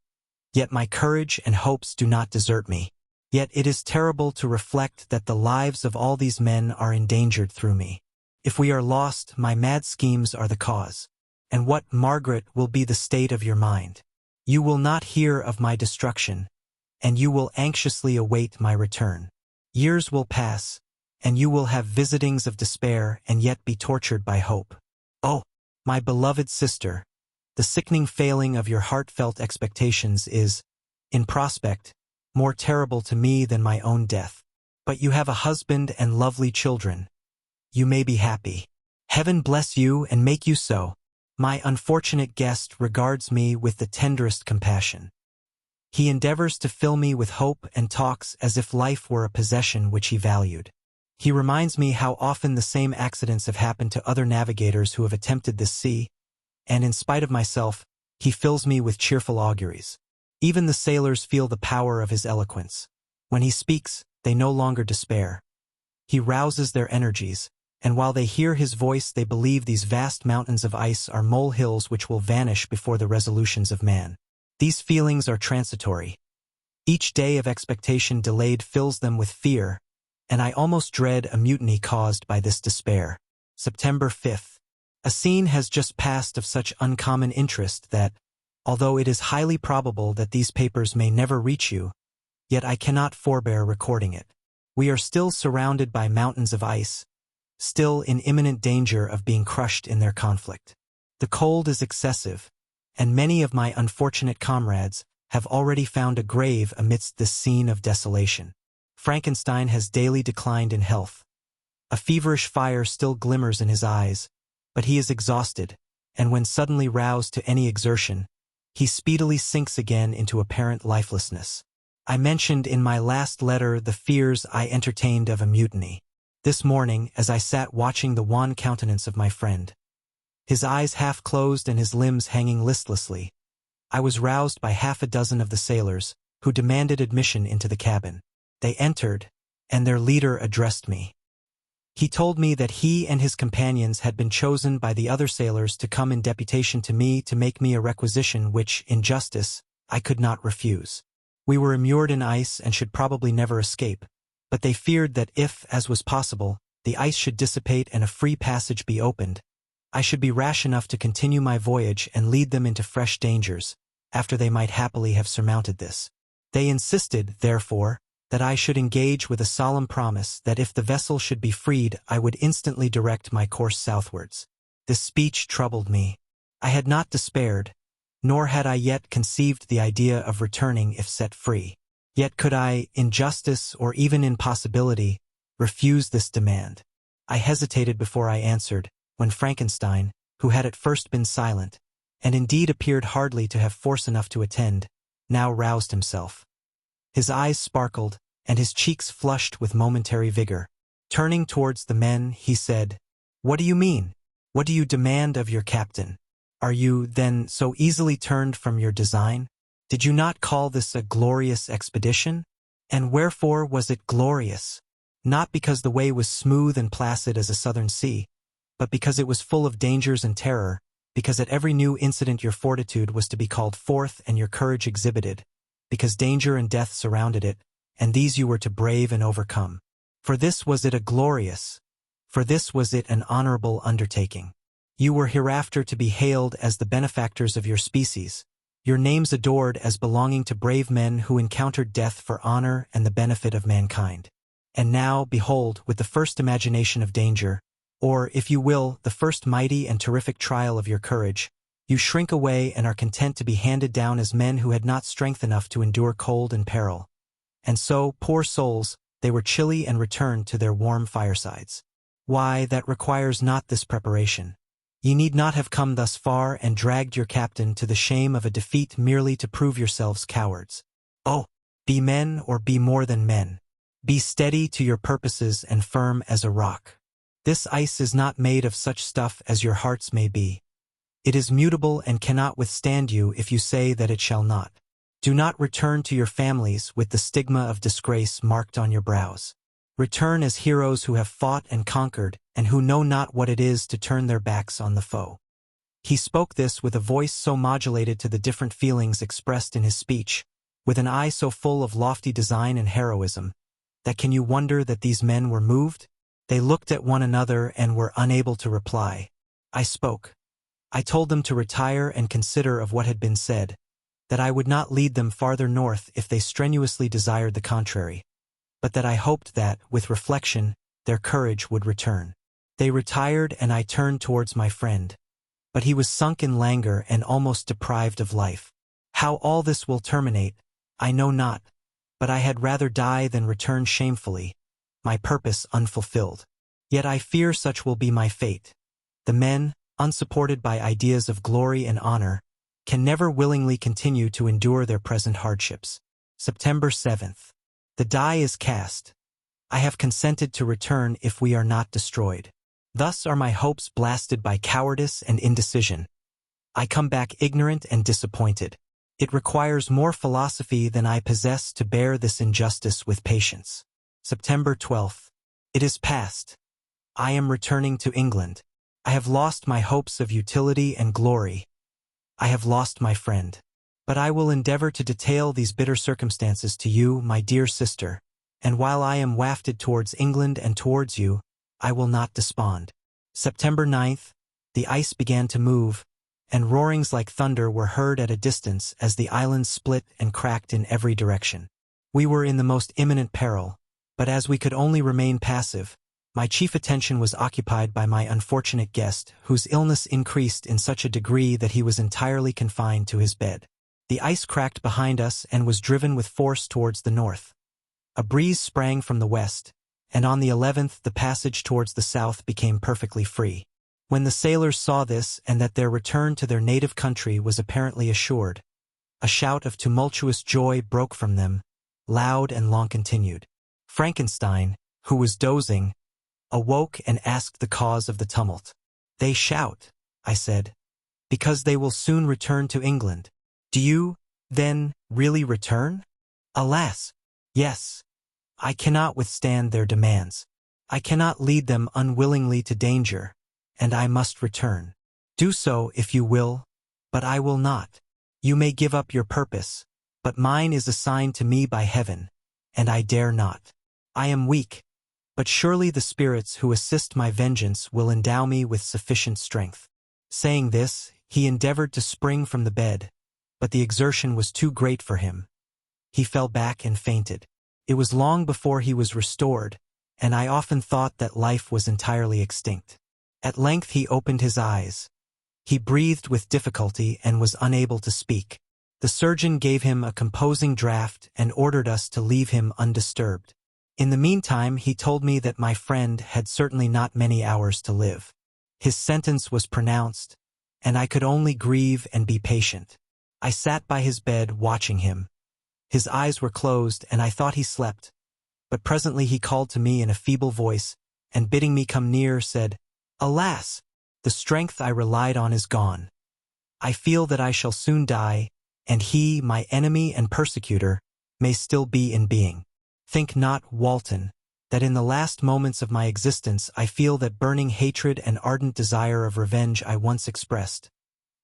yet my courage and hopes do not desert me. Yet it is terrible to reflect that the lives of all these men are endangered through me. If we are lost, my mad schemes are the cause. And what, Margaret, will be the state of your mind? You will not hear of my destruction, and you will anxiously await my return. Years will pass, and you will have visitings of despair and yet be tortured by hope. Oh, my beloved sister, the sickening failing of your heartfelt expectations is, in prospect, more terrible to me than my own death. But you have a husband and lovely children. You may be happy. Heaven bless you and make you so. My unfortunate guest regards me with the tenderest compassion. He endeavors to fill me with hope and talks as if life were a possession which he valued. He reminds me how often the same accidents have happened to other navigators who have attempted this sea, and in spite of myself, he fills me with cheerful auguries. Even the sailors feel the power of his eloquence. When he speaks, they no longer despair. He rouses their energies, and while they hear his voice they believe these vast mountains of ice are molehills which will vanish before the resolutions of man. These feelings are transitory. Each day of expectation delayed fills them with fear, and I almost dread a mutiny caused by this despair. September 5th. A scene has just passed of such uncommon interest that, although it is highly probable that these papers may never reach you, yet I cannot forbear recording it. We are still surrounded by mountains of ice, still in imminent danger of being crushed in their conflict. The cold is excessive, and many of my unfortunate comrades have already found a grave amidst this scene of desolation. Frankenstein has daily declined in health. A feverish fire still glimmers in his eyes, but he is exhausted, and when suddenly roused to any exertion, he speedily sinks again into apparent lifelessness. I mentioned in my last letter the fears I entertained of a mutiny. This morning, as I sat watching the wan countenance of my friend, his eyes half closed and his limbs hanging listlessly, I was roused by half a dozen of the sailors, who demanded admission into the cabin. They entered, and their leader addressed me. He told me that he and his companions had been chosen by the other sailors to come in deputation to me to make me a requisition which, in justice, I could not refuse. We were immured in ice and should probably never escape, but they feared that if, as was possible, the ice should dissipate and a free passage be opened, I should be rash enough to continue my voyage and lead them into fresh dangers, after they might happily have surmounted this. They insisted, therefore, that I should engage with a solemn promise that if the vessel should be freed I would instantly direct my course southwards. This speech troubled me. I had not despaired, nor had I yet conceived the idea of returning if set free. Yet could I, in justice or even in possibility, refuse this demand? I hesitated before I answered, when Frankenstein, who had at first been silent, and indeed appeared hardly to have force enough to attend, now roused himself. His eyes sparkled, and his cheeks flushed with momentary vigor. Turning towards the men, he said, "What do you mean? What do you demand of your captain? Are you, then, so easily turned from your design? Did you not call this a glorious expedition? And wherefore was it glorious? Not because the way was smooth and placid as a southern sea, but because it was full of dangers and terror, because at every new incident your fortitude was to be called forth and your courage exhibited, because danger and death surrounded it, and these you were to brave and overcome. For this was it a glorious, for this was it an honorable undertaking. You were hereafter to be hailed as the benefactors of your species, your names adored as belonging to brave men who encountered death for honor and the benefit of mankind. And now, behold, with the first imagination of danger, or, if you will, the first mighty and terrific trial of your courage, you shrink away and are content to be handed down as men who had not strength enough to endure cold and peril. And so, poor souls, they were chilly and returned to their warm firesides. Why, that requires not this preparation. Ye need not have come thus far and dragged your captain to the shame of a defeat merely to prove yourselves cowards. Oh, be men or be more than men. Be steady to your purposes and firm as a rock. This ice is not made of such stuff as your hearts may be. It is mutable and cannot withstand you if you say that it shall not. Do not return to your families with the stigma of disgrace marked on your brows. Return as heroes who have fought and conquered and who know not what it is to turn their backs on the foe." He spoke this with a voice so modulated to the different feelings expressed in his speech, with an eye so full of lofty design and heroism, that can you wonder that these men were moved? They looked at one another and were unable to reply. I spoke. I told them to retire and consider of what had been said, that I would not lead them farther north if they strenuously desired the contrary, but that I hoped that, with reflection, their courage would return. They retired and I turned towards my friend, but he was sunk in languor and almost deprived of life. How all this will terminate, I know not, but I had rather die than return shamefully, my purpose unfulfilled. Yet I fear such will be my fate. The men, unsupported by ideas of glory and honor, can never willingly continue to endure their present hardships. September 7th. The die is cast. I have consented to return if we are not destroyed. Thus are my hopes blasted by cowardice and indecision. I come back ignorant and disappointed. It requires more philosophy than I possess to bear this injustice with patience. September 12th. It is past. I am returning to England. I have lost my hopes of utility and glory. I have lost my friend. But I will endeavor to detail these bitter circumstances to you, my dear sister, and while I am wafted towards England and towards you, I will not despond. September 9th, the ice began to move, and roarings like thunder were heard at a distance as the island split and cracked in every direction. We were in the most imminent peril, but as we could only remain passive, my chief attention was occupied by my unfortunate guest, whose illness increased in such a degree that he was entirely confined to his bed. The ice cracked behind us and was driven with force towards the north. A breeze sprang from the west, and on the 11th the passage towards the south became perfectly free. When the sailors saw this and that their return to their native country was apparently assured, a shout of tumultuous joy broke from them, loud and long continued. Frankenstein, who was dozing, awoke and asked the cause of the tumult. "They shout," I said, "because they will soon return to England." "Do you, then, really return?" "Alas, yes. I cannot withstand their demands. I cannot lead them unwillingly to danger, and I must return. Do so if you will, but I will not. You may give up your purpose, but mine is assigned to me by heaven, and I dare not. I am weak, but surely the spirits who assist my vengeance will endow me with sufficient strength." Saying this, he endeavored to spring from the bed, but the exertion was too great for him. He fell back and fainted. It was long before he was restored, and I often thought that life was entirely extinct. At length he opened his eyes. He breathed with difficulty and was unable to speak. The surgeon gave him a composing draught and ordered us to leave him undisturbed. In the meantime, he told me that my friend had certainly not many hours to live. His sentence was pronounced, and I could only grieve and be patient. I sat by his bed watching him. His eyes were closed, and I thought he slept. But presently he called to me in a feeble voice, and bidding me come near, said, "Alas! The strength I relied on is gone. I feel that I shall soon die, and he, my enemy and persecutor, may still be in being. Think not, Walton, that in the last moments of my existence I feel that burning hatred and ardent desire of revenge I once expressed.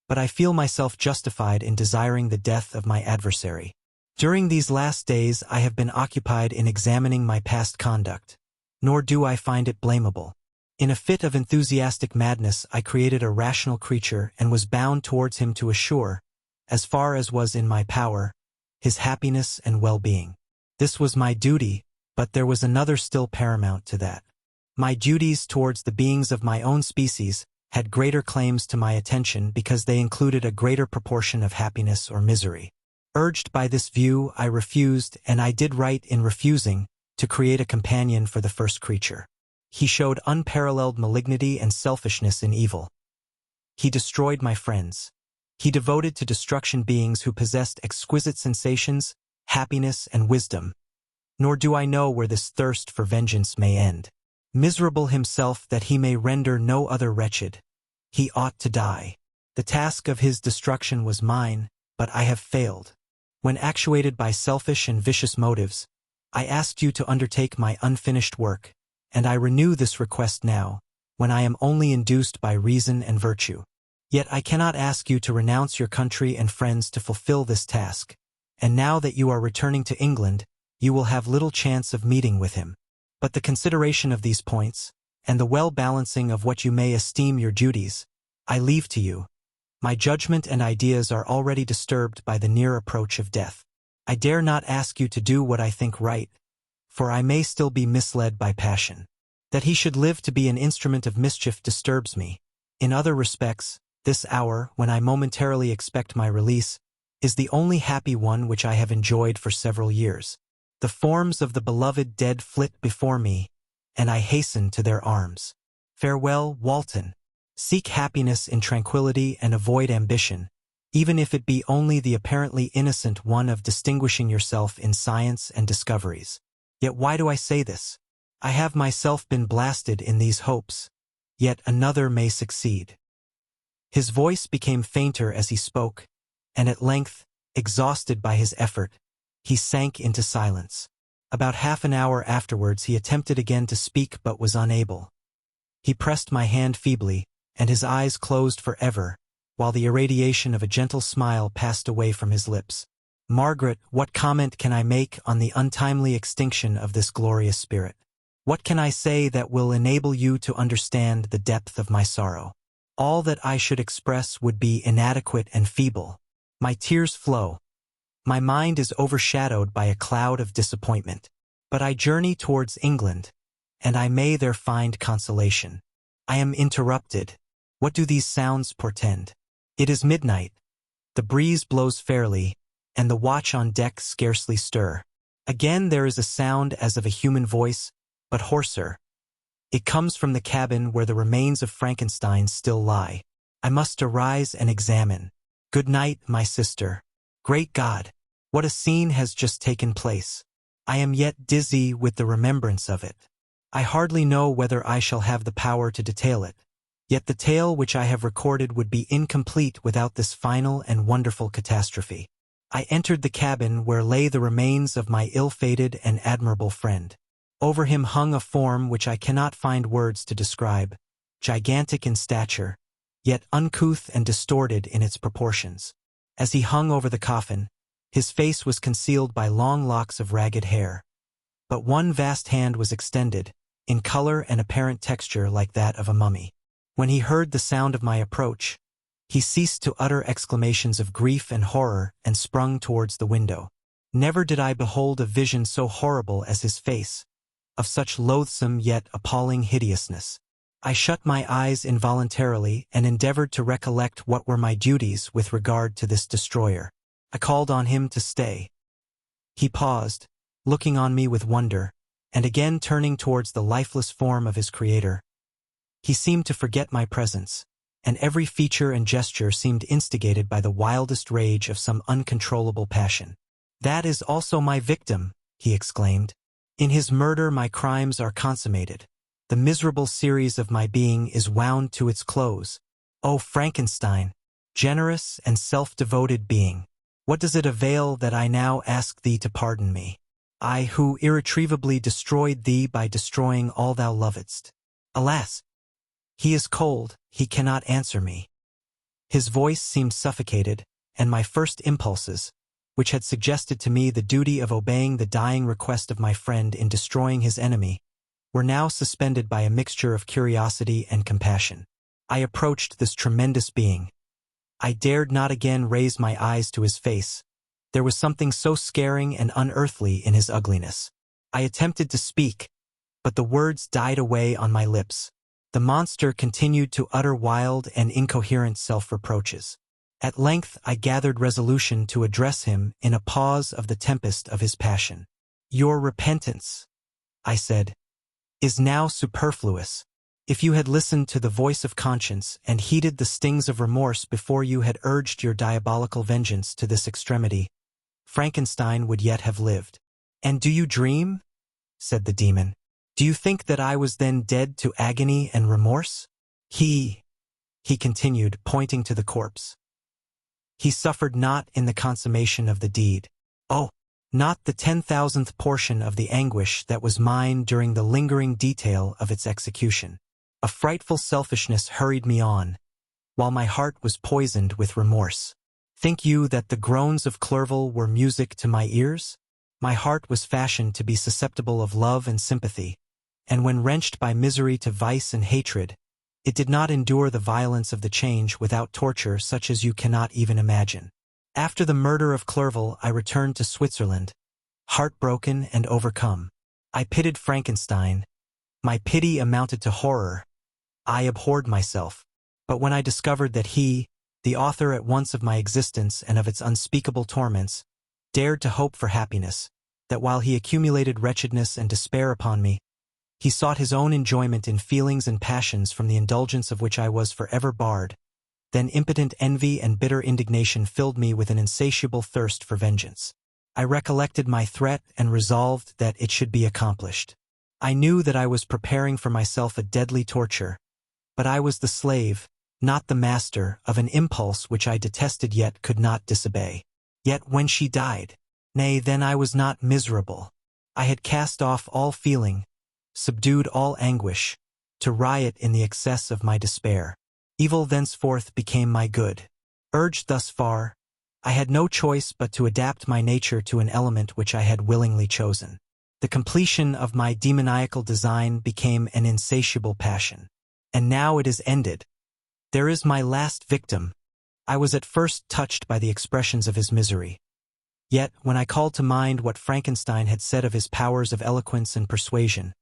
But I feel myself justified in desiring the death of my adversary. During these last days I have been occupied in examining my past conduct, nor do I find it blamable. In a fit of enthusiastic madness I created a rational creature and was bound towards him to assure, as far as was in my power, his happiness and well-being. This was my duty, but there was another still paramount to that. My duties towards the beings of my own species had greater claims to my attention because they included a greater proportion of happiness or misery. Urged by this view, I refused, and I did right in refusing, to create a companion for the first creature. He showed unparalleled malignity and selfishness in evil. He destroyed my friends. He devoted to destruction beings who possessed exquisite sensations, happiness, and wisdom. Nor do I know where this thirst for vengeance may end. Miserable himself that he may render no other wretched, he ought to die. The task of his destruction was mine, but I have failed. When actuated by selfish and vicious motives, I asked you to undertake my unfinished work, and I renew this request now, when I am only induced by reason and virtue. Yet I cannot ask you to renounce your country and friends to fulfill this task, and now that you are returning to England, you will have little chance of meeting with him. But the consideration of these points, and the well-balancing of what you may esteem your duties, I leave to you. My judgment and ideas are already disturbed by the near approach of death. I dare not ask you to do what I think right, for I may still be misled by passion. That he should live to be an instrument of mischief disturbs me. In other respects, this hour, when I momentarily expect my release, is the only happy one which I have enjoyed for several years. The forms of the beloved dead flit before me, and I hastened to their arms. Farewell, Walton. Seek happiness in tranquility and avoid ambition, even if it be only the apparently innocent one of distinguishing yourself in science and discoveries. Yet why do I say this? I have myself been blasted in these hopes, yet another may succeed. His voice became fainter as he spoke, and at length, exhausted by his effort, he sank into silence. About half an hour afterwards he attempted again to speak but was unable. He pressed my hand feebly, and his eyes closed forever, while the irradiation of a gentle smile passed away from his lips. Margaret, what comment can I make on the untimely extinction of this glorious spirit? What can I say that will enable you to understand the depth of my sorrow? All that I should express would be inadequate and feeble. My tears flow. My mind is overshadowed by a cloud of disappointment. But I journey towards England, and I may there find consolation. I am interrupted. What do these sounds portend? It is midnight. The breeze blows fairly, and the watch on deck scarcely stir. Again there is a sound as of a human voice, but hoarser. It comes from the cabin where the remains of Frankenstein still lie. I must arise and examine. Good night, my sister. Great God, what a scene has just taken place. I am yet dizzy with the remembrance of it. I hardly know whether I shall have the power to detail it. Yet the tale which I have recorded would be incomplete without this final and wonderful catastrophe. I entered the cabin where lay the remains of my ill-fated and admirable friend. Over him hung a form which I cannot find words to describe, gigantic in stature, yet uncouth and distorted in its proportions. As he hung over the coffin, his face was concealed by long locks of ragged hair. But one vast hand was extended, in color and apparent texture like that of a mummy. When he heard the sound of my approach, he ceased to utter exclamations of grief and horror and sprung towards the window. Never did I behold a vision so horrible as his face, of such loathsome yet appalling hideousness. I shut my eyes involuntarily and endeavored to recollect what were my duties with regard to this destroyer. I called on him to stay. He paused, looking on me with wonder, and again turning towards the lifeless form of his creator. He seemed to forget my presence, and every feature and gesture seemed instigated by the wildest rage of some uncontrollable passion. "That is also my victim," he exclaimed. "In his murder my crimes are consummated. The miserable series of my being is wound to its close. O Frankenstein, generous and self-devoted being, what does it avail that I now ask thee to pardon me? I who irretrievably destroyed thee by destroying all thou lovedst. Alas! He is cold, he cannot answer me." His voice seemed suffocated, and my first impulses, which had suggested to me the duty of obeying the dying request of my friend in destroying his enemy, were now suspended by a mixture of curiosity and compassion. I approached this tremendous being. I dared not again raise my eyes to his face. There was something so scaring and unearthly in his ugliness. I attempted to speak, but the words died away on my lips. The monster continued to utter wild and incoherent self-reproaches. At length I gathered resolution to address him in a pause of the tempest of his passion. "Your repentance," I said, "is now superfluous. If you had listened to the voice of conscience and heeded the stings of remorse before you had urged your diabolical vengeance to this extremity, Frankenstein would yet have lived." "And do you dream?" said the demon. "Do you think that I was then dead to agony and remorse? He continued, pointing to the corpse. "He suffered not in the consummation of the deed. Oh, not the 10,000th portion of the anguish that was mine during the lingering detail of its execution. A frightful selfishness hurried me on, while my heart was poisoned with remorse. Think you that the groans of Clerval were music to my ears? My heart was fashioned to be susceptible of love and sympathy, and when wrenched by misery to vice and hatred, it did not endure the violence of the change without torture such as you cannot even imagine. After the murder of Clerval, I returned to Switzerland, heartbroken and overcome. I pitied Frankenstein. My pity amounted to horror. I abhorred myself. But when I discovered that he, the author at once of my existence and of its unspeakable torments, dared to hope for happiness, that while he accumulated wretchedness and despair upon me, He sought his own enjoyment in feelings and passions from the indulgence of which I was forever barred. Then impotent envy and bitter indignation filled me with an insatiable thirst for vengeance. I recollected my threat and resolved that it should be accomplished. I knew that I was preparing for myself a deadly torture, but I was the slave, not the master, of an impulse which I detested yet could not disobey. Yet when she died, nay, then I was not miserable. I had cast off all feeling, subdued all anguish, to riot in the excess of my despair. Evil thenceforth became my good. Urged thus far, I had no choice but to adapt my nature to an element which I had willingly chosen. The completion of my demoniacal design became an insatiable passion. And now it is ended. There is my last victim. I was at first touched by the expressions of his misery. Yet, when I called to mind what Frankenstein had said of his powers of eloquence and persuasion,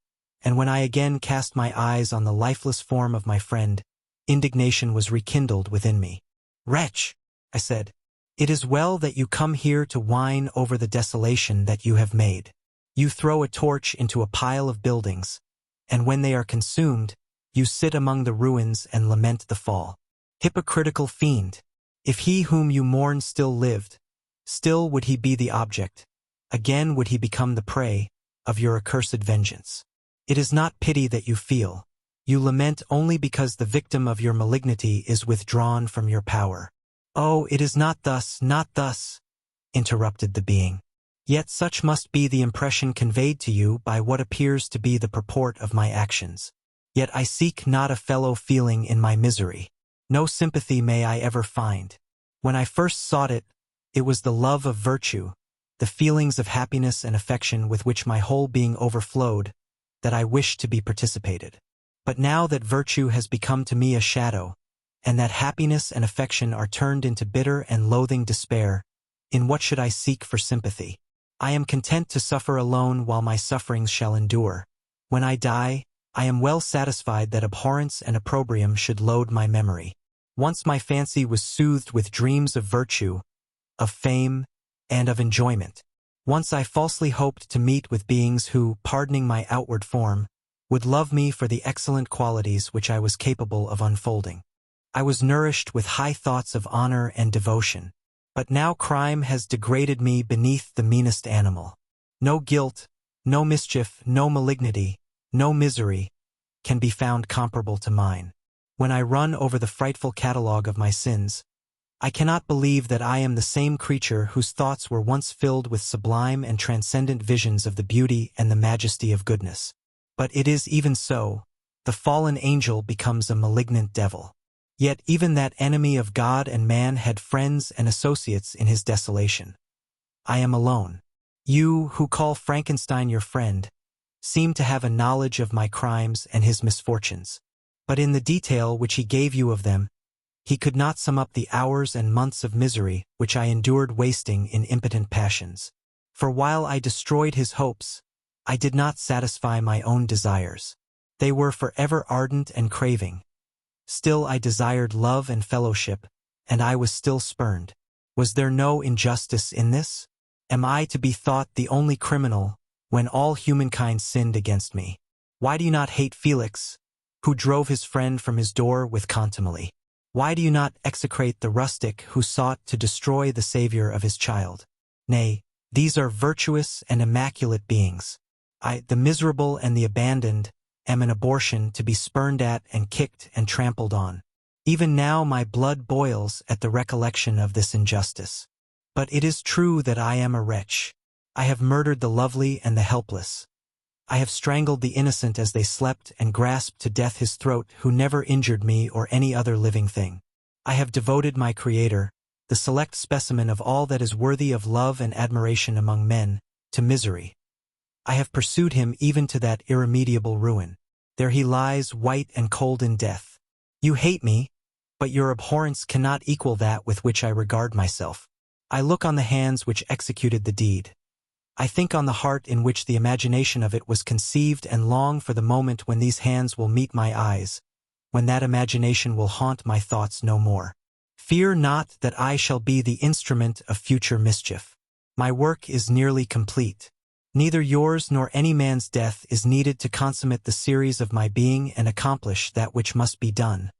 and when I again cast my eyes on the lifeless form of my friend, indignation was rekindled within me. "Wretch," I said, "it is well that you come here to whine over the desolation that you have made. You throw a torch into a pile of buildings, and when they are consumed, you sit among the ruins and lament the fall. Hypocritical fiend! If he whom you mourn still lived, still would he be the object, again would he become the prey, of your accursed vengeance. It is not pity that you feel. You lament only because the victim of your malignity is withdrawn from your power." "Oh, it is not thus," interrupted the being. "Yet such must be the impression conveyed to you by what appears to be the purport of my actions. Yet I seek not a fellow feeling in my misery. No sympathy may I ever find. When I first sought it, it was the love of virtue, the feelings of happiness and affection with which my whole being overflowed, that I wished to be participated. But now that virtue has become to me a shadow, and that happiness and affection are turned into bitter and loathing despair, in what should I seek for sympathy? I am content to suffer alone while my sufferings shall endure. When I die, I am well satisfied that abhorrence and opprobrium should load my memory. Once my fancy was soothed with dreams of virtue, of fame, and of enjoyment. Once I falsely hoped to meet with beings who, pardoning my outward form, would love me for the excellent qualities which I was capable of unfolding. I was nourished with high thoughts of honor and devotion. But now crime has degraded me beneath the meanest animal. No guilt, no mischief, no malignity, no misery can be found comparable to mine. When I run over the frightful catalogue of my sins, I cannot believe that I am the same creature whose thoughts were once filled with sublime and transcendent visions of the beauty and the majesty of goodness. But it is even so, the fallen angel becomes a malignant devil. Yet even that enemy of God and man had friends and associates in his desolation. I am alone. You, who call Frankenstein your friend, seem to have a knowledge of my crimes and his misfortunes. But in the detail which he gave you of them, he could not sum up the hours and months of misery which I endured wasting in impotent passions. For while I destroyed his hopes, I did not satisfy my own desires. They were forever ardent and craving. Still I desired love and fellowship, and I was still spurned. Was there no injustice in this? Am I to be thought the only criminal when all humankind sinned against me? Why do you not hate Felix, who drove his friend from his door with contumely? Why do you not execrate the rustic who sought to destroy the savior of his child? Nay, these are virtuous and immaculate beings. I, the miserable and the abandoned, am an abortion to be spurned at and kicked and trampled on. Even now my blood boils at the recollection of this injustice. But it is true that I am a wretch. I have murdered the lovely and the helpless. I have strangled the innocent as they slept and grasped to death his throat who never injured me or any other living thing. I have devoted my Creator, the select specimen of all that is worthy of love and admiration among men, to misery. I have pursued him even to that irremediable ruin. There he lies white and cold in death. You hate me, but your abhorrence cannot equal that with which I regard myself. I look on the hands which executed the deed. I think on the heart in which the imagination of it was conceived and long for the moment when these hands will meet my eyes, when that imagination will haunt my thoughts no more. Fear not that I shall be the instrument of future mischief. My work is nearly complete. Neither yours nor any man's death is needed to consummate the series of my being and accomplish that which must be done,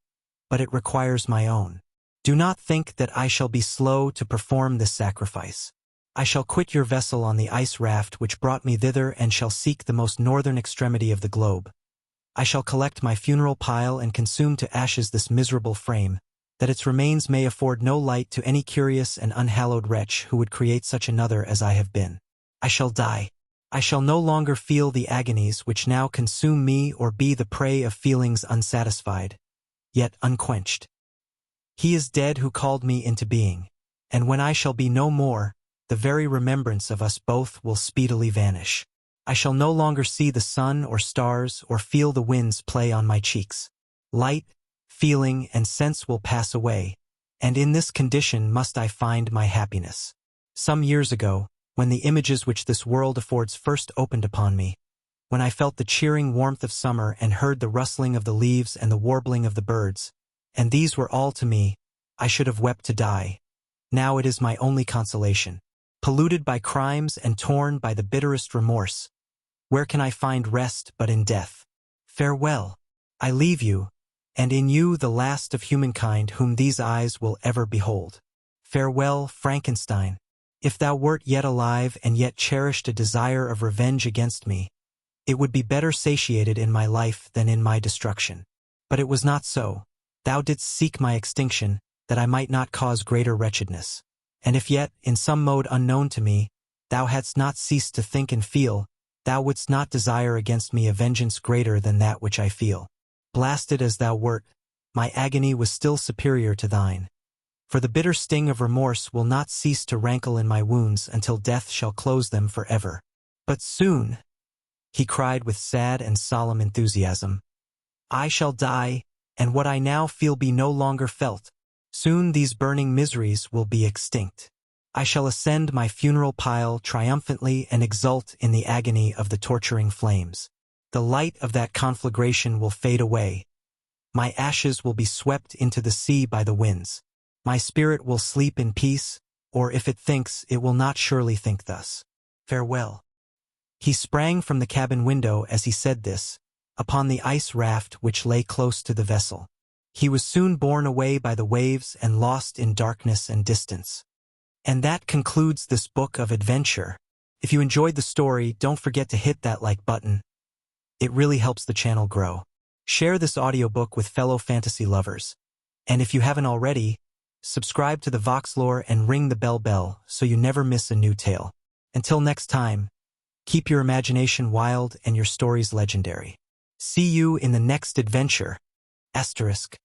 but it requires my own. Do not think that I shall be slow to perform this sacrifice. I shall quit your vessel on the ice raft which brought me thither and shall seek the most northern extremity of the globe. I shall collect my funeral pile and consume to ashes this miserable frame, that its remains may afford no light to any curious and unhallowed wretch who would create such another as I have been. I shall die. I shall no longer feel the agonies which now consume me or be the prey of feelings unsatisfied, yet unquenched. He is dead who called me into being, and when I shall be no more, the very remembrance of us both will speedily vanish. I shall no longer see the sun or stars or feel the winds play on my cheeks. Light, feeling, and sense will pass away, and in this condition must I find my happiness. Some years ago, when the images which this world affords first opened upon me, when I felt the cheering warmth of summer and heard the rustling of the leaves and the warbling of the birds, and these were all to me, I should have wept to die. Now it is my only consolation. Polluted by crimes and torn by the bitterest remorse, where can I find rest but in death? Farewell. I leave you, and in you the last of humankind whom these eyes will ever behold. Farewell, Frankenstein. If thou wert yet alive and yet cherished a desire of revenge against me, it would be better satiated in my life than in my destruction. But it was not so. Thou didst seek my extinction, that I might not cause greater wretchedness. And if yet, in some mode unknown to me, thou hadst not ceased to think and feel, thou wouldst not desire against me a vengeance greater than that which I feel. Blasted as thou wert, my agony was still superior to thine. For the bitter sting of remorse will not cease to rankle in my wounds until death shall close them forever. But soon, he cried with sad and solemn enthusiasm, I shall die, and what I now feel be no longer felt. Soon these burning miseries will be extinct. I shall ascend my funeral pile triumphantly and exult in the agony of the torturing flames. The light of that conflagration will fade away. My ashes will be swept into the sea by the winds. My spirit will sleep in peace, or if it thinks, it will not surely think thus. Farewell. He sprang from the cabin window as he said this, upon the ice raft which lay close to the vessel. He was soon borne away by the waves and lost in darkness and distance. And that concludes this book of adventure. If you enjoyed the story, don't forget to hit that like button. It really helps the channel grow. Share this audiobook with fellow fantasy lovers. And if you haven't already, subscribe to the VoxLore and ring the bell so you never miss a new tale. Until next time, keep your imagination wild and your stories legendary. See you in the next adventure. Asterisk.